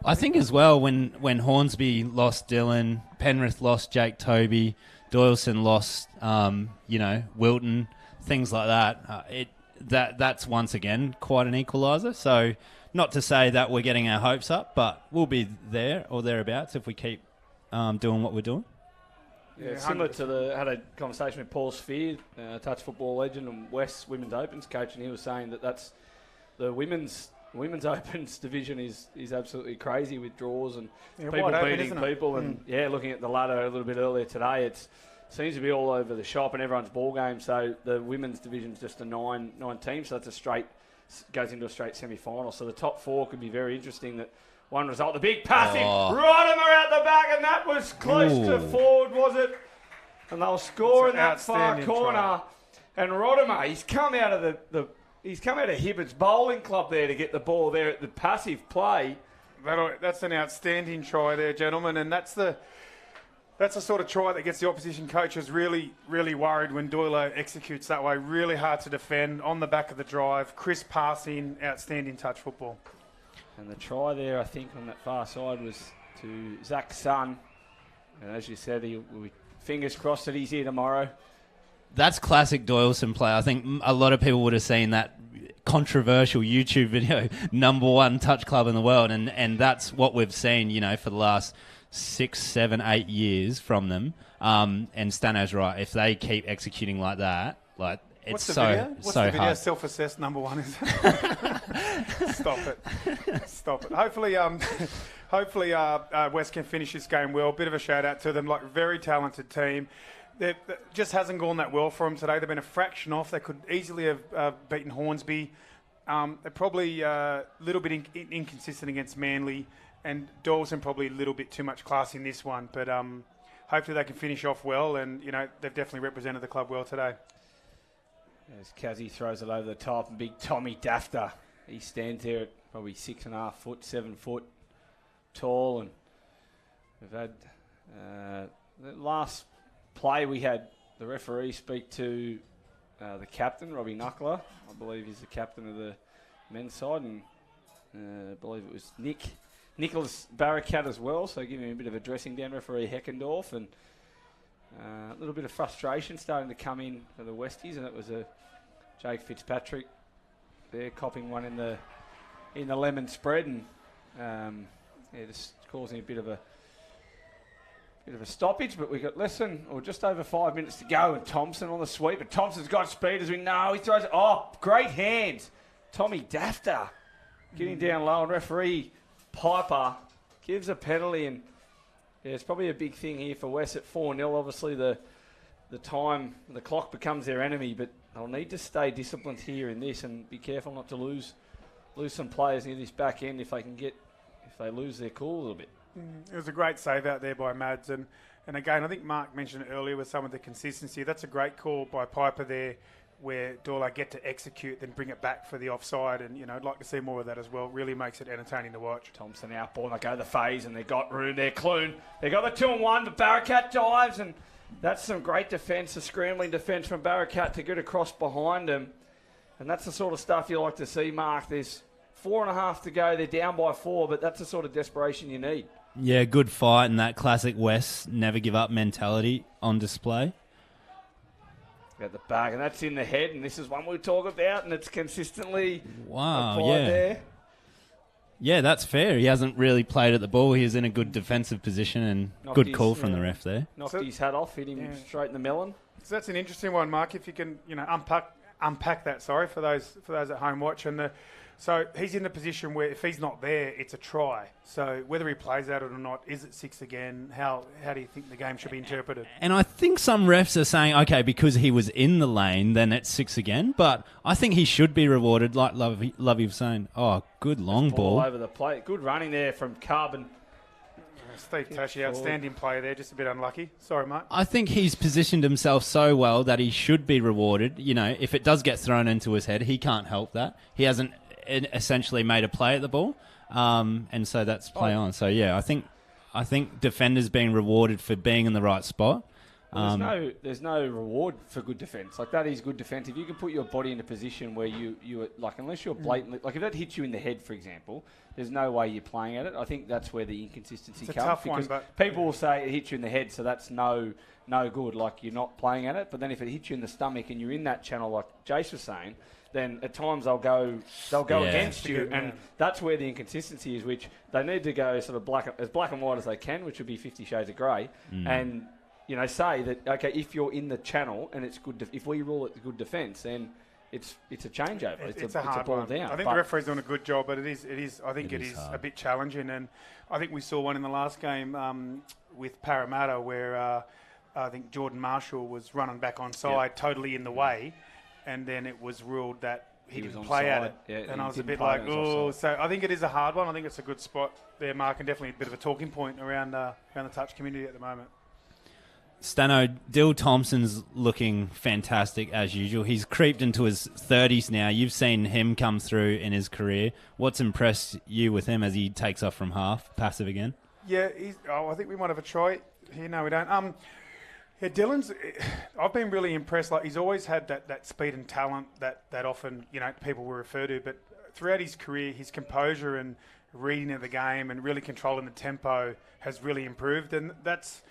I think as well when Hornsby lost Dylan, Penrith lost Jake Toby, Doyleson lost Wilton, things like that. That's once again quite an equaliser. So not to say that we're getting our hopes up, but we'll be there or thereabouts if we keep doing what we're doing. Yeah, similar to had a conversation with Paul Sphere, touch football legend and West Women's Opens coach, and he was saying that's the women's Opens division is absolutely crazy with draws and people beating people, and looking at the ladder a little bit earlier today, it seems to be all over the shop and everyone's ball game. So the women's division is just a nine teams, so that's goes into a straight semi-final. So the top four could be very interesting. That one result, the big passing, Rodimer out the back, and that was close to forward, was it? And they'll score in that far corner. Try. And Rodimer, he's come out of he's come out of Hibbert's bowling club there to get the ball there at the passive play. That's an outstanding try there, gentlemen, and that's the sort of try that gets the opposition coaches really, really worried when Doyle executes that way. Really hard to defend on the back of the drive, crisp passing, outstanding touch football. And the try there, I think, on that far side was to Zach Sun. And as you said, fingers crossed that he's here tomorrow. That's classic Doyleson play. I think a lot of people would have seen that controversial YouTube video, #1 touch club in the world. And that's what we've seen, for the last 6, 7, 8 years from them. And Stano's right. If they keep executing like that, it's What's the video? hard. Self-assessed #1 is it? Stop it. Hopefully West can finish this game well. Bit of a shout out to them. Very talented team. It just hasn't gone that well for them today. They've been a fraction off. They could easily have beaten Hornsby. They're probably a little bit inconsistent against Manly, and Dawson probably a little bit too much class in this one. But hopefully they can finish off well, and they've definitely represented the club well today. As Kazzy throws it over the top, and big Tommy Dafter, he stands there at probably 6.5 foot, 7 foot tall, and we've had the last play we had the referee speak to the captain, Robbie Knuckler. I believe he's the captain of the men's side, and I believe it was Nicholas Barracat as well, so giving him a bit of a dressing down, referee Heckendorf, and a little bit of frustration starting to come in for the Westies, and it was a Jake Fitzpatrick there copping one in the lemon spread, and just causing a bit of a stoppage. But we got just over 5 minutes to go, and Thompson on the sweep. But Thompson's got speed, as we know. He throws it. Oh, great hands Tommy Dafter getting down low, and referee Piper gives a penalty, and it's probably a big thing here for West at 4-0. Obviously, the clock becomes their enemy, but they'll need to stay disciplined here in this and be careful not to lose some players near this back end if they lose their cool a little bit. It was a great save out there by Mads, and again, I think Mark mentioned it earlier with some of the consistency. That's a great call by Piper there, where Dorla get to execute, then bring it back for the offside, and I'd like to see more of that as well. Really makes it entertaining to watch. Thompson out ball, they go the phase, and they got room there. Clune, they got the 2-1, but Barakat dives, and that's some great defence, a scrambling defence from Barakat to get across behind them, and that's the sort of stuff you like to see, Mark. There's 4.5 to go. They're down by 4, but that's the sort of desperation you need. Yeah, good fight and that classic West never give up mentality on display. Got the bag, and that's in the head, and this is one we talk about, and it's consistently Wow, applied yeah. there. Yeah, that's fair. He hasn't really played at the ball. He was in a good defensive position, and good call from the ref there. Knocked his hat off, hit him straight in the melon. So that's an interesting one, Mark. If you can, unpack that. Sorry for those at home watching. So he's in a position where if he's not there, it's a try. So whether he plays at it or not, is it 6 again? How do you think the game should be interpreted? And I think some refs are saying, okay, because he was in the lane, then it's 6 again. But I think he should be rewarded, like Lovey was saying. Oh, good long ball. All over the plate. Good running there from Carbon. Steve Tashi, outstanding player there, just a bit unlucky. Sorry, mate. I think he's positioned himself so well that he should be rewarded. If it does get thrown into his head, he can't help that. He hasn't essentially made a play at the ball, and so that's play on. So yeah, I think defenders being rewarded for being in the right spot. Well, there's no reward for good defence. Like, that is good defence. If you can put your body in a position where you like, unless you're blatantly, like if that hits you in the head, for example, there's no way you're playing at it. I think that's where the inconsistency comes. Tough because one, but people will say it hits you in the head, so that's no good. Like, you're not playing at it. But then if it hits you in the stomach and you're in that channel, like Jace was saying, then at times they'll go against you, and that's where the inconsistency is, which they need to go sort of as black and white as they can, which would be 50 Shades of Grey, and say that, okay, if you're in the channel and it's good, if we rule it good defence, then it's a changeover. It's a hard ball one. down. I think the referee's doing a good job, but it is. I think it is a bit challenging, and I think we saw one in the last game with Parramatta where I think Jordan Marshall was running back onside, totally in the way. And then it was ruled that he didn't play at it. Yeah, and I was a bit like, oh. So I think it is a hard one. I think it's a good spot there, Mark, and definitely a bit of a talking point around the touch community at the moment. Stano, Dill Thompson's looking fantastic as usual. He's creeped into his 30s now. You've seen him come through in his career. What's impressed you with him as he takes off from half, passive again? Yeah, I think we might have a try here. No, we don't. Yeah, Dylan's. I've been really impressed. Like, he's always had that speed and talent that often people will refer to. But throughout his career, his composure and reading of the game and really controlling the tempo has really improved. And that's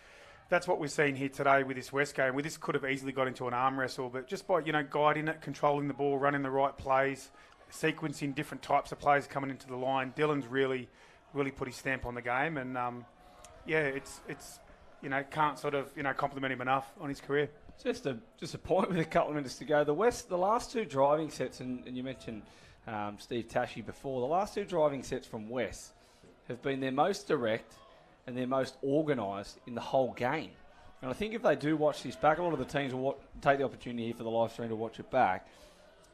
what we're seeing here today with this West game. This could have easily got into an arm wrestle, but just by guiding it, controlling the ball, running the right plays, sequencing different types of plays coming into the line, Dylan's really put his stamp on the game. And it's. Can't sort of, compliment him enough on his career. Just a point with a couple of minutes to go. The last two driving sets, and you mentioned Steve Tashi before, the last two driving sets from West have been their most direct and their most organised in the whole game. And I think if they do watch this back, a lot of the teams will take the opportunity here for the live stream to watch it back.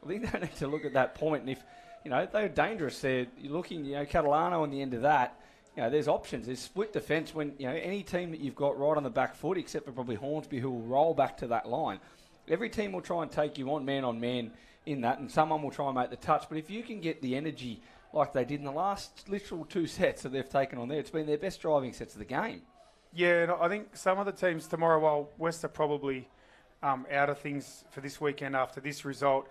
I think they need to look at that point. And if, they're dangerous, you're looking, Catalano on the end of that, there's options. There's split defence when, any team that you've got right on the back foot, except for probably Hornsby, who will roll back to that line. Every team will try and take you on man in that, and someone will try and make the touch. But if you can get the energy like they did in the last literal two sets that they've taken on there, it's been their best driving sets of the game. Yeah, and I think some of the teams tomorrow, while West are probably out of things for this weekend after this result,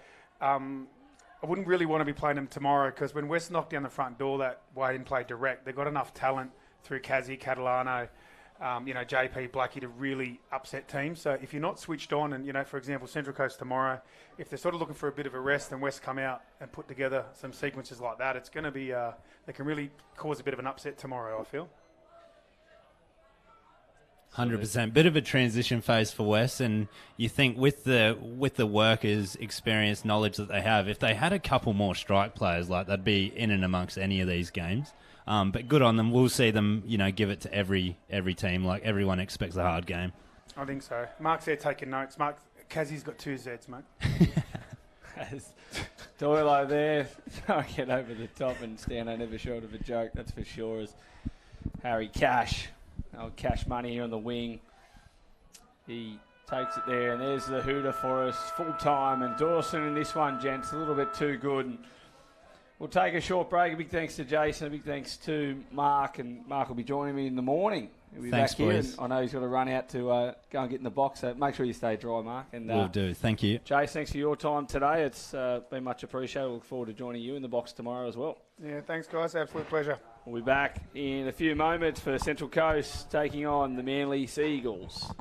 I wouldn't really want to be playing them tomorrow, because when West knocked down the front door that way and played direct, they've got enough talent through Kazi, Catalano, JP, Blackie to really upset teams. So if you're not switched on and, for example, Central Coast tomorrow, if they're sort of looking for a bit of a rest and West come out and put together some sequences like that, it's going to be, they can really cause a bit of an upset tomorrow, I feel. 100%. Bit of a transition phase for West, and you think with the workers' experience, knowledge that they have, if they had a couple more strike players, like they'd be in and amongst any of these games. But good on them. We'll see them, give it to every team. Like everyone expects a hard game. I think so. Mark's there taking notes. Mark, Kazzie's got 2 Zs, mate. Doyle there trying to get over the top, and Stano never short of a joke, that's for sure, as Harry Cash. Cash money here on the wing. He takes it there, and there's the hooter for us, full time. And Dawson in this one, gents, a little bit too good. And we'll take a short break. A big thanks to Jason, a big thanks to Mark, and Mark will be joining me in the morning. He'll be Thanks, back here. boys. I know he's got to run out to go and get in the box, so make sure you stay dry, Mark. And Will do. Thank you. Jace, thanks for your time today. It's been much appreciated. Look forward to joining you in the box tomorrow as well. Yeah, thanks, guys. Absolute pleasure. We'll be back in a few moments for Central Coast taking on the Manly Seagulls.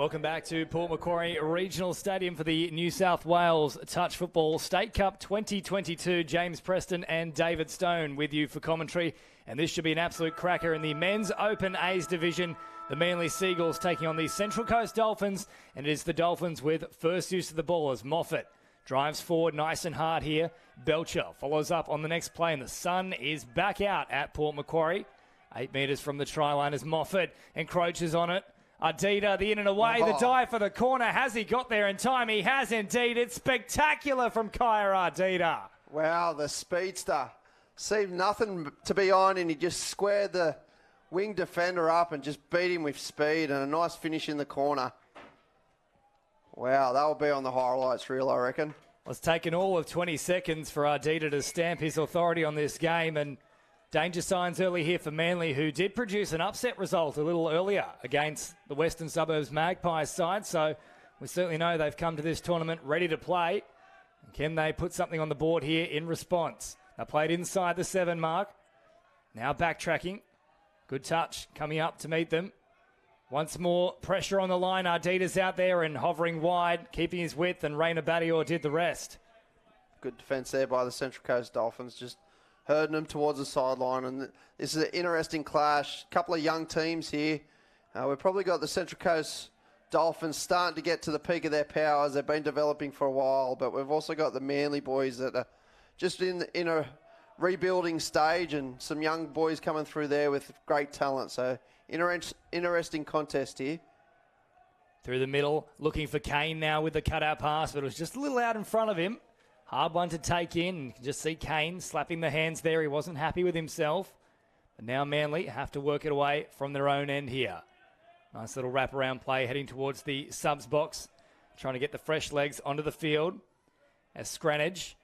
Welcome back to Port Macquarie Regional Stadium for the New South Wales Touch Football State Cup 2022. James Preston and David Stone with you for commentary. And this should be an absolute cracker in the Men's Open A's division. The Manly Seagulls taking on the Central Coast Dolphins. And it is the Dolphins with first use of the ball as Moffat drives forward nice and hard here. Belcher follows up on the next play. And the sun is back out at Port Macquarie. 8 metres from the try line as Moffat encroaches on it. Ardita, the in and away, the dive for the corner. Has he got there in time? He has indeed. It's spectacular from Kaya Ardita. Wow, the speedster. Seemed nothing to be on, and he just squared the wing defender up and just beat him with speed, and a nice finish in the corner. Wow, that will be on the highlights reel, I reckon. Well, it's taken all of 20 seconds for Ardita to stamp his authority on this game, and danger signs early here for Manly, who did produce an upset result a little earlier against the Western Suburbs Magpies side. So we certainly know they've come to this tournament ready to play. And can they put something on the board here in response? They played inside the 7 mark. Now backtracking. Good touch coming up to meet them. Once more, pressure on the line. Ardita's out there and hovering wide, keeping his width, and Raina Badior did the rest. Good defence there by the Central Coast Dolphins, just herding them towards the sideline, and this is an interesting clash. A couple of young teams here. We've probably got the Central Coast Dolphins starting to get to the peak of their powers. They've been developing for a while, but we've also got the Manly boys that are just in a rebuilding stage, and some young boys coming through there with great talent. So interesting contest here. Through the middle, looking for Kane now with the cutout pass, but it was just a little out in front of him. Hard one to take in. You can just see Kane slapping the hands there. He wasn't happy with himself. But now Manly have to work it away from their own end here. Nice little wraparound play heading towards the subs box. Trying to get the fresh legs onto the field. As Scranage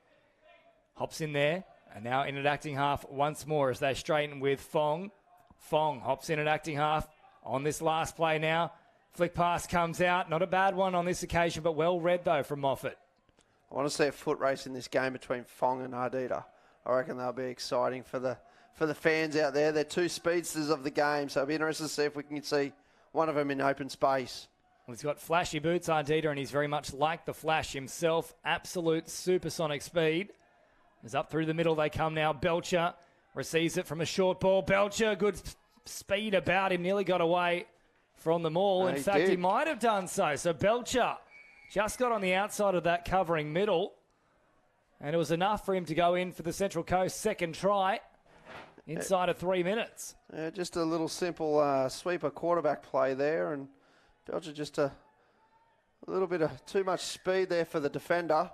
hops in there. And now in at acting half once more as they straighten with Fong. Fong hops in at acting half on this last play now. Flick pass comes out. Not a bad one on this occasion, but well read though from Moffat. I want to see a foot race in this game between Fong and Ardita. I reckon they'll be exciting for the fans out there. They're two speedsters of the game, so it'll be interesting to see if we can see one of them in open space. Well, he's got flashy boots, Ardita, and he's very much like the Flash himself. Absolute supersonic speed. As up through the middle they come now. Belcher receives it from a short ball. Belcher, good speed about him, nearly got away from them all. In fact, he might have done so. So Belcher just got on the outside of that covering middle, and it was enough for him to go in for the Central Coast second try inside of 3 minutes. Yeah, just a little simple sweeper quarterback play there, and Belcher just a little bit of too much speed there for the defender.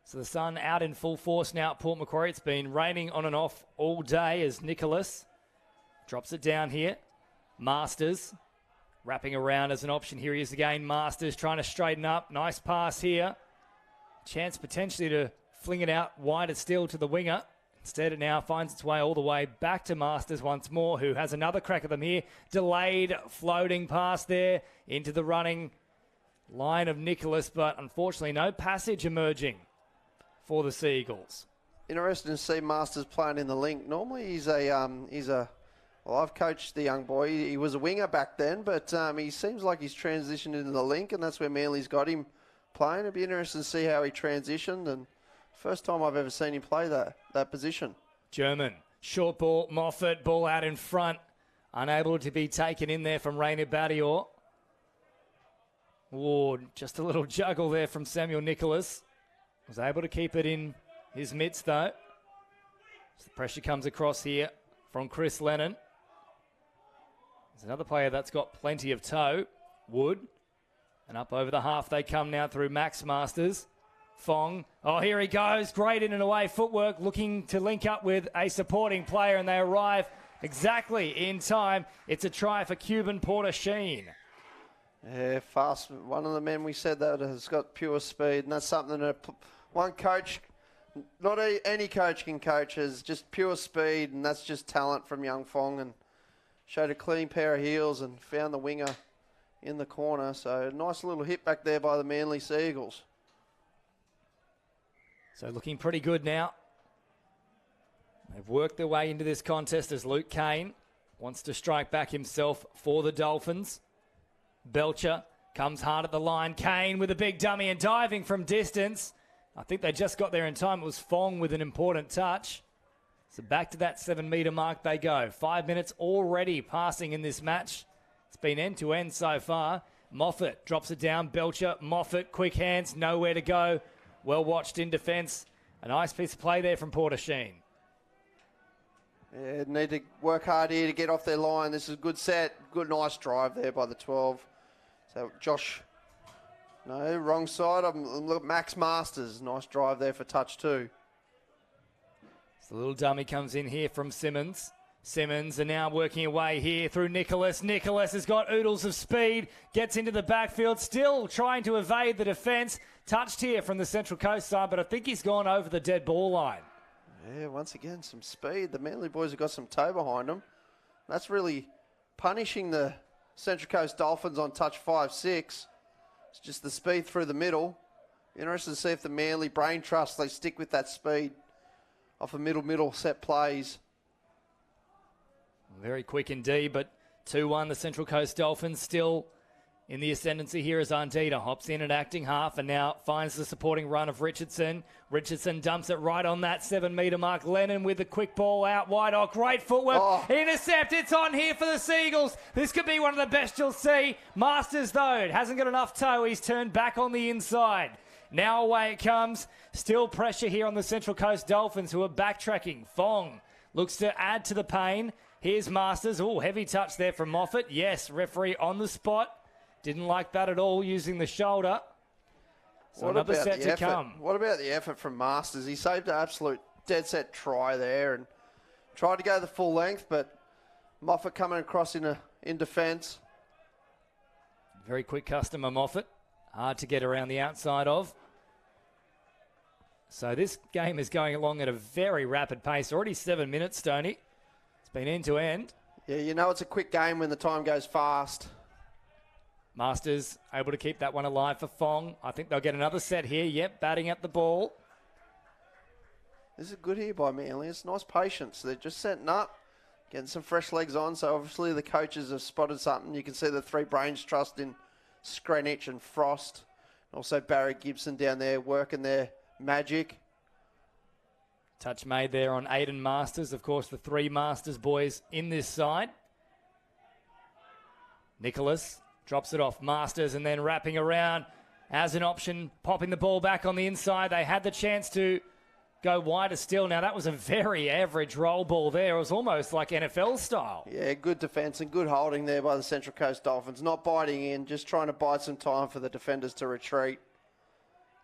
So the sun out in full force now at Port Macquarie. It's been raining on and off all day as Nicholas drops it down here. Masters wrapping around as an option. Here he is again. Masters trying to straighten up. Nice pass here. Chance potentially to fling it out wider still to the winger. Instead, it now finds its way all the way back to Masters once more, who has another crack at them here. Delayed floating pass there into the running line of Nicholas, but unfortunately no passage emerging for the Seagulls. Interesting to see Masters playing in the link. Normally he's a well, I've coached the young boy. He was a winger back then, but he seems like he's transitioned into the link, and that's where Manly's got him playing. It'd be interesting to see how he transitioned, and first time I've ever seen him play that position. German, short ball, Moffat, ball out in front, unable to be taken in there from Raina Badior. Oh, just a little juggle there from Samuel Nicholas. Was able to keep it in his midst, though. So the pressure comes across here from Chris Lennon. There's another player that's got plenty of toe, Wood. And up over the half they come now through Max Masters. Fong, oh, here he goes. Great in and away footwork, looking to link up with a supporting player, and they arrive exactly in time. It's a try for Cuban Porter Sheen. Yeah, fast. One of the men we said that has got pure speed, and that's something that one coach, not any coach can coach, is just pure speed, and that's just talent from young Fong, and showed a clean pair of heels and found the winger in the corner. So nice little hit back there by the Manly Seagulls. So looking pretty good now. They've worked their way into this contest as Luke Kane wants to strike back himself for the Dolphins. Belcher comes hard at the line. Kane with a big dummy and diving from distance. I think they just got there in time. It was Fong with an important touch. So back to that 7 metre mark they go. 5 minutes already passing in this match. It's been end to end so far. Moffat drops it down. Belcher, Moffat, quick hands, nowhere to go. Well watched in defence. A nice piece of play there from Porter Sheen. Yeah, need to work hard here to get off their line. This is a good set. Good, nice drive there by the 12. So Josh, no, wrong side. I'm looking Max Masters. Nice drive there for touch 2. So the little dummy comes in here from Simmons. Simmons are now working away here through Nicholas. Nicholas has got oodles of speed, gets into the backfield, still trying to evade the defence. Touched here from the Central Coast side, but I think he's gone over the dead ball line. Yeah, once again, some speed. The Manly boys have got some toe behind them. That's really punishing the Central Coast Dolphins on touch 5-6. It's just the speed through the middle. Interested to see if the Manly brain trust, they stick with that speed off the middle set plays. Very quick indeed, but 2-1 the Central Coast Dolphins still in the ascendancy here as Ardita hops in at acting half and now finds the supporting run of Richardson. Richardson dumps it right on that 7 metre mark. Lennon with the quick ball out wide. Oh, great footwork. Intercept. It's on here for the Seagulls. This could be one of the best you'll see. Masters, though, hasn't got enough toe. He's turned back on the inside. Now away it comes. Still pressure here on the Central Coast Dolphins who are backtracking. Fong looks to add to the pain. Here's Masters. Oh, heavy touch there from Moffat. Yes, referee on the spot. Didn't like that at all, using the shoulder. So another set to come. What about the effort from Masters? He saved an absolute dead set try there and tried to go the full length, but Moffat coming across in defence. Very quick customer, Moffat. Hard to get around the outside of. So this game is going along at a very rapid pace. Already 7 minutes, Stoney. It's been end to end. Yeah, you know it's a quick game when the time goes fast. Masters able to keep that one alive for Fong. I think they'll get another set here. Yep, batting at the ball. This is good here by Manly. It's nice patience. They're just setting up, getting some fresh legs on. So obviously the coaches have spotted something. You can see the 3 brains trust in Skrenich and Frost. Also Barry Gibson down there working their magic. Touch made there on Aiden Masters. Of course, the 3 Masters boys in this side. Nicholas drops it off. Masters and then wrapping around as an option, popping the ball back on the inside. They had the chance to go wider still. Now, that was a very average roll ball there. It was almost like NFL style. Yeah, good defence and good holding there by the Central Coast Dolphins. Not biting in, just trying to bide some time for the defenders to retreat.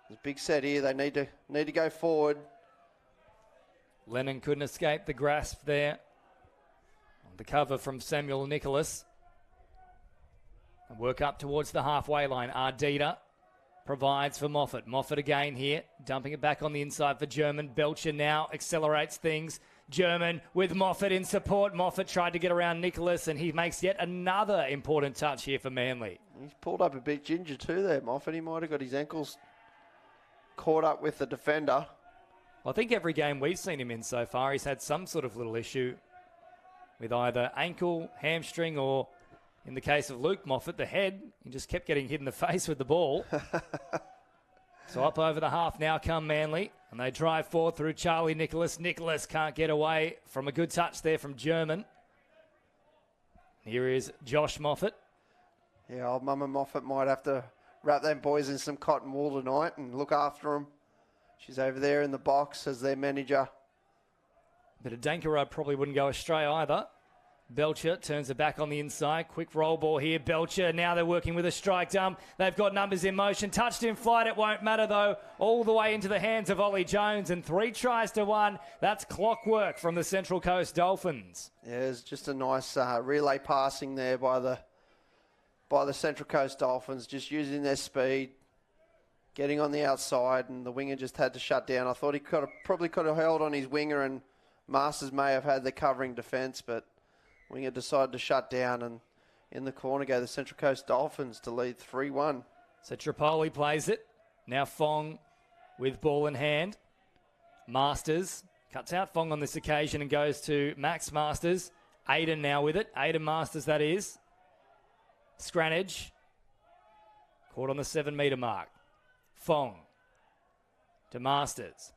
There's a big set here. They need to go forward. Lennon couldn't escape the grasp there. On the cover from Samuel Nicholas. And work up towards the halfway line. Ardita provides for Moffat. Moffat again here, dumping it back on the inside for German. Belcher now accelerates things. German with Moffat in support. Moffat tried to get around Nicholas, and he makes yet another important touch here for Manly. He's pulled up a bit ginger too there, Moffat. He might have got his ankles caught up with the defender. I think every game we've seen him in so far, he's had some sort of little issue with either ankle, hamstring, or in the case of Luke Moffat, the head. He just kept getting hit in the face with the ball. So up over the half now come Manly. And they drive forward through Charlie Nicholas. Nicholas can't get away from a good touch there from German. Here is Josh Moffat. Yeah, old Mama Moffat might have to wrap them boys in some cotton wool tonight and look after them. She's over there in the box as their manager. But a Dankara probably wouldn't go astray either. Belcher turns it back on the inside. Quick roll ball here. Belcher, now they're working with a strike dump. They've got numbers in motion. Touched in flight. It won't matter, though. All the way into the hands of Ollie Jones. And 3 tries to 1. That's clockwork from the Central Coast Dolphins. Yeah, it's just a nice relay passing there by the Central Coast Dolphins. Just using their speed, getting on the outside. And the winger just had to shut down. I thought he probably could have held on his winger, and Masters may have had the covering defence, but winger decided to shut down, and in the corner go the Central Coast Dolphins to lead 3-1. So Tripoli plays it. Now Fong with ball in hand. Masters cuts out Fong on this occasion and goes to Max Masters. Aiden now with it. Aiden Masters, that is. Scranage. Caught on the 7-metre mark. Fong. To Masters.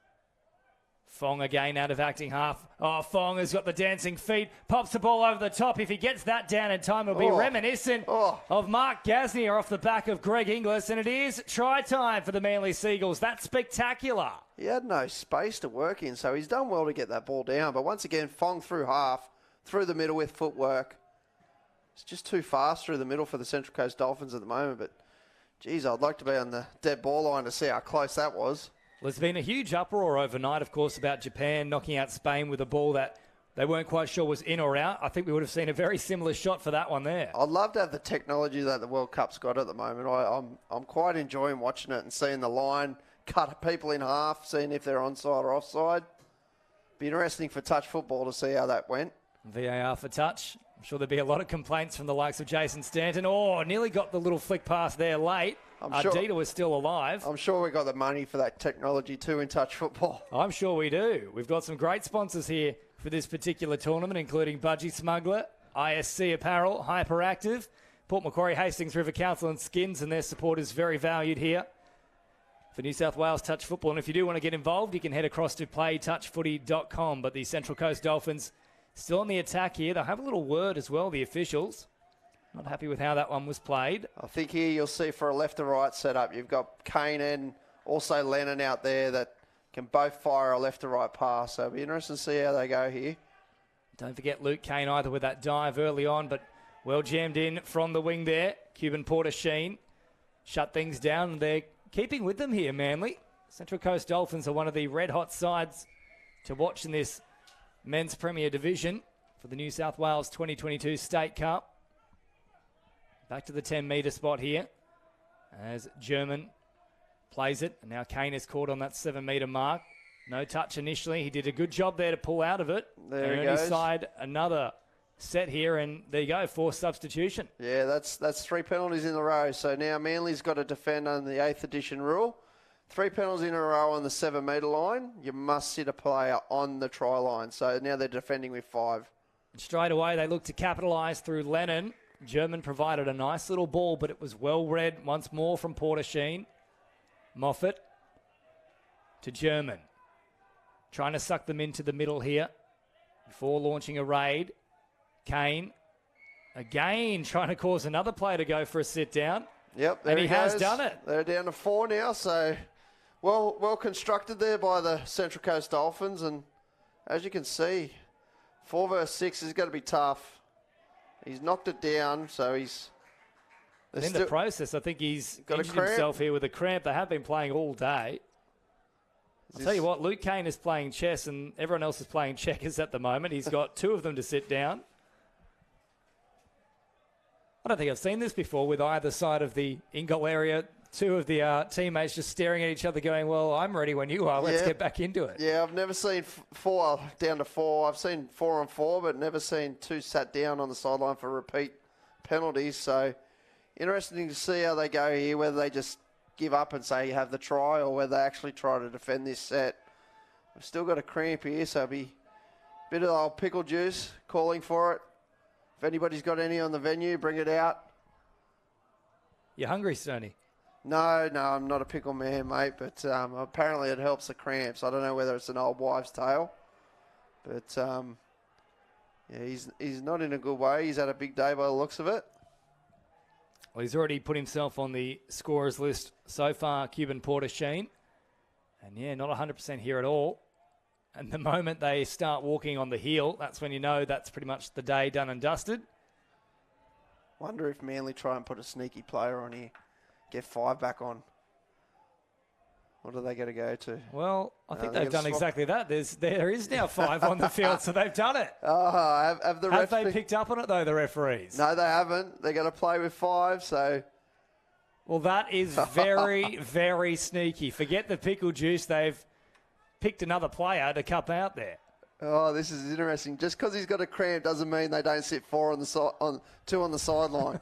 Fong again out of acting half. Oh, Fong has got the dancing feet. Pops the ball over the top. If he gets that down in time, it'll be reminiscent of Mark Gasnier off the back of Greg Inglis. And it is try time for the Manly Seagulls. That's spectacular. He had no space to work in, so he's done well to get that ball down. But once again, Fong through half, through the middle with footwork. It's just too fast through the middle for the Central Coast Dolphins at the moment. But, geez, I'd like to be on the dead ball line to see how close that was. Well, there's been a huge uproar overnight, of course, about Japan knocking out Spain with a ball that they weren't quite sure was in or out. I think we would have seen a very similar shot for that one there. I'd love to have the technology that the World Cup's got at the moment. I'm quite enjoying watching it and seeing the line cut people in half, seeing if they're onside or offside. Be interesting for touch football to see how that went. VAR for touch. I'm sure there'll be a lot of complaints from the likes of Jason Stanton. Oh, nearly got the little flick pass there late. Ardita was still alive. I'm sure we got the money for that technology too in touch football. I'm sure we do. We've got some great sponsors here for this particular tournament, including Budgie Smuggler, ISC Apparel, Hyperactive, Port Macquarie, Hastings River Council and Skins, and their support is very valued here for New South Wales touch football. And if you do want to get involved, you can head across to playtouchfooty.com. But the Central Coast Dolphins still on the attack here. They'll have a little word as well, the officials. Not happy with how that one was played. I think here you'll see for a left to right setup, you've got Kane and also Lennon out there that can both fire a left to right pass. So it'll be interesting to see how they go here. Don't forget Luke Kane either with that dive early on, but well jammed in from the wing there. Cuban Porter Sheen shut things down, and they're keeping with them here, Manly. Central Coast Dolphins are one of the red-hot sides to watch in this men's Premier Division for the New South Wales 2022 State Cup. Back to the 10-metre spot here as German plays it. And now Kane is caught on that 7-metre mark. No touch initially. He did a good job there to pull out of it. There he goes. goes. Side another set here, and there you go, forced substitution. Yeah, that's 3 penalties in a row. So now Manly's got to defend under the 8th edition rule. 3 penalties in a row on the 7-metre line. You must sit a player on the try line. So now they're defending with 5. And straight away, they look to capitalise through Lennon. German provided a nice little ball, but it was well read once more from Porter Sheen. Moffat to German. Trying to suck them into the middle here before launching a raid. Kane again trying to cause another player to go for a sit down. Yep, there and he has goes. done it. They're down to 4 now, so well constructed there by the Central Coast Dolphins. And as you can see, 4 versus 6 is going to be tough. He's knocked it down, so he's... In the process, I think he's got injured himself here with a cramp. They have been playing all day. I'll tell you what, Luke Kane is playing chess and everyone else is playing checkers at the moment. He's got 2 of them to sit down. I don't think I've seen this before with either side of the Ingle area. 2 of the teammates just staring at each other going, well, I'm ready when you are. Let's get back into it. Yeah, I've never seen 4 down to 4. I've seen 4 on 4, but never seen 2 sat down on the sideline for repeat penalties. So interesting to see how they go here, whether they just give up and say you have the try or whether they actually try to defend this set. We've still got a cramp here, so it'll be a bit of the old pickle juice calling for it. If anybody's got any on the venue, bring it out. You hungry, Stoney? No, I'm not a pickle man, mate, but apparently it helps the cramps. I don't know whether it's an old wives' tale, but yeah, he's not in a good way. He's had a big day by the looks of it. Well, he's already put himself on the scorers list so far, Cuban Porter Sheen. And yeah, not 100% here at all. And the moment they start walking on the heel, that's when you know that's pretty much the day done and dusted. Wonder if Manly try and put a sneaky player on here. Get 5 back on. What are they going to go to? Well, I think they've done exactly that. There is now 5 on the field, so they've done it. Have they picked up on it, though, the referees? No, they haven't. They're going to play with 5, so... Well, that is very, very sneaky. Forget the pickle juice. They've picked another player to cup out there. Oh, this is interesting. Just because he's got a cramp doesn't mean they don't sit 4 on 2 on the sideline.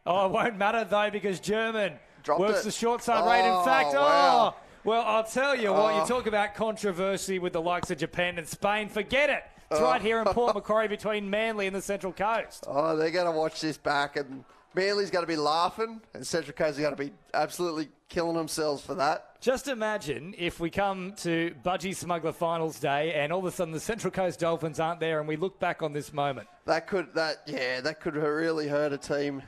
Oh, it won't matter, though, because German works the short side rate. In fact, wow. Well, I'll tell you what, you talk about controversy with the likes of Japan and Spain. Forget it. It's right here in Port Macquarie between Manly and the Central Coast. Oh, they're going to watch this back, and Manly's going to be laughing, and Central Coast are going to be absolutely killing themselves for that. Just imagine if we come to Budgie Smuggler Finals Day and all of a sudden the Central Coast Dolphins aren't there and we look back on this moment. That could really hurt a team,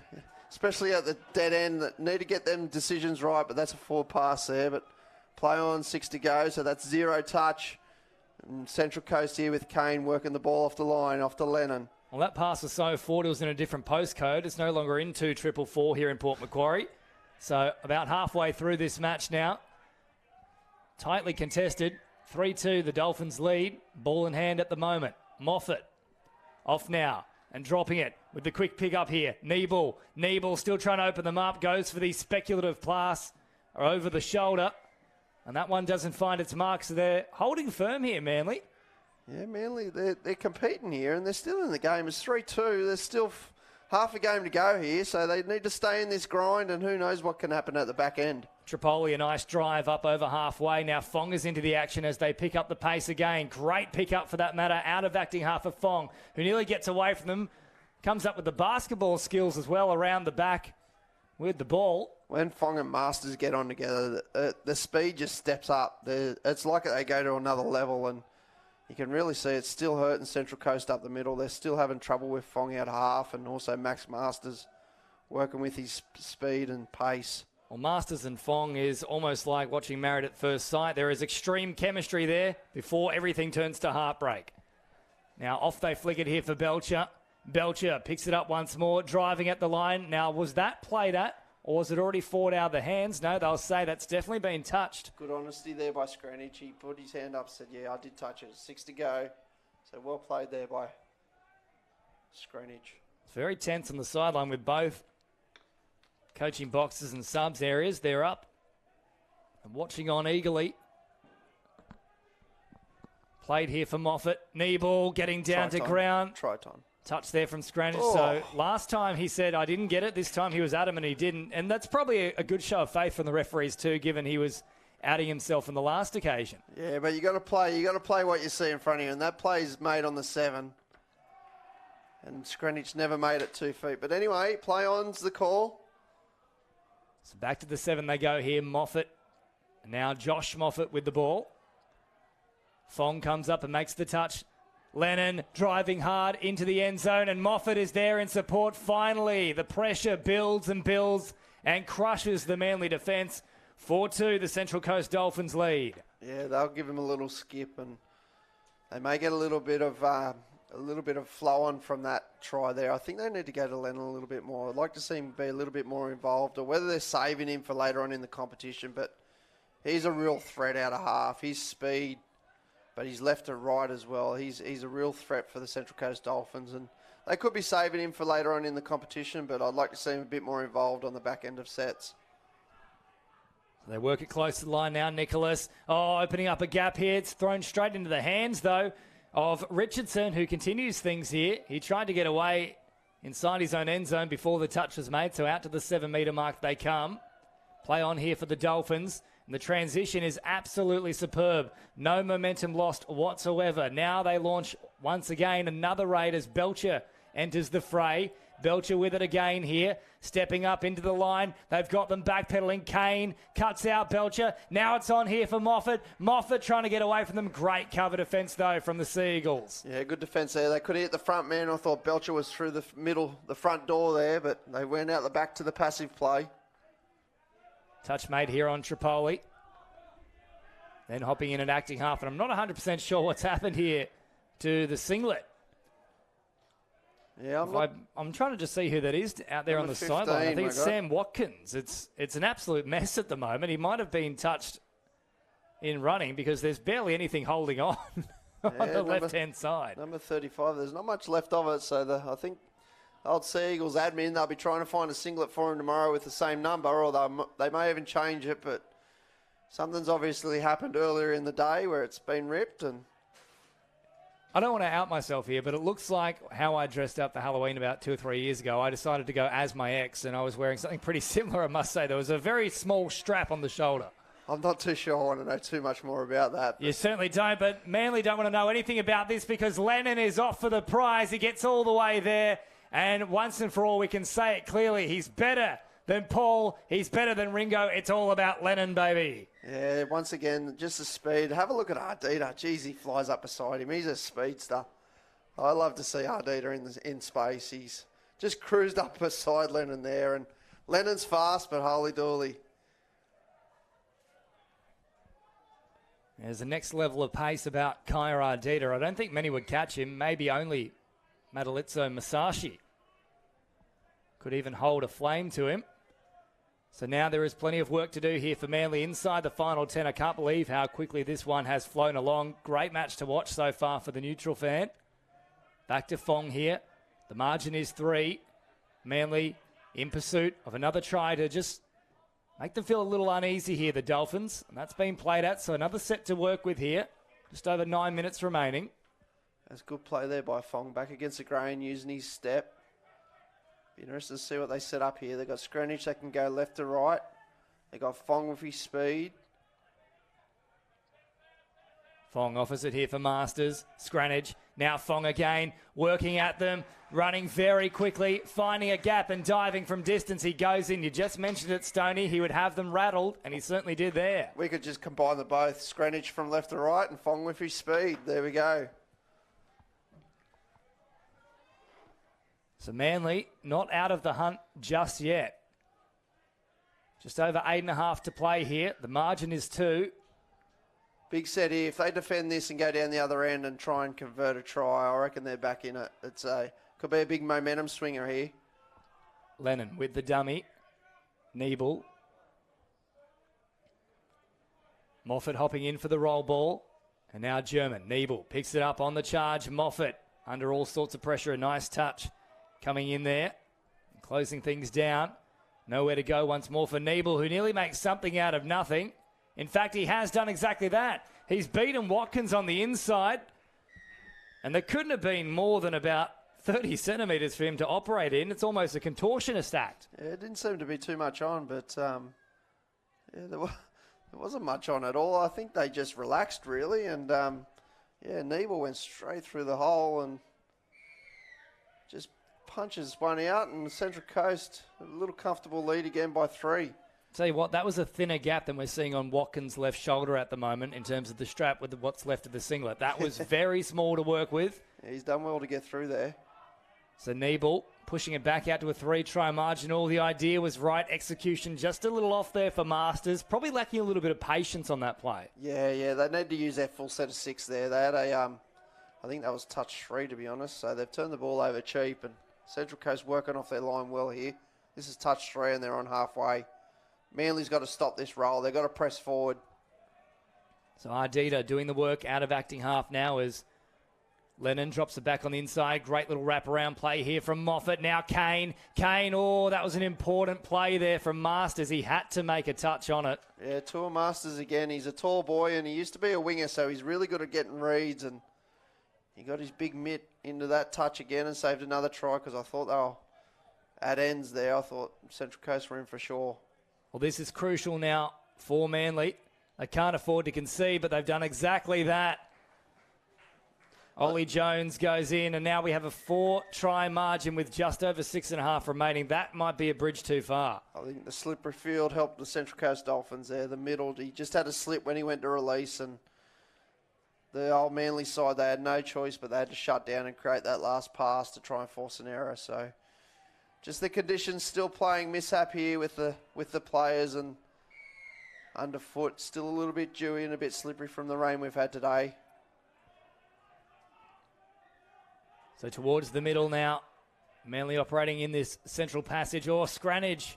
especially at the dead end. That need to get them decisions right, but that's a forward pass there. But play on, 6 to go, so that's 0 touch. And Central Coast here with Kane working the ball off the line, off to Lennon. Well, that pass was so forward, it was in a different postcode. It's no longer in 244 here in Port Macquarie. So about halfway through this match now. Tightly contested. 3-2, the Dolphins lead. Ball in hand at the moment. Moffat off now and dropping it with the quick pick up here. Nebel still trying to open them up. Goes for the speculative pass or over the shoulder. And that one doesn't find its mark, so they're holding firm here, Manly. Yeah, Manly, they're competing here, and they're still in the game. It's 3-2. There's still half a game to go here, so they need to stay in this grind, and who knows what can happen at the back end. Tripoli, a nice drive up over halfway. Now Fong is into the action as they pick up the pace again. Great pick up for that matter, out of acting half of Fong, who nearly gets away from them. Comes up with the basketball skills as well around the back with the ball. When Fong and Masters get on together, the speed just steps up. It's like they go to another level, and you can really see it's still hurting Central Coast up the middle. They're still having trouble with Fong out half, and also Max Masters working with his speed and pace. Well, Masters and Fong is almost like watching Married at First Sight. There is extreme chemistry there before everything turns to heartbreak. Now off they flick it here for Belcher. Belcher picks it up once more, driving at the line. Now, was that played at, or was it already forward out of the hands? No, they'll say that's definitely been touched. Good honesty there by Scranich. He put his hand up, said, yeah, I did touch it. 6 to go. So well played there by Scranich. It's very tense on the sideline with both coaching boxes and subs areas. They're up and watching on eagerly. Played here for Moffat. Knee ball getting down to ground. Try time. Touch there from Scranich. So last time he said, I didn't get it. This time he was adamant he didn't. And that's probably a good show of faith from the referees too, given he was outing himself on the last occasion. Yeah, but you got to play what you see in front of you. And that play's made on the 7. And Scranich never made it 2 feet. But anyway, play on's the call. So back to the 7 they go here. Moffat. And now Josh Moffat with the ball. Fong comes up and makes the touch. Lennon driving hard into the end zone, and Moffat is there in support. Finally, the pressure builds and builds and crushes the Manly defence. 4-2, the Central Coast Dolphins lead. Yeah, they'll give him a little skip, and they may get a little bit of flow on from that try there. I think they need to go to Lennon a little bit more. I'd like to see him be a little bit more involved, or whether they're saving him for later on in the competition. But he's a real threat out of half. His speed. But he's left to right as well. He's a real threat for the Central Coast Dolphins. And they could be saving him for later on in the competition, but I'd like to see him a bit more involved on the back end of sets. They work it close to the line now, Nicholas. Opening up a gap here. It's thrown straight into the hands, though, of Richardson, who continues things here. He tried to get away inside his own end zone before the touch was made, so out to the 7-metre mark they come. Play on here for the Dolphins. And the transition is absolutely superb. No momentum lost whatsoever. Now they launch once again another raid as Belcher enters the fray. Belcher with it again here, stepping up into the line. They've got them backpedaling. Kane cuts out Belcher. Now it's on here for Moffat. Moffat trying to get away from them. Great cover defence, though, from the Seagulls. Yeah, good defence there. They could hit the front man. I thought Belcher was through the front door there, but they went out the back to the passive play. Touch made here on Tripoli. Then hopping in and acting half. And I'm not 100% sure what's happened here to the singlet. Yeah, I'm trying to just see who that is out there on the sideline. I think it's Sam Watkins. It's an absolute mess at the moment. He might have been touched in running because there's barely anything holding on on the left-hand side. Number 35. There's not much left of it. So I think old Sea Eagles admin, they'll be trying to find a singlet for him tomorrow with the same number, or they may even change it, but something's obviously happened earlier in the day where it's been ripped. And I don't want to out myself here, but it looks like how I dressed up for Halloween about 2 or 3 years ago. I decided to go as my ex, and I was wearing something pretty similar, I must say. There was a very small strap on the shoulder. I'm not too sure I want to know too much more about that. You certainly don't, but Manly don't want to know anything about this because Lennon is off for the prize. He gets all the way there, and once and for all, we can say it clearly. He's better than Paul. He's better than Ringo. It's all about Lennon, baby. Yeah, once again, just the speed. Have a look at Ardita. Jeez, he flies up beside him. He's a speedster. I love to see Ardita in space. He's just cruised up beside Lennon there, and Lennon's fast, but holy dooly. There's the next level of pace about Kaya Ardita. I don't think many would catch him. Maybe only Madalitzo Masashi could even hold a flame to him. So now there is plenty of work to do here for Manly inside the final 10. I can't believe how quickly this one has flown along. Great match to watch so far for the neutral fan. Back to Fong here. The margin is 3. Manly in pursuit of another try to just make them feel a little uneasy here, the Dolphins. And that's been played at, so another set to work with here. Just over 9 minutes remaining. That's good play there by Fong. Back against the grain, using his step. Be interested to see what they set up here. They've got Scranage that can go left to right. They got Fong with his speed. Fong offers it here for Masters. Scranage. Now Fong again, working at them, running very quickly, finding a gap and diving from distance. He goes in. You just mentioned it, Stoney. He would have them rattled, and he certainly did there. We could just combine the both. Scranage from left to right and Fong with his speed. There we go. So Manly not out of the hunt just yet. Just over 8.5 to play here. The margin is 2. Big set here. If they defend this and go down the other end and try and convert a try, I reckon they're back in it. Could be a big momentum swinger here. Lennon with the dummy. Niebel. Moffat hopping in for the roll ball. And now German. Niebel picks it up on the charge. Moffat under all sorts of pressure. A nice touch coming in there. Closing things down. Nowhere to go once more for Niebel, who nearly makes something out of nothing. In fact, he has done exactly that. He's beaten Watkins on the inside, and there couldn't have been more than about 30 centimetres for him to operate in. It's almost a contortionist act. Yeah, it didn't seem to be too much on, but there wasn't much on at all. I think they just relaxed, really, and Niebel went straight through the hole and just punches one out, and Central Coast, a little comfortable lead again by 3. Tell you what, that was a thinner gap than we're seeing on Watkins' left shoulder at the moment in terms of the strap with what's left of the singlet. That was very small to work with. Yeah, he's done well to get through there. So Niebel pushing it back out to a 3-try margin. All the idea was right. Execution just a little off there for Masters. Probably lacking a little bit of patience on that play. Yeah, they need to use their full set of 6 there. They had I think that was touch 3 to be honest. So they've turned the ball over cheap, and Central Coast working off their line well here. This is touch 3 and they're on halfway. Manly's got to stop this roll. They've got to press forward. So Ardita doing the work out of acting half now as Lennon drops it back on the inside. Great little wraparound play here from Moffat. Now Kane. Oh, that was an important play there from Masters. He had to make a touch on it. Yeah, Tour Masters again. He's a tall boy and he used to be a winger, so he's really good at getting reads, and he got his big mitt into that touch again and saved another try because I thought they were at ends there. I thought Central Coast were in for sure. Well, this is crucial now for Manly. They can't afford to concede, but they've done exactly that. Ollie Jones goes in, and now we have a 4-try margin with just over 6.5 remaining. That might be a bridge too far. I think the slippery field helped the Central Coast Dolphins there. The middle, he just had a slip when he went to release, and the old Manly side, they had no choice, but they had to shut down and create that last pass to try and force an error. So just the conditions still playing mishap here with the players, and underfoot still a little bit dewy and a bit slippery from the rain we've had today. So towards the middle now, Manly operating in this central passage. Scranage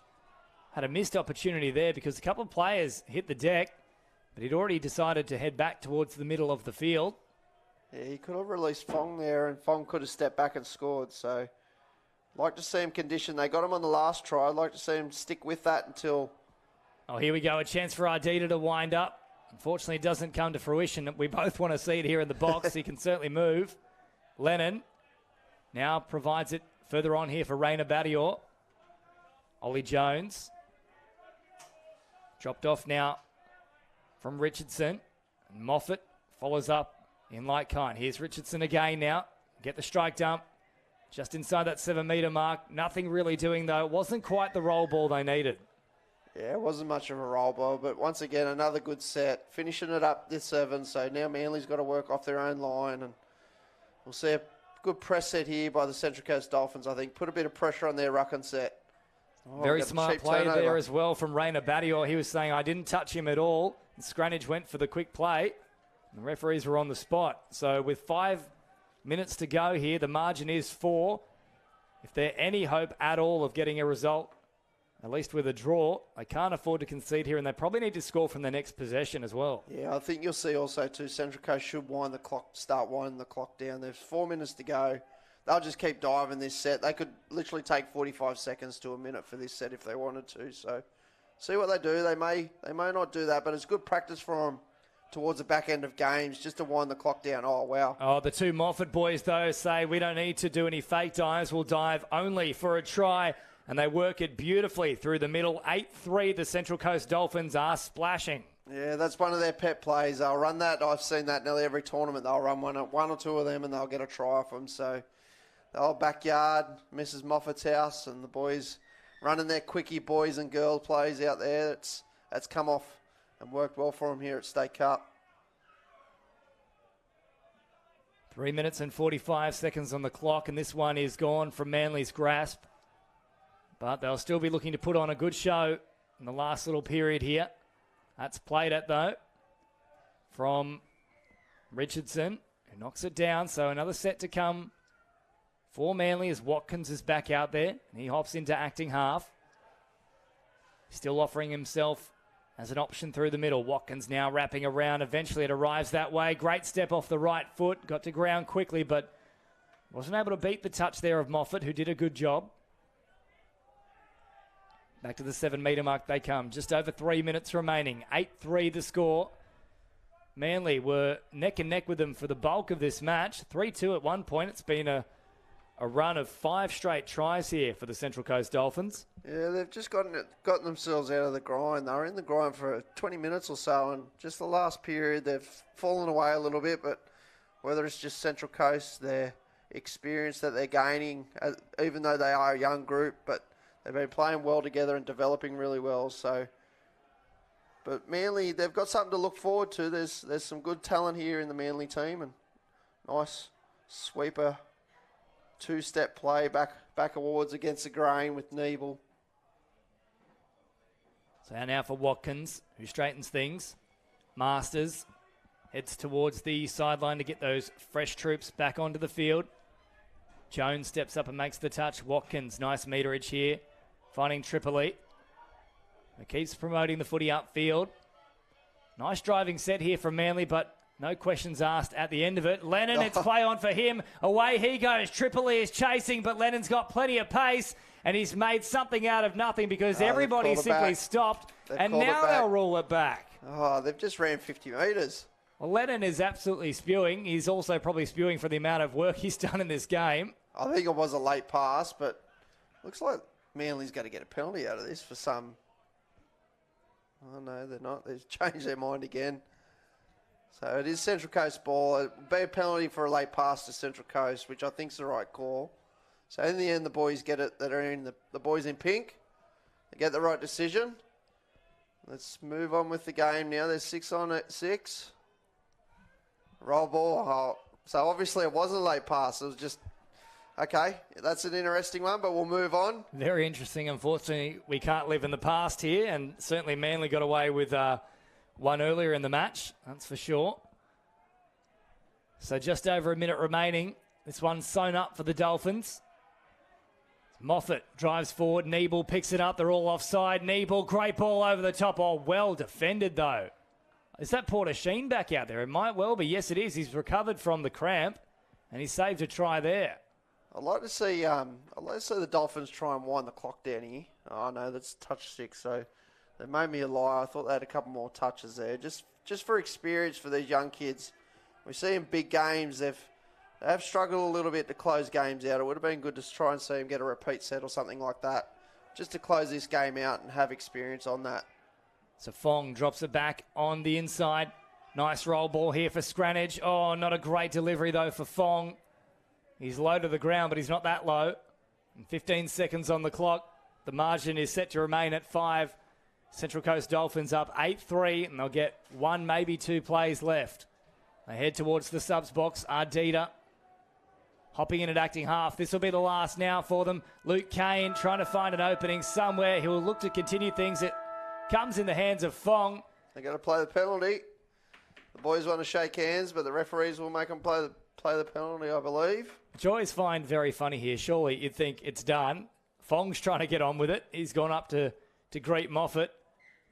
had a missed opportunity there because a couple of players hit the deck, but he'd already decided to head back towards the middle of the field. Yeah, he could have released Fong there, and Fong could have stepped back and scored. So like to see him condition. They got him on the last try. I'd like to see him stick with that until... Oh, here we go. A chance for Ardita to wind up. Unfortunately, it doesn't come to fruition. We both want to see it here in the box. He can certainly move. Lennon now provides it further on here for Rainer Badior. Ollie Jones. Dropped off now from Richardson. And Moffat follows up in like kind. Here's Richardson again now. Get the strike dump. Just inside that 7 metre mark. Nothing really doing, though. It wasn't quite the roll ball they needed. Yeah, it wasn't much of a roll ball, but once again, another good set. Finishing it up this 7, so now Manly's got to work off their own line, and we'll see a good press set here by the Central Coast Dolphins, I think. Put a bit of pressure on their ruck and set. Very smart play there as well from Rainer Battior. He was saying, I didn't touch him at all. And Scranage went for the quick play. The referees were on the spot. So with 5 minutes to go here, the margin is 4. If there's any hope at all of getting a result, at least with a draw, they can't afford to concede here, and they probably need to score from the next possession as well. Yeah, I think you'll see also too, Central Coast should start winding the clock down. There's 4 minutes to go. They'll just keep diving this set. They could literally take 45 seconds to a minute for this set if they wanted to. So see what they do. They may not do that, but it's good practice for them towards the back end of games just to wind the clock down. Oh, wow. Oh, the two Moffat boys, though, say we don't need to do any fake dives. We'll dive only for a try. And they work it beautifully through the middle. 8-3, the Central Coast Dolphins are splashing. Yeah, that's one of their pet plays. They'll run that. I've seen that nearly every tournament. They'll run one or two of them and they'll get a try off them. So the old backyard, Mrs. Moffat's house, and the boys running their quickie boys and girl plays out there. That's come off and worked well for them here at State Cup. 3 minutes and 45 seconds on the clock, and this one is gone from Manly's grasp. But they'll still be looking to put on a good show in the last little period here. That's played at, though, from Richardson, who knocks it down. So another set to come for Manly as Watkins is back out there. And he hops into acting half. Still offering himself as an option through the middle. Watkins now wrapping around. Eventually it arrives that way. Great step off the right foot. Got to ground quickly, but wasn't able to beat the touch there of Moffat, who did a good job. Back to the 7 metre mark they come. Just over 3 minutes remaining. 8-3 the score. Manly were neck and neck with them for the bulk of this match. 3-2 at one point. It's been a run of 5 straight tries here for the Central Coast Dolphins. Yeah, they've just gotten themselves out of the grind. They were in the grind for 20 minutes or so, and just the last period they've fallen away a little bit, but whether it's just Central Coast, their experience that they're gaining, even though they are a young group, but they've been playing well together and developing really well. So, but Manly, they've got something to look forward to. There's some good talent here in the Manly team, and nice sweeper, 2-step play back awards against the grain with Nebel. So now for Watkins, who straightens things. Masters heads towards the sideline to get those fresh troops back onto the field. Jones steps up and makes the touch. Watkins, nice meterage here. Finding Tripoli. It keeps promoting the footy upfield. Nice driving set here from Manly, but no questions asked at the end of it. Lennon, it's play on for him. Away he goes. Tripoli is chasing, but Lennon's got plenty of pace, and he's made something out of nothing because everybody simply stopped, and now they'll rule it back. Oh, they've just ran 50 metres. Well, Lennon is absolutely spewing. He's also probably spewing for the amount of work he's done in this game. I think it was a late pass, but looks like Manly's going to get a penalty out of this for some. Oh, no, they're not. They've changed their mind again. So it is Central Coast ball. It will be a penalty for a late pass to Central Coast, which I think is the right call. So in the end, the boys get it. That are in the boys in pink. They get the right decision. Let's move on with the game now. There's 6 on at 6. Roll ball. Oh, so obviously it wasn't a late pass. It was just, okay, that's an interesting one, but we'll move on. Very interesting. Unfortunately, we can't live in the past here, and certainly Manly got away with one earlier in the match, that's for sure. So just over a minute remaining. This one's sewn up for the Dolphins. Moffat drives forward. Nebel picks it up. They're all offside. Nebel, great ball over the top. Oh, well defended, though. Is that Porter Sheen back out there? It might well be. Yes, it is. He's recovered from the cramp, and he saved a try there. I'd like to see the Dolphins try and wind the clock down here. Oh, no, that's touch 6, so they made me a liar. I thought they had a couple more touches there. Just for experience for these young kids. We see in big games, they have struggled a little bit to close games out. It would have been good to try and see them get a repeat set or something like that, just to close this game out and have experience on that. So Fong drops it back on the inside. Nice roll ball here for Scranage. Oh, not a great delivery though for Fong. He's low to the ground, but he's not that low. And 15 seconds on the clock. The margin is set to remain at 5. Central Coast Dolphins up 8-3, and they'll get 1, maybe 2 plays left. They head towards the subs box. Ardita hopping in at acting half. This will be the last now for them. Luke Kane trying to find an opening somewhere. He will look to continue things. It comes in the hands of Fong. They're going to play the penalty. The boys want to shake hands, but the referees will make them play the penalty, I believe. Which I always find very funny here. Surely you'd think it's done. Fong's trying to get on with it. He's gone up to greet Moffat.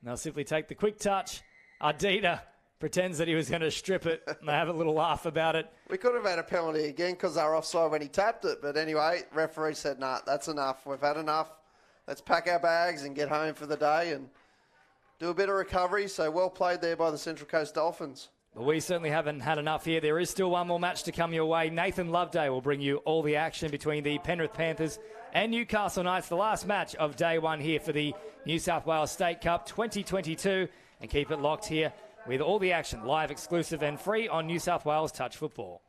And they'll simply take the quick touch. Ardita pretends that he was going to strip it, and they have a little laugh about it. We could have had a penalty again because they were offside when he tapped it. But anyway, referee said, nah, that's enough. We've had enough. Let's pack our bags and get home for the day and do a bit of recovery. So well played there by the Central Coast Dolphins. But we certainly haven't had enough here. There is still one more match to come your way. Nathan Loveday will bring you all the action between the Penrith Panthers and Newcastle Knights, the last match of day one here for the New South Wales State Cup 2022. And keep it locked here with all the action, live, exclusive and free on New South Wales Touch Football.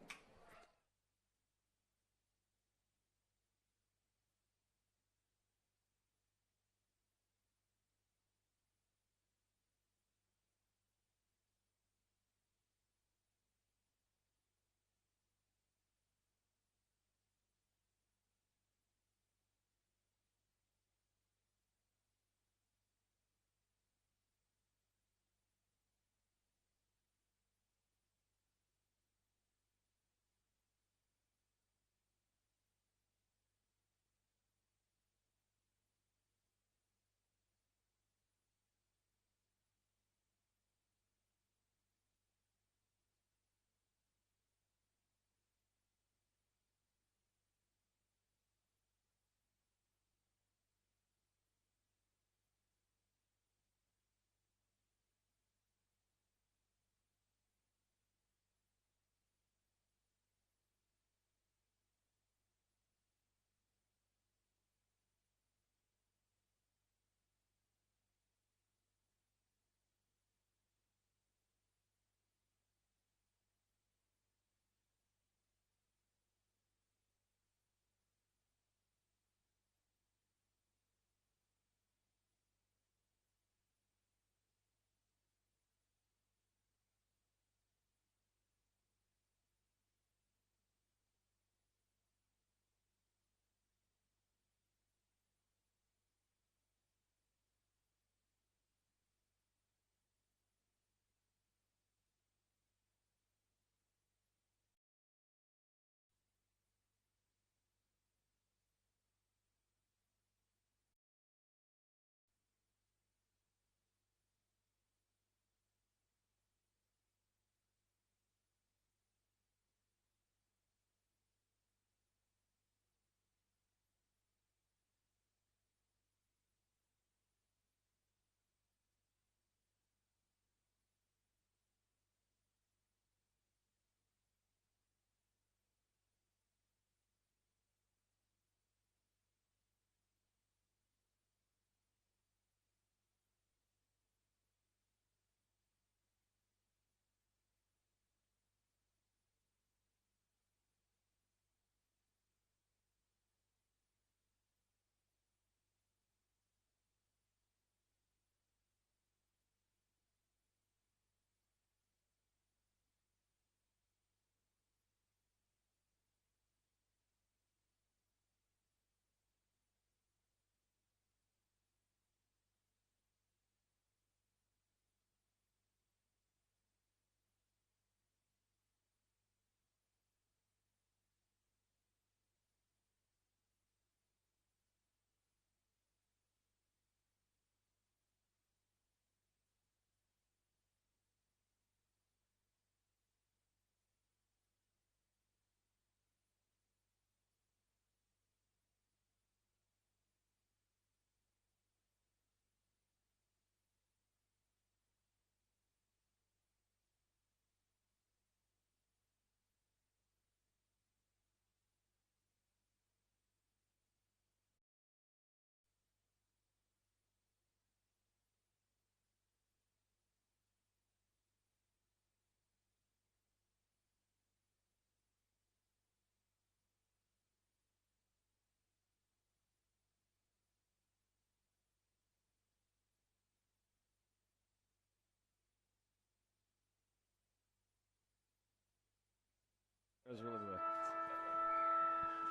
was really good.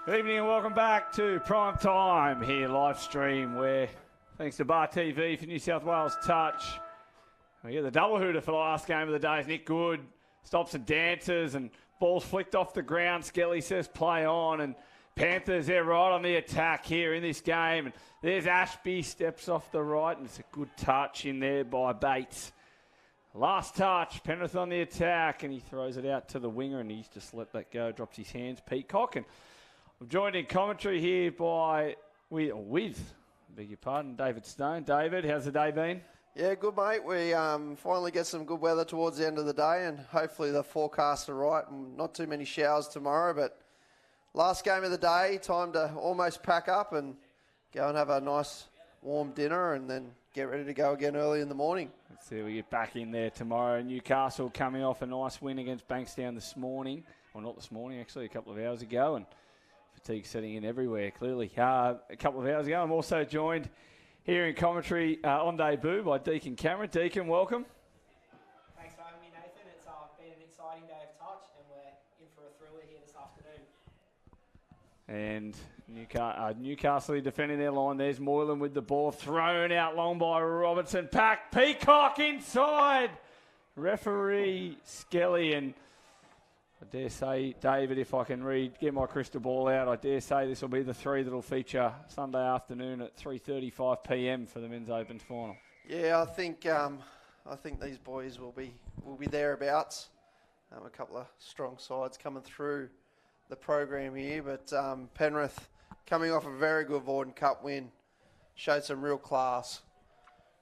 Good evening and welcome back to Prime Time here, live stream, where thanks to Bar TV for New South Wales Touch. We get the double hooter for the last game of the day is Nick Good. Stops and dances and ball's flicked off the ground. Skelly says play on, and Panthers, they're right on the attack here in this game. And there's Ashby, steps off the right, and it's a good touch in there by Bates. Last touch, Penrith on the attack, and he throws it out to the winger, and he's just let that go, drops his hands, Peacock. And I'm joined in commentary here with, beg your pardon, David Stone. David, how's the day been? Yeah, good, mate. We finally get some good weather towards the end of the day, and hopefully the forecasts are right and not too many showers tomorrow. But last game of the day, time to almost pack up and go and have a nice warm dinner and then get ready to go again early in the morning. Let's see, we get back in there tomorrow. Newcastle coming off a nice win against Bankstown this morning. Well, not this morning, actually, a couple of hours ago. And fatigue setting in everywhere, clearly. A couple of hours ago, I'm also joined here in commentary on debut by Deacon Cameron. Deacon, welcome. Thanks for having me, Nathan. It's been an exciting day of touch, and we're in for a thriller here this afternoon. And Newcastle defending their line. There's Moylan with the ball thrown out long by Robertson. Pack Peacock inside. Referee Skelly, and I dare say, David, if I can get my crystal ball out, I dare say this will be the three that will feature Sunday afternoon at 3:35 p.m. for the men's Opens final. Yeah, I think these boys will be thereabouts. A couple of strong sides coming through the program here, but Penrith coming off a very good Vorden Cup win, showed some real class.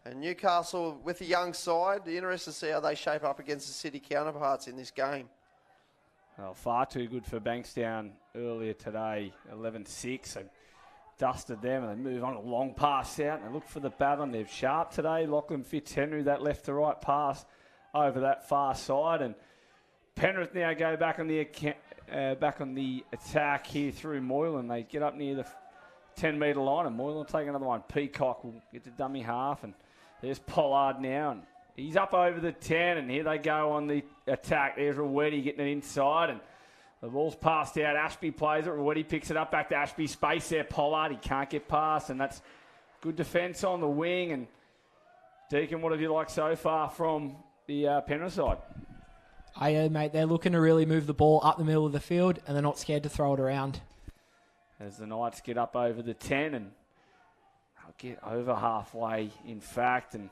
And Newcastle with a young side, interested to see how they shape up against the city counterparts in this game. Well, far too good for Bankstown earlier today, 11-6. They dusted them and they move on a long pass out and they look for the baton. They're sharp today. Lachlan Fitzhenry, that left to right pass over that far side. And Penrith now go back on the attack here through Moylan. They get up near the 10-metre line and Moylan will take another one. Peacock will get to dummy half, and there's Pollard now. And he's up over the 10, and here they go on the attack. There's Rowetty getting it inside, and the ball's passed out. Ashby plays it. Rowetty picks it up back to Ashby. Space there. Pollard, he can't get past, and that's good defence on the wing. And Deacon, what have you liked so far from the Penrith side? Mate, they're looking to really move the ball up the middle of the field, and they're not scared to throw it around. As the Knights get up over the 10, and they'll get over halfway, in fact, and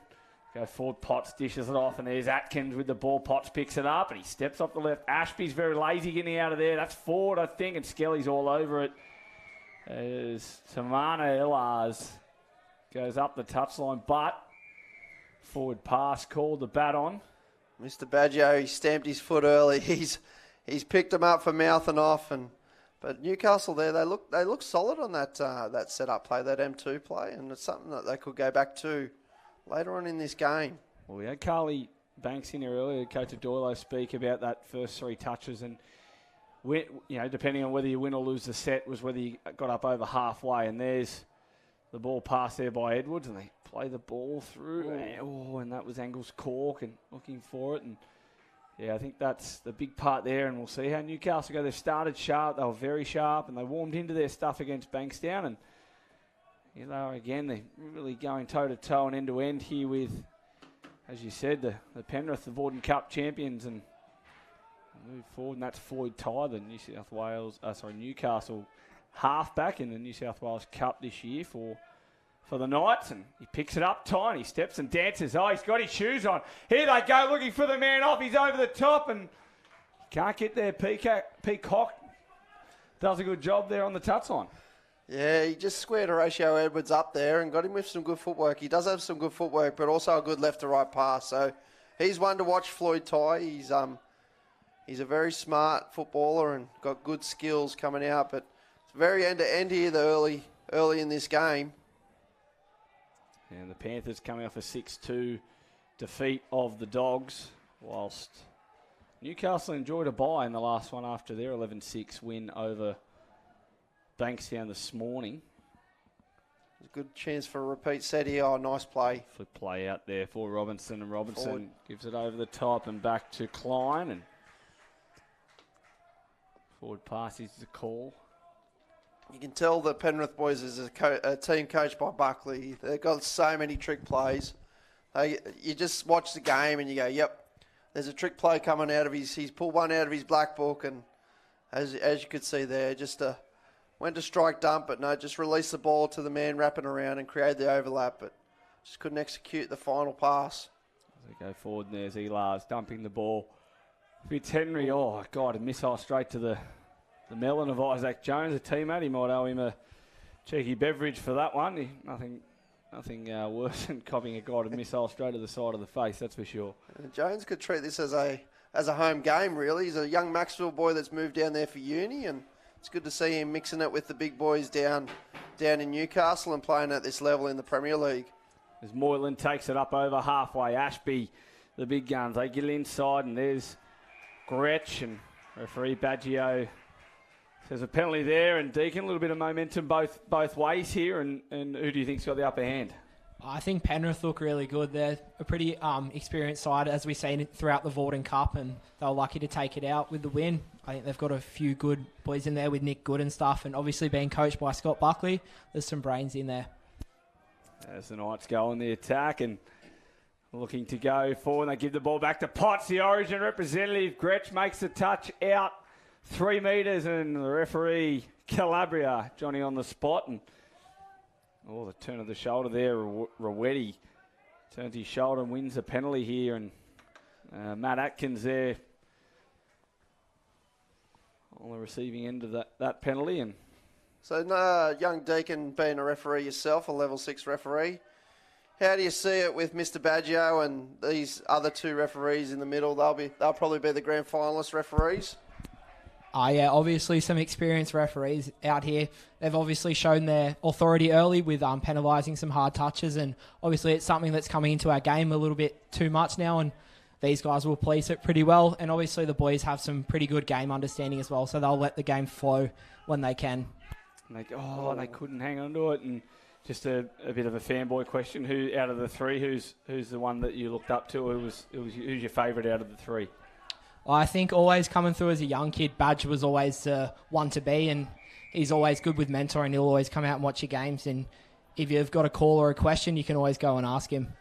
go forward. Potts dishes it off, and there's Atkins with the ball. Potts picks it up, and he steps off the left. Ashby's very lazy getting out of there. That's forward, I think, and Skelly's all over it. As Tamana Elars goes up the touchline, but forward pass called, the bat on. Mr. Baggio, he stamped his foot early. He's picked him up for mouthing off, but Newcastle there, they look solid on that setup play, that M2 play, and it's something that they could go back to later on in this game. Well, we had Carly Banks in here earlier, coach of Doyle, speak about that first three touches, and depending on whether you win or lose the set was whether you got up over halfway. And there's the ball passed there by Edwards, and they play the ball through, and that was Angles Cork and looking for it. And yeah, I think that's the big part there, and we'll see how Newcastle go. They've started sharp, they were very sharp, and they warmed into their stuff against Bankstown, and here they are again. They're really going toe-to-toe and end-to-end here with, as you said, the Penrith, the Vorden Cup champions, and move forward, and that's Floyd Ty, the Newcastle halfback in the New South Wales Cup this year for the Knights, and he picks it up, Ty, and he steps and dances. Oh, he's got his shoes on. Here they go, looking for the man off. He's over the top, and can't get there. Peacock does a good job there on the touchline. Yeah, he just squared Horatio Edwards up there and got him with some good footwork. He does have some good footwork, but also a good left-to-right pass. So he's one to watch, Floyd Ty. He's a very smart footballer and got good skills coming out, but it's very end-to-end here early in this game. And the Panthers coming off a 6-2 defeat of the Dogs, whilst Newcastle enjoyed a bye in the last one after their 11-6 win over Bankstown this morning. There's a good chance for a repeat set here. Oh, nice play. Flip play out there for Robinson, and Robinson forward gives it over the top and back to Klein. And Forward pass is the call. You can tell the Penrith boys is a team coached by Buckley. They've got so many trick plays. You just watch the game and you go, yep, there's a trick play coming out of he's pulled one out of his black book, and as you could see there, just went to strike dump, but no, just released the ball to the man wrapping around and created the overlap, but just couldn't execute the final pass. As they go forward, and there's Elars dumping the ball. Fitzhenry, oh God, a missile straight to the melon of Isaac Jones, a teammate. He might owe him a cheeky beverage for that one. Nothing worse than copying a guy to missile straight to the side of the face, that's for sure. And Jones could treat this as a home game, really. He's a young Maxwell boy that's moved down there for uni, and it's good to see him mixing it with the big boys down in Newcastle and playing at this level in the Premier League. As Moylan takes it up over halfway, Ashby, the big guns, they get inside, and there's Gretsch, and referee Baggio says a penalty there, and Deacon, a little bit of momentum both ways here, and who do you think's got the upper hand? I think Penrith look really good. They're a pretty experienced side, as we've seen throughout the Vorden Cup, and they were lucky to take it out with the win. I think they've got a few good boys in there with Nick Good and stuff, and obviously being coached by Scott Buckley, there's some brains in there. As the Knights go on the attack and looking to go forward, they give the ball back to Potts, the Origin representative. Gretsch makes the touch out 3 metres, and the referee Calabria, Johnny on the spot, and the turn of the shoulder there. Rawetti turns his shoulder and wins the penalty here, and Matt Atkins there on the receiving end of that penalty. And so, young Deacon, being a referee yourself, a level 6 referee, how do you see it with Mr. Baggio and these other 2 referees in the middle? They'll probably be the grand finalist referees. Yeah, obviously some experienced referees out here. They've obviously shown their authority early with penalising some hard touches, and obviously it's something that's coming into our game a little bit too much now, and these guys will police it pretty well. And obviously the boys have some pretty good game understanding as well, so they'll let the game flow when they can. And they couldn't hang on to it. And just a bit of a fanboy question: who out of the 3, who's the one that you looked up to? Who's your favourite out of the 3? I think always coming through as a young kid, Badge was always the one to be, and he's always good with mentoring. He'll always come out and watch your games, and if you've got a call or a question, you can always go and ask him.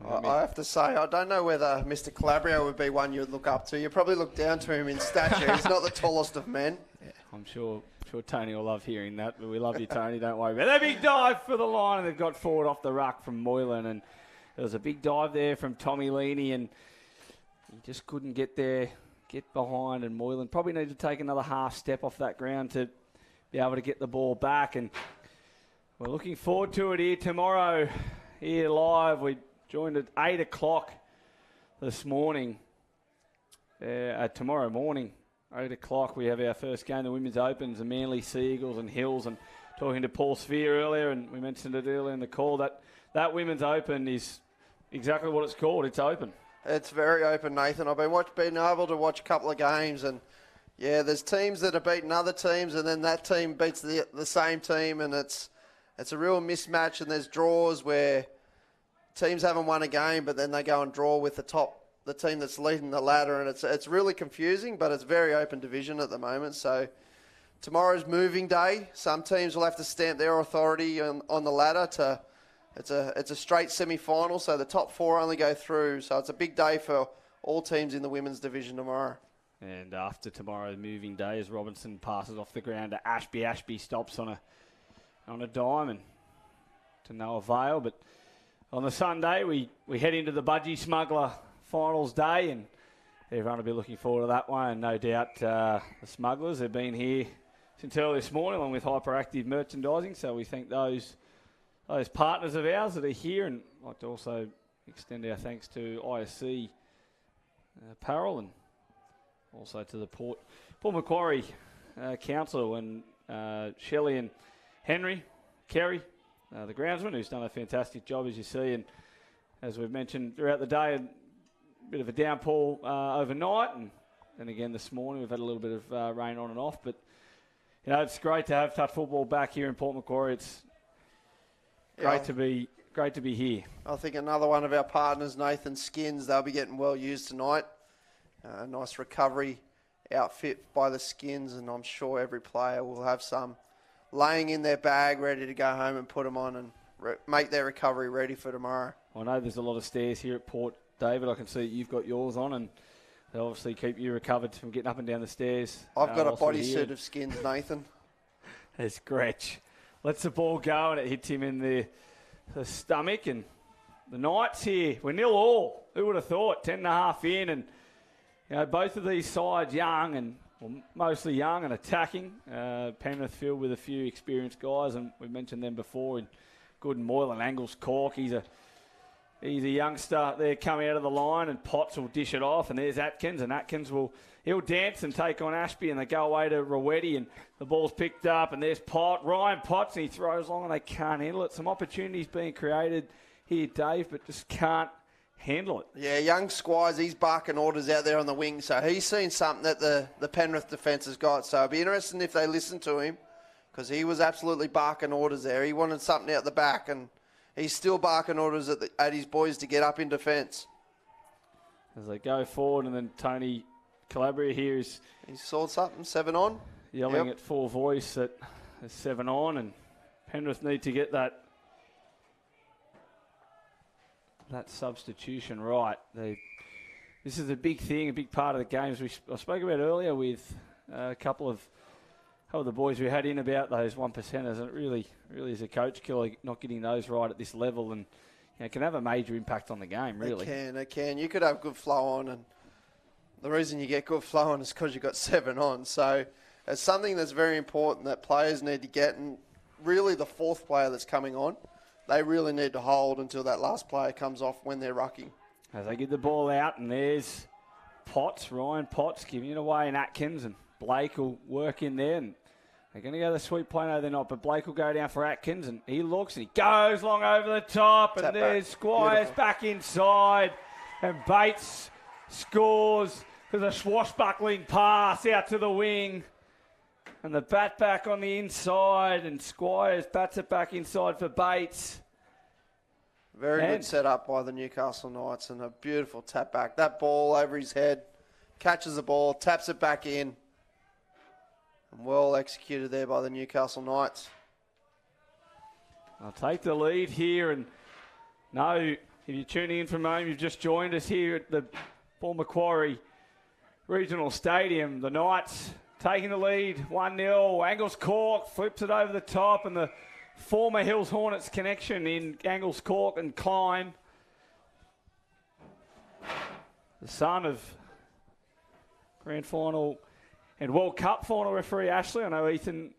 I have to say, I don't know whether Mr. Calabria would be one you'd look up to. You probably look down to him in stature. He's not the tallest of men. Yeah, I'm sure Tony will love hearing that, but we love you, Tony, don't worry about that. Big dive for the line, and they've got forward off the ruck from Moylan, and there was a big dive there from Tommy Leaney, and he just couldn't get behind, and Moylan probably needed to take another half step off that ground to be able to get the ball back. And we're looking forward to it here tomorrow, here live. We joined at 8 o'clock this morning. Tomorrow morning, 8 o'clock, we have our first game, the Women's Opens, the Manly Sea Eagles and Hills. And talking to Paul Sphere earlier, and we mentioned it earlier in the call, that Women's Open is exactly what it's called. It's open. It's very open, Nathan. I've been able to watch a couple of games, and yeah, there's teams that are beating other teams, and then that team beats the same team, and it's a real mismatch. And there's draws where teams haven't won a game, but then they go and draw with the team that's leading the ladder, and it's really confusing. But it's very open division at the moment. So tomorrow's moving day. Some teams will have to stamp their authority on the ladder to. It's a straight semi-final, so the top 4 only go through. So it's a big day for all teams in the women's division tomorrow. And after tomorrow's moving day, as Robinson passes off the ground to Ashby, Ashby stops on a dime and to no avail. But on the Sunday, we head into the Budgie Smuggler finals day, and everyone will be looking forward to that one. And no doubt the Smugglers have been here since early this morning, along with Hyperactive Merchandising. So we thank those partners of ours that are here, and I'd like to also extend our thanks to ISC Apparel, and also to the Port Macquarie Council, and Shelley and Henry, Kerry, the groundsman, who's done a fantastic job, as you see. And as we've mentioned throughout the day, a bit of a downpour overnight, and again this morning we've had a little bit of rain on and off. But it's great to have touch football back here in Port Macquarie. It's great to be here. I think another one of our partners, Nathan Skins, they'll be getting well used tonight. Nice recovery outfit by the Skins, and I'm sure every player will have some laying in their bag ready to go home and put them on and make their recovery ready for tomorrow. I know there's a lot of stairs here at Port, David. I can see you've got yours on, and they obviously keep you recovered from getting up and down the stairs. I've got a bodysuit of Skins, Nathan. There's Gretch. Lets the ball go, and it hits him in the stomach. And the Knights here, we're 0-0. Who would have thought? 10.5 in, and both of these sides young and mostly young and attacking. Penrith filled with a few experienced guys, and we've mentioned them before. And Good and Moylan, Angles Cork. He's a youngster there coming out of the line, and Potts will dish it off. And there's Atkins, and he'll dance and take on Ashby, and they go away to Rowetti, and the ball's picked up, and there's Ryan Potts, and he throws long, and they can't handle it. Some opportunities being created here, Dave, but just can't handle it. Yeah, young Squires, he's barking orders out there on the wing, so he's seen something that the Penrith defence has got. So it'll be interesting if they listen to him, because he was absolutely barking orders there. He wanted something out the back, and he's still barking orders at his boys to get up in defence. As they go forward, and then Tony Calabria here is... He saw something, 7 on. Yelling at full voice that there's 7 on, and Penrith need to get that substitution right. This is a big thing, a big part of the games I spoke about earlier with a couple of the boys we had in about those 1%ers, and it really is a coach killer not getting those right at this level, and it can have a major impact on the game, really. It can. You could have good flow on, and the reason you get good flow on is because you've got 7 on. So it's something that's very important that players need to get, and really the fourth player that's coming on, they really need to hold until that last player comes off when they're rucking. As they get the ball out, and there's Ryan Potts giving it away, and Atkins, and Blake will work in there, and they're going to go the sweep play. No, they're not, but Blake will go down for Atkins, and he looks, and he goes long over the top, and there's Squires back inside, and Bates scores. There's a swashbuckling pass out to the wing, and the bat back on the inside, and Squires bats it back inside for Bates. Very good setup by the Newcastle Knights, and a beautiful tap back. That ball over his head, catches the ball, taps it back in. And well executed there by the Newcastle Knights. I'll take the lead here, and no, if you're tuning in from home, you've just joined us here at the Paul Macquarie Regional Stadium. The Knights taking the lead, 1-0. Angles Cork flips it over the top, and the former Hills Hornets connection in Angles Cork and Klein, the son of Grand Final and World Cup final referee Ashley. I know Ethan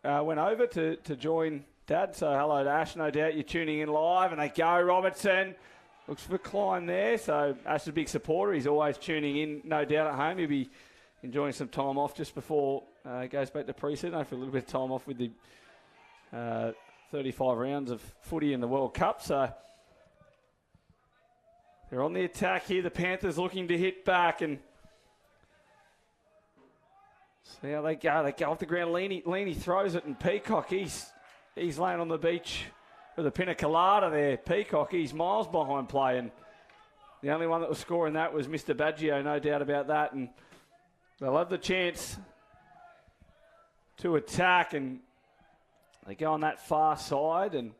went over to join Dad, so hello to Ash. No doubt you're tuning in live, and they go. Robertson looks for Klein there, so Ash is a big supporter. He's always tuning in, no doubt, at home. He'll be enjoying some time off just before he goes back to pre-season. Hopefully a little bit of time off with the 35 rounds of footy in the World Cup. So they're on the attack here. The Panthers looking to hit back, and see how they go. They go off the ground. Leany throws it, and Peacock, he's laying on the beach with a pina colada there. Peacock, he's miles behind play, and the only one that was scoring that was Mr. Baggio, no doubt about that. And they'll have the chance to attack, and they go on that far side, and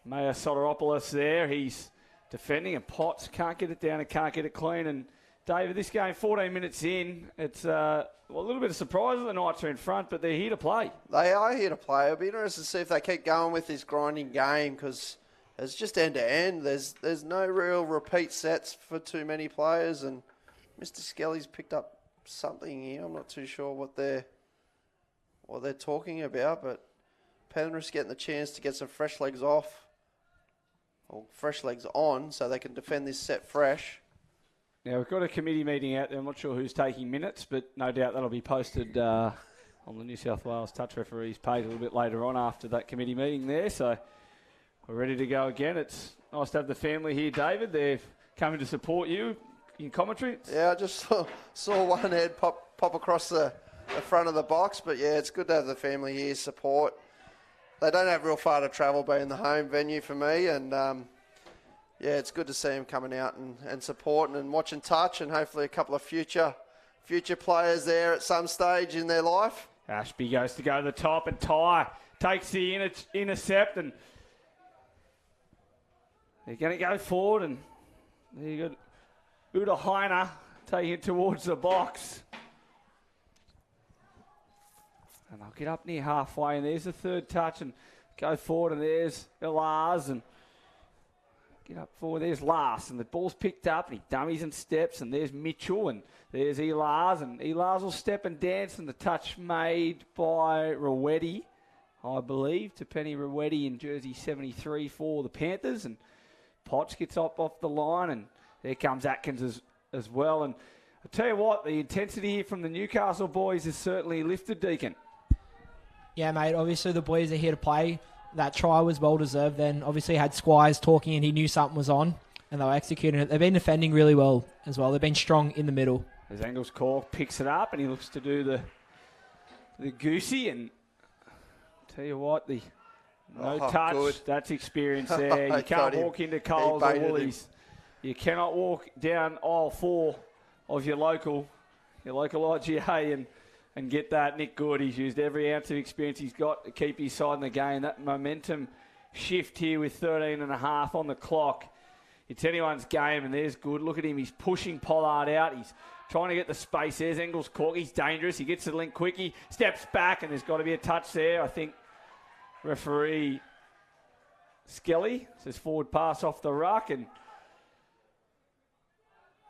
Maya Soteropoulos there. He's defending, and Potts can't get it down and can't get it clean. And David, this game, 14 minutes in, it's a little bit of surprise that the Knights are in front, but they're here to play. They are here to play. It'll be interesting to see if they keep going with this grinding game, because it's just end-to-end. There's no real repeat sets for too many players, and Mr. Skelly's picked up something here. I'm not too sure what they're talking about, but Penrith's getting the chance to get some fresh legs off, or fresh legs on, so they can defend this set fresh. Now, we've got a committee meeting out there. I'm not sure who's taking minutes, but no doubt that'll be posted on the New South Wales Touch Referees page a little bit later on after that committee meeting there. So we're ready to go again. It's nice to have the family here, David. They're coming to support you in commentary. Yeah, I just saw one head pop across the front of the box, but yeah, it's good to have the family here support. They don't have real far to travel, being the home venue for me, and yeah, it's good to see them coming out and supporting and watching Touch, and hopefully a couple of future future players there at some stage in their life. Ashby goes to the top, and Ty takes the intercept, and they're going to go forward, and there you got Uda Heiner taking it towards the box. And they'll get up near halfway, and there's the third touch, and go forward, and there's Elars, and get up forward, there's Lars, and the ball's picked up, and he dummies and steps, and there's Mitchell, and there's Elars, and Elars will step and dance, and the touch made by Rowetty, I believe, to Penny Rowetty in jersey 73 for the Panthers, and Potts gets up off the line, and there comes Atkins as well, and I'll tell you what, the intensity here from the Newcastle boys is certainly lifted, Deacon. Yeah, mate, obviously the boys are here to play. That try was well deserved then. Obviously had Squires talking and he knew something was on and they were executing it. They've been defending really well as well. They've been strong in the middle. As Angles Cork picks it up and he looks to do the goosey, and tell you what, the no touch, good. That's experience there. You can't walk into Coles or Woolies. You cannot walk down aisle 4 of your local IGA and get that. Nick Good, he's used every ounce of experience he's got to keep his side in the game. That momentum shift here with 13.5 on the clock. It's anyone's game, and there's Good. Look at him. He's pushing Pollard out. He's trying to get the space. There's Engels Cork. He's dangerous. He gets the link quick. He steps back, and there's got to be a touch there. I think referee Skelly says forward pass off the ruck, and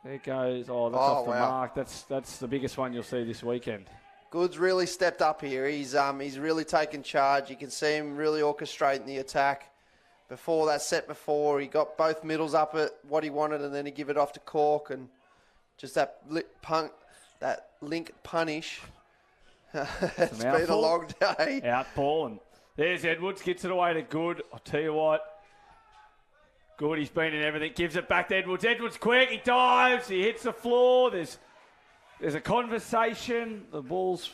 there goes. Oh, that's off the mark. That's the biggest one you'll see this weekend. Good's really stepped up here. He's really taken charge. You can see him really orchestrating the attack. Before that set before, he got both middles up at what he wanted, and then he give it off to Cork, and just that link punish. It's been a long day. Out ball, and there's Edwards, gets it away to Good. I'll tell you what, Good, he's been in everything, gives it back to Edwards. Edwards quick, he dives, he hits the floor. There's a conversation. The ball's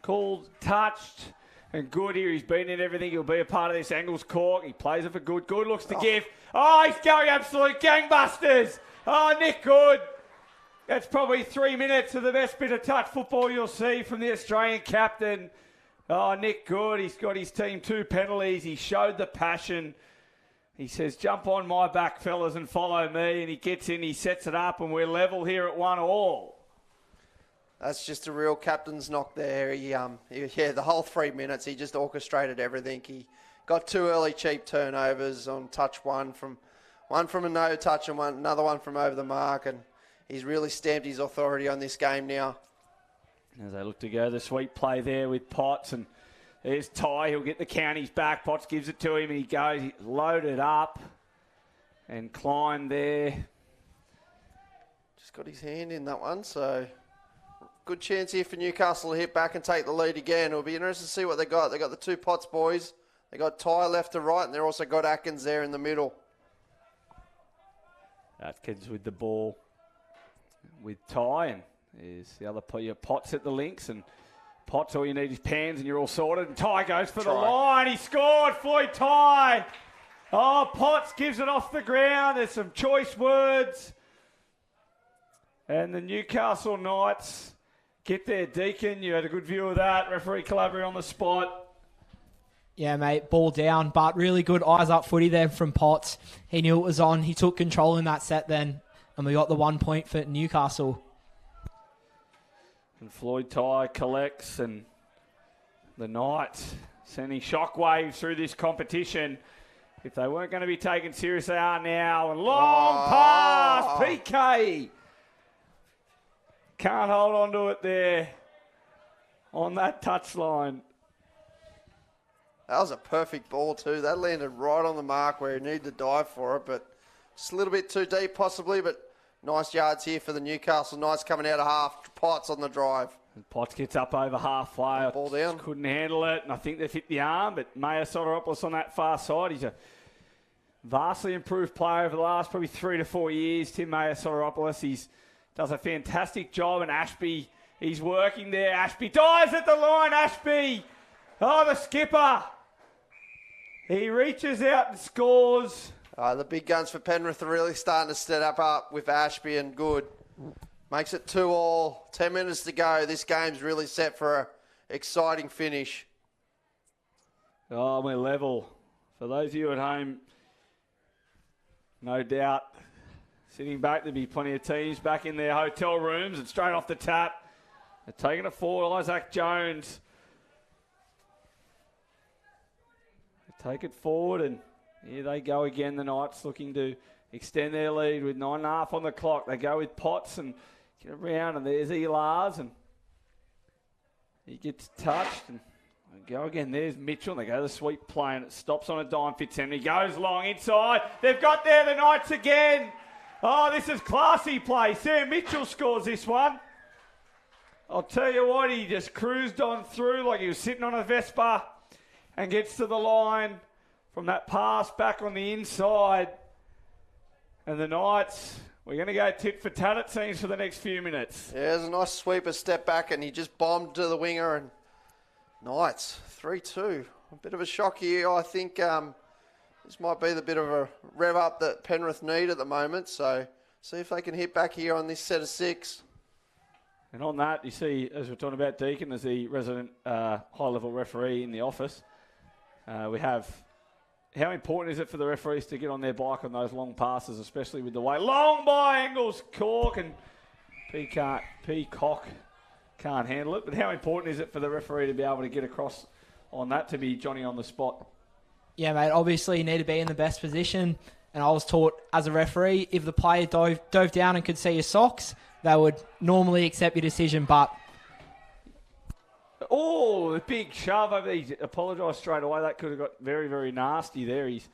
called touched. And Good here, he's been in everything. He'll be a part of this. Angles Cork. He plays it for Good. Good looks to give. Oh, he's going absolute gangbusters. Oh, Nick Good. That's probably 3 minutes of the best bit of touch football you'll see from the Australian captain. Oh, Nick Good. He's got his team 2 penalties. He showed the passion. He says, jump on my back, fellas, and follow me. And he gets in, he sets it up, and we're level here at 1-1. That's just a real captain's knock there. The whole 3 minutes, he just orchestrated everything. He got 2 early cheap turnovers on touch one from a no touch and another one from over the mark, and he's really stamped his authority on this game now. As they look to go, the sweet play there with Potts, and there's Ty. He'll get the counties back. Potts gives it to him, and he goes, he's loaded up, and Klein there. Just got his hand in that one, so good chance here for Newcastle to hit back and take the lead again. It'll be interesting to see what they got. They got the 2 Potts boys. They got Ty left to right, and they've also got Atkins there in the middle. Atkins with the ball with Ty, and there's the other Potts at the links, and Potts, all you need is pans and you're all sorted. And Ty goes for the line. He scored, Floyd Ty. Oh, Potts gives it off the ground. There's some choice words. And the Newcastle Knights get there. Deacon, you had a good view of that. Referee Calabria on the spot. Yeah, mate, ball down, but really good eyes up footy there from Potts. He knew it was on. He took control in that set then, and we got the 1 point for Newcastle. And Floyd Ty collects, and the Knights sending shockwaves through this competition. If they weren't going to be taken serious, they are now. And long pass, PK. Can't hold on to it there on that touchline. That was a perfect ball too. That landed right on the mark where he needed to dive for it, but just a little bit too deep possibly, but nice yards here for the Newcastle Knights coming out of half. Potts on the drive. And Potts gets up over halfway. Ball down. Couldn't handle it, and I think they've hit the arm, but Maya Soteropoulos on that far side. He's a vastly improved player over the last probably 3 to 4 years. Tim Maya Soteropoulos, he does a fantastic job, and Ashby, he's working there. Ashby dives at the line, Ashby. Oh, the skipper. He reaches out and scores. The big guns for Penrith are really starting to set up with Ashby and Good. Makes it 2-2. 10 minutes to go. This game's really set for an exciting finish. Oh, we're level. For those of you at home, no doubt, sitting back, there'll be plenty of teams back in their hotel rooms and straight off the tap. They're taking it forward. Isaac Jones. They take it forward, and here they go again. The Knights looking to extend their lead with 9.5 on the clock. They go with Potts and get around, and there's Elars, and he gets touched, and they go again. There's Mitchell, and they go the sweep play, and it stops on a dime. Fitzhenry goes long inside. They've got there the Knights again. Oh, this is classy play. Sam Mitchell scores this one. I'll tell you what, he just cruised on through like he was sitting on a Vespa and gets to the line from that pass back on the inside. And the Knights, we're going to go tit for tat, it seems, for the next few minutes. Yeah, there's a nice sweeper step back, and he just bombed to the winger. And Knights, 3-2. A bit of a shock here. I think this might be the bit of a rev up that Penrith need at the moment. So see if they can hit back here on this set of 6. And on that, you see, as we're talking about Deakin as the resident high-level referee in the office, we have how important is it for the referees to get on their bike on those long passes, especially with the way long by angles, Cork and Peacock can't handle it. But how important is it for the referee to be able to get across on that, to be Johnny on the spot? Yeah, mate, obviously you need to be in the best position. And I was taught as a referee, if the player dove down and could see your socks, they would normally accept your decision, but... Oh, the big shove over. He apologised straight away. That could have got very, very nasty there. He's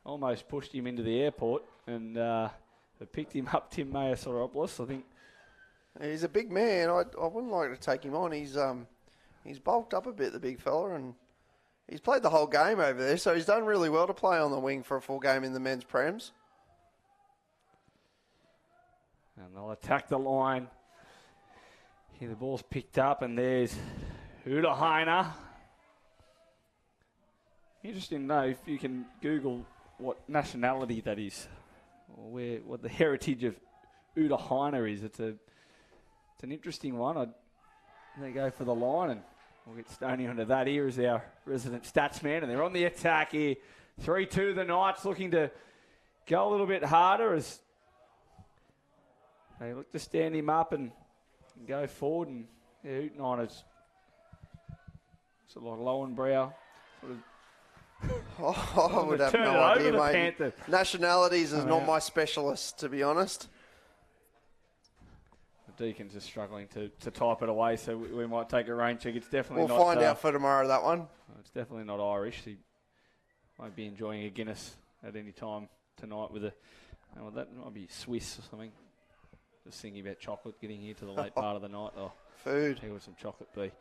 almost pushed him into the airport, and they picked him up, Tim Mayer-Soropoulos, I think. He's a big man. I wouldn't like to take him on. He's bulked up a bit, the big fella, and he's played the whole game over there, so he's done really well to play on the wing for a full game in the men's prems. And they'll attack the line. Here the ball's picked up, and there's Uda Heiner. Interesting to know if you can Google what nationality that is, or what the heritage of Uda Heiner is. It's an interesting one. They go for the line, and we'll get Stoney onto that. Here is our resident stats man, and they're on the attack here. 3-2 the Knights, looking to go a little bit harder as they look to stand him up and go forward. And Utenheiner's sort of like Lowenbrow. I would have no idea, mate. Panther. Nationalities is not my specialist, to be honest. The Deacons are struggling to type it away, so we might take a rain check. It's definitely we'll not... find out for tomorrow, that one. It's definitely not Irish. He might be enjoying a Guinness at any time tonight with a... Well, that might be Swiss or something. Just thinking about chocolate getting here to the late part of the night. Oh, food. Here with some chocolate be.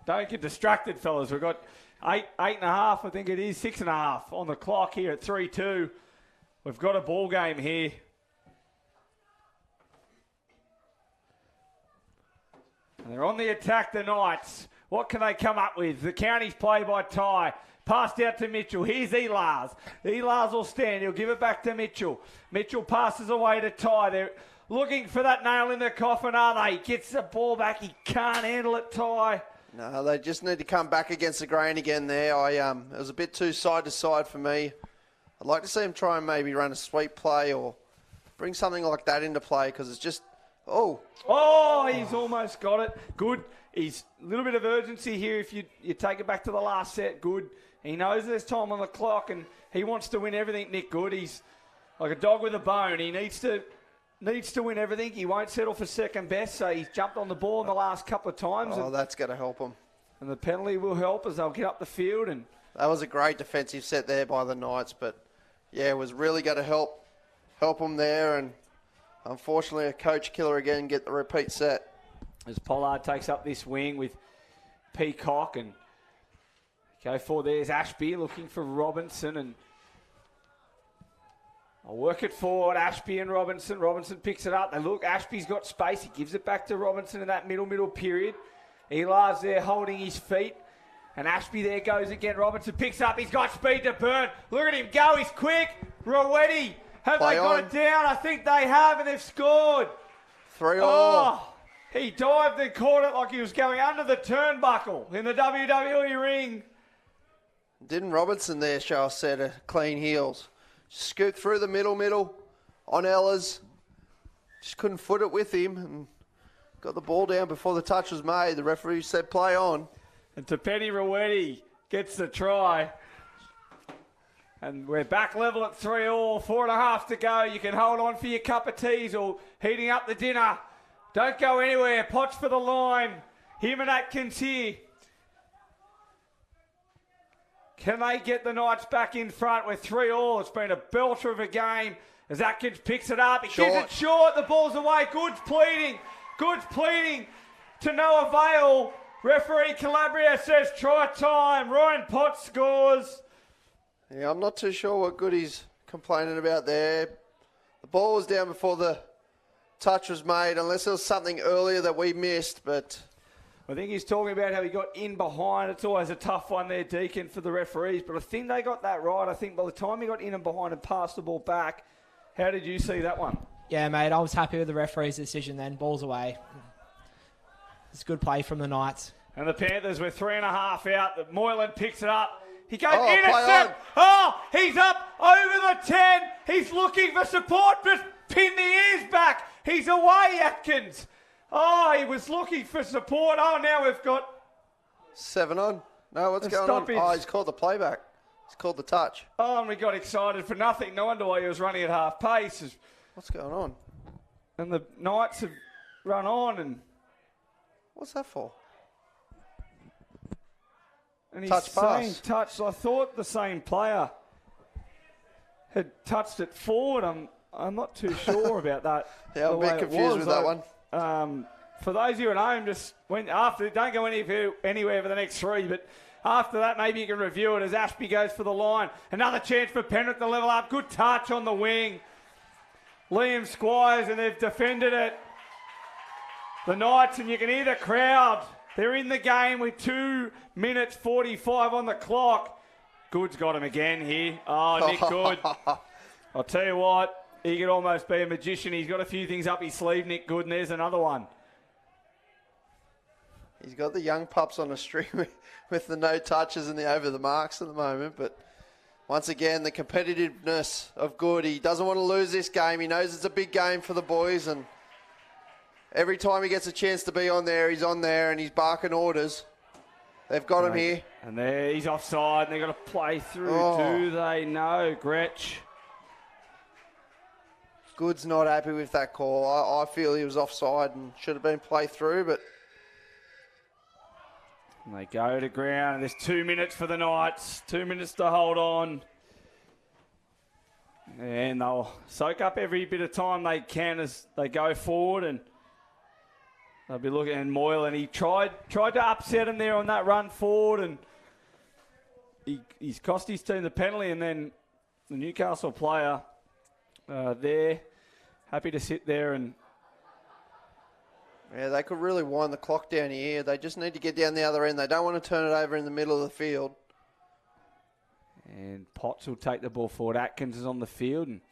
Don't get distracted, fellas. We've got 8.5, I think it is, 6.5 on the clock here at 3-2. We've got a ball game here. And they're on the attack, the Knights. What can they come up with? The county's play by Ty. Passed out to Mitchell. Here's Elars. Elars will stand. He'll give it back to Mitchell. Mitchell passes away to Ty. They're looking for that nail in the coffin, are they? Gets the ball back. He can't handle it, Ty. No, they just need to come back against the grain again there. It was a bit too side to side for me. I'd like to see him try and maybe run a sweep play or bring something like that into play, because it's just... Oh, he's almost got it. Good. He's a little bit of urgency here if you take it back to the last set. Good. He knows there's time on the clock, and he wants to win everything, Nick Good. He's like a dog with a bone. He needs to win everything. He won't settle for second best, so he's jumped on the ball in the last couple of times. Oh, that's going to help him. And the penalty will help as they'll get up the field. And that was a great defensive set there by the Knights, but, yeah, it was really going to help them there, and unfortunately a coach killer again, get the repeat set. As Pollard takes up this wing with Peacock, and go for there's Ashby looking for Robinson, and I'll work it forward. Ashby and Robinson. Robinson picks it up. They look. Ashby's got space. He gives it back to Robinson in that middle period. Eli's there holding his feet, and Ashby there goes again. Robinson picks up. He's got speed to burn. Look at him go. He's quick. Rowetti Have Play they got on. it down? I think they have, and they've scored. 3-all. Oh, he dived and caught it like he was going under the turnbuckle in the WWE ring. Didn't Robertson there show a set of clean heels? Scooped through the middle on Ellis. Just couldn't foot it with him and got the ball down before the touch was made. The referee said play on. And Tapeni Roweti gets the try. And we're back level at 3-all, 4.5 to go. You can hold on for your cup of teas or heating up the dinner. Don't go anywhere. Potts for the line. Him and Atkins here. Can they get the Knights back in front with 3-all? It's been a belter of a game as Atkins picks it up. He gives it short. The ball's away. Goods pleading. Goods pleading to no avail. Referee Calabria says try time. Ryan Potts scores. Yeah, I'm not too sure what Goody's complaining about there. The ball was down before the touch was made, unless there was something earlier that we missed, but... I think he's talking about how he got in behind. It's always a tough one there, Deacon, for the referees, but I think they got that right. I think by the time he got in and behind and passed the ball back, how did you see that one? Yeah, mate, I was happy with the referee's decision then. Ball's away. It's good play from the Knights. And the Panthers were 3.5 out. Moylan picks it up. He goes Oh, intercept. Oh, he's up over the 10. He's looking for support, but pin the ears back. He's away, Atkins. Oh, he was looking for support. Oh, now we've got 7 on. No, what's a going on? stoppage. Oh, he's called the playback. He's called the touch. Oh, and we got excited for nothing. No wonder why he was running at half pace. What's going on? And the Knights have run on and... What's that for? And he's Touch saying pass. touch. I thought the same player had touched it forward. I'm not too sure about that. Yeah, I'm a bit confused with that one. For those of you at home, just don't go anywhere for the next 3, but after that, maybe you can review it as Ashby goes for the line. Another chance for Penrith to level up. Good touch on the wing. Liam Squires, and they've defended it. The Knights, and you can hear the crowd. They're in the game with 2 minutes 45 on the clock. Good's got him again here. Oh, Nick Good. I'll tell you what, he could almost be a magician. He's got a few things up his sleeve, Nick Good, and there's another one. He's got the young pups on a string with the no touches and the over the marks at the moment. But once again, the competitiveness of Good. He doesn't want to lose this game. He knows it's a big game for the boys. And every time he gets a chance to be on there, he's on there and he's barking orders. They've got him here. And there, he's offside and they've got to play through. Oh. Do they know, Gretsch? Good's not happy with that call. I feel he was offside and should have been played through, but... And they go to ground. There's 2 minutes for the Knights. 2 minutes to hold on. And they'll soak up every bit of time they can as they go forward. And they'll be looking at Moylan. He tried to upset him there on that run forward. And he's cost his team the penalty. And then the Newcastle player there, happy to sit there and... Yeah, they could really wind the clock down here. They just need to get down the other end. They don't want to turn it over in the middle of the field. And Potts will take the ball forward. Atkins is on the field and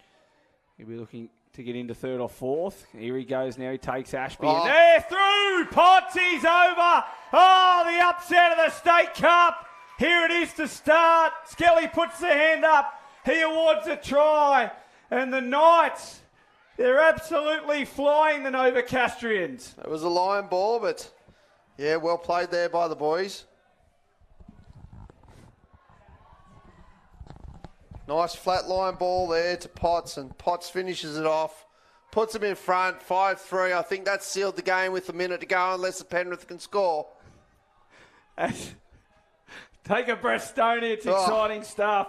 he'll be looking to get into 3rd or 4th. Here he goes now. He takes Ashby. Oh. And there through. Potts, he's over. Oh, the upset of the State Cup. Here it is to start. Skelly puts the hand up. He awards a try. And the Knights... They're absolutely flying, the Novocastrians. It was a line ball, but yeah, well played there by the boys. Nice flat line ball there to Potts, and Potts finishes it off. Puts him in front, 5-3. I think that sealed the game with a minute to go unless the Penrith can score. Take a breath, Stoney. It's exciting stuff.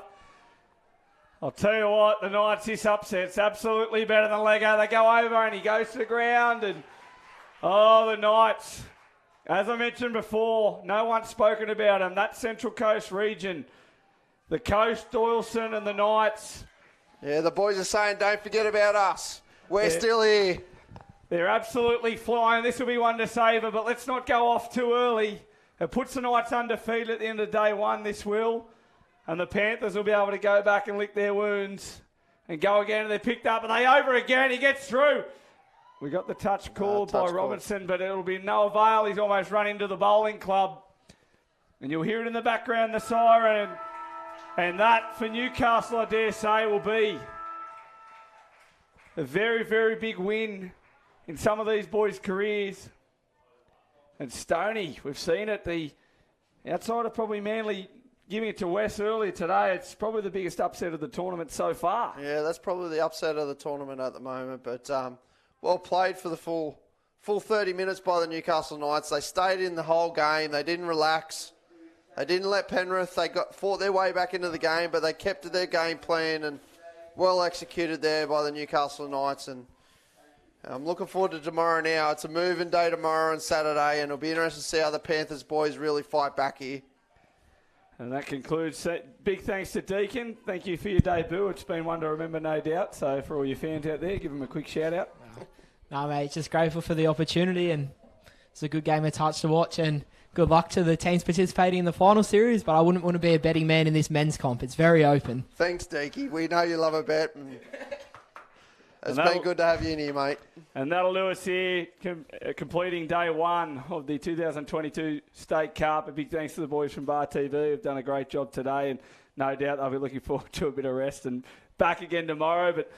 I'll tell you what, the Knights, this upset's absolutely better than Lego. They go over and he goes to the ground and, the Knights, as I mentioned before, no one's spoken about them. That Central Coast region, the Coast, Doyleson and the Knights. Yeah, the boys are saying, don't forget about us. We're still here. They're absolutely flying. This will be one to savour, but let's not go off too early. It puts the Knights undefeated at the end of day one, this will. And the Panthers will be able to go back and lick their wounds and go again, and they're picked up, and they over again. He gets through. We got the touch called by Robinson, but it'll be no avail. He's almost run into the bowling club. And you'll hear it in the background, the siren. And that, for Newcastle, I dare say, will be a very, very big win in some of these boys' careers. And Stoney, we've seen it, the outside of probably Manly giving it to West earlier today. It's probably the biggest upset of the tournament so far. Yeah, that's probably the upset of the tournament at the moment. But well played for the full 30 minutes by the Newcastle Knights. They stayed in the whole game. They didn't relax. They didn't let Penrith. They fought their way back into the game, but they kept to their game plan and well executed there by the Newcastle Knights. And I'm looking forward to tomorrow now. It's a moving day tomorrow and Saturday, and it'll be interesting to see how the Panthers boys really fight back here. And that concludes. Big thanks to Deacon. Thank you for your debut. It's been one to remember, no doubt. So for all your fans out there, give them a quick shout out. No, mate, just grateful for the opportunity, and it's a good game of touch to watch, and good luck to the teams participating in the final series, but I wouldn't want to be a betting man in this men's comp. It's very open. Thanks, Deaky. We know you love a bet. It's been good to have you in here, mate. And that'll do us here, completing day one of the 2022 State Cup. A big thanks to the boys from Bar TV who've done a great job today, and no doubt they'll be looking forward to a bit of rest and back again tomorrow. But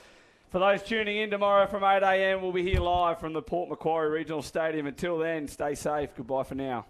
for those tuning in tomorrow from 8 a.m, we'll be here live from the Port Macquarie Regional Stadium. Until then, stay safe. Goodbye for now.